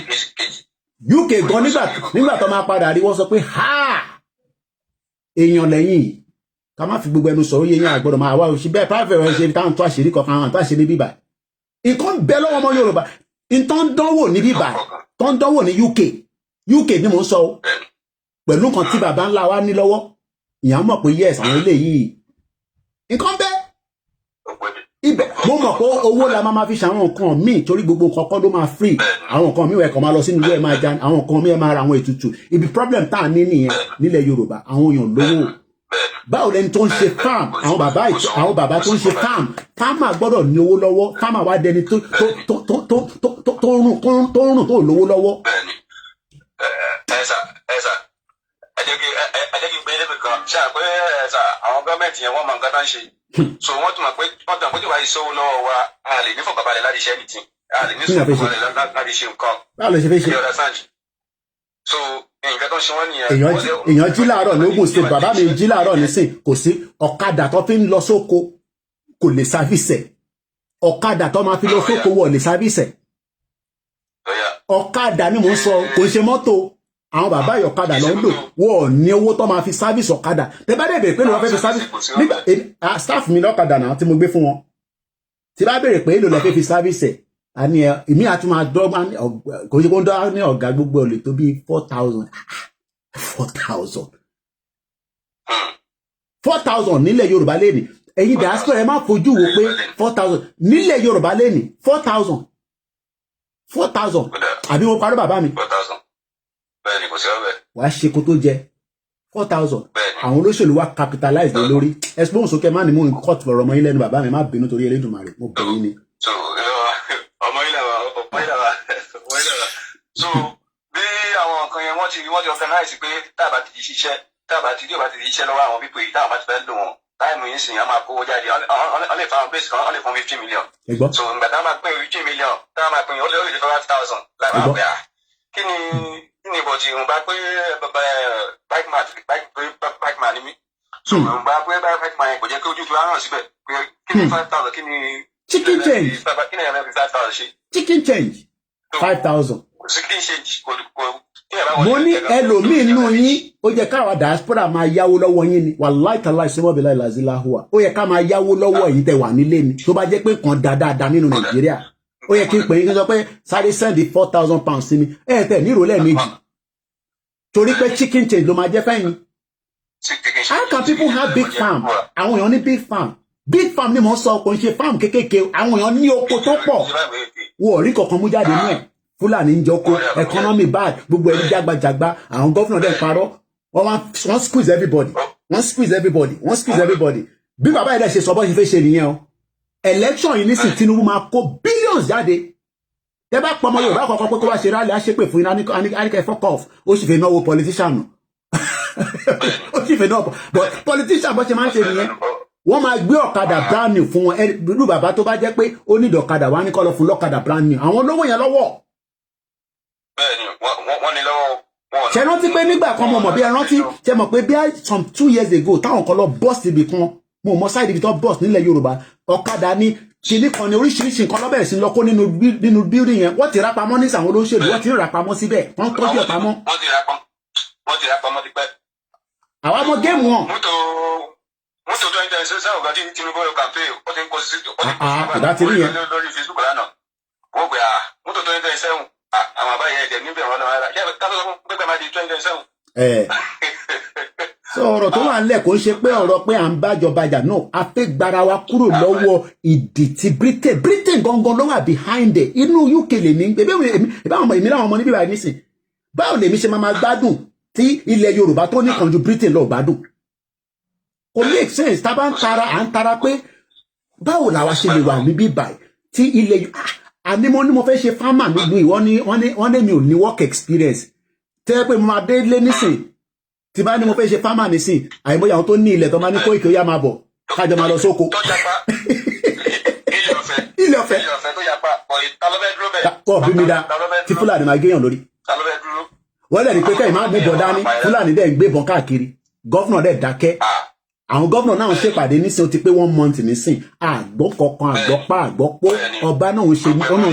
UK gan nígbà tó máa padà rí wọ́n sọ pé ha èèyàn lẹ́yìn ká má fi gbogbo ẹnu sọ̀rọ̀ yẹn àgbọ̀dọ̀ máa wá òṣì bẹ́ẹ̀ private rẹ̀ ṣe táwọn tó àṣírí kankan àwọn tó àṣírí bíbà nǹkan bẹ lọ́wọ́ ọmọ Yorùbá nǹkan dánwò ní bíbà tó ń dánwò ní UK ni mò ń sọ pẹ̀lú nǹkan tí bàbá ńlá wa ní lọ́wọ́ ìyá mọ̀ pé yes àwọn eléyìí nǹkan bẹ́ẹ̀ ibẹ̀ mo mọ̀ pé owó la máa fi ṣàwọn nǹkan míì torí gbogbo nǹkan kọ́ ló máa free àwọn nǹkan míì ẹ̀kọ́ máa lọ sínú ilé ẹ̀ máa jan àwọn nǹkan míì ẹ̀ máa ra àwọn ètùtù ibi problem tá à ní nìyẹn nílẹ̀ Yorùbá àwọn èèyàn lówó báwo lẹni tó ń ṣe farm àwọn bàbá tó ń ṣe farmer gbọ́dọ̀ ní owó lọ́wọ́ farmer wá dẹni tó rùn tó lówó lọ́wọ́. ẹ jẹ́ kí n gbé ilé kan ṣe àpé àwọn gọ́ọ̀mẹ̀ntì yẹn wọ́n mọ nǹkan tó ń ṣe so wọ́n tún mọ̀ pé tí wàá ìṣòwò lọ́wọ́ wa a lè ní fọkànbalẹ̀ láti ṣe anything a lè ní fọkànbalẹ̀ láti ṣe nǹkan. báwo lè ṣe fẹ́ ṣe. so nǹkan tó ń ṣe wọ́n nìyẹn. èèyàn jí láàárọ̀ lógún state bàbá mi jí láàárọ̀ nísìn kò sí ọ̀kadà tó fi ń lọ sóko kò lè sáfìsẹ̀ ọ̀kadà tó máa fi lọ sóko wọ̀ lè sáfìsẹ̀ ọ̀kadà ni mò ń sọ kò ṣe mọ́tò àwọn bàbá ìyọ̀kadà ló ń lò wọ́n ní owó tó máa fi sáfìsì ọ̀kadà tẹ bá dẹ̀ bèrè pé ló wọ́n fẹ́ fi sáfìsì nígbà staff mi lọ́kadà náà tí mo gbé fún wọn tí bá bèrè pé èlò lọ́ fẹ́ fi sáfìsì àní ìmí àti máa dọ́gba kò ṣe kó ń dọ́ ní ọ̀gá gbogbo ọ̀lẹ̀ tó bí 4,000 nílẹ̀ Yorùbá lẹ́nìí ẹ̀yin diaspora ẹ má fojú wo pé 4,000 nílẹ̀ Yorùbá lẹ́nìí 4,000 àbí mo parọ́ bàbá mi wàá ṣe kó tó jẹ 4,000 àwọn olóṣèlú wa capitalize lé lórí ẹsùn sókè má ní mú nǹkan tó ọ̀rọ̀ ọmọ yín lẹ́nu bàbá mi má bínú torí Elédùmarè mo bẹ̀ yín ni. so bí àwọn nǹkan yẹn wọ́n ti organize pé táàbà ti di ṣiṣẹ́ táàbà ti di ṣiṣẹ́ lọ́wọ́ àwọn pípé yìí táàbà ti fẹ́ lò wọ́n táìmù yìí sìn yẹn máa kówó jáde ọ lè fa àwọn base kan ọ lè fún 15 million. so ìgbà táwọn máa pín 15 million táwọn máa pín ó lè lè fẹ́ 5,000 láì máa pẹ́ à kí ni ìbọ̀jì ìrùnbá pé bike man ni mí so ìrùnbá pé bike man kò jẹ́ kí ojú tó rán síbẹ̀ pé kí ni 5,000 kí ni chicken change kí ni ẹ̀rọ 5,000 ṣe. chicken change 5,000. chicken change kò mo ní ẹlòmíín nù yín ó yẹ káwa diaspora máa yáwó lọ́wọ́ yín ni wàláì tàláì sẹ́wọ́bì láì làzílà hùwà ó yẹ ká máa yáwó lọ́wọ́ yìí tẹ̀ wà nílé ni tó bá jẹ́ pé kan dáadáa nínú Nàìjíríà ó yẹ kí n pè yín kí n sọ pé sáré sẹ́ndì 4,000 pounds sí mi tẹ̀ ní ìrọ̀lẹ́ méjì torí pé chicken change ló máa jẹ́ fẹ́yìn. How can people have big farm àwọn èèyàn ní big farm ni mò ń sọ kò ń ṣe farm kékèké àwọn èèyàn ní oko tó pọ̀ wọ́n ò rí kankan mú jáde nú ẹ̀ Fúlàní ń jọko economy bad gbogbo ẹni jágbajàgba àwọn gọ́fìnà dẹ̀ parọ́ wọ́n squeeze everybody bí bàbá yẹn dẹ̀ ṣe sọ bọ́ ṣe fẹ́ ṣe nìyẹn o election yìí nísìn Tinubu máa kó billions jáde tẹ bá pọmọ Yorùbá kọ̀ọ̀kan pé kó wá ṣe rálẹ̀ àṣepè fún iná aníkẹ́ fuck off ó sì fẹ́ náwó politician nù ó sì fẹ́ náwó but politician bọ́ ṣe máa ń ṣe nìyẹn wọ́n máa gbé ọ̀kadà brand new fún wọn ẹlú bàbá tó bá jẹ́ pé ó ní ọ̀kadà wá ní kọ́ lọ fún lọ́kadà brand new àwọn olówó yẹn lọ́wọ́. bẹ́ẹ̀ni wọ́n ní lọ́wọ́. ṣe rántí pé nígbà kan mo mọ̀ bí ẹ rántí ṣe mọ̀ pé bí some 2 years ago táwọn kan lọ bust ibì kan mo mọ̀ side ibi tó bust nílẹ̀ Yorùbá ọ̀kadà ní kìíní kan ní oríṣiríṣi nǹkan lọ́bẹ̀rẹ̀ sí lọ kó nínú building yẹn wọ́n ti ra pamọ́ ní sàwọn olóṣèlú wọ́n ti ra pamọ́ síbẹ̀ wọ́n tọ́jú ẹ̀ pamọ́. wọ́n ti ra pamọ́ ti pẹ́. àwa mọ géèmù wọn. mọ́tò 2010 sẹ́wọ̀n kan tí Tinubu yóò kàmpé ó ti ń kó sí lórí Facebook lánàá wọ́n gbé mọ́tò 2010 sẹ́wọ̀n àwọn àbáyé ẹ̀jẹ̀ níbẹ̀ wọn lọ́wọ́ yẹ ká tó sọ fún pé máa di 2010 sẹ́wọ̀n. sọ ọ̀rọ̀ tó wà nílẹ̀ kò ń ṣe pé ọ̀rọ̀ pé à ń bájọba jà náà a fẹ́ gbara wa kúrò lọ́wọ́ ìdì ti Britain gangan ló wà behind it inú UK lè ní ebi àwọn ọmọ ìmíràn ọmọ níbí báyìí nísìn báwo lèmi ṣe máa gbádùn tí ilẹ̀ Yorùbá tó ní kan ju Britain lọ gbádùn kò make sense tá a bá ń tara pé báwo làwa ṣe lè wà níbí báyìí tí ilẹ̀ àní mo ní mo fẹ́ ṣe farmer nílùú yìí wọ́n ní mi ò ní work experience tẹ́ pé mo máa dé lé nísìn tí bá ní mo fẹ́ ṣe farmer nísìn àìmọye àwọn tó ní ilẹ̀ tó máa ní Kóìkì ó yá máa bọ̀ kájọ máa lọ sóko. ilé ọ̀fẹ́ tó yapa kọ́ bí mi dá tí Fúlàní máa géèyàn lórí. wọ́n lè rí pé kẹ́yìn máa gbé bọ̀ dání Fúlàní dẹ̀ ń gbé bọ̀ káàkiri gọ́fúnà dẹ̀ dákẹ́ àwọn gọ́vnà náà ń ṣèpàdé nísìn ó ti pé 1 month nísìn àgbọ́ kankan àgbọ́pá àgbọ́pó ọba náà ń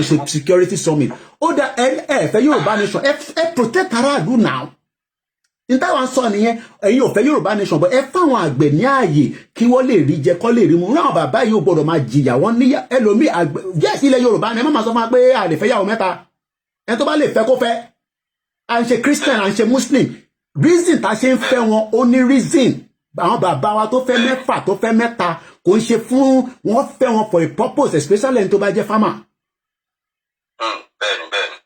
ṣe security summit ó dá ẹ fẹ́ Yorùbá nation ẹ protect aráàlú now níta wá ń sọ nìyẹn ẹ̀yin ò fẹ́ Yorùbá nation but ẹ fáwọn àgbẹ̀ ní ààyè kí wọ́n lè rí jẹ kọ́ lè rí mu ráwọn bàbá yìí ò gbọdọ̀ máa jìyà wọ́n ní ẹlòmíì àgbẹ̀ yes ilẹ̀ Yorùbá ni ẹ má máa sọ fún wa pé a lè fẹ́ yàwó mẹ́ta ẹ tó bá lè fẹ́ kó fẹ́ à ń ṣe Christian à ń ṣe Muslim reason tá a ṣe ń fẹ́ wọn ó ní reason àwọn bàbá wa tó fẹ́ mẹ́fà tó fẹ́ mẹ́ta kò ń ṣe fún wọn fẹ́ wọn for a purpose especially ẹni tó bá jẹ́ farmer.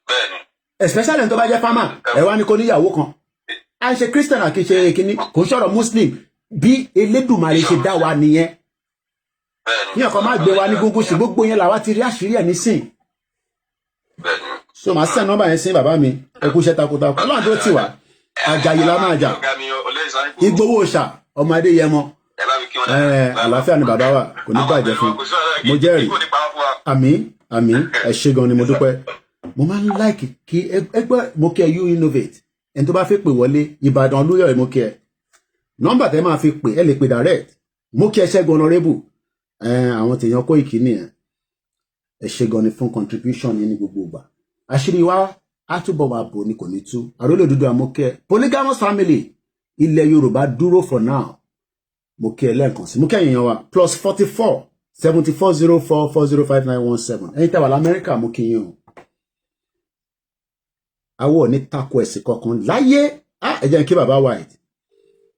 bẹ́ẹ̀ni. especially ẹni tó bá jẹ́ farmer ẹ wá ní kó níyàwó kan à ń ṣe Christian àti ṣe kínní kò ń sọ̀rọ̀ Muslim bí Elédùmarè ṣe dá wa nìyẹn ní ọkọ̀ má gbé wa ní gúngún sí gbogbo yẹn làwa ti rí àṣírí ẹ̀ nísìn so màá send nọ́mbà yẹn sí bàbá mi ẹ kú iṣẹ́ takuntakun Ọlọ́run tó tì wá àjàyè la máa jà Ìgbòho ṣà ọmọ Adéyẹmọ àlàáfíà ni bàbá wa kò ní bàjẹ́ fún mo jẹ́rìí àmín ẹ ṣé gan ni mo dúpẹ́ mo máa ń like kí ẹgbẹ́ mo kí ẹ you innovate ẹni tó bá fẹ́ pè wọlé Ìbàdàn Olúyọ̀lé mo kí ẹ nọ́mbà tẹ́ máa fi pè ẹ lè pè direct mo kí ẹ Ṣẹ́gun Honorable àwọn tèèyàn Kóìkì nìyẹn ẹ ṣé gan ni fún contribution yín ní gbogbo ìgbà àṣírí wa á túbọ̀ máa bò ní kò ní tú Àrólé Odùduwà mo kí ẹ polygamous family ilẹ̀ Yorùbá dúró for now mo kí ẹ lẹ́ẹ̀kan sí mo kí ẹ̀yin wa +44 7404 405917 ẹ̀yin tẹ́ wà l'Amẹ́ríkà mo kí yín o àwọ̀ ní tako ẹ̀sìn kankan láyé ẹ jẹ́ kí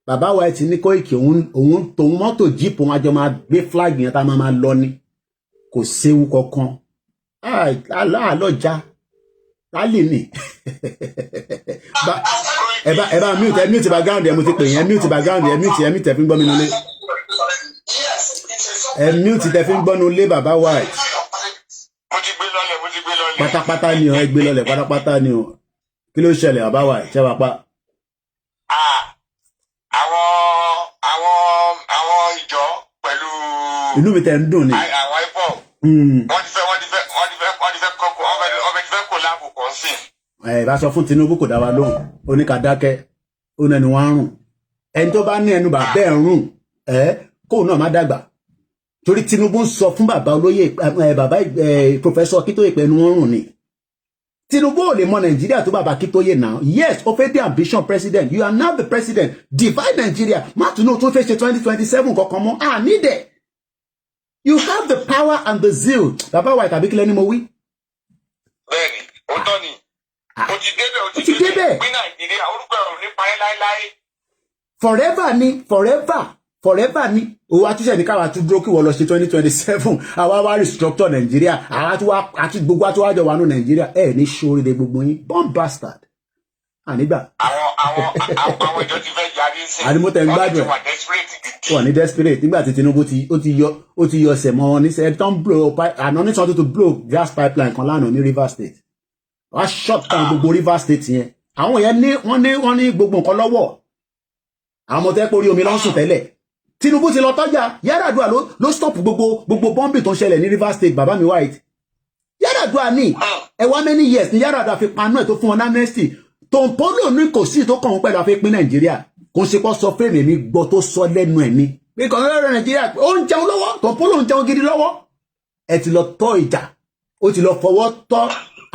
bàbá White ní Kóìkì òun tòun mọ́tò jíìpù wọn àjọ máa gbé flag yẹn tá máa lọ ní kò séwu kankan aláàlọ́jà lálẹ́ ní ẹ bá mute background ẹ mo ti pè yẹn mute background ẹ mute ẹ fi ń gbọ́ mi nulẹ̀ ẹ mute tẹ fi ń gbọ́ nulẹ̀ bàbá White pátápátá ni ọ ẹ gbé lọlẹ̀ pátápátá ni ọ kí ló ṣẹlẹ̀ bàbá White ṣẹ́ wàá pa. àwọn ìjọ pẹ̀lú. inú mi tẹ̀ ń dùn ni. àwọn ipò. wọ́n ti fẹ́ kó láàbù kan sí. ẹ bá sọ fún Tinubu kò dá wa lóhùn ó ní ká dákẹ́ ó nẹnu wá ń rùn ẹni tó bá ní ẹnu bàbá ẹ̀ ń rùn kóun náà má dàgbà torí Tinubu ń sọ fún bàbá olóyè bàbá Professor Akíntóyè pé ẹnu wọn rùn ni Tinubu ò lè mọ Nàìjíríà tó bàbá Akíntóyè now yes ó fẹ́ dé ambition president you are now the president divide Nigeria má tún náà tó fẹ́ ṣe 2027 kankan mọ́ need it you have the power and the zeal bàbá White àbí kílẹ̀ ni mo wí. bẹ́ẹ̀ni ó tọ́ ni ó ti débẹ̀ pín Nàìjíríà orúkọ ẹ̀rọ nípa ẹ̀ láéláé. forever ni owó àtúnṣe ní káwá tún dúró kí wọ́n lọ ṣe 2027 àwa wá restructure Nàìjíríà àti gbogbo àtúwájọ wà nù Nàìjíríà ní ṣoríire gbogbo yín born bastard ànígbà. àwọn ìjọ ti fẹ́ yarí sí i àdìmọ́tẹ̀ ń gbádùn ẹ̀ wọ́n ní desperate nígbà tí Tinubu ó ti yọ ọ̀sẹ̀ mọ́ wọn ní sẹ́ẹ̀ tó ń blow àná ní sọ́n tó blow gas pipeline kan lánàá ní Rivers State wọ́n á shut down gbogbo Rivers State yẹn àwọn yẹn wọ́n ní gbogbo nǹkan lọ́wọ́ àwọn ọmọ tẹ́ pórí omi lọ́sùn tẹ́lẹ̀ Tinubu ti lọ tọ́jà Yar'Adua ló stop gbogbo bọ́m̀bì tó ń ṣẹlẹ̀ ní Rivers State bàbá mi White Yar'Adua ní ẹwà many years ní Yar'Adua fi panú ẹ̀ tó fún wọn amnesty Tompolo ní kò sí tó kàn wọ́n pẹ̀lú àfi pín Nàìjíríà kò ń ṣe pọ́ sọ fẹ́ẹ̀mì mi gbọ́ tó sọ lẹ́nu ẹ̀ ní pé kàn lọ́rọ̀ Nàìjíríà ó ń jẹun lọ́wọ́ Tompolo ń jẹun gidi lọ́wọ́ ẹ ti lọ tọ́ ìjà ó ti lọ fọwọ́ tọ́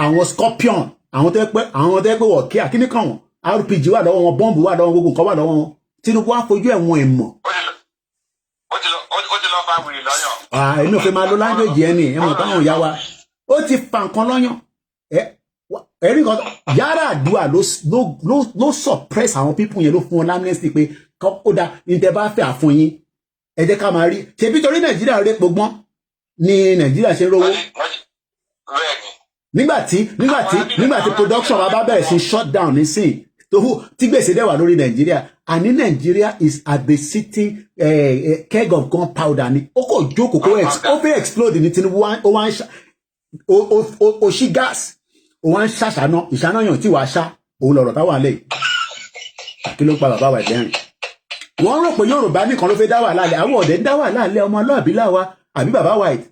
àwọn scorpion àwọn tẹ́ pé wọ̀ kí àkíní kàn wọ́n RPG wà lọ́wọ́ wọn bọ́ǹbù wà lọ́wọ́ gbogbo nǹkan wà lọ́wọ́ wọn Tinubu á fojú ẹ̀wọ̀n ẹ̀ mọ̀. ó ti lọ fa wìrì lọ́yàn. inú òfin máa lo language ẹni ẹ mọ̀ táwọn ìyá wa ó ti fa nǹkan lọ́yàn ẹ̀rí kan Yar'Adua ló suppress àwọn people yẹn ló fún wọn amnesty pé ó dá ní tẹ bá fẹ́ àfún yín ẹ jẹ́ ká máa rí ṣebí torí Nàìjíríà rẹ̀ pogbọ́n ni Nàìjíríà ṣe rówó nígbàtí production wa bá bẹ̀rẹ̀ sí shut down nísìn tí gbèsè dẹ̀ wà lórí Nàìjíríà àní Nàìjíríà is at the sitting keg of gunpowder ni ó kò jókòó ó fẹ́ explode ní Tinubu ó ṣí gas ó wá ń ṣàṣàná ìṣánáyàn tí wàá ṣá òun lọ̀rọ̀ táwọn àlẹ́ kí ló pa bàbá wa ìdẹ́rìn wọ́n rò pé Yorùbá nìkan ló fẹ́ dá wà láàlẹ́ àwọn ọ̀dẹ́ ń dá wà láàlẹ́ ọmọ ọlọ́àbí láwa àbí bàbá White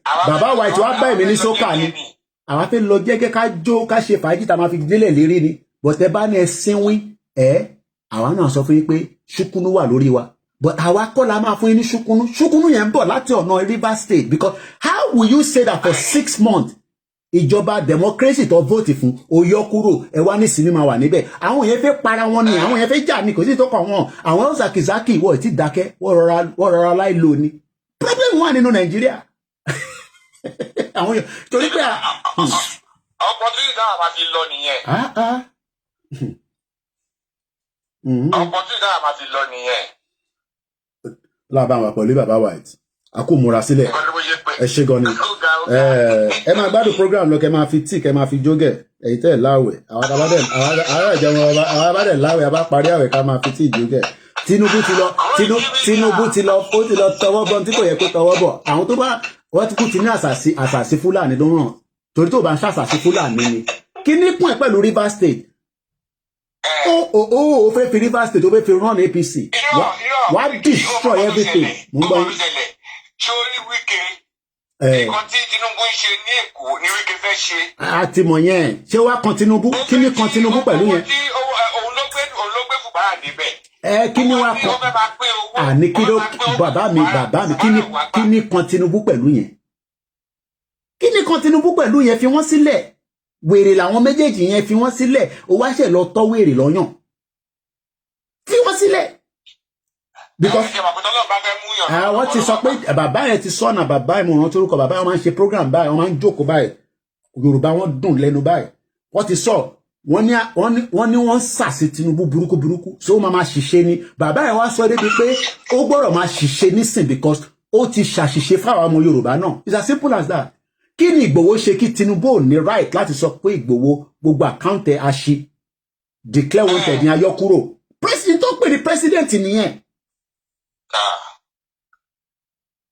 wá bá èmi ní sókà ni àwa fẹ́ lọ jẹ́gẹ́ ká jó ká ṣe fàájì tá a máa fi délẹ̀ lérí ni bọ̀tẹ́ bá ní ẹ sínwín àwa náà sọ fún yín pé ṣúkúnú wà lórí wa but àwa kọ́ la máa fún yín ní ṣúkúnú yẹn ń bọ̀ láti ọ̀nà Rivers State because how will you say that for 6 months ìjọba democracy tó vote fún ó yọ kúrò ẹ wá ní sinmi máa wà níbẹ̀ àwọn yẹn fẹ́ para wọn ni àwọn yẹn fẹ́ jà ní kò sí tó kàn wọn àwọn Zakizaki ìwọ ti dákẹ́ wọ́n rọra láì lò ní problem wà nínú Nàìjíríà àwọn yẹn torí pé opportunity náà máa fi lọ nìyẹn. Opportunity náà máa fi lọ nìyẹn. lábá àwọn pẹ̀lú bàbá white a kò múra sílẹ̀ ẹ ṣe gan ni ẹ máa gbádùn program lọ kẹ máa fi tíì kẹ máa fi jógẹ̀ èyí tẹ̀ láwẹ̀ àwọn abádẹ̀ láwẹ̀ abá parí àwẹ̀ ká máa fi tíì jógẹ̀ Tinubu ti lọ ó ti lọ tọwọ́ bọ̀ tí kò yẹ kó tọwọ́ bọ̀ àwọn tó bá wọ́n ti kú ti ní àṣàṣì Fúlàní ló ràn torí tó bá ń ṣàṣàṣì Fúlàní ni kí ní pọ̀ ẹ̀ pẹ̀lú Rivers State ó fẹ́ fi Rivers State ó fẹ́ fi run APC wá destroy everything mo ń gbọ́ yín. sórí Wike nǹkan tí Tinubu ń ṣe ní Èkó ni Wike fẹ́ ṣe. àti mọ̀ yẹn ṣé wàá kan Tinubu kí ni kan Tinubu pẹ̀lú yẹn. òun ló gbé Fubara níbẹ̀. kí ni wàá kan àní kí ló bàbá mi kí ni kan Tinubu pẹ̀lú yẹn. kí ni kan Tinubu pẹ̀lú yẹn fi wọ́n sílẹ̀ wèrè làwọn méjèèjì yẹn fi wọ́n sílẹ̀ ó wá ṣẹ̀ lọ tọ́ wèrè lọ́yàn fi wọ́n sílẹ̀. because àwọn ti sọ pé bàbá yẹn ti sọnà bàbá yẹn mo rántí orúkọ bàbá yẹn máa ń ṣe program báyìí wọ́n máa ń jókòó báyìí Yorùbá wọn dùn lẹ́nu báyìí wọ́n ti sọ wọ́n ní wọ́n sàsí Tinubu burúkú so ó máa ṣiṣẹ́ ni bàbá yẹn wá sọ débi pé ó gbọ́dọ̀ máa ṣiṣẹ́ nísìn because ó ti ṣàṣìṣe fáwọn ọmọ Yorùbá náà it's as simple as that. Kí ni Ìgbòho ṣe kí Tinubu ò ní right láti sọ pé Ìgbòho gbogbo àkáǹtì àṣì declare wanted ní ayọ́kúrò president tó pè ní president nìyẹn.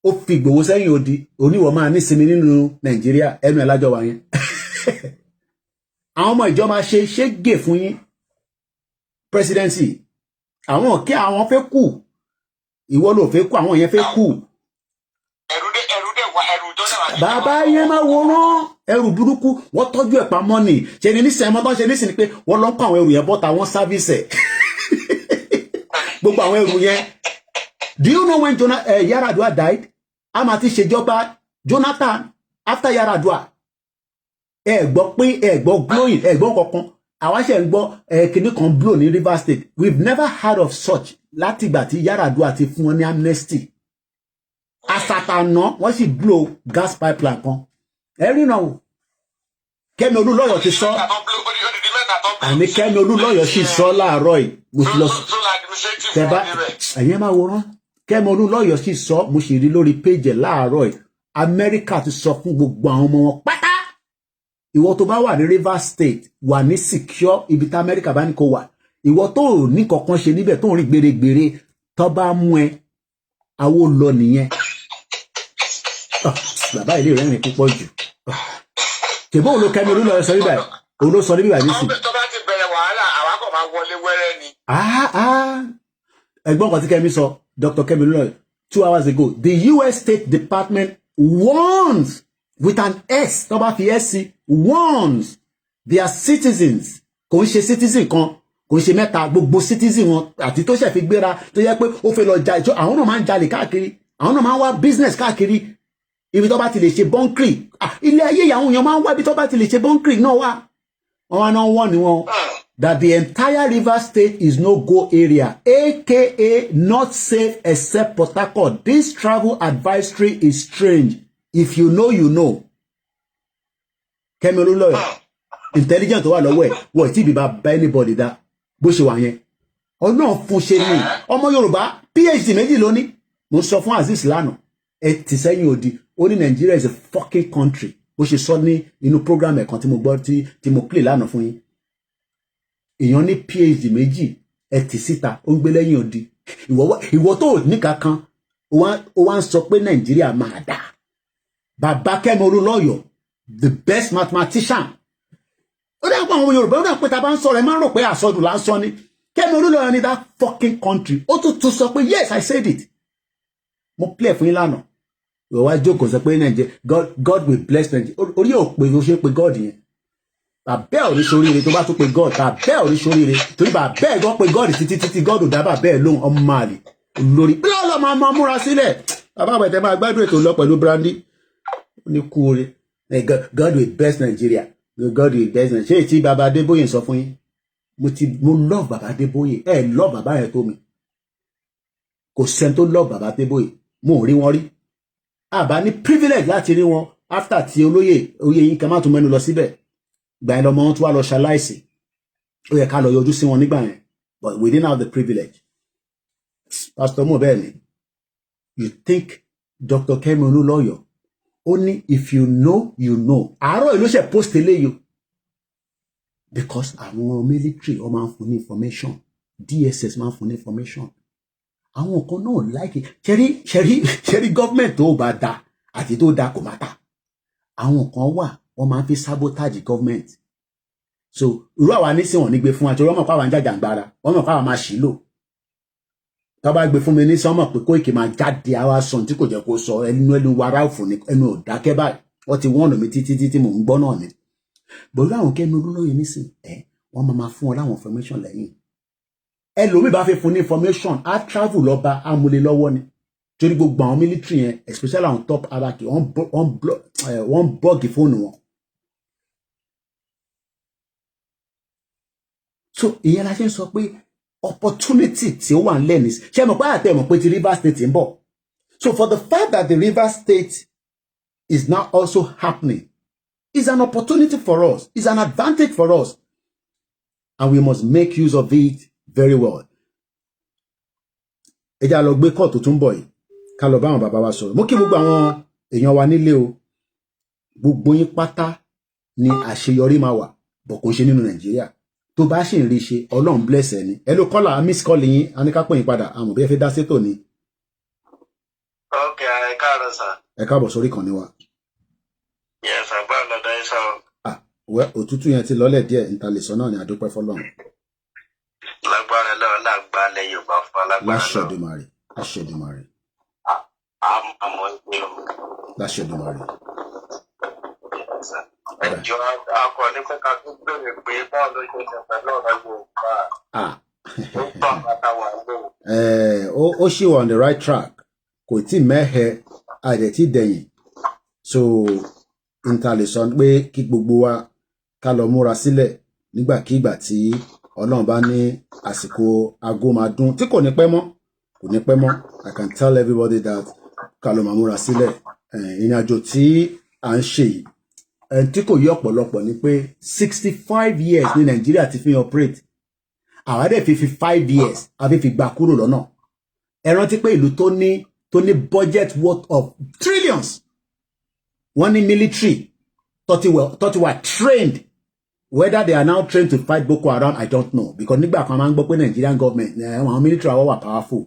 ó fi Ìgbòho sẹ́yìn odi oníwọ̀ máa ní sinmi nínú Nàìjíríà ẹnu ẹ̀ lájọ wà yẹn. àwọn ọmọ ìjọ máa ṣe ṣégè fún yín presidency àwọn kí àwọn fẹ́ kú ìwọ ló fẹ́ kú àwọn yẹn fẹ́ kú. Bàbá yẹn máa wòran ẹrù burúkú wọ́n tọ́jú ẹ̀ pamọ́ ni ṣe ni nísìnyí ọmọ tó ń ṣe nísìnyí pé wọ́n lọ ń kó àwọn ẹrù yẹn bọ́ta wọ́n sáfíìsì ẹ̀ gbogbo àwọn ẹrù yẹn. Do you know when Yaradua died? A máa ti ṣèjọba Jonathan after Yaradua ẹ gbọ́ pé ẹ gbọ́ glowing ẹ gbọ́ kankan àwa ṣe ń gbọ́ kinní kan blow ní Rivers State we've never heard of such látìgbà tí Yaradua ti fún wọn ní amnesty. Asatana wọ́n sì blow gas pipeline kan ẹ̀rí náà wò Kẹ́mi Olúlọ́yọ̀ ti sọ àní Kẹ́mi Olúlọ́yọ̀ sì sọ láàárọ̀ yìí mo ti lọ tẹ́bá ẹ̀yẹ́ máa wòran Kẹ́mi Olúlọ́yọ̀ sì sọ mo sì rí lórí péjì láàárọ̀ yìí Amẹ́ríkà ti sọ fún gbogbo àwọn ọmọ wọn pátá ìwọ tó bá wà ní Rivers State wà ní secure ibi tí Amẹ́ríkà bá ní kó wà ìwọ tó ní kankan ṣe níbẹ̀ tó ń rí gbèrègbèrè tó bá mú ẹ àwo lọ nìyẹn. Bàbá ilé rẹ̀ rìn púpọ̀ jù ṣèbó òun ló Kẹ́mi Olúlọ́yọ̀ sọ bíbà òun ló sọ ní bíbà nísìn. tó bá ti bẹ̀rẹ̀ wàhálà àwa kò máa wọlé wẹ́rẹ́ ni. ẹ̀gbọ́n kan tí Kẹ́mi sọ Dr. Kẹ́mi Olúlọ́yọ̀ 2 hours ago the US State Department warns with an S tó bá fi S sí warns their citizens kò ń ṣe citizen kan kò ń ṣe mẹ́ta gbogbo citizen wọn àti tó ṣẹ̀ fi gbéra tó yẹ pé ó fẹ́ lọ ja ìjọ àwọn náà máa ń jalè káàkiri àwọn náà máa ń wá business káàkiri ibi tó bá ti lè ṣe bọ́ńkìrì ilé ayé ìyàwó èèyàn máa ń wá ibi tó bá ti lè ṣe bọ́ńkìrì náà wá wọn wá náà wọ́n ni wọn that the entire Rivers State is no-go area aka not safe except Port Harcourt. This travel advisory is strange if you know you know. Kẹ́mi Olúlọ́yọ̀ intelligent tó wà lọ́wọ́ ẹ̀ wọ́n ti bí bá anybody dá bó ṣe wà yẹn ọlọ́run fún ṣe ní ọmọ Yorùbá PhD méjì lónìí mo sọ fún Azeez lánàá ẹ ti sẹ́yìn òdi ó ní Nigeria is a fucking country bó ṣe sọ ní inú program ẹ̀kan tí mo gbọ́ tí mo play lánàá fún yín èèyàn ní PhD méjì ẹ ti síta ó ń gbé lẹ́yìn òdi ìwọ tó ní kankan ó wá ń sọ pé Nigeria máa dà bàbá Kẹ́mi Olúlọ́yọ̀ the best mathematician ó dẹ́ pé àwọn Yorùbá ó dẹ́ pé ta bá ń sọ̀rọ̀ ẹ máa ń rò pé àsọdù là ń sọ ni Kẹ́mi Olúlọ́yọ̀ ní that fucking country ó tún sọ pé yes I said it mo play fún yín lánàá ìwọ wá jókòó sọ pé Nigeria God will bless Nigeria orí ò pé o ṣe pé God yẹn bàbẹ́ ò ní ṣoríire tó bá tún pé God bàbẹ́ ò ní ṣoríire torí bàbẹ́ ẹ̀ gan pé God títí God ò dá bàbẹ́ ẹ̀ lóhùn ọmọ àlè lórí bí ọlọ́ máa múra sílẹ̀ bàbá àbẹ̀tẹ̀ máa gbádùn ètò lọ pẹ̀lú brandy ó ní kú oore God will bless Nigeria. God will bless Nigeria. Ṣé tí Baba Adébóyè sọ fún yín? Mo love Baba Adébóyè. Love Baba yẹn tó mi. Kò sẹ́ni tó love Baba Adébóyè. Mo rí wọn rí. Àbá ní privilege láti rí wọn after tí oyè yín kan má tún mẹ́nu lọ síbẹ̀. Gbà yẹn lọmọ wọn tún wá lọ ṣaláìsí. Ó yẹ ká lọ yọjú sí wọn nígbà yẹn. But we didn't have the privilege. Pastor Mo bẹ́ẹ̀ you think Dr. Kemi Olúlọ́yọ̀ only if you know, you know. Àárọ̀ ìlú ṣe post eléyìí. Because àwọn military ó máa ń fún ní information. DSS máa ń fún ní information. Àwọn kan náà like it. Ṣẹ́rí government tó bá dá àti tó dá kò má ta. Àwọn kan wà wọ́n máa ń fi sabotage government. So irú àwa nísìn wọn ní gbé fún wa torí wọ́n mọ̀ pé àwa ń jàjàǹgbara wọ́n mọ̀ pé àwa máa ṣì lò tó bá gbé fún mi ní sọmọ pé Koiki máa jáde àwa sọ tí kò jẹ́ kó sọ ẹnu wa ráùfù ní ẹnu ò dákẹ́ báyìí wọ́n ti wọ́n mi títí mò ń gbọ́ náà ni bọ̀lú àwọn Kẹ́mi Olúlóyè nísìn wọ́n máa fún ọ láwọn information lẹ́yìn ẹlòmíì bá fẹ́ fún ní information á travel lọ bá amúlé lọ́wọ́ ni torí gbogbo àwọn military yẹn especially àwọn top abaki wọ́n bọ́ọ̀gì fóònù wọn. So ìyẹn la ṣe ń sọ pé opportunity tí ó wà ń lẹ́ni ṣe mọ̀ pé àtẹ̀ mọ̀ pé ti Rivers State ń bọ̀. So for the fact that the Rivers State is now also happening is an opportunity for us, is an advantage for us, and we must make use of it very well. Ẹ jẹ́ á lọ gbé kọ́ tó tún bọ̀ yìí ká lọ bá àwọn bàbá wa sọ̀rọ̀. Mo kí gbogbo àwọn èèyàn wa nílé o gbogbo yín pátá ni àṣeyọrí máa wà bọ̀ kò ń ṣe nínú Nàìjíríà. Tó bá ṣì ń rí ṣe Ọlọ́run bless ẹ ni ẹ ló kọ́là miss call yín a ní ká pè yín padà àmọ́ bí ẹ fẹ́ dá sétò ni. Ok, ẹ káàárọ̀ sà. Ẹ káàbọ̀ sórí kan ní wa. Yes, àgbà lọ́dọ̀ ẹ sọ. Òtútù yẹn ti lọ́lẹ̀ díẹ̀ níta lè sọ náà ni àdúpẹ́ fọlọ́run. Lágbára lọ́wọ́ lágbá alẹ́ Yorùbá fún alágbára lọ. Láṣẹ̀dùmarè. Àmọ́ ìjọ. Láṣẹ̀dùmarè. Ẹjọ́ akọ ní pẹ́ka tó bèrè pé báwo ló ṣe ṣe pẹ̀lú ọ̀rọ̀ Yorùbá. Ó tọ́ àbáta wà lóhùn. Ó ṣì wà on the right track kò tí mẹ́hẹ àdẹ̀ tí dẹ̀yìn so níta lè sọ pé kí gbogbo wa ká lọ múra sílẹ̀ nígbàkigbà tí Ọlọ́run bá ní àsìkò aago máa dún tí kò ní pẹ́ mọ́ I can tell everybody that ká lọ máa múra sílẹ̀ ìrìn àjò tí à ń ṣe yìí tí kò yí ọ̀pọ̀lọpọ̀ ni pé 65 years ní Nàìjíríà ti fi operate àwa dẹ̀ fi 5 years àfi fi gbà kúrò lọ́nà ẹ rántí pé ìlú tó ní budget worth of trillions wọ́n ní military tó ti wà trained whether they are now trained to fight Boko Haram I don't know because nígbà kan máa ń gbọ́ pé Nigerian government àwọn military àwọn wà powerful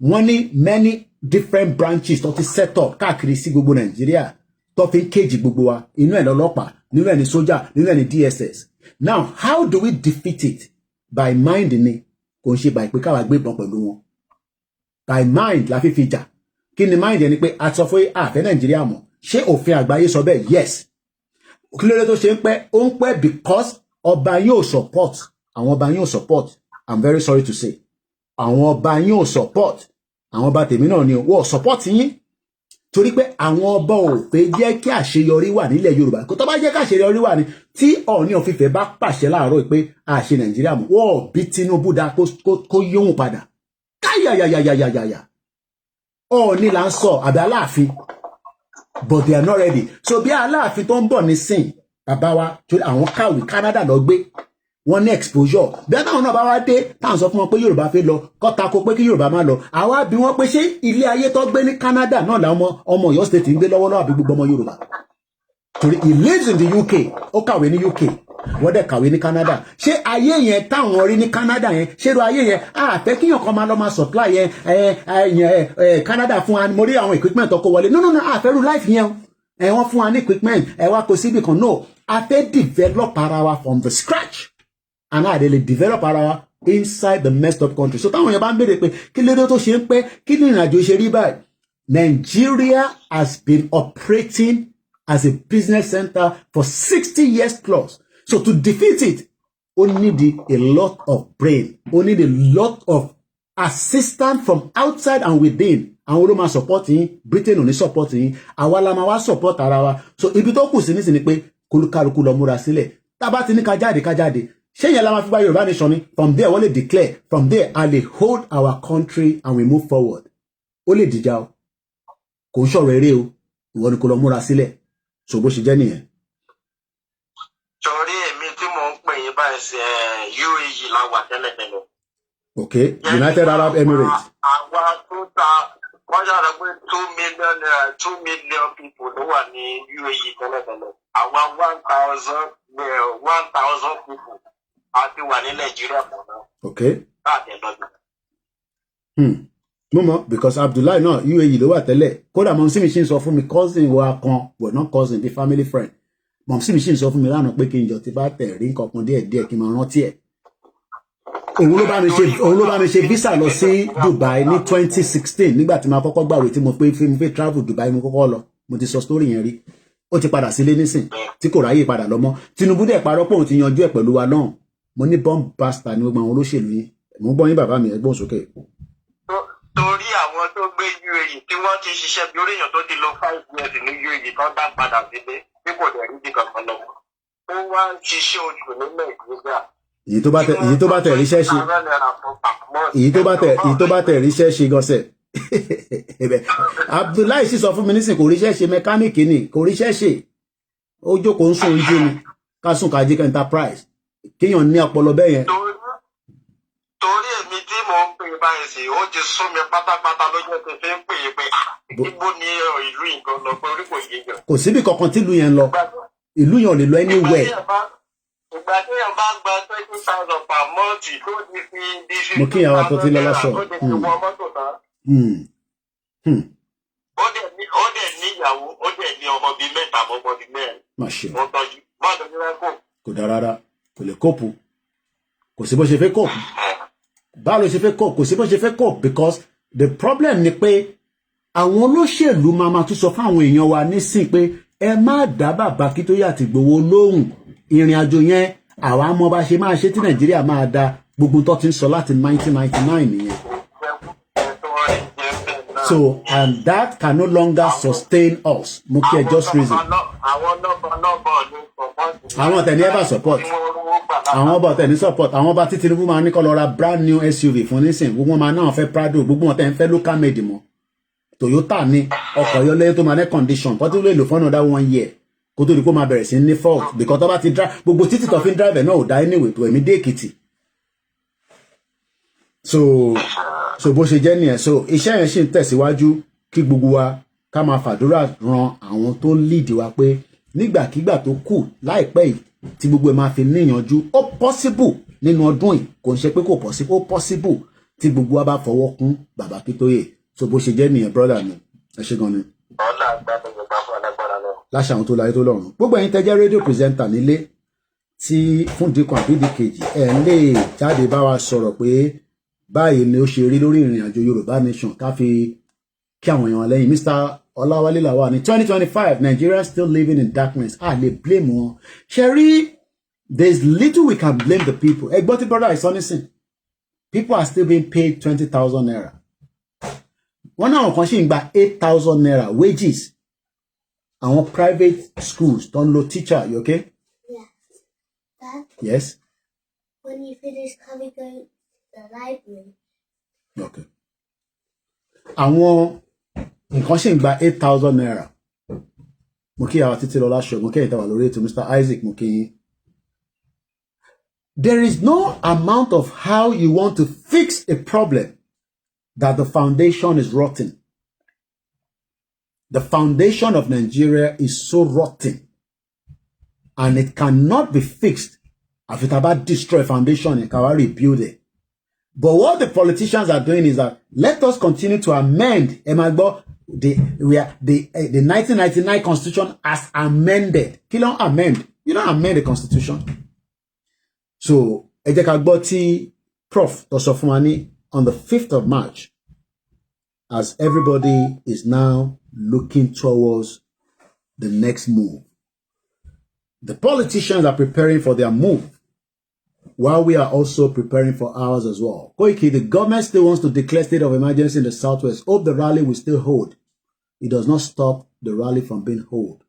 wọ́n ní many different branches tó ti set up káàkiri sí gbogbo Nàìjíríà tó fi ń kéjì gbogbo wa inú ẹ̀ lọ́lọ́pàá nínú ẹ̀ ní sójà nínú ẹ̀ ní DSS now how do we defeat it by mind ni kò ń ṣe by pé káwa gbé ìbọn pẹ̀lú wọn by mind la fi jà kí ni mind yẹn ni pé a sọ fún àfẹ́ Nàìjíríà mọ̀ ṣé òfin àgbáyé sọ bẹ́ẹ̀ yes kí ló dé tó ṣe ń pẹ́ ó ń pẹ́ because ọba yóò support àwọn ọba yóò support I'm very sorry to say àwọn ọba yóò support àwọn ọba tèmi náà ni wọ́n support yín torí pé àwọn ọba ò fẹ́ jẹ́ kí àṣeyọrí wà nílẹ̀ Yorùbá kó tó bá jẹ́ kí àṣeyọrí wà ní tí Ọọ̀ni of Ifẹ̀ bá pàṣẹ láàárọ̀ pé àṣe Nàìjíríà mọ̀ wọ́n bí Tinubu dá kó yóhùn padà káyàyàyàyàyàyà Ọọ̀ni là ń sọ àbí Aláàfin but they are not ready so bí Aláàfin tó ń bọ̀ nísìn bàbá wa torí àwọn kàwé Canada lọ gbé wọ́n ní exposure bí àtàwọn náà bá wá dé táwọn sọ fún wọn pé Yorùbá fẹ́ lọ kọ́ta kó pé kí Yorùbá má lọ àwa bí wọ́n pé ṣé ilé ayé tó gbé ní Canada náà làwọn ọmọ Ọ̀yọ́ state ń gbé lọ́wọ́lọ́wọ́ àbí gbogbo ọmọ Yorùbá torí he lives in the UK ó kàwé ní UK wọ́n dẹ̀ kàwé ní Canada ṣé ayé yẹn táwọn rí ní Canada yẹn ṣé ro ayé yẹn àfẹ́ kíyàn kan máa lọ máa supply yẹn Canada fún wa mo rí àwọn equipment tó kó wọlé no àfẹ́ ru life yẹn wọ́n fún wa ní equipment wá kó síbì kan no àfẹ́ develop ara wa from the scratch and how they develop ara wa inside the messed up country so táwọn yẹn bá ń béèrè pé kí lóde tó ṣe ń pẹ́ kí ni ìrìnàjò ṣe rí báyìí Nigeria has been operating as a business center for 60 years plus so to defeat it we need a lot of brain we need a lot of assistance from outside and within àwọn ló máa support yín, Britain ò ní support yín, àwa la máa wá support ara wa. So ibi tó kù sí nísìnyí pé kólúkálukú lọ múra sílẹ̀. Tá bá ti ní ká jáde ṣé yẹn la máa fi gba Yorùbá nation ni? From there wọ́n lè declare, from there I lè hold our country and we move forward. Ó lè dìjà o, kò ń ṣọ̀rọ̀ eré o, ìwọ ni kó lọ múra sílẹ̀. So bó ṣe jẹ́ nìyẹn. Torí èmi tí mò ń pè yín báyìí sí UAE la wà tẹ́lẹ̀tẹ́lẹ̀. Okay, United Arab Emirates. Àwa tó ta wọ́n ṣàlàyé pé 2 million people ló wà ní UAE tẹ́lẹ̀tẹ́lẹ̀. Àwa 1,000 people àti wà ní Nàìjíríà pọ̀ náà. Okay. Láàdẹ̀ lọ́dún. Mo mọ̀ because Abdullahi náà UAE ló wà tẹ́lẹ̀. Kódà mọ̀ sí mi ṣì ń sọ fún mi cousin wa kan, well not cousin, the family friend. Mọ̀ sí mi ṣì ń sọ fún mi lánàá pé kí n jọ ti bá tẹ̀ rí nǹkan kan díẹ̀ kí n máa rántí ẹ̀. Òun ló bá mi ṣe visa lọ sí Dubai ní 2016 nígbà tí máa kọ́kọ́ gbàwé tí mo fẹ́ travel Dubai mo kọ́kọ́ lọ. Mo ti sọ story yẹn rí. Ó ti padà sílé nísìn tí kò ráyè padà lọ mọ́. Tinubu dẹ̀ parọ́ pé òun ti yanjú ẹ̀ pẹ̀lú wa náà. Mo ní bomb bastard ní gbogbo àwọn olóṣèlú yìí. Mo ń gbọ́ yín bàbá mi ẹgbọ́n sókè. Torí àwọn tó gbé UAE tí wọ́n ti ṣiṣẹ́ bí orí èèyàn tó ti lọ 5 years ní UAE kan dá padà sílé bí kò dẹ̀ rí bí kankan lọ. Ó wá ń ṣiṣẹ́ oṣù ní Nàìjíríà. Èyí tó bá tẹ̀ ríṣẹ́ ṣe. Èyí tó bá tẹ̀ ríṣẹ́ ṣe gọ́sẹ̀. Abdullahi sì sọ fún mi nísìn kò ríṣẹ́ ṣe mẹkáníìkì ni kò ríṣẹ́ ṣe. Ó jókòó ń sùn ojú ni ká sùn ká jíkẹ́ enterprise. Kéèyàn ní ọpọlọ bẹ́ẹ̀ yẹn. Torí èmi tí mò ń pè báyìí sí ó ti sún mi pátápátá lójú ẹ̀ tó fi ń pè é pé ibo ni ìlú nǹkan lọ pé orí kò yé yàn. Kò síbi kankan tí ìlú yẹn lọ. Ìlú yẹn ò lè lọ anywhere. Ìgbà tí èèyàn bá gba 20,000 per month tó ti fi di 50,000 mo kí ìyàwó àpótí lọ́lọ́sọ. ó dẹ̀ ti wọ mọ́tò tán. Ó dẹ̀ níyàwó ó dẹ̀ ní ọmọ bíi 3 ọmọ bíi 4. Má ṣe. Wọ́n tọ́jú má lọ ní rẹ́kò. Kò dára rárá kò lè kóòpù kò sí bó ṣe fẹ́ kóòpù báwo ló ṣe fẹ́ kóòpù kò sí bó ṣe fẹ́ kóòpù because the problem ni pé àwọn olóṣèlú máa tún sọ fún àwọn èèyàn wa nísìn pé ẹ má dá bàbá Akíntóyè àti Ìgbòho lóhùn ìrìn àjò yẹn àwa mọ bá ṣe máa ṣe tí Nàìjíríà máa da gbogbo tó ti ń sọ láti 1999 nìyẹn. So and that can no longer sustain us. Mo kí ẹ just reason. Àwọn tẹ̀ ní ever support. Àwọn ọba tẹ̀ ní support. Àwọn ọba tí Tinubu máa ní kó lọ ra brand new SUV fún nísìn. Gbogbo wọn máa náà fẹ́ Prado. Gbogbo wọn tẹ̀ ń fẹ́ local made mọ́. Toyota ní ọkọ̀ ayọ́lẹ́yìn tó máa ní condition. Kọ́ tó lè lò fún another 1 year. Kó tó di kó máa bẹ̀rẹ̀ sí ní fault. Because tó bá ti drive gbogbo títì tó fi ń drive náà ò dá anyway tó ẹ̀mí dé Èkìtì. So bó ṣe jẹ́ nìyẹn. So iṣẹ́ yẹn ṣì ń tẹ̀síwájú kí gbogbo wa ká máa fàdúrà ran àwọn tó ń lead wa pé nígbàkigbà tó kù láìpẹ́ yìí tí gbogbo ẹ̀ máa fi níyànjú ó possible nínú ọdún yìí kò ń ṣe pé kò possible ó possible tí gbogbo wa bá fọwọ́ kún bàbá Akíntóyè. So bó ṣe jẹ́ nìyẹn brother mi ẹ ṣé gan ni. Láṣà àwọn tó láyé tó lọ́run gbogbo ẹ̀yin tẹ́jẹ́ rédíò pírẹsẹ́ńtà nílé tí fún dínkù àbídí kejì ẹ̀ ń lè jáde bá wa sọ̀rọ̀ pé báyìí ni ó ṣe rí lórí ìrìn àjò Yorùbá nation ká fi kí àwọn èèyàn lẹ́yìn. Mr. Ọláwálé làwà ní 2025 Nigeria still living in darkness. Lè blame wọn. Sherry, there's little we can blame the people. Ẹgbọ́n tí brother is honest. People are still being paid 20,000 naira. Wọ́n náà kan ṣì ń gba 8,000 naira wages. Àwọn private schools don't lo teacher, you okay? Yes. Dad, Yes? when you finish, can we go to the library? Okay. Àwọn nǹkan ṣì ń gba 8,000 naira. Mo kí àwọn títí lọ́lá ṣọ̀gbọ́n kẹ́yìn tàwà lórí ètò Mr. Isaac mo kí yín. There is no amount of how you want to fix a problem that the foundation is rotten. The foundation of Nigeria is so rotten and it cannot be fixed if it about destroy foundation and can rebuild it. But what the politicians are doing is that let us continue to amend the 1999 constitution as amended. You don't amend. You don't amend the constitution. So, ẹ jẹ́ ká gbọ́ tí Prof tó sọ fún wa ní on the 5th of March, as everybody is now looking towards the next move. The politicians are preparing for their move. while we are also preparing for ours as well. Koiki, the government still wants to declare state of emergency in the southwest. Hope the rally will still hold. It does not stop the rally from being held.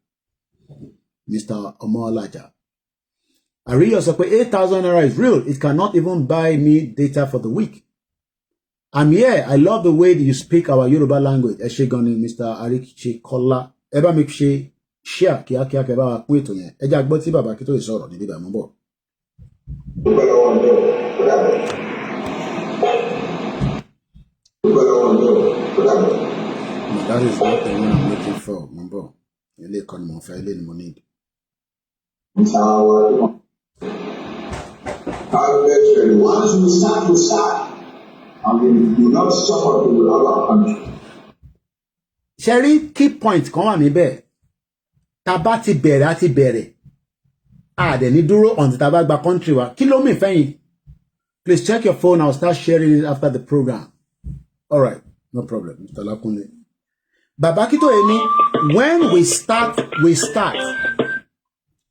Mr. Omolaja. Ariyo said 8,000 naira is real. It cannot even buy me data for the week. I'm here. I love the way that you speak our Yoruba language. Eshegoni, Mr. Arikichi Kola. Eba make share kia keba kweto yen. Eja gbo ti baba kito isoro ni biba mo bo. That is not the one I'm looking for, mo bo. Ile kon mo fa ile ni mo need. Once we start. I mean, you not suffer to our country. Sherry, key point kan wà níbẹ̀. Tá bá ti bẹ̀rẹ̀ àti bẹ̀rẹ̀. A dẹ̀ ní dúró until tá bá gba country wa. Kí ló mean fẹ́yìn? Please check your phone. I'll start sharing it after the program. All right, no problem. Mr. OLAKUNLE. Baba Kito Emi, when we start, we start.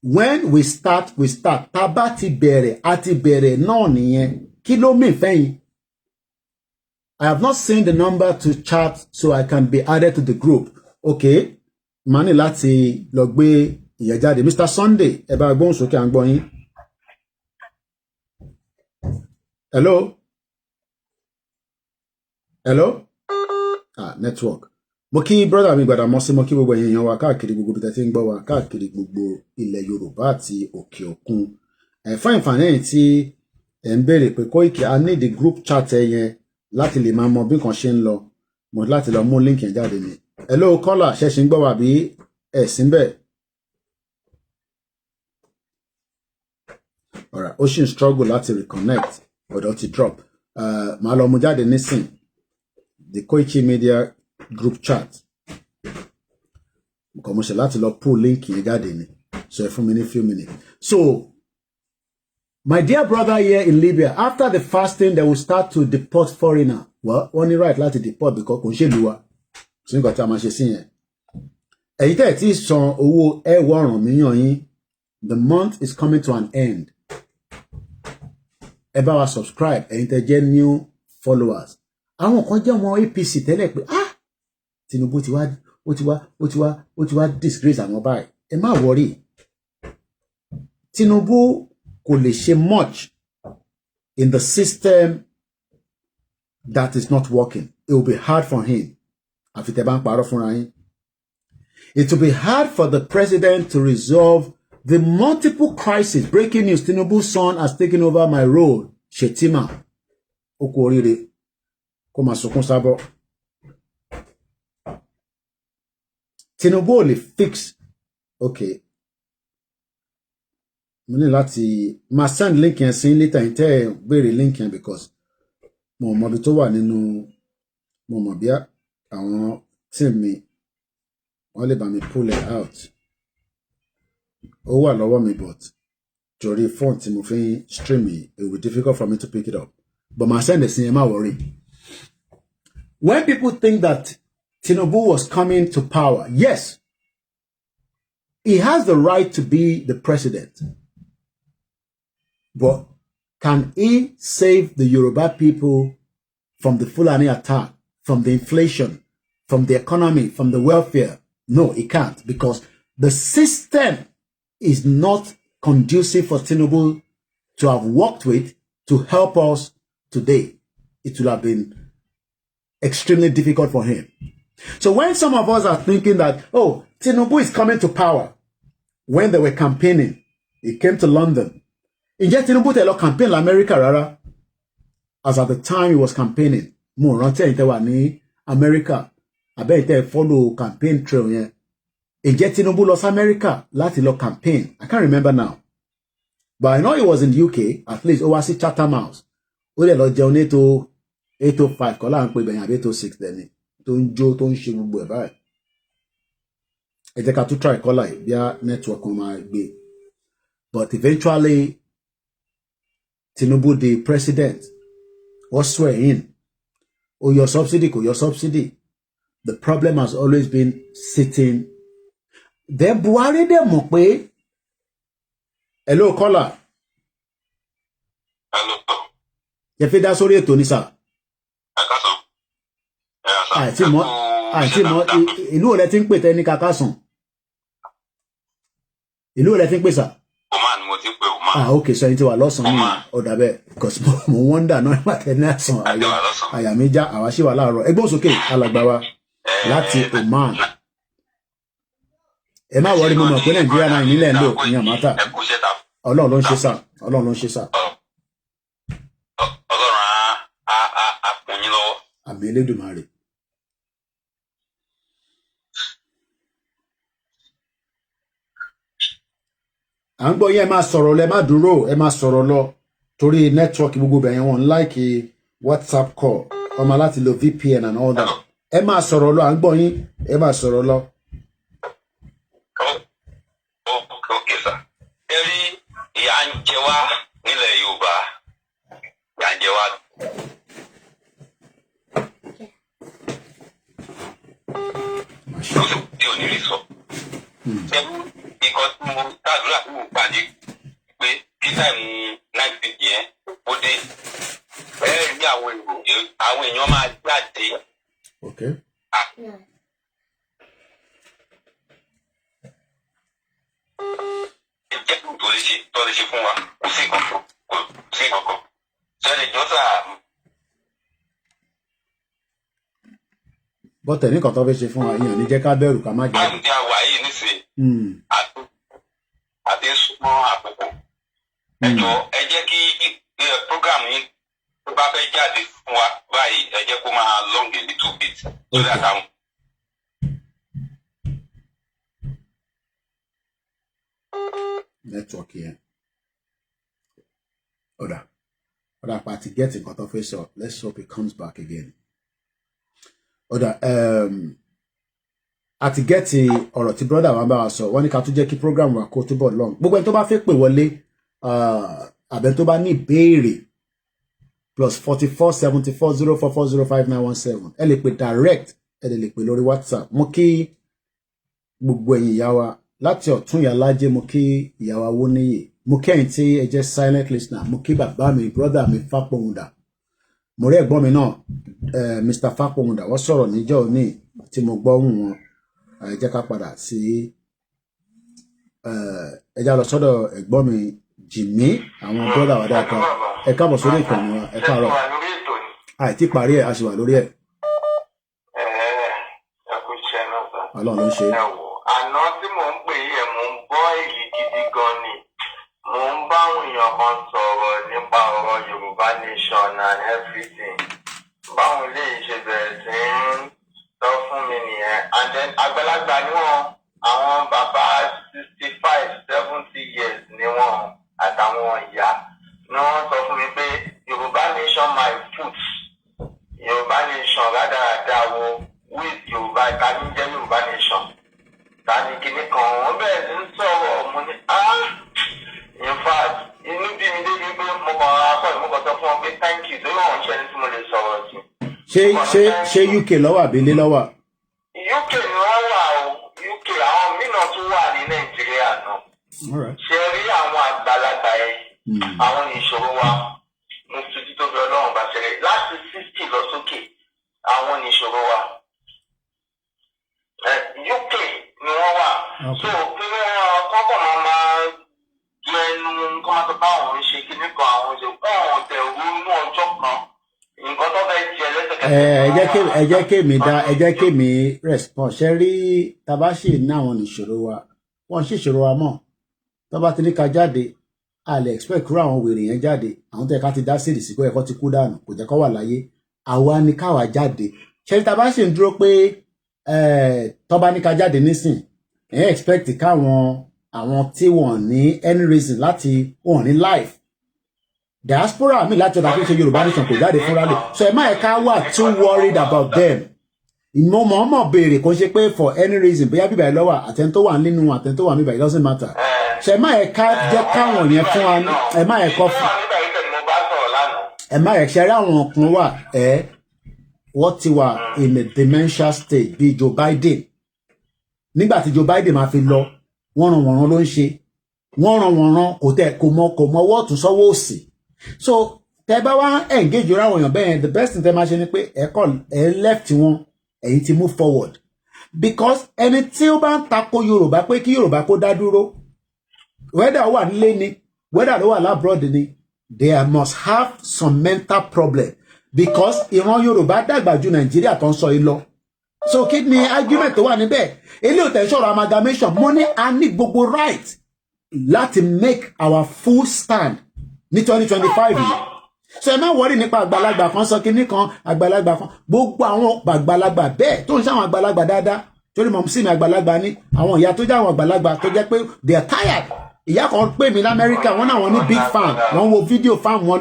When we start, we start. Tá bá ti bẹ̀rẹ̀ àti bẹ̀rẹ̀ náà nìyẹn. Kí ló mean fẹ́yìn? I have not seen the number to chat so I can be added to the group. Okay. Mani láti lọ gbé ìyẹn jáde. Mr. Sunday, ẹ bá gbóhùn sókè à ń gbọ́ yín. Hello? Hello? Network. Mo kí brother mi gbàdá mọ́ sí mo kí gbogbo èèyàn wa káàkiri gbogbo bí tẹ́tí ń gbọ́ wa káàkiri gbogbo ilẹ̀ Yorùbá àti òkè òkun. Fún ìfànẹ́yìn tí ẹ̀ ń béèrè pé Koiki, I need the group chat ẹ̀yẹn láti lè máa mọ bí kan ṣe ń lọ mo láti lọ mú link yẹn jáde ni. Hello caller, ṣẹ̀ṣin gbọ́ wà bí ẹ̀ sí bẹ́ẹ̀. Alright, ó ṣì ń struggle láti reconnect ọ̀dọ̀ ti drop. Màá lọ mú jáde nísìn the Koikimedia group chat. Nǹkan mo ṣe láti lọ pull link yẹn jáde ni. So ẹ fún mi ní few minutes. So my dear brother here in Libya, after the fasting, they will start to deport foreigner. Well, only right láti deport because kò ń ṣèlú wa. So nǹkan tí a máa ṣe sí yẹn. Èyí tẹ́ tí san owó ẹ̀wọ̀ràn míyàn yín, the month is coming to an end. Ẹ bá wa subscribe, ẹ̀yin tẹ́ jẹ́ new followers. Àwọn kan jẹ́ ọmọ APC tẹ́lẹ̀ pé Tinubu ti wá disgrace àwọn báyìí. Ẹ má worry. Tinubu kò lè ṣe much in the system that is not working. It will be hard for him. Àfi tẹ́ bá ń parọ́ fúnra yín. It will be hard for the president to resolve the multiple crises. Breaking news, Tinubu's son has taken over my role. Shetima. Oko oríire. Kó máa sunkún sábọ̀. Tinubu ò lè fix. Okay. Mo ní láti máa send link yẹn sí later yín tẹ́ ẹ béèrè link yẹn because mo mọ̀ bí tó wà nínú mo mọ̀ bí àwọn team mi wọ́n lè bá mi pull it out. Ó wà lọ́wọ́ mi but torí phone tí mo fi stream yìí, it will be difficult for me to pick it up. But my send it sí ẹ má worry. When people think that Tinubu was coming to power, yes, he has the right to be the president. But can he save the Yoruba people from the Fulani attack, from the inflation, from the economy, from the welfare? No, he can't, because the system is not conducive for Tinubu to have worked with to help us today. It will have been extremely difficult for him. So when some of us are thinking that, oh, Tinubu is coming to power, when they were campaigning, he came to London. Ǹjẹ́ Tinubu tẹ̀ lọ campaign l'America rárá? As at the time he was campaigning, mo rántí ẹ̀yin tẹ́ wà ní America, àbẹ́ ẹ̀yin tẹ́ follow campaign trail yẹn. Ǹjẹ́ Tinubu lọ sí America láti lọ campaign? I can't remember now. But I know he was in the UK, at least ó wá sí Chatham House. Ó lè lọ jẹun ní 805 kọ́ là ń pè bẹ̀yìn àbí 806 dẹni. Tó ń jó, tó ń ṣe gbogbo ẹ̀ báyìí. Ẹ jẹ́ ká tún try kọ́lá yìí bí a network kan máa gbé. But eventually, Tinubu, the president, was swear in. Oh, your subsidy, your subsidy. The problem has always been sitting. Then Buhari de mọ̀ pé. Hello, caller. Ṣé fẹ́ dá sórí ètò ní sà? Àkásán. Àìtí mọ́ ìlú ò lẹ ti ń pè tẹ́ ní kakásán. Ìlú ò lẹ ti ń pè sà? Oman mo ti ń pè Oman. Okay, so ẹni tí wà lọ́sàn-án ní ọ̀dà bẹ́ẹ̀ because mo wọ́ndà náà nígbà tẹ́ ní àsàn àyà mi já àwa ṣì wà láàárọ̀. Ẹgbọ́n sókè alàgbà wa láti Oman. Ẹ má wọrí mo mọ̀ pé Nàìjíríà náà nílẹ̀ ń lò ní àmátà. Ọlọ́run ló ń ṣe sà. Ọlọ́run ló ń ṣe sà. Ọlọ́run á kún yín lọ́wọ́. Àmì Elédùmarè. À ń gbọ́ yín ẹ máa sọ̀rọ̀ lọ ẹ má dúró ẹ máa sọ̀rọ̀ lọ torí nẹ́tíwọ́ọ̀kì gbogbo bẹ̀yẹn wọn láìkì WhatsApp call ọmọ láti lo VPN and all that. Ẹ máa sọ̀rọ̀ lọ à ń gbọ́ yín ẹ máa sọ̀rọ̀ lọ. Okay sir. Ẹ rí ìyà ń jẹ wá nílẹ̀ Yorùbá. Ìyà ń jẹ wá. Tí ò ní rí sọ. Nǹkan tí mo tàdúrà tí mo gbà ní pé kí táìmù 19 yẹn ó dé. Ẹ rí àwọn èèyàn máa jáde. Okay. Jẹ́ tó lè ṣe fún wa kò sí nǹkan sẹ́ni jọ́sà. Bọ́tẹ̀ ní kan tó fẹ́ ṣe fún wa yìí ní jẹ́ ká bẹ̀rù ká má jáde. Báyìí tí a wà yìí nísìnyí àti súnmọ́ àkókò. Ẹ jẹ́ kí program yìí tó bá fẹ́ jáde fún wa báyìí ẹ jẹ́ kó máa long a little bit so that àwọn. Network yẹn. Ọ̀dà pàtí get nǹkan tó fẹ́ sọ. Let's hope it comes back again. Ọ̀dà àti gẹ́ẹ̀tì ọ̀rọ̀ tí brother wa bá wa sọ wọ́n ní ká tún jẹ́ kí program wa kó túbọ̀ long. Gbogbo ẹni tó bá fẹ́ pè wọlé àbẹ̀ tó bá ní ìbéèrè +44 74 044 05917 ẹ lè pè direct ẹ lè pè lórí WhatsApp. Mo kí gbogbo ẹ̀yin ìyá wa láti ọ̀tún ìyá lájẹ mo kí ìyá wa wó níyè mo kí ẹ̀yin tí ẹ jẹ́ silent listener mo kí bàbá mi brother mi Fápọ̀hùndà mo rí ẹ̀gbọ́n mi náà Mr. Fápọ̀hùndà wọ́n sọ̀rọ̀ níjọ́ òní tí mo gbọ́ ohùn wọn ẹ jẹ́ ká padà sí ẹ já lọ sọ́dọ̀ ẹ̀gbọ́n mi Jimmy àwọn brother wa dáadáa ẹ káàbọ̀ sórí ìkànnì wa ẹ káàárọ̀ àìtí parí ẹ̀ a sì wà lórí ẹ̀. Ọlọ́run ló ń ṣe. Àná tí mò ń pè yẹ mò ń bọ́ èyí gidi gan ni mò ń bá àwọn èèyàn kan sọ̀rọ̀ nípa ọ̀rọ̀ Yorùbá nation and everything báwọn eléyìí ṣe bẹ̀rẹ̀ sí ń sọ fún mi nìyẹn and then àgbàlagbà ni wọ́n àwọn bàbá 65 70 years ni wọ́n àtàwọn ìyá ni wọ́n sọ fún mi pé Yorùbá nation my foot Yorùbá nation rádaràda wo with Yorùbá ìkànnì jẹ́ Yorùbá nation tani kìíní kan wọ́n bẹ̀rẹ̀ sí ń sọ̀rọ̀ mo ní in fact inú bí mi débi pé mo kàn akọ ìmúkàn sọ fún wọn pé thank you tó yọ̀ wọ́n ṣe ní tí mo lè sọ̀rọ̀ sí. ṣé UK lọ́wọ́ àbí ilé lọ́wọ́? UK ni wọ́n wà o UK àwọn mìíràn tún wà ní Nàìjíríà náà ṣe rí àwọn àgbàlagbà yẹn àwọn ìṣòro wa mo fi títóbi Ọlọ́run bá ṣẹlẹ̀ láti 60 lọ sókè àwọn ìṣòro wa. UK ni wọ́n wà so pé kọ́kọ́ máa ju ẹnu kọ́ máa sọ pé àwọn ń ṣe kíní kan àwọn ṣe kọ́ ọ̀hún tẹ̀ ronú ọjọ́ kan nǹkan tó fẹ́ jẹ lẹ́sẹ̀kẹsẹ̀. ẹ jẹ́ kémi response ṣe rí tabaṣe ní àwọn ìṣòro wa wọ́n ṣe ìṣòro wa mọ́ tó bá ti ní ká jáde a lè expect kúrò àwọn wèrè yẹn jáde àwọn tó yẹ ká ti dá sí ìdìsíkò ẹ̀kọ́ ti kú dànù kò jẹ́ kó wà láyé àwa ni káwa jáde ṣe rí tabaṣe ń dúró pé tó bá ní ká jáde nísìn ẹ expect káwọn àwọn tí wọ́n ní any reason láti wọ́n ní life diaspora mi láti ọ̀dà tó ṣe Yorùbá nation kò jáde fúnra lè so ẹ má ẹ̀ka wà too worried about them ìmọ̀ mọ̀ọ́mọ̀ béèrè kò ṣe pé for any reason bóyá bíbá ẹ lọ́wọ́ àtẹ̀ntó wà nínú àtẹ̀ntó wà níbà it doesn't matter so ẹ má ẹ̀ka jẹ́ káwọn yẹn fún wa ẹ má ẹ̀kọ́ fún ẹ má ẹ̀ṣẹ̀ rí àwọn kan wà wọ́n ti wà in a dementia state bíi Joe Biden nígbà tí Joe Biden máa fi lọ wọ́n ràn wọ̀nràn ló ń ṣe wọ́n ràn wọ̀nràn kò mọ ọwọ́ ọ̀tún sọ́wọ́ òsì so tẹ́ bá wá engage ra àwọn èèyàn bẹ́ẹ̀ the best thing tẹ́ máa ṣe ni pé ẹ left wọn ẹ̀yin ti move forward because ẹni tí ó bá ń tako Yorùbá pé kí Yorùbá kó dá dúró whether ó wà nílé ni whether ló wà labroad ni they must have some mental problem because ìran Yorùbá dàgbà ju Nàìjíríà tó ń sọ yìí lọ so kí ni argument tó wà níbẹ̀ eléyìí ò tẹ̀ sọ̀rọ̀ amalgamation mo ní a ní gbogbo right láti make our full stand ní 2025 yìí so ẹ má wọrí nípa àgbàlagbà kan sọ kinní kan àgbàlagbà kan gbogbo àwọn àgbàlagbà bẹ́ẹ̀ tó ń ṣe àwọn àgbàlagbà dáadáa torí mọ̀ sí mi àgbàlagbà ní àwọn ìyá tó jẹ́ àwọn àgbàlagbà tó jẹ́ pé they are tired ìyá kan pè mí lamẹ́ríkà wọ́n náà wọ́n ní big fan wọ́n wo fídíò fan wọn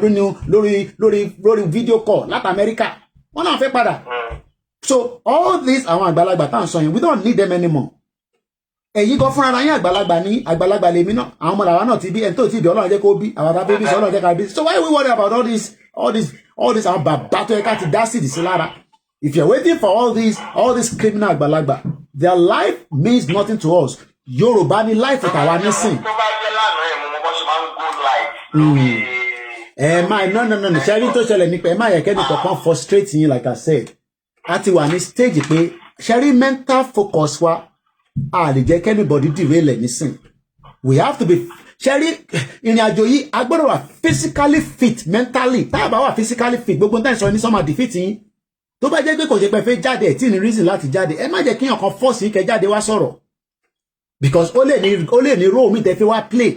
lórí fídíò call láti amẹ́ríkà wọ́n náà fẹ́ padà so all these àwọn àgbàlagbà tá à ń sọ yẹn we don't need them anymore ẹ̀yin kan fúnra ara yín àgbàlagbà ní àgbàlagbà lèmi náà àwọn ọmọ làwa náà ti bí ẹni tó ti bí Ọlọ́run jẹ́ kó bí àwọn bàbá bí sọ Ọlọ́run jẹ́ ká bí so why we worry about all this àwọn bàbá tó yẹ ká ti dá sí ìdísí lára if you're waiting for all this criminal àgbàlagbà their life means nothing to us Yorùbá ní life tàwa nísìn. tó bá jẹ́ lánàá ẹ̀ mo mọ bó ṣe máa ń go live. ẹ máa no ṣẹ́rí tó ṣẹlẹ̀ nípa ẹ máa yẹ kẹ́ni kankan frustrate yín like I said a ti wà ní stage pé ṣẹ́rí mental focus wa a lè jẹ́ kẹ́nìbọ̀dì derail ẹ̀ nísìn we have to be ṣẹ́rí ìrìn àjò yìí a gbọ́dọ̀ wà physically fit mentally tá a bá wà physically fit gbogbo nǹkan ìsọ̀rọ̀ ní sọ́mà defeat yín tó bá jẹ́ pé kò ṣe pé fẹ́ jáde ẹ̀ tí ní reason láti jáde ẹ má jẹ́ kí ọ̀kan force yín kẹ́ jáde wá sọ̀rọ̀ because ó lè ní role mi tẹ́ fi wá play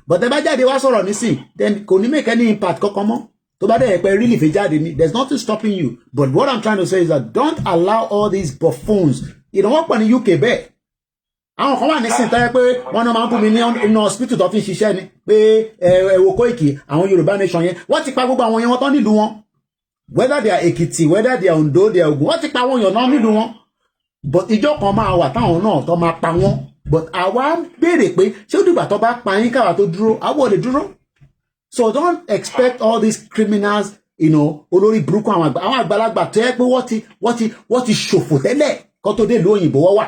but ẹ bá jáde wá sọ̀rọ̀ nísìn then kò ní make any impact kankan mọ́ tó bá dẹ̀ pé really fi jáde ní there's nothing stopping you but what I'm trying to say is that don't allow all these buffoons ìdánwò pọ̀ ní UK bẹ́ẹ̀ àwọn kan wà nísìn tẹ́ pé wọ́n náà máa ń bú mi ní inú hospital tó fi ń ṣiṣẹ́ ni pé ẹ̀wò Koiki àwọn Yorùbá nation yẹn wọ́n ti pa gbogbo àwọn yẹn wọ́n tán nílùú wọn whether they are Ekiti whether they are Ondo they are Ogun wọ́n ti pa àwọn èèyàn náà nílùú wọn but ìjọ kan máa wà táwọn náà tó máa pa wọ́n but àwa ń béèrè pé ṣé ó dìgbà tó bá pa yín káwa tó dúró àwa ò lè dúró so don't expect all these criminals olórí burúkú àwọn àgbàlagbà tó yẹ pé wọ́n ti ṣòfò tẹ́lẹ̀ kó tó dé ìlú òyìnbó wọ́n wà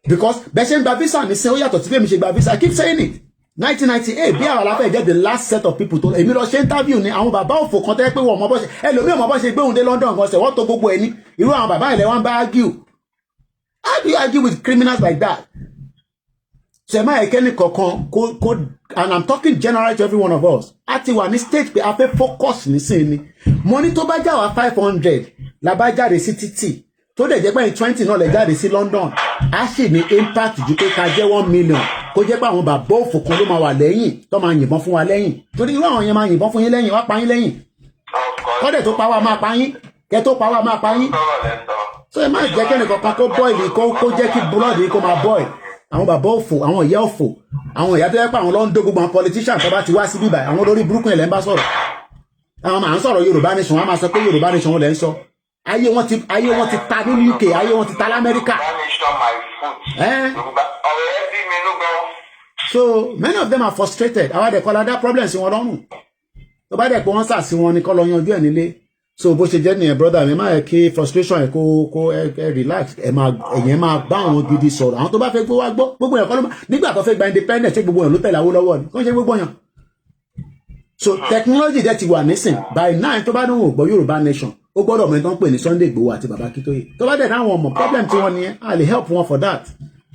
because bẹ́ẹ̀ ṣe ń gba visa ní sẹ́ ó yàtọ̀ tí fẹ́mi ṣe gba visa I keep saying it 1998 bí àwọn aláfẹ́ jẹ́ the last set of people tó èmi lọ ṣe interview ní àwọn bàbá òfò kan tẹ́ pé wọ́n mọ bọ́ ṣe ẹlòmíì ọmọ bọ́ ṣe gbé òun dé London gan ṣe wọ́n tó gbogbo ẹ̀ ní irú àwọn bàbá ilẹ̀ wọn bá argue how do you argue with criminals like that ṣe máa ẹ̀kẹ́ni kọ̀ọ̀kan kó and I'm talking generally to every one of us a ti wà ní stage pé a fẹ́ focus nísìnyí mo ní tó bá já wa 500 la bá jáde sí títì tó dẹ̀ jẹ́ pé 20 náà lè jáde sí London a sì ní impact ju pé ká jẹ́ 1 million kó jẹ́ pé àwọn bàbá òfò kan ló máa wà lẹ́yìn tó máa yìnbọn fún wa lẹ́yìn torí irú àwọn yẹn máa yìnbọn fún yín lẹ́yìn wá pa yín lẹ́yìn kọ́dẹ̀ tó pa wá máa pa yín kẹ́ tó pa wá máa pa yín so ẹ má jẹ́ kẹ́ni kankan kó boil kó jẹ́ kí blood yìí kó máa boil àwọn bàbá òfò àwọn ìyá òfò àwọn ìyá tó yẹ pé àwọn ló ń dó gbogbo àwọn politician tó bá ti wá sí bíbá àwọn olórí burúkú yẹn lẹ́ ń bá sọ̀rọ̀ àwọn máa ń sọ̀rọ̀ Yorùbá nation wọn máa sọ pé Yorùbá nation wọn lẹ́ ń sọ ayé wọn ti ta ní UK ayé wọn ti ta l'Amẹ́ríkà. So many of them are frustrated àwọn àdẹ̀kọ́lá dá problems wọn lọ́rùn tó bá dẹ̀ pé wọ́n sà sí wọn ní kọ́ lọ yanjú ẹ̀ nílé so bó ṣe jẹ́ nìyẹn brother mi máa yẹ kí frustration ẹ̀ kó relax ẹ̀yẹn máa bá àwọn gidi sọ̀rọ̀ àwọn tó bá fẹ́ gbọ́ wá gbọ́ gbogbo yẹn kọ́ ló nígbà tó fẹ́ gba independence ṣé gbogbo yẹn ló tẹ̀lé Awólọ́wọ̀ ni kò ń ṣe gbogbo yẹn so technology dẹ̀ ti wà nísìn by 9 tó bá ní òun gbọ́ Yorùbá nation ó gbọ́dọ̀ mọ̀ tó ń pè ní Sunday Igboho àti Baba Akintoye tó bá dẹ̀ dáwọn ọmọ problem tí wọ́n nìyẹn a lè help wọn for that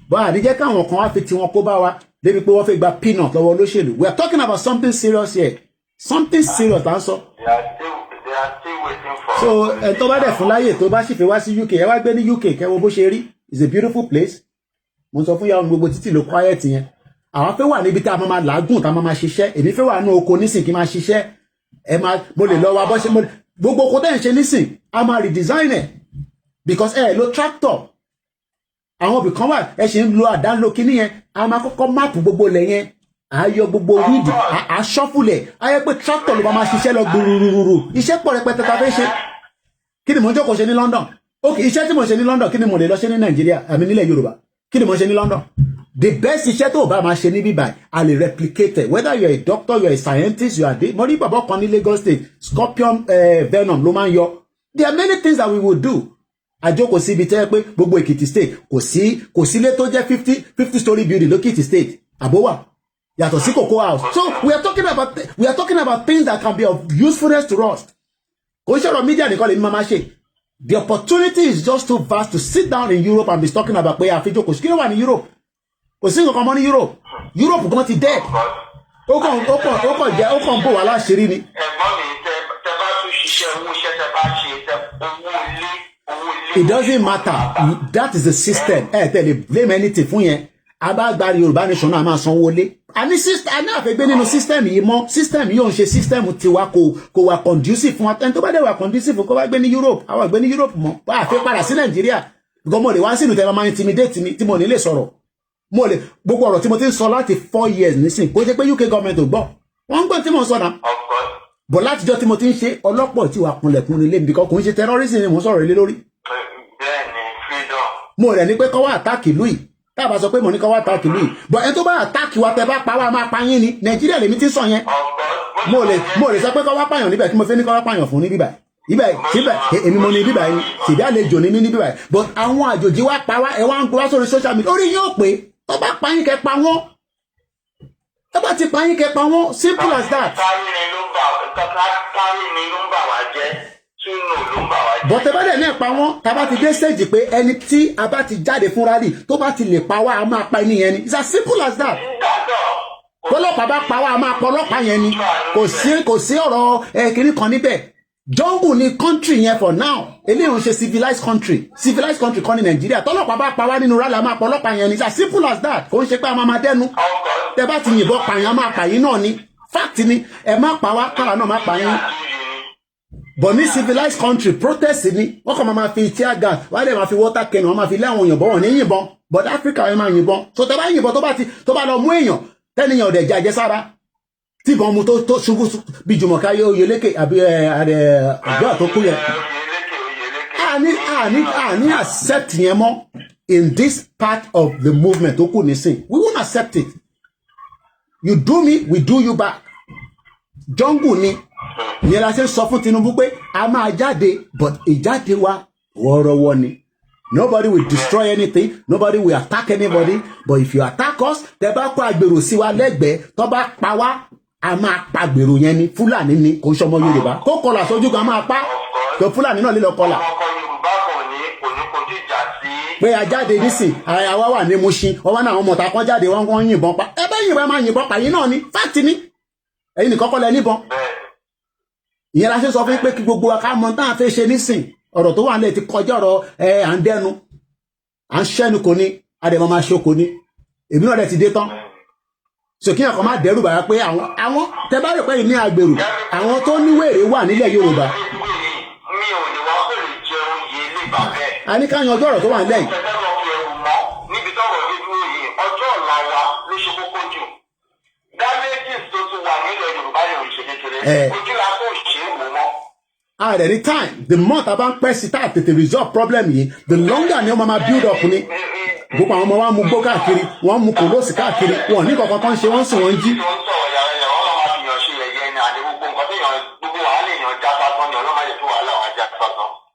but àdíjẹ́ káwọn kan wá fi tiwọn kó bá wa débi pé wọ́n fẹ́ gba peanut lọ́wọ́ olóṣèlú we are talking about something serious here something serious tá ń sọ. So ẹ̀ tó bá dẹ̀ fún láyè tó bá sì fi wá sí UK ẹ wá gbé ní UK kẹwo bó ṣe rí it's a beautiful place mo sọ fún yàrá gbogbo títì ló quiet yẹn àwọn fẹ́ wà níbi tá a máa làágùn tá a máa ṣiṣẹ́ èmi fẹ́ wà ní oko nísìn kí n máa ṣiṣẹ́ ẹ máa mo lè lọ wa bọ́ ṣe mo gbogbo oko tẹ́ ń ṣe nísìn a máa redesign ẹ̀ because ẹ lo tractor àwọn ibì kan wà ẹ ṣe ń lo àdánlò kíní yẹn a máa kọ́kọ́ máàpù gbogbo lẹ̀ yẹn a yọ gbogbo weed a ṣọ́fùlẹ̀ a yẹ pé tractor ló máa ṣiṣẹ́ lọ gbùrùrùrù iṣẹ́ pọ̀ rẹpẹtẹ ta fẹ́ ṣe kí ni mo ń jókòó ṣe ní London ok iṣẹ́ tí mo ṣe ní London kí ni mo lè lọ ṣe ní Nàìjíríà àmì nílẹ̀ Yorùbá kí ni mo ṣe ní London the best iṣẹ́ tó bá máa ṣe ní bíbá a lè replicate it whether you are a doctor you are a scientist you are the mo rí bàbá kan ní Lagos State scorpion venom ló máa ń yọ there are many things that we will do àjókòó sí ibi tẹ́ pé gbogbo Èkìtì state kò sí ilé tó jẹ́ 50 story building lókìtì state àbówà Yàtọ̀ sí cocoa house. So we are talking about things that can be of usefulness to us. Kò ṣọ̀rọ̀ media nìkan lè ní máa ṣe. The opportunity is just too vast to sit down in Europe and be talking about pé àfijọ́ kò sí kí ló wà ní Europe. Kò sí nǹkan mọ́ ní Europe. Europe gan ti dead. Ó kàn bò wá láṣìírí ni. Ẹ̀gbọ́n mi tẹ bá tún ṣiṣẹ́ owó iṣẹ́ tẹ bá ṣe owó ilé. It doesn't matter. That is the system. Tell blame anything fún yẹn. Abagbari Yorùbá nation náà máa sanwó lé. Àní àfẹ́gbé nínú system yìí mọ́. System yìí ò ń ṣe system tiwa kò wà conducive fún wa. Ẹni tó bá dẹ̀ wà conducive kó wá gbé ní Europe. Àwọn àgbẹ̀ ní Europe mọ́. Bá a fẹ́ padà sí Nàìjíríà. Because mo lè wá sínú tẹ́lẹ̀ máa intimidate mi tí mo ní lè sọ̀rọ̀. Mo lè gbogbo ọ̀rọ̀ tí mo ti ń sọ láti 4 years nísìn. Kò jẹ́ pé UK government ò gbọ́. Wọ́n ń gbọ́ tí mo ń sọ náà. Bọ̀ látijọ́ tí mo ti ń ṣe ọlọ́pọ̀ tí wà kunlẹ̀kun nílé mi because kò ń ṣe terrorism ni mo sọ̀rọ̀ lé lórí. Mo rẹ̀ ní pé kọ́ wá attack ìlú yìí. Tá bá sọ pé mo ní kọ́ wá attack ìlú yìí. But ẹni tó bá attack wa tẹ́ bá pa wá máa pa yín ni. Nàìjíríà lèmi ti sọ yẹn. Mo lè sọ pé kọ́ wá pààyàn níbẹ̀ kí mo fẹ́ ní kọ́ wá pààyàn fún ní bíbà. Ibẹ̀ èmi mo ní bíbà yín. Ṣèbí àlejò ní mí ní bíbà. But àwọn àjòjì wá pa wá ẹ wá ń gbọ́ wá sórí social media. Orí yín ò pé tó bá pa yín kẹ́ pa wọ́n. Tó bá ti pa yín kẹ́ pa wọ́n. Simple as that. But ẹ bá dẹ̀ náà pa wọ́n, tá bá ti dé stage pé ẹni tí a bá ti jáde fún rally tó bá ti lè pa wá a máa pa ẹni yẹn ni. It's as simple as that. Ọlọ́pàá bá pa wá a máa pa ọlọ́pàá yẹn ni. Kò sí ọ̀rọ̀ kìíní kan níbẹ̀. Jungle ni country yẹn for now. Eléyìí ò ń ṣe civilized country. Civilized country kan ní Nàìjíríà. Tọ́lọ́pàá bá pa wá nínú rally a máa pa ọlọ́pàá yẹn ni. It's as simple as that. Kò ń ṣe pé a máa dẹnu. Tẹ́ bá ti yìnbọn pààyàn a máa pààyàn náà ni. Fact ni ẹ má pa wá káwa náà má pààyàn. But ní civilized country protest ni wọ́n kàn máa fi tear gas wọ́n lè máa fi water cannon wọ́n máa fi lé àwọn èèyàn bọ́ wọn ní yìnbọn but Africa wọ́n máa yìnbọn so tẹ́ bá yìnbọn tó bá lọ mú èèyàn tẹ́niyàn ọ̀dẹ̀ jẹ́ àjẹsára tí ìbọn mu tó ṣubú bí Jùmọ̀ká Oyèlékè àbí àjọ tó kú yẹn àní accept yẹn mọ́ in this part of the movement tó kù nísìn we won't accept it you do me we do you back jungle ni ìyẹn la ṣe sọ fún Tinubu pé a máa jáde but ìjáde wa wọ́ọ́rọ́wọ́ ni nobody will destroy anything nobody will attack anybody but if you attack us tẹ́ bá pa àgbèrò sí wa lẹ́gbẹ̀ẹ́ tó bá pa wá a máa pa àgbèrò yẹn ni Fúlàní ni kò ń ṣọmọ Yorùbá kó kọlà sójú kan máa pa tó Fúlàní náà lè lọ kọlà. pé a jáde nísìn àwa wà ní Mushin ọwọ́ náà àwọn mọ̀ta kan jáde wọ́n yìnbọn pa ẹ bẹ́ẹ̀ yìnbọn máa yìnbọn pa yín náà ni fáàtì ni ẹ̀yin nìkan kọ́ lẹ níbọn. Ìyẹn la ṣe sọ fún pé kí gbogbo wa ká mọ tá à fẹ́ ṣe nísìn ọ̀rọ̀ tó wà nílẹ̀ ti kọjá ọ̀rọ̀ à ń dẹnu à ń ṣẹ́nu kò ní adẹ̀mọ́ máa ṣe kò ní èmi náà dẹ̀ ti dé tán sòkè àkọ́ máa dẹ́rù bàrà pé àwọn tẹ bá rò pé ní agbèrò àwọn tó níwèrè wà nílẹ̀ Yorùbá. a ní ká yan ọjọ́ ọ̀rọ̀ tó wà nílẹ̀ yìí. níbi tọ́rọ̀ dídúró yìí ọjọ́ ọ̀la wa ló ṣe kókó jù damages tó tún wà nílẹ̀ Yorùbá yóò ṣe kékeré ojú la kó ṣe é wò mọ́. At any time the more tá bá ń pẹ́ sí tá tètè resolve problem yìí the longer ni wọ́n máa build up ni gbogbo àwọn ọmọ wa mú gbó káàkiri wọ́n mú kòlóòsì káàkiri wọ́n ní kankan kan ṣe wọ́n sì wọ́n jí.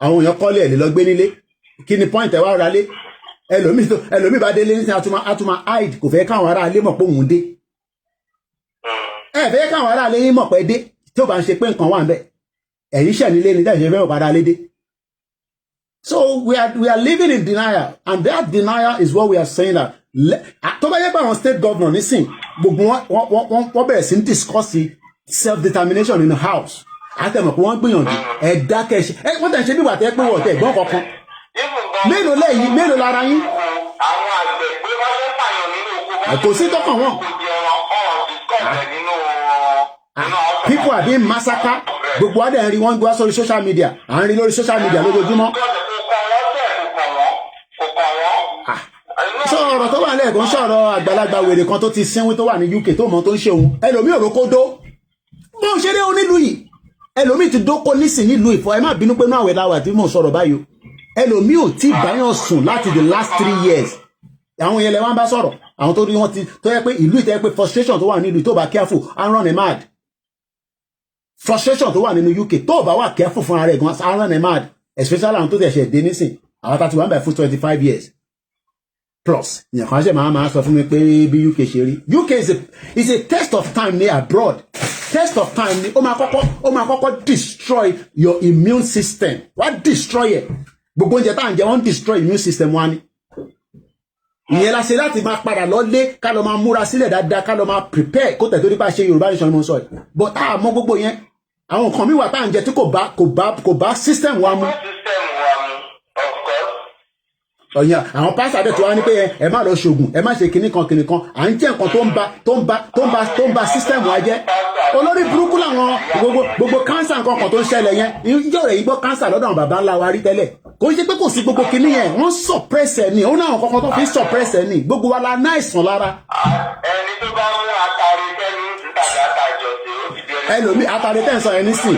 àwọn èèyàn kọ́lé ẹ̀ lè lọ gbé nílé kí ni point ẹ̀ wá ra lé ẹlòmíì bá délé nísìnyí àtúmọ̀ hide kò fẹ́ káwọn ará ilé mọ̀ pé òun dé ẹ fẹ́ káwọn ará ilé yín mọ̀ pé dé tí ó bá ń ṣe pé nǹkan wà ń bẹ̀ ẹ̀yìn ṣẹ̀ nílé ni dáìṣẹ́ fẹ́ padà lédè. So we are living in denial and that denial is what we are saying that tó bá yẹ pé àwọn state governor nísìn gbogbo wọn bẹ̀rẹ̀ sí ń discuss self-determination in the house àtẹ̀mọ̀ pé wọ́n gbìyànjú ẹ̀dá kẹ̀ṣẹ̀ wọ́n tẹ̀ ń ṣe bí wà tẹ́ pé wọ́n tẹ̀ gbọ́n kankan mélòó lẹ́yìn mélòó lára yín kò sí tọkàn wọn. People are being massacred gbogbo adé ń rí wọn gbọ́ sórí social media à ń rí lórí social media lójoojúmọ́. sọ ọ̀rọ̀ tó wà lẹ́ẹ̀kan sọ̀rọ̀ àgbàlagbà wèrè kan tó ti sínwín tó wà ní UK tó mọ̀ tó ń ṣe òun ẹlòmíì òrókó dó bó ń ṣeré onílùú yìí ẹlòmíì ti dóko nísìn nílùú ìfọ ẹ má bínú pé náà àwẹ̀ láwà tí mò ń sọ̀rọ̀ báyìí ẹlòmíì ò tí báyọ̀ sùn láti the last 3 years àwọn yẹn lẹ wá ń bá sọ̀rọ̀ àwọn tó rí wọn ti tó yẹ pé ìlú ìtẹ́ pé frustration tó wà nílùú tó bá careful and run a mad frustration tó wà nínú UK tó bá wà careful fún ara ẹ̀ gan and run a mad especially àwọn tó tẹ̀ ṣẹ̀ dé nísìn àwọn tá ti wà ń bẹ̀ fún 25 years plus ìyẹn kan ṣe máa sọ fún mi pé bí UK ṣe rí UK is a test of time ní abroad test of time ní ó máa kọ́kọ́ destroy your immune system wá destroy ẹ̀ gbogbo oúnjẹ tá à ń jẹ wọ́n destroy immune system wa ni ìyẹn la ṣe láti máa padà lọ́lé ká lọ máa múra sílẹ̀ dáadáa ká lọ máa prepare kó tẹ̀ tó nípa ṣe Yorùbá nation ni mo sọ ẹ̀ but àmọ́ gbogbo yẹn àwọn nǹkan mi wà tá à ń jẹ tí kò bá system wa mu. ọ̀yàn àwọn pásítọ̀ àdètò wa ní pé ẹ má lọ ṣoògùn ẹ má ṣe kinní kan à ń jẹ́ nǹkan tó ń ba system wa jẹ́ olórí burúkú làwọn gbogbo cancer nǹkan kan tó ń ṣẹlẹ̀ yẹn ìjọ rẹ̀ igbó cancer lọ́dọ̀ àwọn bàbá ńlá wa rí tẹ́lẹ̀ kò ń ṣe pé kò sí gbogbo kinní yẹn wọ́n suppress ẹ̀ ní òun náà kankan tó fi suppress ẹ̀ ní gbogbo wa la ná àìsàn lára. ẹni tó bá mú àtàrí tẹ́nu nígbàdàgbà ìjọsìn ó ti bẹ̀rẹ̀. ẹlòmí àtàrí tẹ́ǹsán ẹ nísìn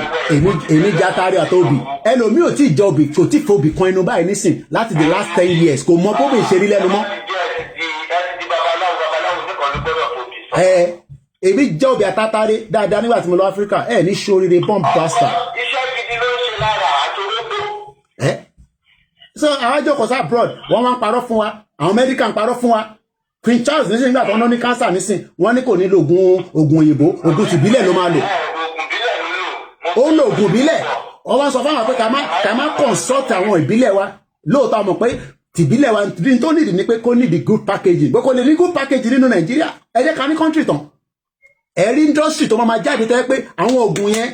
èmi jẹ́ àtàrí àtòbí ẹlòmí ò tí ì jẹ obì kò tí ì fobì kan ẹnu báyìí nísìn láti the last 10 years kò mọ bóbi ìṣerí lẹ́nu mọ́. èmi jẹ́ obì àtàtàrí dáadáa nígbà tí mo lọ Áfíríkà ní sóríire bomb blaster. iṣẹ́ gidi ló ń ṣe lára àtòrógbó. so àwọn àjọkọ̀ sí abroad wọ́n máa ń parọ́ fún wa àwọn Amẹ́ríkà ń parọ́ fún wa Prince Charles nísìn nígbà tó ń ní cancer nísìn wọ́n ní kò ní lo oògùn òyìnbó oògùn tìbílẹ̀ ló máa lò ó lo oògùn ìbílẹ̀ wọ́n wá sọ fáwọn pé ká má consult àwọn ìbílẹ̀ wa lóòótọ́ àmọ̀ pé tìbílẹ̀ wa ní tó nídìí ni pé kó ní the good packaging bó kò lè ní good packaging nínú Nàìjíríà ẹ jẹ́ ká ní country tán ẹ̀rí industry tó máa jáde tẹ́ pé àwọn oògùn yẹn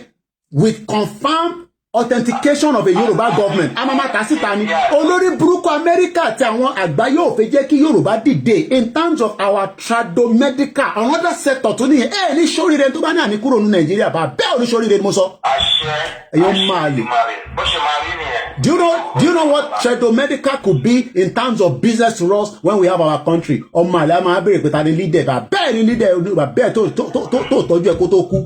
with confirmed authentication of a Yoruba government a máa ta síta ni olórí burúkú Amẹ́ríkà àti àwọn àgbáyé ò fẹ́ jẹ́ kí Yorùbá dìde in terms of our tradomedical another sector tó nìyẹn ní sóríire tó bá ní àní kúrò ní Nàìjíríà bá bẹ́ẹ̀ ò ní sóríire mo sọ. ẹ̀yọ́ máa lè. Do you know what tradomedical could be in terms of business to us when we have our country? ọmọ àlẹ́ a máa béèrè pé ta ni leader bá bẹ́ẹ̀ ni leader bá bẹ́ẹ̀ tó tọ́jú ẹ̀ kó tó kú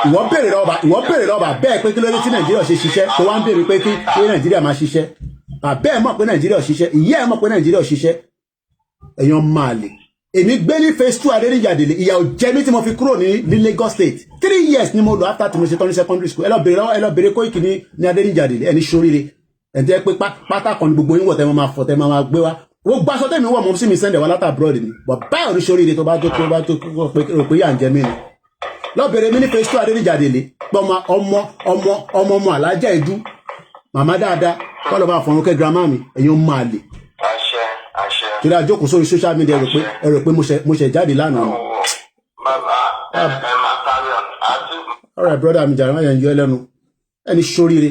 ìwọ béèrè lọ́ba bẹ́ẹ̀ pé kí ló dé tí Nàìjíríà ṣe ṣiṣẹ́ tó wá ń béèrè pé kí Nàìjíríà máa ṣiṣẹ́ bẹ́ẹ̀ mọ̀ pé Nàìjíríà ṣiṣẹ́ ìyá ẹ̀ mọ̀ pé Nàìjíríà ṣiṣẹ́ èèyàn máa lè èmi gbé ní phase 2 Adéníjàdèlé ìyà ò jẹ mí tí mo fi kúrò ní Lagos State 3 years ni mo lò after tí mo ṣe tán ní secondary school ẹ lọ béèrè Koiki ní Adéníjàdèlé ẹni ṣoríire ẹ̀ǹtẹ́ pé pátá kan ní gbogbo yín wọ̀ tẹ́ máa fọ̀ tẹ́ máa gbé wá wọ́n gbá sọ́tẹ́ mi wọ̀ mọ́ sí mi sẹ́ndẹ̀ wá látà abroad ni but báyọ̀ ní ṣoríire tó bá tó pé yà ń jẹ mí ni lọ́bẹ̀rẹ̀ mi ní phase 2 Adéníjàdèlé pọ́mọ ọmọ alájà ìdú màmá dáadáa kọ́ lọ́ máa fọ̀rùn kẹ́ girama mi ẹ̀yin máa lè. àṣẹ. kí ló àjókòó sórí social media ẹ rò pé mo ṣe jáde lánàá ni. bàbá ẹ máa carry on àti. ọ̀rẹ́ brother mi jàre má yẹn yọ ẹ lẹ́nu ẹni ṣoríire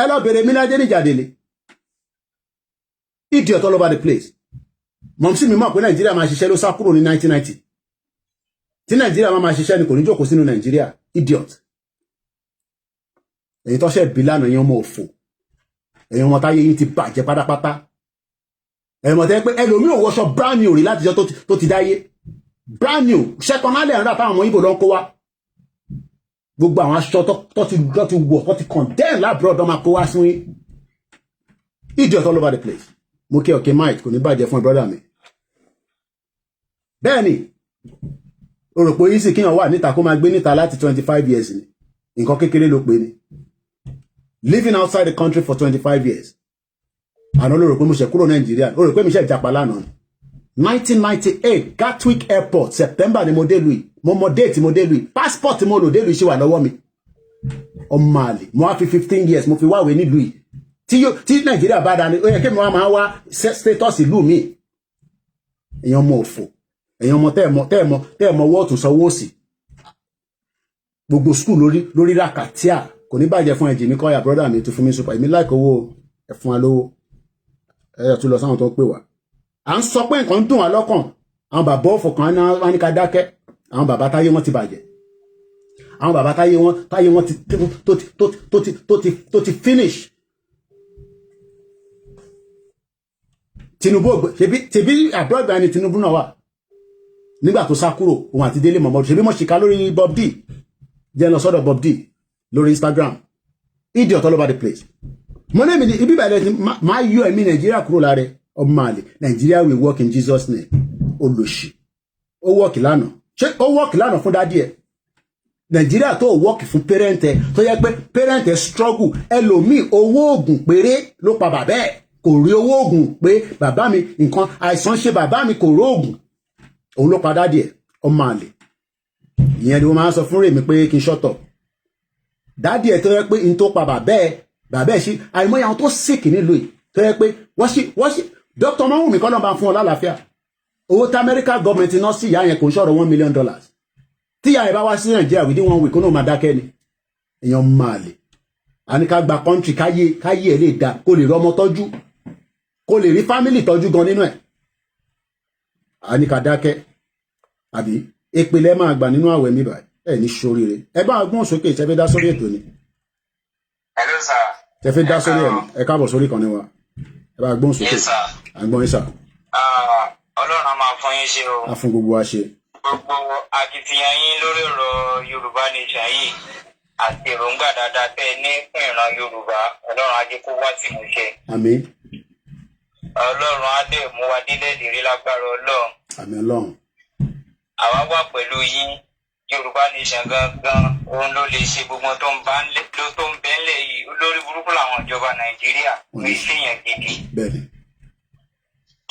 ẹ lọ́bẹ̀rẹ̀ mi ní Adéníjàdèlé idiot all over the place mọ̀mísí mi mọ̀ pé Nàìjíríà máa ṣiṣẹ́ ló sá kúrò ní 1990 tí Nàìjíríà máa ṣiṣẹ́ ni kò ní jókòó sínú Nàìjíríà idiot èyí tó ṣe bí lánàá yẹn ọmọ òfò èyí ọmọ táyé yín ti bàjẹ́ pátápátá èyí ọmọ tẹ́ pé ẹlòmíì ò wọṣọ brand new rí láti jọ tó ti dáyé brand new ṣẹ́kọ̀nálẹ̀ ń rà táwọn ọmọ Ìgbò lọ ń kó wá gbogbo àwọn aṣọ tó ti wọ̀ tó ti condemn lábúrò ọ̀dọ́ máa kó wá fún yín idiot all over the place mo kí ọ̀kẹ́ mike kò ní bàjẹ́ fún brother mi bẹ́ẹ̀ ni òròpó yìí sì kíyàn wà níta kó máa gbé níta láti 25 years ni nǹkan kékeré ló pé ni living outside the country for 25 years àná ló rò pé mo ṣe kúrò Nàìjíríà ó rò pé mi ṣe japa lánàá 1998 Gatwick airport September ni mo dé lui mo mọ date mo dé lui passport mo lò dé lui ṣì wà lọ́wọ́ mi ọmọ àlè mo wá fi 15 years mo fi wáwé nílùú yìí tí Nàìjíríà bá dání ó yẹ kí mi wá máa wá status ìlú mi èèyàn mọ òfò èèyàn ọmọ tẹ́ẹ̀mọ wọ́ọ̀tún sanwó sí gbogbo skul lórí rakatia kò ní bàjẹ́ fún ẹ̀jì mi kọ́yà brọ́dà mi tó fún mi super èmi láìkọ́ owó ẹ̀fún wa lówó ẹ̀yà tó lọ sáwọn tó ń pè wá à ń sọ pé nǹkan ń dùn wá lọ́kàn àwọn bàbá òfò kan wá ní ká dákẹ́ àwọn bàbá táyé wọn ti bàjẹ́ àwọn bàbá táyé wọn tó ti finish Tinubu tèbí àbúrọ̀gbà ni Tinubu náà wà nígbà tó sá kúrò òun àti Délé Mọ̀mọ́dù ṣe bí mo ṣìkà lórí Bob D jẹ́ lọ sọ́dọ̀ Bob D lórí Instagram idiot all over the place mo ní èmi ibi ìbàdàn máa yọ ẹ̀mí Nàìjíríà kúrò lára ọmọ àlè Nàìjíríà will work in Jesus name olóṣì ó work lánàá ṣé ó work lánàá fún dádì ẹ̀ Nàìjíríà tó work fún parent ẹ̀ tó yẹ pé parent ẹ̀ struggle ẹlòmíì owó oògùn péré ló pa bàbá ẹ̀ kò rí owó oògùn pé bàbá mi nǹkan àìsàn ṣe bàbá mi kò rí oògùn òun ló pa dádì ẹ̀ ọmọ àlè ìyẹn ni wọ́n máa ń sọ fún rèmi pé kí n ṣọ́tọ̀ dádì ẹ̀ tó yẹ pé n tó pa bàbá ẹ̀ ṣe àìmọye àwọn tó sick nílùú yìí tó yẹ pé wọ́n ṣì Dr. Mawumi kọ́ lọ́n bá fún ọ lálàáfíà owó tí America government náà sí ìyá yẹn kò ń ṣọ̀rọ̀ $1 million tí ìyá yẹn bá wá sí Nàìjíríà within 1 week kó náà máa dákẹ́ ni èèyàn máa lè àní ká gba country káyé ẹ̀ lè da kó lè rí ọmọ tọ́jú kó lè rí family tọ́jú gan nínú ẹ̀ àní ká dákẹ́ àbí ìpìlẹ̀ máa gbà nínú àwẹ̀ mi báyìí ẹ̀ ní ṣoríire ẹ bá gbọ́n sókè ìṣẹ́fẹ́ dá sórí ètò ni. Hello sir. ìṣẹ́fẹ́ dá sórí ẹ̀ ni ẹ káàbọ̀ sórí kan ní wa ẹ bá gbọ́n sókè àgbọ̀n yín sà. Ọlọ́run á máa fún yín ṣe o. a fún gbogbo wa ṣe. Gbogbo akitiyan yín lórí ọ̀rọ̀ Yorùbá nation yìí àti èròǹgbà dáadáa tẹ́ ẹ ní fún ìran Yorùbá Ọlọ́run á jẹ́ kó wá sí ìmúṣẹ. àmín. Ọlọ́run á dẹ̀ mú wa délẹ̀ lérí lágbára Ọlọ́run. àmín Ọlọ́run. Àwa wà pẹ̀lú yín Yorùbá nation gangan òun ló lè ṣe gbogbo tó ń bẹ ńlẹ̀ yìí olórí burúkú làwọn ìjọba Nàìjíríà kò sí yẹn gidi. bẹ́ẹ̀ni.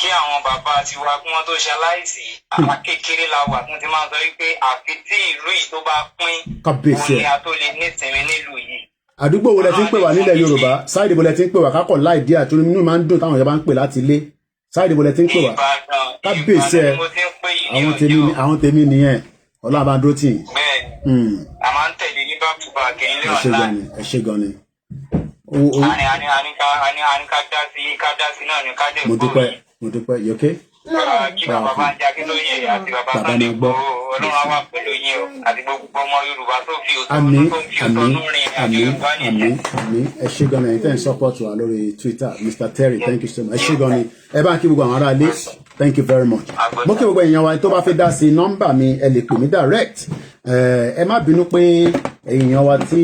Kí àwọn bàbá tiwa kí wọ́n tó ṣe aláìsí àwa kékeré la wà fún ti máa sọ wípé àfi tí ìlú yìí tó bá pín òun ni a tó lè ní ìsinmi nílùú yìí. àdúgbò wo lẹ ti ń pè wá nílẹ̀ Yorùbá sáìdì wo lẹ ti ń pè wá kákọ̀ láì dí àtúrò nínú máa ń dùn táwọn ìjọba ń pè láti ilé sáìdì wo lẹ ti ń pè wá. kábíyèsí ẹ àwọn tèmi nìyẹn Ọlọ́run bá dúró tì yín. bẹ́ẹ̀ni a máa ń tẹ̀lé ní back to back ilé online. ẹ ṣé gan ni. àní ká dá sí náà ni ká dẹ̀ gbọ́ yìí. mo dúpẹ́ you okay. kí bàbá bá ń jẹ́ Akíntóyè àti bàbá Sunday Igboho Ọlọ́run á wà pẹ̀lú yín o àti gbogbo ọmọ Yorùbá tó fi òtún tó fi òtún rìn àti Yorùbá nìyẹn. àmín ẹ ṣé gan ni ẹ̀yin tẹ́ ń support wa lórí Twitter Mr. Terry thank you so much ẹ ṣé gan ni ẹ bá ń kí gbogbo àwọn ará ilé thank you very much. mo kí gbogbo èèyàn wa tó bá fẹ́ dá sí nọ́mbà mi ẹ lè pè mí direct ẹ má bínú pé èèyàn wa tí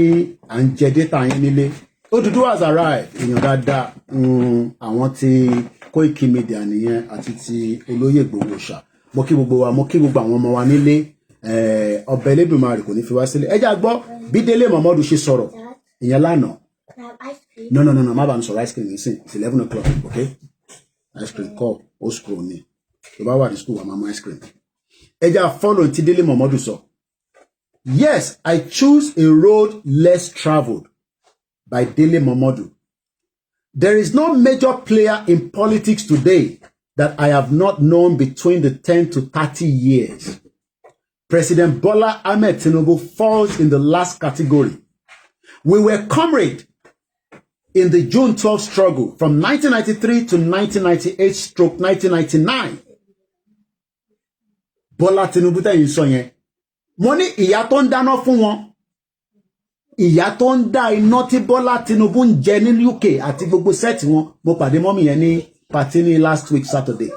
à ń jẹ data yín nílé Odùduwà has arrived èèyàn dáadáa àwọn tí Koikimedia nìyẹn àti ti olóyè Gbòòṣà mo kí gbogbo wa mo kí gbogbo àwọn ọmọ wa nílé ọbẹ̀ Elédùmarè kò ní fi wá sílẹ̀ ẹ já gbọ́ bí Délé Momodu ṣe sọ̀rọ̀ ìyẹn lánàá no má bàa mi sọ̀rọ̀ ice cream nísìn it's 11 o'clock okay ice cream cup ó scroll ni tó bá wà ní school wà máa mú ice cream ẹ já follow ti Délé Momodu sọ yes I choose a road less travelled by Délé Momodu. There is no major player in politics today that I have not known between the 10 to 30 years. President Bola Ahmed Tinubu falls in the last category. We were comrades in the June 12 struggle from 1993 to 1998/1999. Bola Tinubu tẹ́yìn sọ yẹn. Mo ní ìyà tó ń dáná fún wọn. Ìyà tó ń dá iná tí Bọ́lá Tinubu ń jẹ ní UK àti gbogbo sẹ́ẹ̀tì wọn mo pàdé mọ́mì yẹn ní pàtí ní last week Saturday.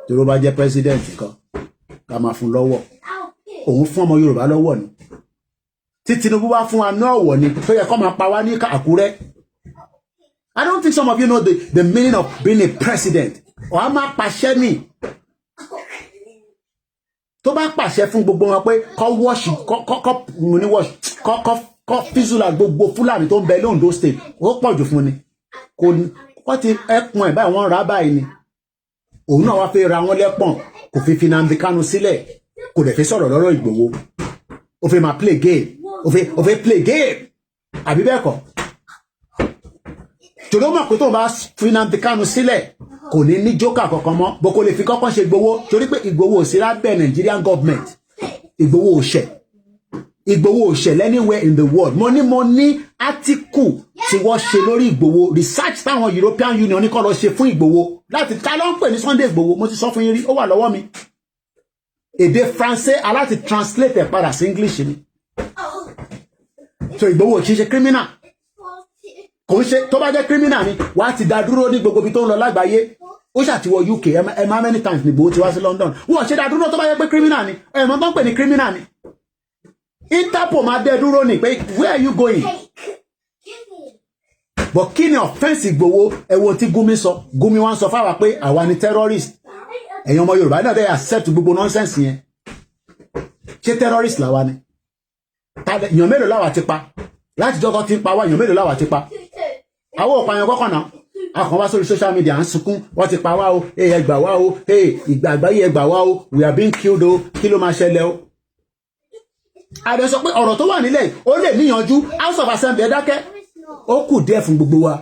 tí ló bá jẹ́ president kan ká máa fún lọ́wọ́ òun fún ọmọ Yorùbá lọ́wọ́ ni tí Tinubu bá fún wa ní ọ̀wọ̀ ni tó yẹ kó máa pa wá ní Àkúrẹ́. I don't think some of you know the meaning of being a president. Ọ̀ á máa pàṣẹ ni. Tó bá pàṣẹ fún gbogbo wọn pé kọ́ fíṣùlà gbogbo Fúlàní tó ń bẹ l'Ondo State ó pọ̀ jù fún ni kò ti ẹkùn ẹ̀ báyìí wọ́n rà báyìí ni òun náà wá fẹ́ ra wọn lẹ́pọ̀n kò fi Nnamdi Kanu sílẹ̀ kò dẹ̀ fẹ́ sọ̀rọ̀ lọ́rọ̀ Ìgbòho ó fẹ́ máa play game ó fẹ́ play game àbí bẹ́ẹ̀ kọ́ tòló mọ̀ pé tó bá fi Nnamdi Kanu sílẹ̀ kò ní ní jókà kankan mọ́ bó kò lè fi kọ́kọ́ ṣe Ìgbòho torí pé Ìgbòho ò sí lábẹ́ Nigerian government Ìgbòho ò ṣẹ̀ anywhere in the world mo ní átíkù tí wọ́n ṣe lórí Ìgbòho research táwọn European Union ní kọ́ lọ ṣe fún Ìgbòho láti ká ló ń pè ní Sunday Ìgbòho mo ti sọ fún yín rí ó wà lọ́wọ́ mi èdè Faransé aláti translate ẹ̀ padà sí English ni so Ìgbòho kì í ṣe criminal kò ń ṣe tó bá jẹ́ criminal ni wàá ti dá dúró ní gbogbo ibi tó ń lọ lágbàáyé ó ṣàtiwọ UK ẹ má many times ní Ìgbòho ti wá sí London wọ́n ṣe dá dúró tó bá jẹ́ pé criminal ni ẹ̀mọ́ tó ń pè ní criminal ni Interpol máa dẹ́ dúró ní pé where are you going but kí ni offence Ìgbòho ẹ̀wọ̀n tí Gumi sọ Gumi wá ń sọ fáwa pé àwa ni terrorist ẹ̀yin ọmọ Yorùbá náà dẹ́ accept gbogbo nonsense yẹn ṣé terrorist làwa ni èèyàn mélòó làwa ti pa láti jọ́kọ́ ti ń pa wá èèyàn mélòó làwa ti pa àwọn òpàyàn kọ́kọ́ náà akàn wá sórí social media ń sunkún wọ́n ti pa wá o ẹ gbà wá o ìgbà àgbáyé ẹ gbà wá o we are being killed o kí ló máa ṣẹlẹ̀ o. àdé sọ pé ọ̀rọ̀ tó wà nílẹ̀ ó lè níyanjú House of Assembly ẹ dákẹ́ ó kù díẹ̀ fún gbogbo wa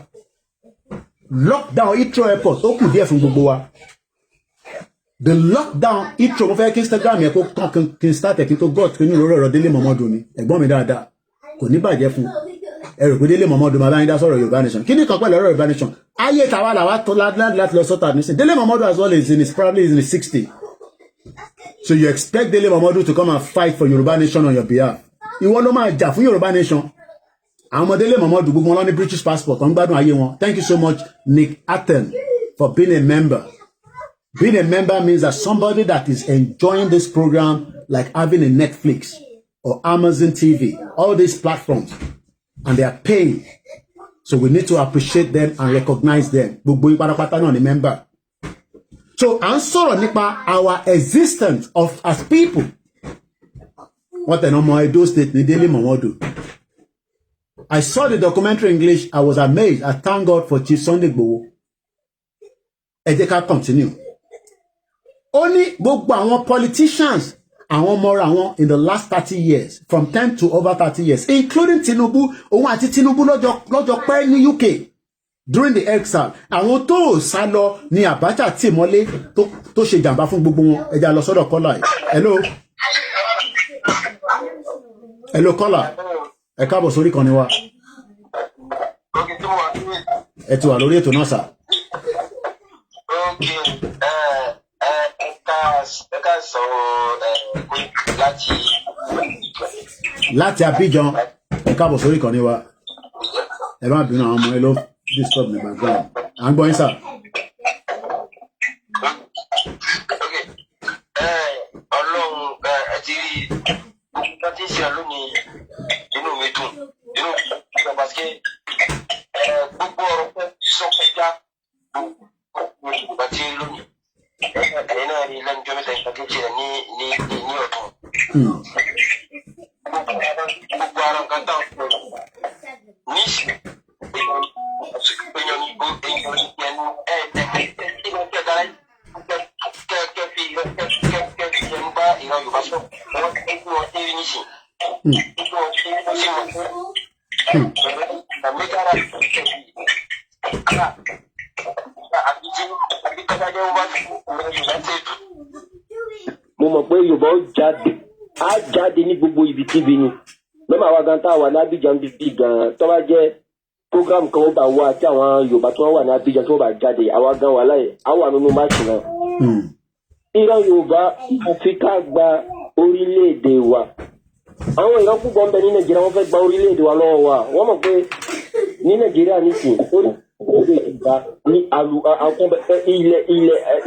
lockdown Heathrow airport ó kù díẹ̀ fún gbogbo wa the lockdown Heathrow mo fẹ́ kí Instagram yẹn kó tán kí n start kí n tó god kí n ní ìrora ọ̀rọ̀ Délé Mọ̀mọ́dù ni ẹ̀gbọ́n mi dáadáa kò ní bàjẹ́ fún ẹrù pé Délé Mọ̀mọ́dù máa bá yín dá sọ̀rọ̀ Yorùbá Nation kí ni kan pẹ̀lú ọ̀rọ̀ Yorùbá Nation ayé tàwa làwa tó láti lọ sọ́tà nísìn Délé Mọ̀mọ́dù as well is in his probably in his 60 so you expect Délé Mọ̀mọ́dù to come and fight for Yorùbá Nation on your behalf ìwọ ló máa jà fún Yorùbá Nation àwọn ọmọ Délé Mọ̀mọ́dù gbogbo wọn lọ ní British passport wọn gbádùn ayé wọn thank you so much Nick Atten for being a member. Being a member means that somebody that is enjoying this program like having a Netflix or Amazon TV, all these platforms, and they are paying. So we need to appreciate them and recognize them. Gbogbo ìpàdàpàtà náà ni member. So à ń sọ̀rọ̀ nípa our existence of as people. Wọ́n tẹ̀nà ọmọ Edo State ní Délé Mọ̀mọ́dù. I saw the documentary English. I was amazed. I thank God for Chief Sunday Igboho. Ẹ jẹ́ ká continue. Only gbogbo àwọn politicians àwọn ọmọọra àwọn in the last 30 years from 10 to over 30 years including Tinubu òun àti Tinubu lọ́jọ́ pẹ́ ní UK during the exile àwọn tó sá lọ ní Abacha tì mọ́lé tó ṣe jàǹbá fún gbogbo wọn ẹja lọ sọ́dọ̀ kọ́là ẹ̀ hello kọ́là ẹ káàbọ̀ sórí kan ni wa ẹ ti wà lórí ètò náà sà. Láti Abidjan ẹ káàbọ̀ sórí kan ní wa ẹ má bínú àwọn ọmọ ẹ ló disturb ní background à ń gbọ́ yín sà. Ọlọ́run ẹ ti rí gbogbo tí ń ṣe lónìí inú mi dùn inú mi dùn parce que gbogbo ọ̀rọ̀ pẹ́ sọ́kọjá gbogbo tí ń lónìí ẹ̀yin náà rí lẹ́nu jọ́ mẹ́ta ìpàdé tiẹ̀ ní ọ̀tún. Gbogbo ara nǹkan tán ní ìsìn èèyàn ní ẹnu kẹfì ẹnu bá ìran Yorùbá sọ wọn ẹgbẹ́ wọn ṣe rí nísìn ẹgbẹ́ wọn ṣe rí sí wọn àmẹ́gára kẹfì àbíkájájẹ́ wọn bá fi ọmọ Yorùbá tètù. Mo mọ̀ pé Yorùbá á jáde ní gbogbo ibikíbi ni lọ́mọ àwa gan tá a wà ní Abidjan bíbí gan tó bá jẹ́ program kan ó bá wá tí àwọn Yorùbá tó wà ní Abidjan tó bá jáde àwa gan wà láyé àwa nínú máàkì náà. Ìran Yorùbá Áfíríkà gba orílẹ̀-èdè wa àwọn ìran púpọ̀ ń bẹ ní Nàìjíríà wọ́n fẹ́ gba orílẹ̀-èdè wa lọ́wọ́ wa wọ́n mọ̀ pé ní Nàìjíríà nìsín orílẹ̀-èdè Yorùbá ní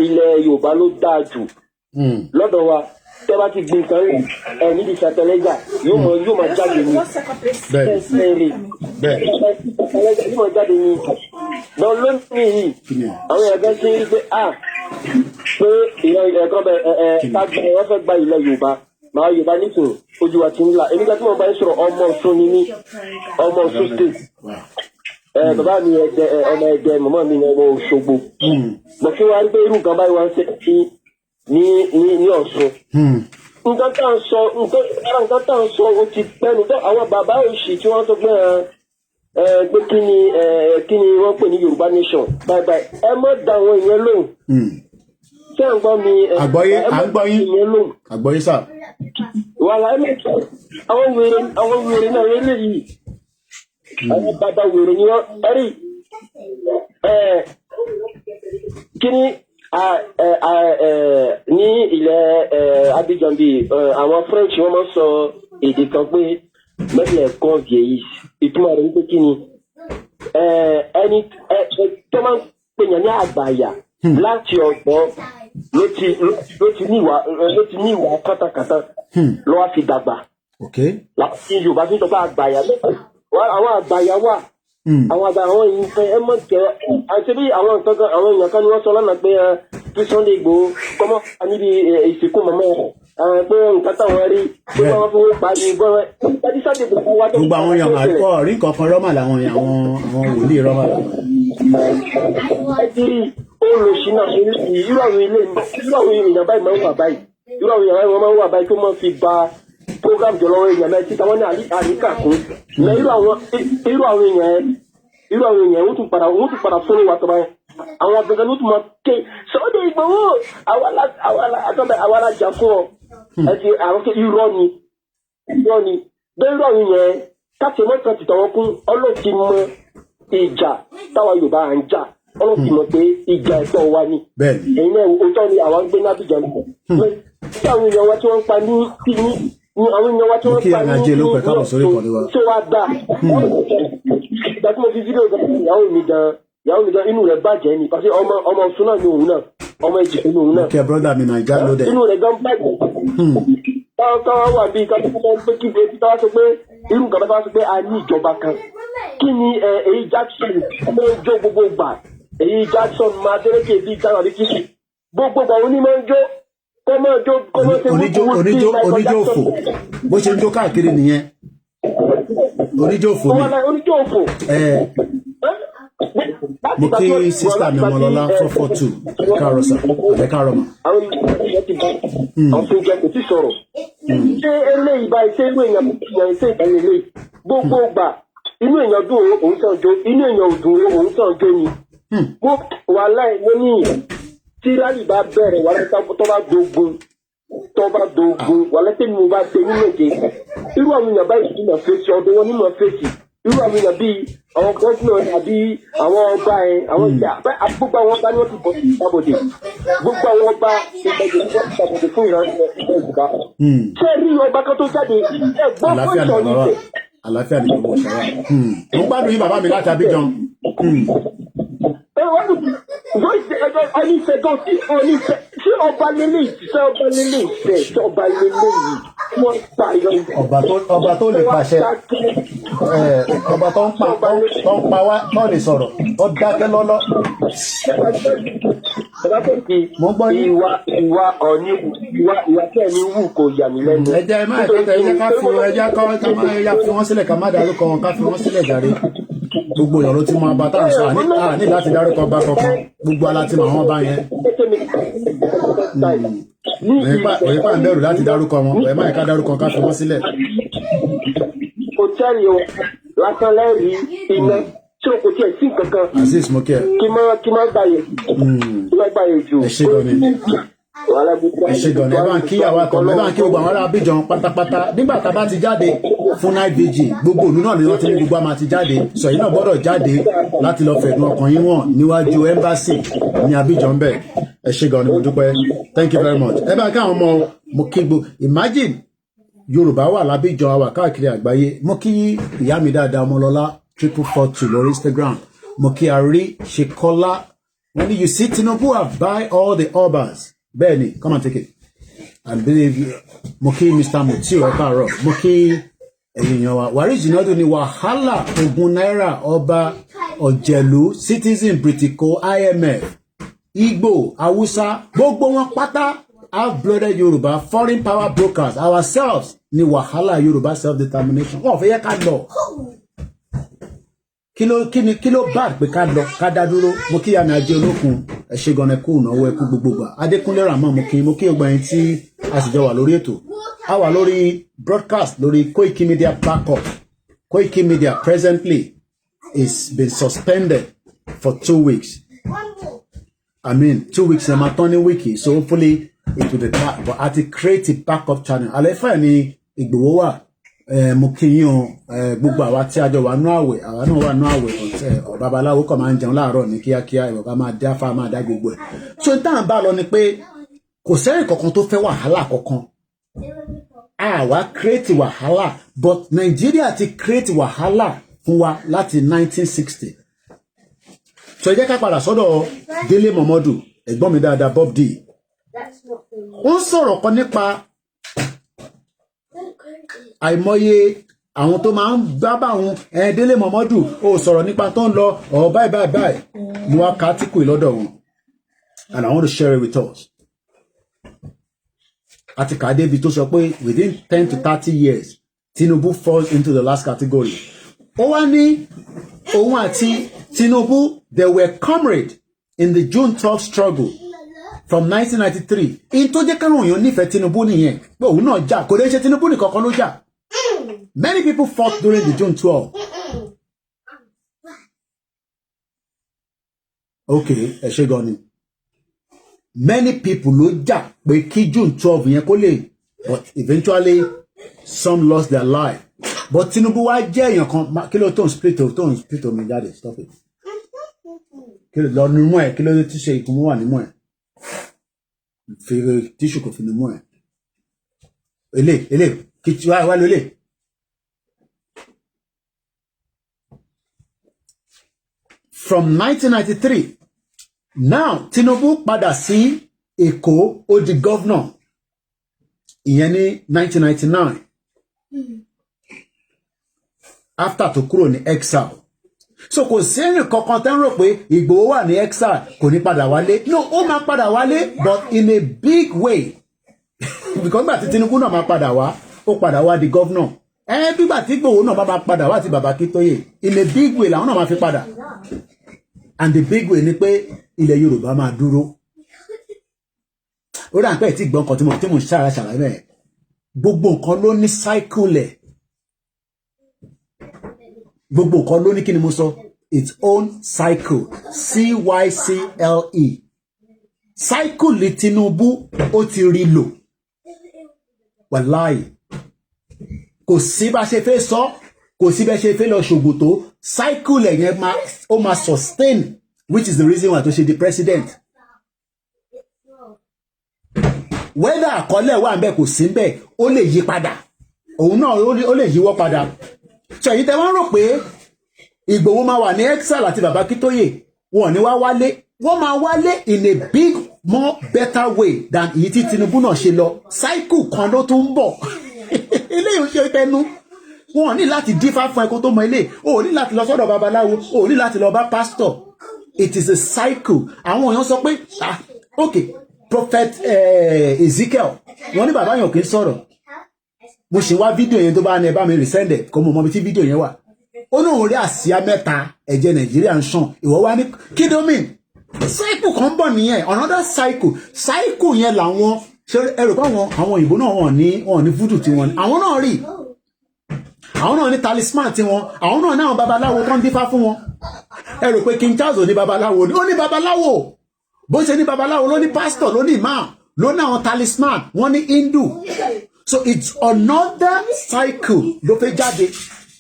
ilẹ̀ Yorùbá ló dáa jù lọ́dọ̀ wa tẹ́ bá ti gbin nǹkan rẹ̀ nídìí fertilizer yóò máa jáde ní yóò máa jáde ní lọ lónìí yìí àwọn ẹ̀gbẹ́ sí rí pé pé ẹ̀kan bẹ̀ wọ́n fẹ́ gba ilẹ̀ Yorùbá máa Yorùbá nìkan ojú wa ti ń là èmi gbàtí mo bá ń sọ̀rọ̀ ọmọ Ọ̀ṣun ni mí ọmọ Ọ̀ṣun state bàbá mi ọmọ Ẹdẹ màmá mi ni ọmọ Òṣogbo mo fi wá rí pé irú nǹkan báyìí wá ń ṣe ní Ọ̀ṣun. Nǹkan tá à ń sọ ó ti pẹ́nu tó àwọn bàbá òṣì tí wọ́n tó gbé pé kí ni wọ́n pè ní Yorùbá Nation báyìí ẹ mọ́ da àwọn ìyẹn lóhùn. Ṣé à ń gbọ́ mi ẹ mọ́ da ìyẹn lóhùn. Àgbọ́yé sà. Wàhálà ẹ mẹ́ta àwọn wèrè náà lélẹ̀ yìí àwọn bàbá wèrè ni wọ́n rí kí ni. Ní ilẹ̀ Abidjan bíi àwọn French wọ́n máa ń sọ èdè kan pé mẹ́tìlẹ̀ kan vieillis ìtumọ̀ rẹ̀ wípé kí ni ẹni tó máa ń pèèyàn ní àgbàyà láti ọ̀pọ̀ ló ti ní ìwà kátàkátà ló wá fi dàgbà. Láti Yorùbá fi ń sọ pé àgbàyà àwọn àgbàyà wà. Àwọn àgbà àwọn yìí fẹ́ ẹ mọ̀ jẹ́ àti bí àwọn èèyàn kan ni wọ́n sọ lánàá pé kí Sunday Igboho kọ́mọ́ níbi ìsìnkú mọ́mọ́ pé nǹkan táwọn rí pé wọ́n fi wọ́n pa ní bọ́ọ̀ ẹ̀dí Sunday Igboho wá tó. Gbogbo àwọn èèyàn máa kọ́ rí nǹkan kan rọ́mà làwọn wòlíì rọ́mà làwọn. Ẹ ti rí olùsínà irú àwọn èèyàn báyìí máa ń wà báyìí irú àwọn èèyàn báyìí máa ń wà báyìí tó máa fi ba program jọ lọ́wọ́ èèyàn mẹ́tí táwọn ní àríkà kún mẹ́ irú àwọn èèyàn wọ́n tún padà fún wa tọ́ba àwọn abẹ́gẹ́ ló tún máa ké Sunday Igboho àwa la jà fún ọ ẹ ti àwọn irọ́ ni bẹ́ẹ̀ irú àwọn èèyàn káṣí mọ́tò ti tọ̀wọ́ kún ọlọ́ọ̀tì mọ ìjà táwa Yorùbá à ń jà ọlọ́ọ̀tì mọ̀ pé ìjà ẹ̀tọ́ wa ni ẹ̀yin náà òótọ́ ni àwa ń gbé nábìjà nìkan tí àwọn èèyàn wa tí wọ́n ń pa ní àwọn èèyàn wa tí wọ́n ń pa ní tí wọ́n dá ìgbà tí mo fi fídíò gan ìyàwó mi gan inú rẹ̀ bàjẹ́ ni parce que ọmọ ọ̀ṣun náà ni òun náà ọmọ ìjìká ni òun náà inú rẹ̀ gan bàjẹ́ táwọn wà bíi káwọn pé kí táwọn sọ pé irú nǹkan bá sọ pé a ní ìjọba kan kí ni èyí Jackson ọmọ ìjọ gbogbo gbà èyí Jackson máa dẹ́rẹ́kẹ̀ bíi táwọn àbí kí gbogbo gbà onímọ̀ ìjọ oníjó òfò bó ṣe ń jó káàkiri nìyẹn oníjó òfò ni mo kí sísá mi Ọmọlọ́lá 442 kárọ̀sà àbẹ́kárọ̀mà. àwọn ènìyàn ti bá àwọn ìjọ kò tí sọ̀rọ̀ ṣé eléyìí bá iṣẹ́ inú èèyàn iṣẹ́ ìbáyé eléyìí gbogbo gbà inú èèyàn dùn òun sàn jó inú èèyàn ò dùn òun sàn jó ni wàhálà ẹ̀ wọ́n ní tí rálì bá bẹ̀rẹ̀ wàhálà tó bá dogun wàhálà tẹ́mi mo bá tẹ nínú èdè irú àwọn èèyàn báyìí sí mọ̀ fèsì ọdún wọn ní mọ̀ fèsì irú àwọn èèyàn bíi àwọn gọ́ọ̀nà àbí àwọn ọba ẹ̀ àwọn ìjà gbogbo àwọn ọba ni wọ́n ti bọ̀ sí ìdábòdè gbogbo àwọn ọba ìgbàgbọ́ ni wọ́n ti ṣàbòdè fún ìrànlọ́wọ́ ìjọba. ṣé rí ọba kan tó jáde ẹ̀gbọ́n fún ìṣọ́ yìí tẹ̀. àlàáfíà ni gbogbo ṣọwọ́ mo gbádùn yín bàbá mi láti Abidjan. Ṣé ọba lélẹ̀ ìṣẹ́ ọba lélẹ̀ yìí wọ́n pa ìrọ̀. Ọba tó lè pàṣẹ ọba tó ń pa wá náà lè sọ̀rọ̀ ó dákẹ́ lọ́lọ́. Mo gbọ́ ìwà ọ̀ní ìwà tẹ̀ ní wù kò yà mí lẹ́nu. Ẹja ẹ máa tẹ̀tẹ̀ ẹja ká fi wọ́n sílẹ̀ ká má dárúkọ wọn ká fi wọ́n sílẹ̀ jàre. Gbogbo èèyàn ló ti mọ ọba tá à ń sọ àní láti dárúkọ ọba kankan gbogbo aláti mọ àwọn ọba yẹn. Òyìnbá ń bẹ̀rù láti dárúkọ wọn ẹ̀ máa ká dárúkọ ká fi wọ́n sílẹ̀. Hòtẹ́ẹ̀lì o lásán lẹ́rìí iná tí o kò tiẹ̀ sí kankan. Azeez mo kí ẹ. Kí má gbàyè jù. Ẹ ṣé gan ni. Ẹ ṣé gan ni. Ẹ bá ń kí ìyàwó àtọ̀mọ́ ẹ bá ń kí gbogbo àwọn ará Abidjan pátápátá nígbà tá a bá ti jáde fún night vigil gbogbo òlú náà ni wọ́n ti ní gbogbo àmà ti jáde sọ yìí náà gbọ́dọ̀ jáde láti lọ fẹ̀dùn ọkàn yín wọ̀n níwájú embassy ní Abidjan bẹ́ẹ̀. Ẹ ṣé gan ni mo dúpẹ́ thank you very much. Ẹ bá káwọn ọmọ mo kí gbogbo imagine Yorùbá wà lábíjan àwà káàkiri àgbáyé mo kí ìyá mi dáadáa Ọmọlọ́lá 442 lórí Instagram mo kí àrí Ṣekọ́lá wọ́n ní you see Tinubu have buy all the urbans bẹ́ẹ̀ni come and take it I believe mo kí Mr. Mutiu ẹ káàárọ̀ mo kí èèyàn wa Wàrí Jìnàdù ní wàhálà ogun náírà ọba ọ̀jẹ̀lú citizen Britico IMF Igbo Hausa gbogbo wọn pátá half-blooded Yoruba foreign power brokers ourselves ní wàhálà Yoruba self-determination wọn ò fẹ́ yẹ ká lọ kí ló bad pé ká lọ ká dá dúró mo kí àmì ajé olókun ẹ ṣé gan ẹkú ìnáwó ẹkú gbogbogbà Adékúnlé Ramon mo kí ọgbà yẹn tí a sì jọ wà lórí ètò a wà lórí broadcast lórí Koikimedia backup Koikimedia presently is been suspended for 2 weeks 2 weeks ẹ máa tán ní wíìkì so hopefully it will be back but at a creative backup channel àlẹ́fà ní Ìgbòho wà mo kí yín o gbogbo àwa tí a jọ wà nú àwẹ̀ àwa náà wà nú àwẹ̀ babaláwo kàn máa ń jẹun láàárọ̀ ní kíákíá ìwọ̀ká máa dá fá máa dá gbogbo ẹ̀ so tá à ń bá lọ ni pé kò sẹ́yìn kankan tó fẹ́ wàhálà kankan àwa create wàhálà but Nàìjíríà ti create wàhálà fún wa láti 1960 so ẹ jẹ́ ká padà sọ́dọ̀ Délé Mọ̀mọ́dù ẹ̀gbọ́n mi dáadáa Bob D wọ́n sọ̀rọ̀ kan nípa àìmọye àwọn tó máa ń gbábà àwọn Délé Mọ̀mọ́dù ó sọ̀rọ̀ nípa tó ń lọ báyìí mo wá ka átíkù lọ́dọ̀ wọn and I want to share it with us. Àti kàdé bí tó sọ pé within 10 to 30 years, Tinubu falls into the last category. Ó wá ní òun àti Tinubu, they were comrades in the June 12 struggle from 1993. In tó jẹ́ káwọn èèyàn nífẹ̀ẹ́ Tinubu nìyẹn. Pé òun náà jà, kò dé ṣe Tinubu nìkan kan ló jà. Many people fought during the June 12. Okay, ẹ ṣé gan ni. Many people ló jà pé kí June 12 yẹn kó lè, but eventually some lost their life. But Tinubu wá jẹ́ èèyàn kan, kí ló tó ń split omi jáde, stop it. Kí ló lọ nínú ẹ̀, kí ló tí ṣe ìkùnmú wà nínú ẹ̀. Fi tíṣù kò fi nínú ẹ̀. Ele, kí tí wá lólè. From 1993, now Tinubu padà sí Èkó, ó di governor. Ìyẹn ní 1999. After tó kúrò ní exile. So kò sí ẹni kankan tẹ́ ń rò pé Ìgbòho wà ní exile kò ní padà wálé. No, ó máa padà wálé, but in a big way. Because nígbà tí Tinubu náà máa padà wá, ó padà wá di governor. Nígbà tí Ìgbòho náà bá padà wá àti bàbá Kítóyè, in a big way làwọn náà máa fi padà. And the big way ni pé ilẹ̀ Yorùbá máa dúró. Ó dà pé tí gbọ́n kan tí mo ṣàlàyé bẹ́ẹ̀. Gbogbo nǹkan ló ní cycle ẹ̀. Gbogbo nǹkan ló ní kí ni mo sọ? Its own cycle. CYCLE. Cycle li Tinubu ó ti rí lò. Wàláì. Kò sí bá ṣe fẹ́ sọ, kò sí bá ṣe fẹ́ lọ ṣògbòtó. Cycle ẹ̀ yẹn ó máa sustain, which is the reason why tó ṣe di president. Whether àkọlẹ̀ wà ńbẹ̀ kò sí ńbẹ̀, ó lè yí padà. Òun náà ó lè yíwọ́ padà. So èyí tẹ́ wọ́n rò pé Ìgbòho máa wà ní exile àti bàbá Kítóyè, wọ́n ní wá wálé. Wọ́n máa wálé in a big, more better way than èyí tí Tinubu náà ṣe lọ. Cycle kan ló tún ń bọ̀. Eléyìí ṣe tẹnu. Wọ́n ní láti dífá fún ẹkọ tó mọ ilé. O ní láti lọ sọ́dọ̀ babaláwo. O ní láti lọ bá pastor. It is a cycle. Àwọn èèyàn sọ pé, okay, Prophet Ezekiel, wọ́n ní bàbá yàn kì í sọ̀rọ̀. Mo ṣe wá fídíò yẹn tó bá ní ẹ bá mi resend kó mo mọ bí tí fídíò yẹn wà. Ó ní òun rí àsíá mẹ́ta ẹ̀jẹ̀ Nàìjíríà ń ṣàn. Ìwọ wá ní kí ló mean? Cycle kan bọ̀ nìyẹn. Another cycle. Cycle yẹn làwọn ẹrù bá àwọn òyìnbó náà wọ́n ní voodoo tí wọ́n ní. Àwọn náà rí. Àwọn náà ní talisman tí wọ́n. Àwọn náà ní àwọn babaláwo tó ń dífá fún wọn. Ẹ rò pé King Charles ò ní babaláwo ni. Ó ní babaláwo. Bó ṣe ní babaláwo ló ní pastor ló ní imam ló ní àwọn talisman wọ́n ní Hindu. So it's another cycle ló fẹ́ jáde.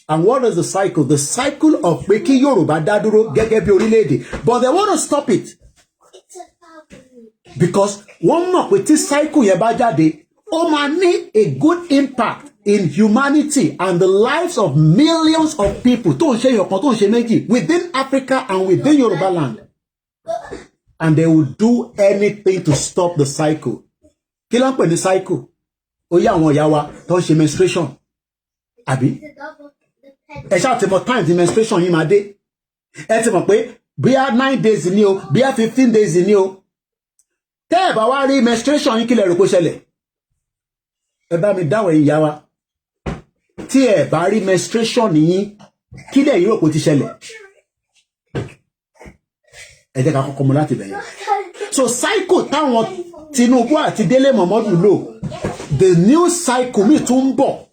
And what is the cycle? The cycle of pé kí Yorùbá dá dúró gẹ́gẹ́ bí orílẹ̀-èdè. But they want to stop it. Because wọ́n mọ̀ pé tí cycle yẹn bá jáde, ó máa ní a good impact in humanity and the lives of millions of people tó ń ṣe yọ̀kan tó ń ṣe méjì within Africa and within Yoruba land. And they will do anything to stop the cycle. Kí ló ń pè ní cycle? Ó yá àwọn ìyá wa tó ń ṣe menstruation. Àbí? Ẹ ṣáà ti mọ time tí menstruation yìí máa dé. Ẹ ti mọ̀ pé bíyá 9 days ni o, bíyá 15 days ni o. Tẹ́ ẹ bá wá rí menstruation yín kí lẹ rò kó ṣẹlẹ̀. Ẹ bá mi dáwọ̀ ìyá wa. Tí ẹ bá rí menstruation yín kí lẹ rò kó ti ṣẹlẹ̀. Ẹ jẹ́ ká kọ́kọ́ mú láti bẹ̀yẹn. So cycle táwọn Tinubu àti Délé Momodu lò, the new cycle mi tún ń bọ̀,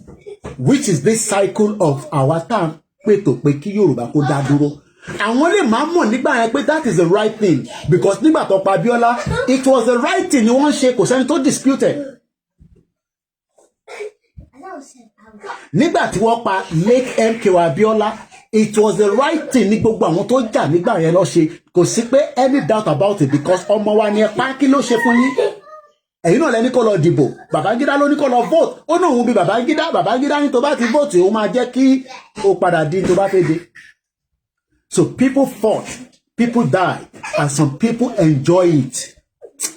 which is this cycle of our time pètò pé kí Yorùbá kó dá dúró. Àwọn lè máa mọ̀ nígbà yẹn pé that is the right thing because nígbà tó pa Abiola, it was the right thing ni wọ́n ṣe, kò sẹ́ni tó dispute. Nígbà tí wọ́n pa late MKO Abiola, it was the right thing ní gbogbo àwọn tó jà nígbà yẹn lọ ṣe, kò sí pé any doubt about it because ọmọ wa ni ẹ pa kí ló ṣe fún yín. Ẹ̀yin náà lẹ́ni kó lọ dìbò, Babangida ló ní kó lọ vote. Ó náà òun bí Babangida ní tó bá ti vote ó máa jẹ́ kí ó padà di tó bá fẹ́ dé. So people fought, people died, and some people enjoy it.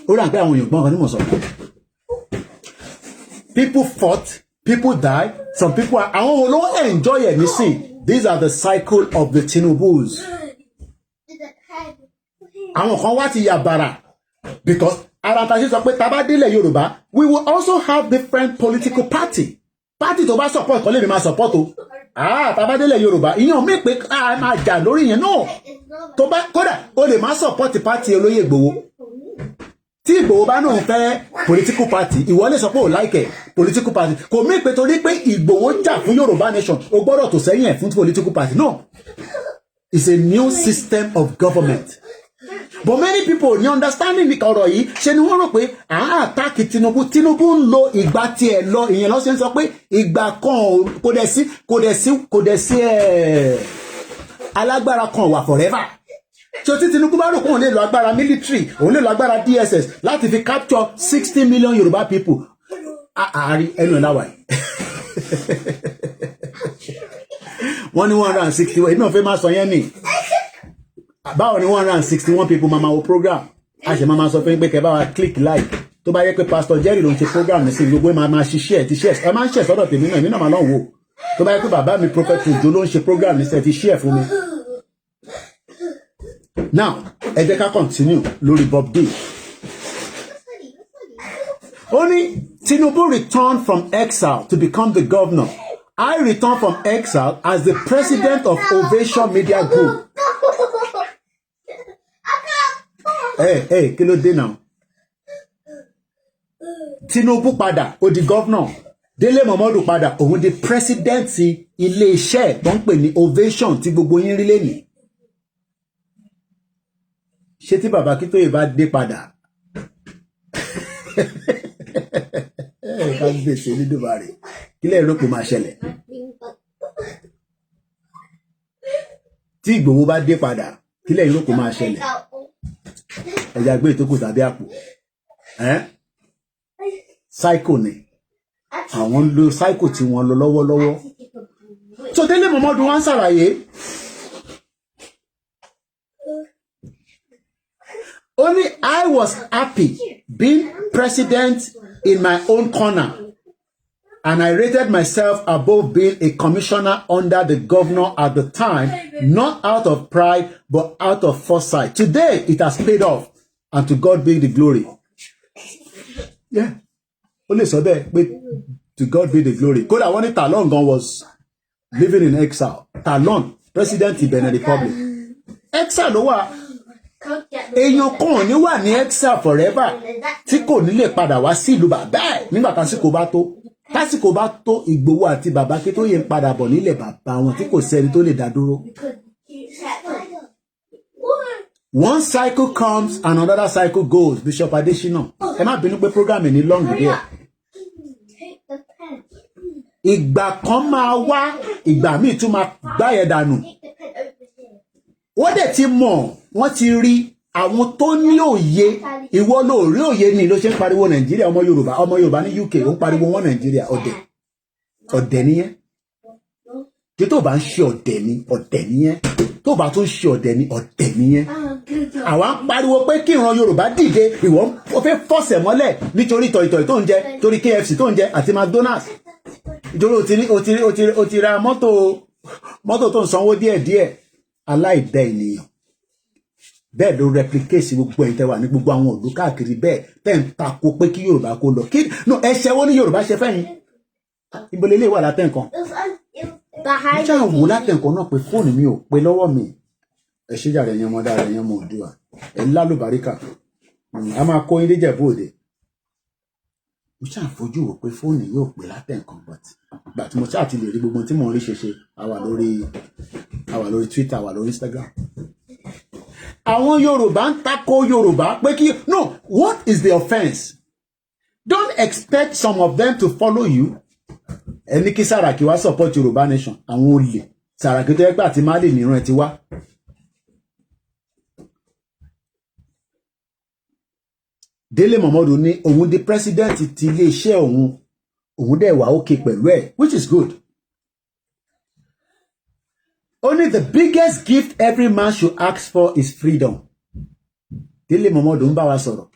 Ó rà pé àwọn èèyàn gbọ́n kan ní mọ̀ sọ. People fought, people died, some people are àwọn olówó enjoy it nísìn. These are the cycle of the Tinubus. Àwọn kan wá ti yàbàrà. because Aratashi sọ pé tá bá délẹ̀ Yorùbá, we will also have different political party. Party tó bá support kò lè mi máa support o. Tá bá délẹ̀ Yorùbá, ìyẹn mi pé máa jà lórí yẹn no. Tó bá kódà o lè máa support party Olóyè Ìgbòho. Tí Ìgbòho bá náà fẹ́ political party, ìwọ lè sọ pé o like political party. Kò mí pé torí pé Ìgbòho jà fún Yorùbá nation, o gbọ́dọ̀ tó sẹ́yìn ẹ̀ fún political party. No. It's a new system of government. But many people ní understanding ní ọ̀rọ̀ yìí ṣe ni wọ́n rò pé attack Tinubu ń lo ìgbà tí ẹ lọ ìyẹn lọ ṣe ń sọ pé ìgbà kan kò dẹ̀ sí alágbára kan wà forever. So tí Tinubu bá rò pé òun lè lo agbára military, òun lè lo agbára DSS láti fi capture 60 million Yoruba people. Àárí ẹnu ìlàwà yìí. Wọ́n ní 160 iná fẹ́ máa sọ yẹn ni. Báwo ni 161 people máa wo program? A ṣe máa sọ fún yín pé kẹ́ bá wa click like. Tó bá yẹ pé Pastor Jerry ló ń ṣe program nísìnyí gbogbo ẹ̀ máa share ti share. Ẹ máa ń share sọ́dọ̀ tèmi náà, èmi náà máa lọ wò. Tó bá yẹ pé bàbá mi Prophet Ojo ló ń ṣe program nísìnyí ti share fún mi. Now, ẹ jẹ́ ká continue lórí Bob D. Only Tinubu returned from exile to become the governor. I returned from exile as the president of Ovation Media Group. Hey, kí ló dé now? Tinubu padà, ó di governor. Délé Momodu padà, òun di president ilé iṣẹ́ tó ń pè ní Ovation tí gbogbo yín rí lẹ́yìn. Ṣé tí bàbá Akíntóyè bá dé padà? Ká gbèsè ní Dubai. Kí lẹ rò pé máa ṣẹlẹ̀? Tí Ìgbòho bá dé padà, kí lẹ rò pé máa ṣẹlẹ̀? Ẹja gbé ìtókù tàbí àpò. Psycho ni. Àwọn lo psycho tí wọ́n lọ lọ́wọ́lọ́wọ́. So Délé Momodu wá ń ṣàlàyé. Only I was happy being president in my own corner, and I rated myself above being a commissioner under the governor at the time, not out of pride, but out of foresight. Today, it has paid off, and to God be the glory. Yeah. Only so there, but to God be the glory. Kódà wọ́n ní Talon was living in exile. Talon, president of Benin Republic. Exile ló wà. Èèyàn kan ní wà ní exile forever tí kò ní lè padà wá sí ìlú bàbá ẹ̀ nígbà tásìkò bá tó Ìgbòho àti bàbá Akíntóyè ń padà bọ̀ nílẹ̀ bàbá wọn tí kò sẹ́ni tó lè dá dúró. One cycle comes and another cycle goes. Bishop Adesina, ẹ má bínú pé program ní long díẹ̀. Ìgbà kan máa wá, ìgbà míì tún máa gbáyẹ̀ dànù. Wọ́n dẹ̀ ti mọ̀, wọ́n ti rí àwọn tó ní òye. Ìwọ ló rí òye ni ló ṣe ń pariwo Nàìjíríà, ọmọ Yorùbá ní UK ó ń pariwo wọn Nàìjíríà. Ọ̀dẹ̀ nìyẹn. Kí tó bá ń ṣe ọ̀dẹ̀ nìyẹn. Tó bá tún ṣe ọ̀dẹ̀ nìyẹn. Àwa ń pariwo pé kí ìran Yorùbá dìde, ìwọ ó fẹ́ fọ́sẹ̀ mọ́lẹ̀ nítorí tọ̀ìtọ̀ì tó ń jẹ, torí KFC tó ń jẹ àti McDonald's. Nítorí o ti ra mọ́tò tó ń sanwó díẹ̀díẹ̀. Aláìdá ènìyàn bẹ́ẹ̀ ló replicate gbogbo ẹ̀yin tẹ́ wà ní gbogbo àwọn òdú káàkiri bẹ́ẹ̀ tẹ́ ń takò pé kí Yorùbá kó lọ kí no ẹ̀ṣẹ̀ wo ní Yorùbá ṣe fẹ́yìn ìbọlẹ̀ lè wà látẹ̀ nǹkan ìjà wò látẹ̀ nǹkan náà pé fóònù mi ò pé lọ́wọ́ mi ẹ̀ ṣe jàre ẹ̀yàn ọmọdé ara ẹ̀yàn ọmọ Oòduà ẹ̀ lálùbáríkà a máa kó yín dé Ìjẹ̀bú Òde mo ṣáà fojú wò pé fóònù yóò pé látẹ̀ nǹkan gbà tí mo ṣáà ti lè rí gbogbo tí mo ń rí ṣe àwa lórí Twitter àwa lórí Instagram. Àwọn Yorùbá ń takò Yorùbá pé kí no, what is the offence? Don't expect some of them to follow you. Ẹni kí Sàràkí wá support Yorùbá nation, àwọn olè Sàràkí tó yẹ pé àti Málì nìran ẹ ti wá. Délé Momodu ní òun di president ti ilé iṣẹ́ òun dẹ̀ wà okay pẹ̀lú ẹ̀, which is good. Only the biggest gift every man should ask for is freedom. Délé Momodu ń bá wa sọ̀rọ̀.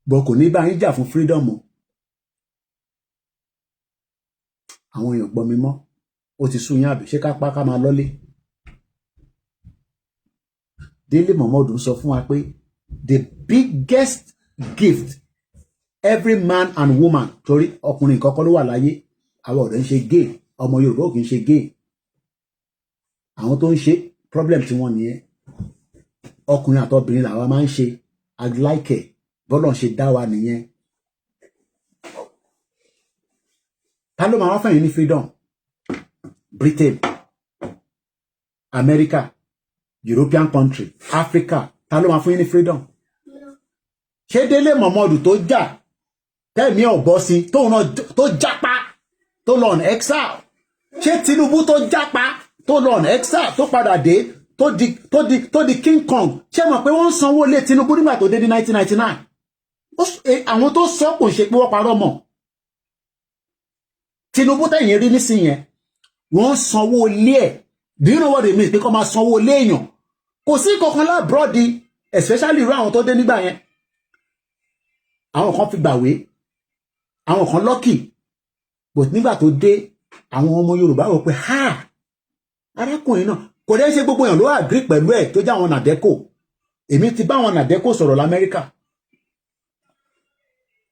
Bọ̀ kò ní bá yín jà fún freedom o. Àwọn èèyàn gbọ́ mi mọ́. Ó ti sún yín àbí ṣé ká pa ká máa lọ́lé. Délé Momodu ń sọ fún wa pé the biggest gift every man and woman, torí ọkùnrin kọ́kọ́ ló wà láyé, àwọn ọ̀rẹ́ ń ṣe gay, ọmọ Yorùbá ò kì í ṣe gay, àwọn tó ń ṣe problem tí wọ́n nìyẹn, ọkùnrin àtọbìnrin làwa máa ń ṣe adláìkẹ̀ bọ́lọ̀ ṣe dá wa nìyẹn. Ta ló máa wá fẹ́yìn ní freedom? Britain, America, European country, Africa, ta ló máa fún yín ní freedom? Ṣé Délé Mọ̀mọ́dù tó jà tẹ́ẹ̀mí ọ̀bọ sí tóun náà tó jápa tó lọ on exile? Ṣé Tinubu tó jápa tó lọ on exile tó padà dé tó di King Kong? Ṣé mọ̀ pé wọ́n ń sanwó lé Tinubu nígbà tó dé ní 1999? Àwọn tó sọ kò ṣe pé wọ́n parọ́ mọ́. Tinubu tẹ̀yìn rí nísìnyẹn wọ́n sanwó lé ẹ̀. Do you know what it means? Pé kọ́ máa sanwó lé èèyàn. Kò sí kankan lábúrọ́dì, especially irú àwọn tó dé nígbà yẹn. Àwọn kan fi gbàwé, àwọn kan lọ́kì, but nígbà tó dé àwọn ọmọ Yorùbá wò pé arákùnrin náà kò dẹ́ ṣe gbogbo èèyàn ló agree pẹ̀lú ẹ̀ tó jẹ́ àwọn nàdẹ́kò. Èmi ti bá àwọn nàdẹ́kò sọ̀rọ̀ l'Amẹ́ríkà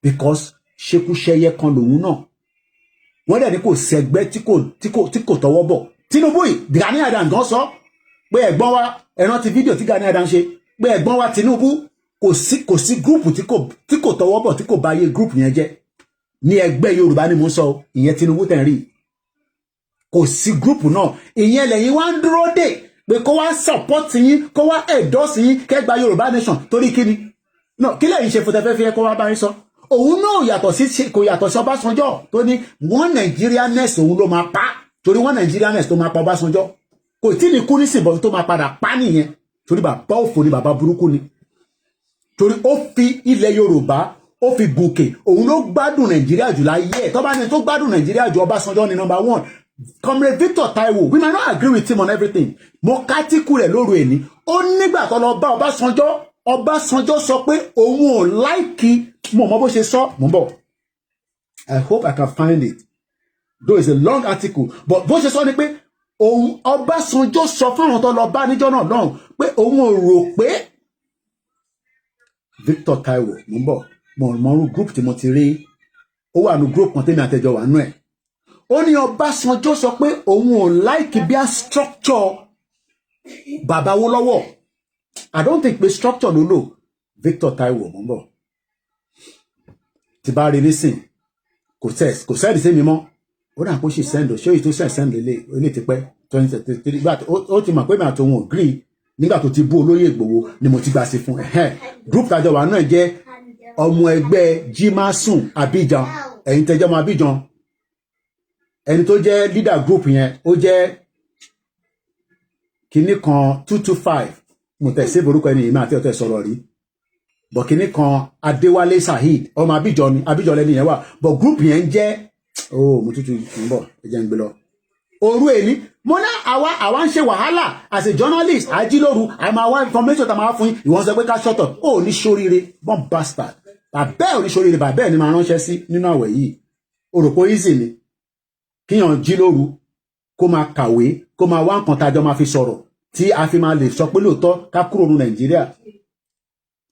because ṣekúṣẹyẹ kan lòun náà. Wọ́n dẹ̀ ní kò sẹ́gbẹ́ tí kò tọwọ́ bọ̀. Tinubu yìí Gani Adams gan sọ pé ẹ̀gbọ́n wa ẹ̀ràn ti fídíò tí Gani Adams ṣe pé ẹ̀gbọ́n wa Tinubu kò sí gúrùpù tí kò tọwọ́ bọ̀ tí kò bá yé gúrùpù yẹn jẹ́. Ní ẹgbẹ́ Yorùbá ni mo sọ ìyẹn Tinubu tẹ̀ ń rí. Kò sí gúrùpù náà. Ìyẹn lẹ́yìn wá ń dúró dè pé kó wá support yín, kó wá endorse yín kẹ́gbà Yorùbá nation torí kíni. No, kí lẹ́yìn ṣe fòtẹ́fẹ́fẹ́ kó wá bá yín sọ. Òun náà kò yàtọ̀ sí Ọbásanjọ́ tó ní one Nigerianness òun ló máa pa torí one Nigerianness tó máa pa Ọbásanjọ́ kò tí ní kú nísìnyí tó máa padà pa nìyẹn torí bàbá òfò ni bàbá burúkú ni torí ó fi ilẹ̀ Yorùbá ó fi gòkè òun ló gbádùn Nàìjíríà jù láyé ẹ̀ tó bá ní tó gbádùn Nàìjíríà jù Ọbásanjọ́ ni number one. Comrade Victor Taiwo, we might not agree with him on everything. Mo kátìkù rẹ̀ lóru ẹni ó nígbà tó lọ bá Ọbásanjọ́ sọ pé òun ò láìkí mo mọ bó ṣe sọ mo bọ̀. I hope I can find it. Though it's a long article, but bó ṣe sọ ni pé òun Ọbásanjọ́ sọ fáwọn tó lọ bá níjọ́ náà lọ́hùn pé òun ò rò pé Victor Taiwo mo bọ̀ mo rú group tí mo ti rí ó wà ní group kan tẹ́mi àtẹjọ wà nú ẹ̀. Ó ní Ọbásanjọ́ sọ pé òun ò láìkí bí a structure bàbá wo lọ́wọ́. I don't think pé structure ló lò. Victor Taiwo mo bọ̀. Ti bá rí nísìn kò sẹ́ẹ̀dì sí mi mọ́ ó dà kó sì sẹ́ndò ṣé èyí tó send lélẹ̀ ti pẹ́ 2023 ó ti mọ̀ pé mi àtòun agree nígbà tó ti bú olóyè Ìgbòho ni mo ti gbà sí fún group tàjọ wà náà jẹ́ ọmọ ẹgbẹ́ Jimasun Abidjan ẹ̀yin tẹ́jọ́ ọmọ Abidjan ẹni tó jẹ́ leader group yẹn ó jẹ́ kinní kan 225 mo tẹ̀ sí orúkọ ẹni yìí máa tí ọ̀tẹ̀ sọ̀rọ̀ rí bọ̀ kinní kan Adéwálé Saheed ọmọ Abidjan lẹ́ni yẹn wà bọ̀ group yẹn jẹ́ mo tútù ń bọ̀ ẹjẹ́ ń gbé lọ. Òru èní mo ná àwa ń ṣe wàhálà as a journalist ajílóru àmọ́ àwa information tá a máa fún yín ìwọ́n sọ pé ká shut up ó ní ṣoríire born bastard bàbẹ́ ò ní ṣoríire bàbẹ́ ni máa ránṣẹ́ sí nínú àwẹ̀ yìí òròpó easy ni kíyàn jí lóru kó máa kàwé kó máa wá nǹkan tájọ máa fi sọ̀rọ̀ tí a fi máa lè sọ pé lóòótọ́ ká kúrò ní Nàìjíríà.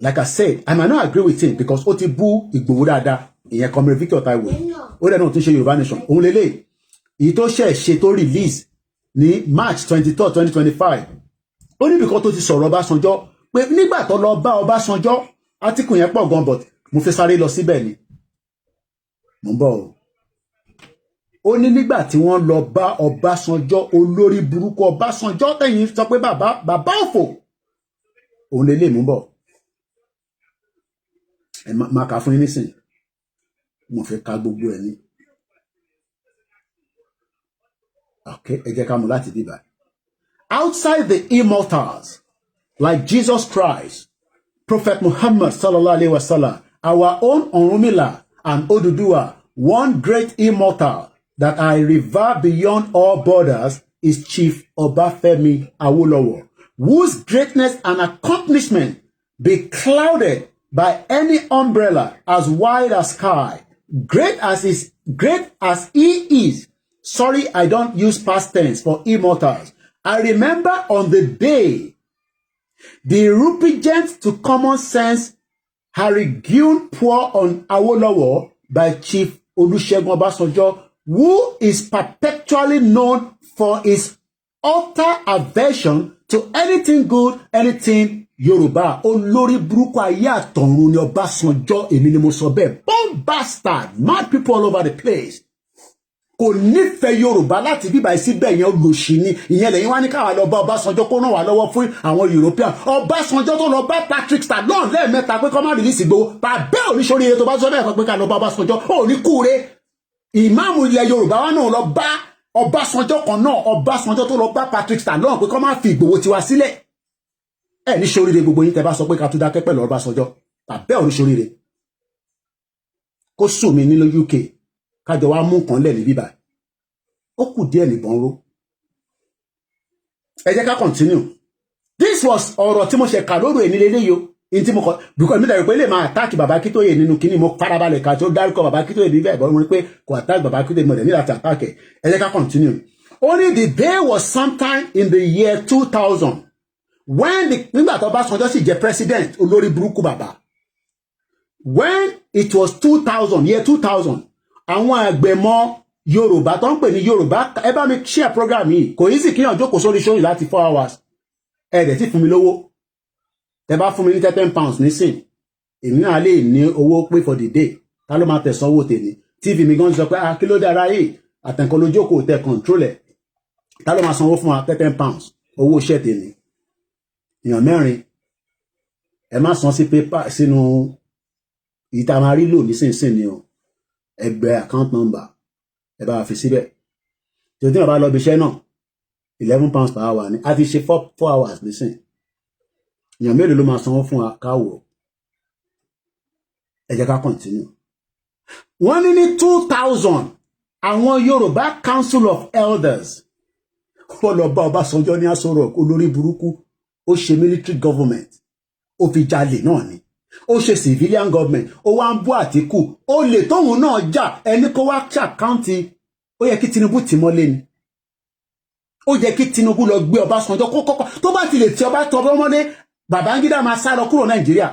Like I said, I might not agree with him because ó ti bú Ìgbòho dáadáa ìyẹn Comrade Victor Taiwo ó dẹ̀ náà tún ṣe Yorùbá nation òun lélẹ̀ èyí tó ṣe tó release ní March 23, 2025 ó ní bìkan tó ti sọ̀rọ̀ Ọbásanjọ́ pé nígbà tó lọ bá Ọbásanjọ́ átíkù yẹn pọ̀ gan but mo fi sáré lọ síbẹ̀ ni mo ń bọ̀ ó ní nígbà tí wọ́n lọ bá Ọbásanjọ́ olórí burúkú Ọbásanjọ́ tẹ̀yìn sọ pé bàbá òfò òun lélẹ̀ mú bọ̀ ẹ máa kà fún yín nísìnyí mo fẹ́ ka gbogbo ẹ̀ ní. Okay, ẹ jẹ́ ká mú láti bí báyìí. Outside the immortals like Jesus Christ, Prophet Muhammad sallallahu alaihi wasallam, our own Ọ̀rúnmìlà and Odùduwà, one great immortal that I revere beyond all borders is Chief Ọbáfẹ́mi Awólọ́wọ̀, whose greatness and accomplishment be clouded by any umbrella as wide as sky. Great as he is. Sorry, I don't use past tense for immortals. I remember on the day The repugnance to common sense Harigun pour on Awolowo by Chief Olusegun Obasanjo, who is perpetually known for his utter aversion to anything good, anything Yoruba. Olórí burúkú ayé àtọ̀run ni Ọbásanjọ́, èmi ni mo sọ bẹ́ẹ̀. Bomb bastard, mad people all over the place. Kò nífẹ̀ẹ́ Yorùbá láti bíbá síbẹ̀ yẹn olùsí ni ìyẹn lẹ́yìn wá ní káwa lọ bá Ọbásanjọ́ kó ràn wá lọ́wọ́ fún àwọn European. Ọbásanjọ́ tó lọ bá Patrick Stallone lẹ́ẹ̀mẹ́ta pé kó má rìlíìsì Ìgbòho bàbá oníṣòríire tó bá sọ bẹ́ẹ̀ pé ká lọ bá Ọbásanjọ́ ó ní kúure. Ìmáàmù ilẹ̀ Yorùbá wa náà lọ bá Ọbásanjọ́ kan náà, Ọbásanjọ́ tó lọ bá Patrick Stallone pé kó má fi Ìgbòho tiwa sílẹ̀. Ẹ ní ṣoríire gbogbo yín tẹ́ bá sọ pé ká tún dákẹ́ pẹ̀lú Ọbásanjọ́ bàbá oníṣòríire. Kó sùn mí ní UK kájọ wá mú nǹkan lẹ̀ ní bíbá ó kù díẹ̀ nìbọn ró. Ẹ jẹ́ ká continue. This was ọ̀rọ̀ tí mo ṣe kà lóru èní lélẹ́yìí o in tí mo kọ because mi dàbí pé lè máa attack bàbá Akíntóyè nínú kíní mo farabalẹ̀ ká tó dárúkọ bàbá Akíntóyè níbẹ̀ ìbọn mo rí pé kò attack bàbá Akíntóyè mo dẹ̀ nílò àti attack ẹ̀. Ẹ jẹ́ ká continue. Only the day was sometime in the year 2000 when nígbà tó Ọbásanjọ́ sì jẹ́ president olórí burúkú bàbá. When it was 2000 year 2000 àwọn àgbẹ̀mọ Yorùbá tó ń pè ní Yorùbá ẹ bá mi share program yìí kò easy kíyàn jókòó sórí show yìí láti 4 hours ẹ dẹ̀ tí fún mi lówó tẹ bá fún mi ní £10 nísìn èmi náà lè ní owó pé for the day ta ló máa tẹ̀sán owó tèmi tv mi gan sọ pé kí ló dára yìí àtẹ̀kọ́ ló jókòó tẹ control ẹ̀ ta ló máa sanwó fún wa £10 owó iṣẹ́ tèmi èèyàn mẹ́rin ẹ má san sí pépà sínú ìta máa rí lò nísinsìnyí ni o ẹgbẹ́ account number ẹ bá fi síbẹ̀ tí o tí wọ́n bá lọ bí iṣẹ́ náà £11 per hour ni a ti ṣe 4 hours nísìn èèyàn mélòó ló máa sanwó fún wa káwọ̀. Ẹ jẹ́ ká continue. Wọ́n ní ní 2000 àwọn Yorùbá Council of Elders wọ́n lọ bá Ọbásanjọ́ ní Aso Rock olórí burúkú ó ṣe military government ó fi jalè náà ni ó ṣe civilian government ó wá ń bú Àtíkù ó lè tóun náà jà ẹni kó wá ṣàkáǹtì ó yẹ kí Tinubu tì mọ́lé ni ó yẹ kí Tinubu lọ gbé Ọbásanjọ́ kọ́kọ́ tó bá ti lè ti ọba tọ́ mọ́lé Babangida máa sá lọ kúrò Nàìjíríà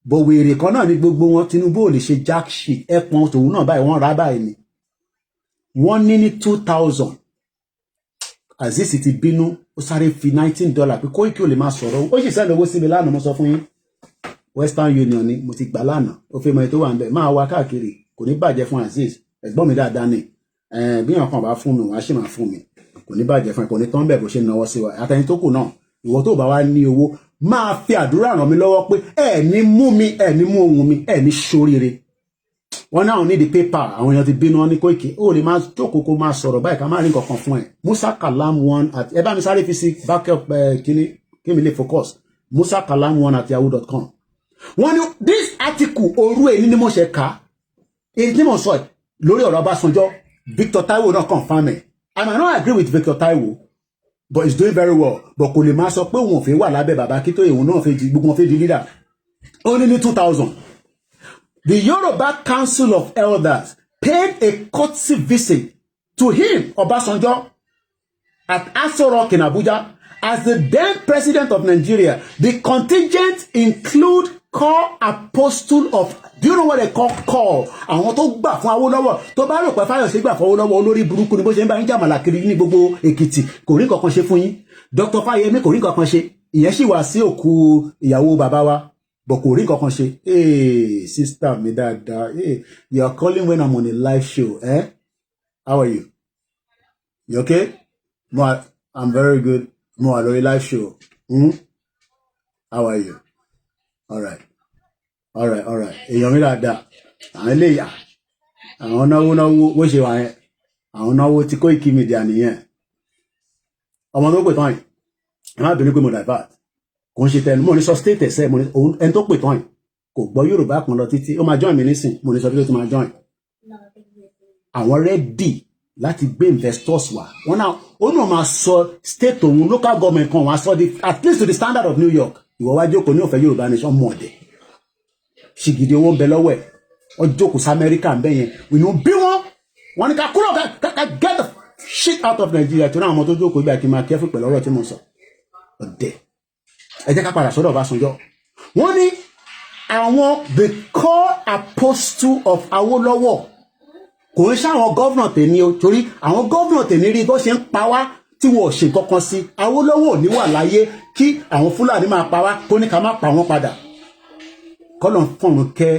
bọ̀ wèrè kan náà ní gbogbo wọn Tinubu ò lè ṣe jack shit ẹpọn tòun náà báyìí wọ́n rà báyìí ni wọ́n ní 2000 Azeez ti bínú ó sáré fi $19 pé Koiki ò lè máa sọ̀rọ̀ ó sì sẹ́ni owó síbi lánàá mo sọ fún yín Western Union ni mo ti gbà lánàá ó fẹ́ mọ ètò wà ń bẹ̀ máa wá káàkiri kò ní bàjẹ́ fún Azeez ẹ̀gbọ́n mi dáadáa ni bí wọn kàn bá fún mi wọ́n á sì máa fún mi kò ní bàjẹ́ fún ẹ kò ní tán bẹ̀ bó ṣe náwó sí wa àtẹni tó kù náà ìwọ tó bá wá ní owó máa fi àdúrà ràn mí lọ́wọ́ pé ẹ ní mú mi ẹ ní mú ohun mi ẹ ní ṣoríire wọn náà ní di pépà àwọn èèyàn ti bínú wọn ní Koiki ó lè máa jókòó kó máa sọ̀rọ̀ báyìí ká má rí nǹkan kan fún ẹ Musa Kalam 1 at ẹ bá mi sáré fi sí backup kíní kí mi lè focus Musa Kalam 1 at yahoo.com wọn ní this article òru èyí ni mo ṣe kà èyí tí mo sọ lórí ọ̀rọ̀ Ọbásanjọ́ Victor Taiwo náà confirm ẹ̀ I might not agree with Victor Taiwo but he's doing very well but kò lè máa sọ pé òun ò fẹ́ wà lábẹ́ bàbá Akíntóyè òun náà fẹ́ di gbogbo wọn fẹ́ di leader only ní 2000 the Yoruba Council of Elders paid a courtesy visit to him Ọbásanjọ́ at Aso Rock in Abuja as the then president of Nigeria. The contingent include call apostle of do you know what they call àwọn tó gbà fún Awólọ́wọ̀ tó bá rò pé Fáyọ̀ṣe gbà fún Awólọ́wọ̀ olórí burúkú ni bó ṣe ń bá ń jàmàlà kiri ní gbogbo Èkìtì kò rí kankan ṣe fún yín Dr. Fáyẹmí kò rí kankan ṣe ìyẹn sì wá sí òkú ìyàwó bàbá wa bọ̀ kò rí kankan ṣe sister mi dáadáa you are calling when I'm on a live show how are you okay I'm very good mo wà lórí live show how are you all right èèyàn mi dáadáa àwọn eléyà àwọn náwó bó ṣe wà yẹn àwọn náwó tí Koikimedia nìyẹn ọmọ tó pè tán yìí ẹ má bínú pé mo divert kò ń ṣe tẹnu mo ní sọ state ẹsẹ mo ní ẹni tó pè tán yìí kò gbọ́ Yorùbá kan lọ títí ó máa join mi nísìn mo ní sọ pé ó ti máa join àwọn ready láti gbé investors wá wọn náà ó náà máa sọ state òun local government kan wá sọ at least to the standard of New York ìwọ wá jókòó ní òfẹ́ Yorùbá nation mọ̀ ọ̀dẹ̀ ṣìgìdì owó ń bẹ lọ́wọ́ ẹ̀ ọjọ́kù sí Amẹ́ríkà ń bẹ yẹn ìnú bí wọ́n ní ká kúrò ká get the shit out of Nigeria tó náà àwọn tó jókòó ibi àti máa kẹ́fù pẹ̀lú ọ̀rọ̀ tí mo sọ ọ̀dẹ̀ ẹ jẹ́ ká padà sọ́dọ̀ Ọbásanjọ́ wọ́n ní àwọn the core apostle of Awólọ́wọ̀ kò ń ṣàwọn gọ́vnà tèmi o torí àwọn gọ́vnà tèmi rí bó ṣe ń pa wá tí wọn ò ṣe kankan sí Awólọ́wọ̀ ò ní wà láyé kí àwọn Fúlàní máa pa wá kó ní ká má pa wọ́n padà kọ́lọ̀ ń fọ̀run kẹ́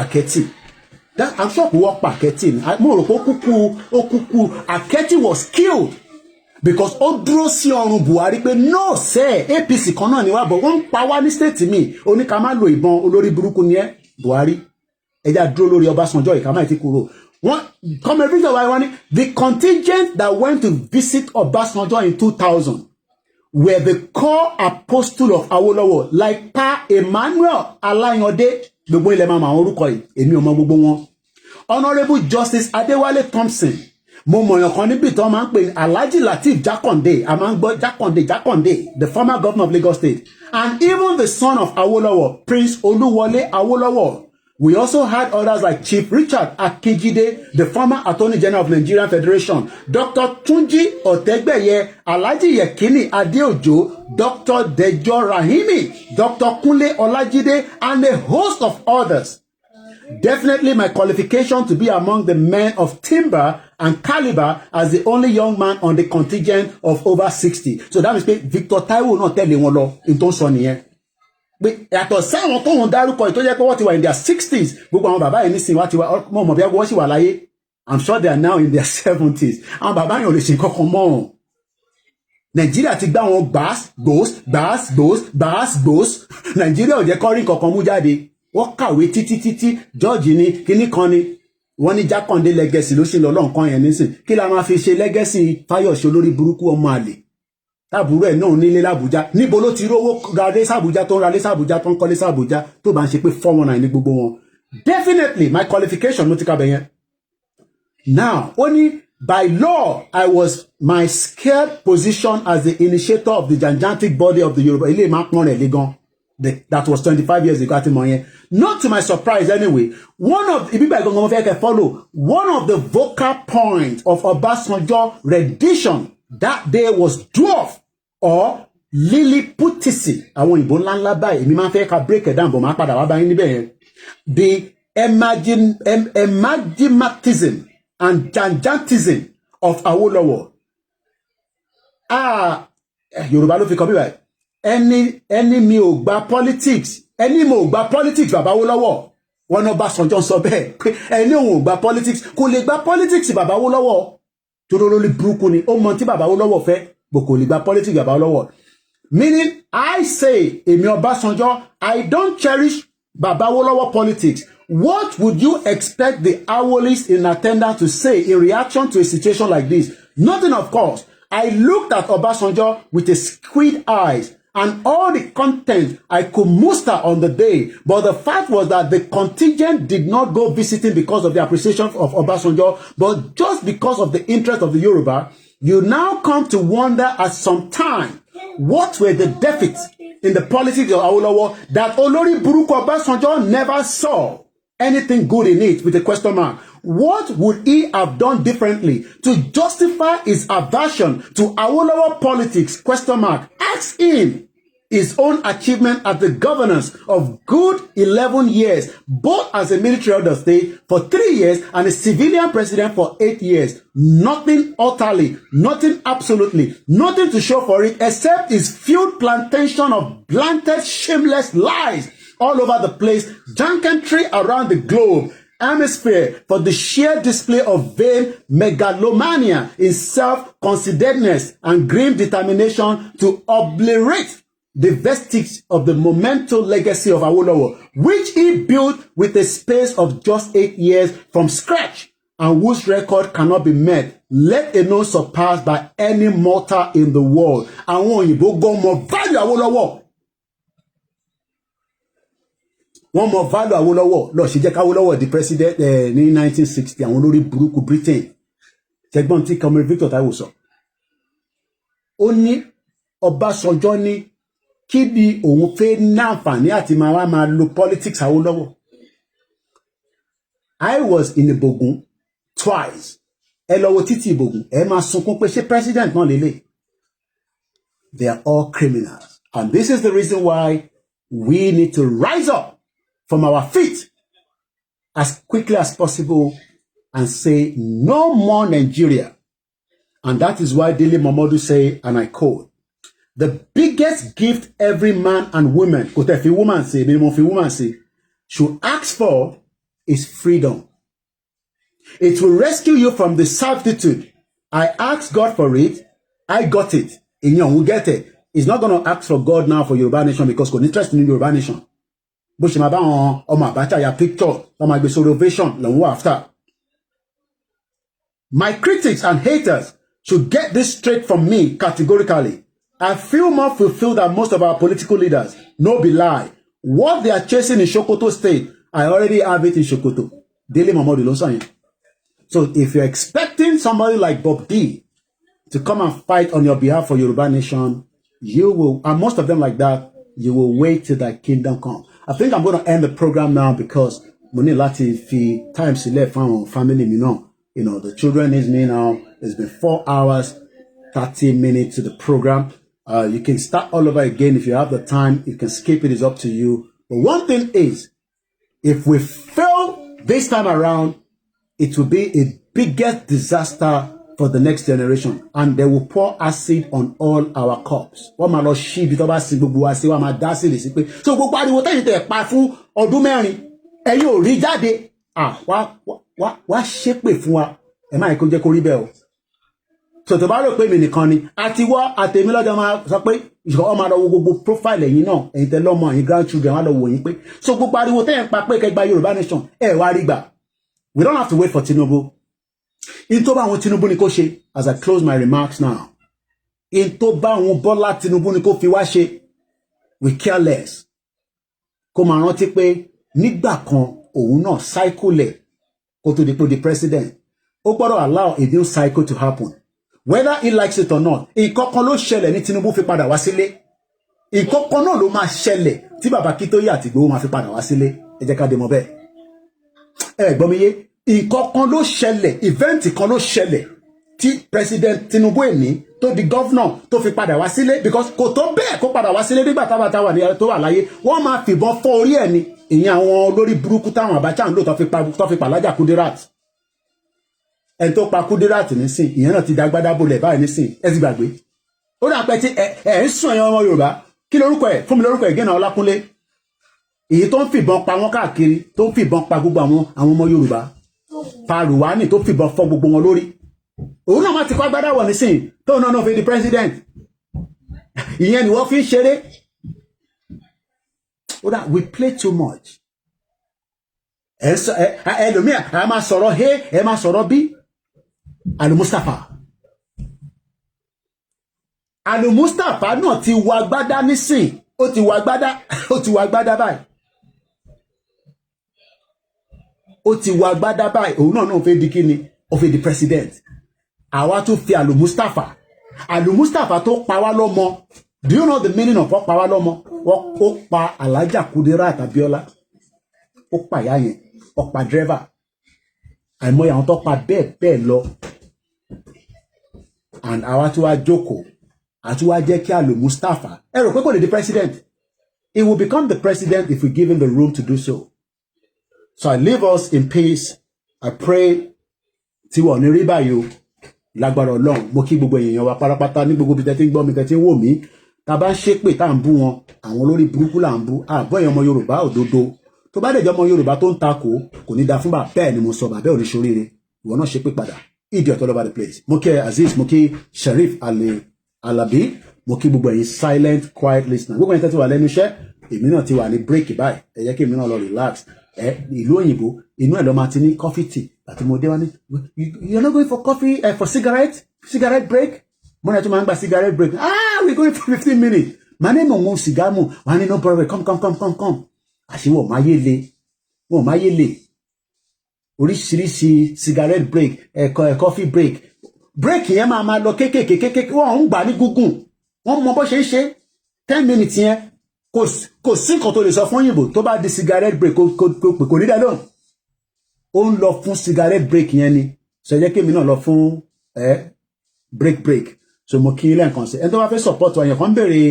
Àkẹ́tì I'm sure kò wọ́n pa Àkẹ́tì mo rò pé ó kúkú Àkẹ́tì was killed because ó dúró sí ọrùn Buhari pé no sẹ́ APC kan náà ni wá bọ̀ wọ́n ń pa wá ní state mi ó ní ká má lo ìbọn olórí burúkú ni ẹ́ Buhari ẹja dúró lórí Ọbásanjọ́ ìkàmá ìtì kúrò wọ́n come every day wọ́n ní the contingent that went to visit Ọbásanjọ́ in 2000 were the core apostle of Awolowo like Pa Emmanuel Alayande gbogbo ilẹ̀ máa ma àwọn orúkọ yìí èmi ò mọ gbogbo wọn Honourable Justice Adéwálé Thompson mo mọ̀yàn kan níbi tí wọ́n máa ń pè Alhaji Lateef Jákàndé a máa ń gbọ́ Jákàndé the former governor of Lagos State and even the son of Awolowo Prince Olúwọlé Awolowo. We also had others like Chief Richard Akejide, the former Attorney General of Nigerian Federation, Dr. Tunji Otegbeye, Alhaji Yekini Adeojo, Dr. Dejo Rahimi, Dr. Kunle Olajide, and a host of others. Definitely my qualification to be among the men of timber and caliber as the only young man on the contingent of over 60. So that means Victor Taiwo náà tẹ̀lé wọn lọ in tó ń sọ nìyẹn. Yàtọ̀ sáwọn tó ń dárúkọ tó jẹ́ pé wọ́n ti wà in their 60s gbogbo àwọn bàbá yẹn nísìnyí wá ti wá mọ̀ bí wọ́n sì wà láyé I'm sure they are now in their 70s àwọn bàbá yẹn ò lè ṣe kankan mọ́ ọ́n Nàìjíríà ti gbá wọn gbàás Nàìjíríà ò jẹ́ kọ́ rí kankan mú jáde wọ́n kàwé títí George ni kíní kan ni wọ́n ní Jákàndé legacy ló ṣe lọ lọ́nkàn yẹn nísìn kí la máa fi ṣe legacy Fáyọ̀ṣe olórí burúkú ọmọ àlè tábùrú ẹ̀ náà nílé l'Àbújá níbo ló ti rówó ralé s'Àbújá tó ń ralé s'Àbújá tó ń kọ́lé s'Àbújá tó bá ń ṣe pé 419 ní gbogbo wọn definitely my qualification ló ti kábẹ̀ yẹn now only by law I was my scared position as the initiator of the gigantic body of the Yoruba ilé máa pọ́n rẹ̀ lé gan that was 25 years ago àti mọ̀ yẹn not to my surprise anyway one of the vocal points of Ọbásanjọ́ rendition that day was dwarf or Lilliputici àwọn ìbò ńláńlá báyìí èmi máa ń fẹ́ ká break it down bọ̀ máa padà wá báyìí níbẹ̀ yẹn the emagmatism and gigantism of Awolowo Yorùbá ló fi kọ́ bí báyìí ẹni mi ò gba politics bàbá Awólọ́wọ̀ wọn náà Ọbásanjọ́ sọ bẹ́ẹ̀ pé ẹni òun ò gba politics kò lè gba politics bàbá Awólọ́wọ̀ tó lórí burúkú ni ó mọ tí bàbá Awólọ́wọ̀ fẹ́ bò kò lè gba politics bàbá Awólọ́wọ̀ meaning I say èmi Ọbásanjọ́ I don't cherish bàbá Awólọ́wọ̀ politics. What would you expect the Awolists in attendance to say in reaction to a situation like this? Nothing, of course. I looked at Obasanjo with a squid eyes and all the content I could muster on the day. But the fact was that the contingent did not go visiting because of the appreciation of Obasanjo, but just because of the interest of the Yoruba. You now come to wonder at some time, what were the defects in the politics of Awolowo that Olori Buruku Obasanjo never saw anything good in it with a question mark? What would he have done differently to justify his aversion to Awolowo politics? Question mark. Ask him his own achievement as the governance of good 11 years, both as a military head of state for 3 years and a civilian president for 8 years. Nothing utterly, nothing absolutely, nothing to show for it except his field plantation of blunted, shameless lies all over the place, junkentry around the globe, hemisphere for the sheer display of vain megalomania in self-consideredness and grim determination to obliterate the vestige of the monumental legacy of Awolowo, which he built with a space of just 8 years from scratch, and whose record cannot be met, let alone surpassed by any mortal in the world. Àwọn òyìnbó gan mọ value Awolowo. Wọ́n mọ value Awolowo. Lọ ṣe jẹ́ ká Awolowo di president ní 1960 àwọn olórí burúkú Britain. Ṣẹ́gbọ́n tí Commonwealth Victor Taiwo sọ. Ó ní Ọbásanjọ́ ní kí ni òun fẹ́ ní àǹfààní àti máa lo politics Awolowo. I was in Ibogun twice. Ẹ lọ wo títí Ibogun. Ẹ máa sunkún pé ṣé president náà lélẹ̀. They are all criminals. And this is the reason why we need to rise up from our feet as quickly as possible and say, no more Nigeria. And that is why Dele Momodu say, and I quote, the biggest gift every man and woman, should ask for is freedom. It will rescue you from the servitude. I asked God for it. I got it. Inyan will get it. He's not going to ask for God now for Yoruba Nation because he's interested in Yoruba Nation. But she ya picture, after. My critics and haters should get this straight from me categorically. I feel more fulfilled than most of our political leaders. No be lie. What they are chasing in Sokoto State, I already have it in Sokoto. Dele Momodu ló sọ yẹn. So if you're expecting somebody like Bob D to come and fight on your behalf for Yoruba Nation, you will, and most of them like that, you will wait till that kingdom come. I think I'm going to end the program now because Moni Lati fi time left from family, you know, the children needs me now. It's been 4 hours, 30 minutes to the program. You can start all over again if you have the time. You can skip it, it's up to you. But one thing is, if we fail this time around, it will be a biggest disaster for the next generation. And they will pour acid on all our cups. So gbogbo ariwo tẹ́yìn tẹ́ pa fún ọdún mẹ́rin ẹ̀yin ò rí jáde wá ṣépè fún wa ẹ má kó jẹ́ kó rí bẹ́ẹ̀ o. So tó bá rò pé mi nìkan ni àti wọ́ àtẹ̀mí lọ́jọ́ máa sọ pé ìṣòro máa lọ wo gbogbo profile ẹ̀yin náà ẹ̀yin tẹ́ lọ́mọ ẹ̀yin grandchildren wá lọ wò yín pé so gbogbo ariwo tẹ́yìn pa pé kẹgbà Yorùbá Nation ẹ̀ wá rí gbà. We don't have to wait for Tinubu. In tó bá àwọn Tinubu ni kó ṣe, as I close my remarks now. In tó bá àwọn Bọ́lá Tinubu ni kó fi wá ṣe, we care less. Kó máa rántí pé nígbà kan òun náà cycle kó tó di pé the president. Ó gbọ́dọ̀ allow a new cycle to happen. Whether he likes it or not, nǹkan kan ló ṣẹlẹ̀ ní Tinubu fi padà wá sílé. Nǹkan kan náà ló máa ṣẹlẹ̀ tí bàbá Akíntóyè àti Ìgbòho máa fi padà wá sílé. Ẹ jẹ́ ká dé mọ̀ bẹ́ẹ̀. Gbọ́miyé, nǹkan kan ló ṣẹlẹ̀, event kan ló ṣẹlẹ̀ tí President Tinubu èní tó di governor tó fi padà wá sílé because kò tó bẹ́ẹ̀ kó padà wá sílé nígbà táwa ní tó wà láyé wọ́n máa fìbọn fọ́ orí ẹ̀ ni ìyẹn àwọn olórí burúkú táwọn Abacha ń lò tó fi pàlájà Kudirat ẹni tó pa Kudirat nísìn ìyẹn náà ti dágbádá bolẹ̀ báyìí nísìn ẹ ti gbàgbé ó dà pẹ́ tí ẹ ń sùn ẹ̀yàn ọmọ Yorùbá kí lórúkọ ẹ̀ fún mi lórúkọ ẹ̀ gẹ́nà Ọlákúnlé èyí tó ń fìbọn pa wọn káàkiri tó ń fìbọn pa gbogbo àwọn ọmọ Yorùbá Paruwani tó fìbọn fọ́ gbogbo wọn lórí òun náà máa ti kọ́ agbádá wọ̀ nísìn tó náà fi di president ìyẹn ni wọ́n fi ń ṣeré ó dà we play too much ẹlòmíà ẹ máa sọ̀rọ̀ ẹ máa sọ̀rọ̀ bí Al-Mustapha náà ti wọ agbádá nísìn ó ti wọ agbádá báyìí ó ti wọ agbádá báyìí òun náà fẹ́ di kíni ó fẹ́ di president àwa tún fi Al-Mustapha tó pa wá lọ́mọ do you know the meaning of pa wá lọ́mọ ó pa Alhaja Kudirat Abiola ó pa ìyá yẹn ó pa driver àìmọye àwọn tó pa bẹ́ẹ̀ lọ and àwa tún wá jókòó àti wá jẹ́ kí Al-Mustapha ẹ rò pé kò lè di president he will become the president if we give him the room to do so. So I leave us in peace. I pray tí wọ́n ní rí báyìí o lágbára Ọlọ́run mo kí gbogbo èèyàn wa pátápátá ní gbogbo bí tẹ́tí ń gbọ́ mi tẹ́tí ń wò mí tá bá ń ṣépè tá ń bú wọn àwọn olórí burúkú là ń bú àbọ̀ èèyàn ọmọ Yorùbá òdodo tó bá dẹ̀jọ́ ọmọ Yorùbá tó ń takò kò ní da fún bàbá bẹ́ẹ̀ ni mo sọ bàbá ò ní ṣoríire ìwọ náà ṣépè padà idiot all over the place mo kí Azeez mo kí Sheriff Alabi mo kí gbogbo ẹ̀yin silent quiet listener gbogbo ẹ̀yin tẹ́tí wà lẹ́nu iṣẹ́ èmi náà ti wà ní break báyìí ẹ jẹ́ kí èmi náà lọ relax ìlú òyìnbó inú ẹ̀ lọ máa ti ní coffee tea àti mo dé wá ní you're not going for coffee for cigarette break mo náà tún máa ń gba cigarette break we're going for 15 minutes màá ní mò ń mu sìgá mu wàá ní no problem come àṣìwọ̀ máa yé le oríṣiríṣi cigarette break coffee break yẹn máa lọ kéékèèké wọ́n ń gbà ní gúngùn wọ́n mọ bó ṣe ń ṣe 10 minutes yẹn kò sí nǹkan tó lè sọ fún òyìnbó tó bá di cigarette break kò ní dá lóhùn ó ń lọ fún cigarette break yẹn ni sọ jẹ́ kémi náà lọ fún break so mo kí ilé nǹkan sí ẹni tó bá fẹ́ support wa yẹn kan béèrè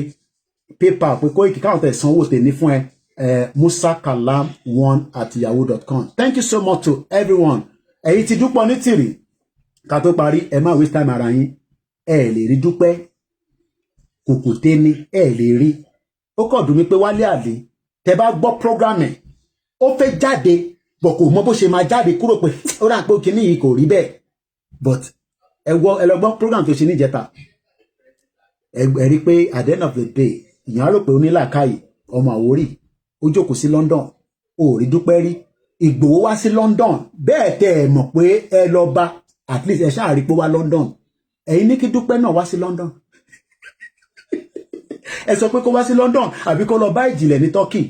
PayPal pé Koiki káwọn tẹ̀ sanwó tèmi fún ẹ musakalam1@yahoo.com. Thank you so much to everyone. Èyí tí dúpọ̀ ní tìrì ká tó parí ẹ má waste time ara yín ẹ lè rí dúpẹ́ kùkùté ni ẹ lè rí ó kàn dùn mí pé Wálé Àdé tẹ bá gbọ́ program ẹ̀ ó fẹ́ jáde bọ̀ kò mọ bó ṣe máa jáde kúrò pé ó rà pé kíní yìí kò rí bẹ́ẹ̀ but ẹ lọ gbọ́ program tó ṣe níjẹta ẹ rí pé at the end of the day ìyẹn á rò pé onílàkàyè ọmọ Àwórì ó jókòó sí London ó rí dúpẹ́ rí Ìgbòho wá sí London bẹ́ẹ̀ tẹ́ ẹ mọ̀ pé ẹ lọ bá at least ẹ ṣáà rí pé wá London ẹ̀yin ní kí dúpẹ́ náà wá sí London ẹ sọ pé kó wá sí London àbí kó lọ bá ìjìnlẹ̀ ní Turkey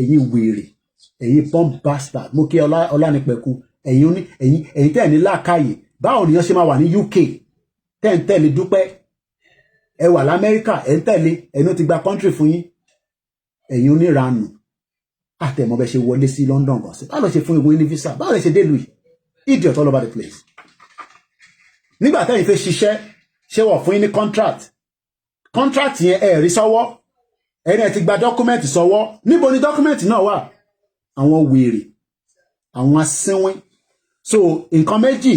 ẹ̀yin wèrè ẹ̀yin bomb bastard mo kí Ọlánipẹ̀kun ẹ̀yin tẹ́ ẹ̀ ní làákàyè báwo nìyẹn ṣe máa wà ní UK tẹ́ ń tẹ̀lé dúpẹ́ ẹ wà l'Amẹ́ríkà ẹ̀ ń tẹ̀lé ẹ̀yin ti gba country fún yín ẹ̀yin oníranù àtẹ̀mọ́ bẹ́ẹ̀ ṣe wọlé sí London gan sí báwo lè ṣe fún ìwé ní visa báwo lè ṣe dé lùi idiot all over the place nígbà tẹ́yìn fẹ́ ṣiṣẹ́ ṣé wọ́n fún yín ní contract yẹn ẹ̀ rí sọ́wọ́ ẹni ẹ̀ ti gba document sọ́wọ́ níbo ni document náà wà àwọn wèrè àwọn asínwín so nǹkan méjì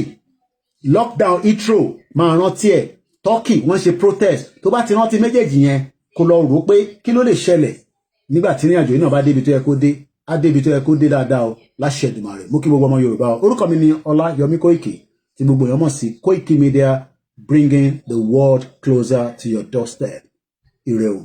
lockdown Heathrow máa rántí ẹ̀ Turkey wọ́n ṣe protest tó bá ti rántí méjèèjì yẹn kó lọ rò pé kí ló lè ṣẹlẹ̀ nígbà tí ní àjò yìí náà bá débi tó yẹ kó dé á débi tó yẹ kó dé dáadáa o láṣẹ Èdùmàrè mú kí gbogbo ọmọ Yorùbá o orúkọ mi ni Ọláyọmí Kóìkì tí gbogbo èèyàn mọ̀ sí Koikimedia bringing the world closer to your doorstep ire o.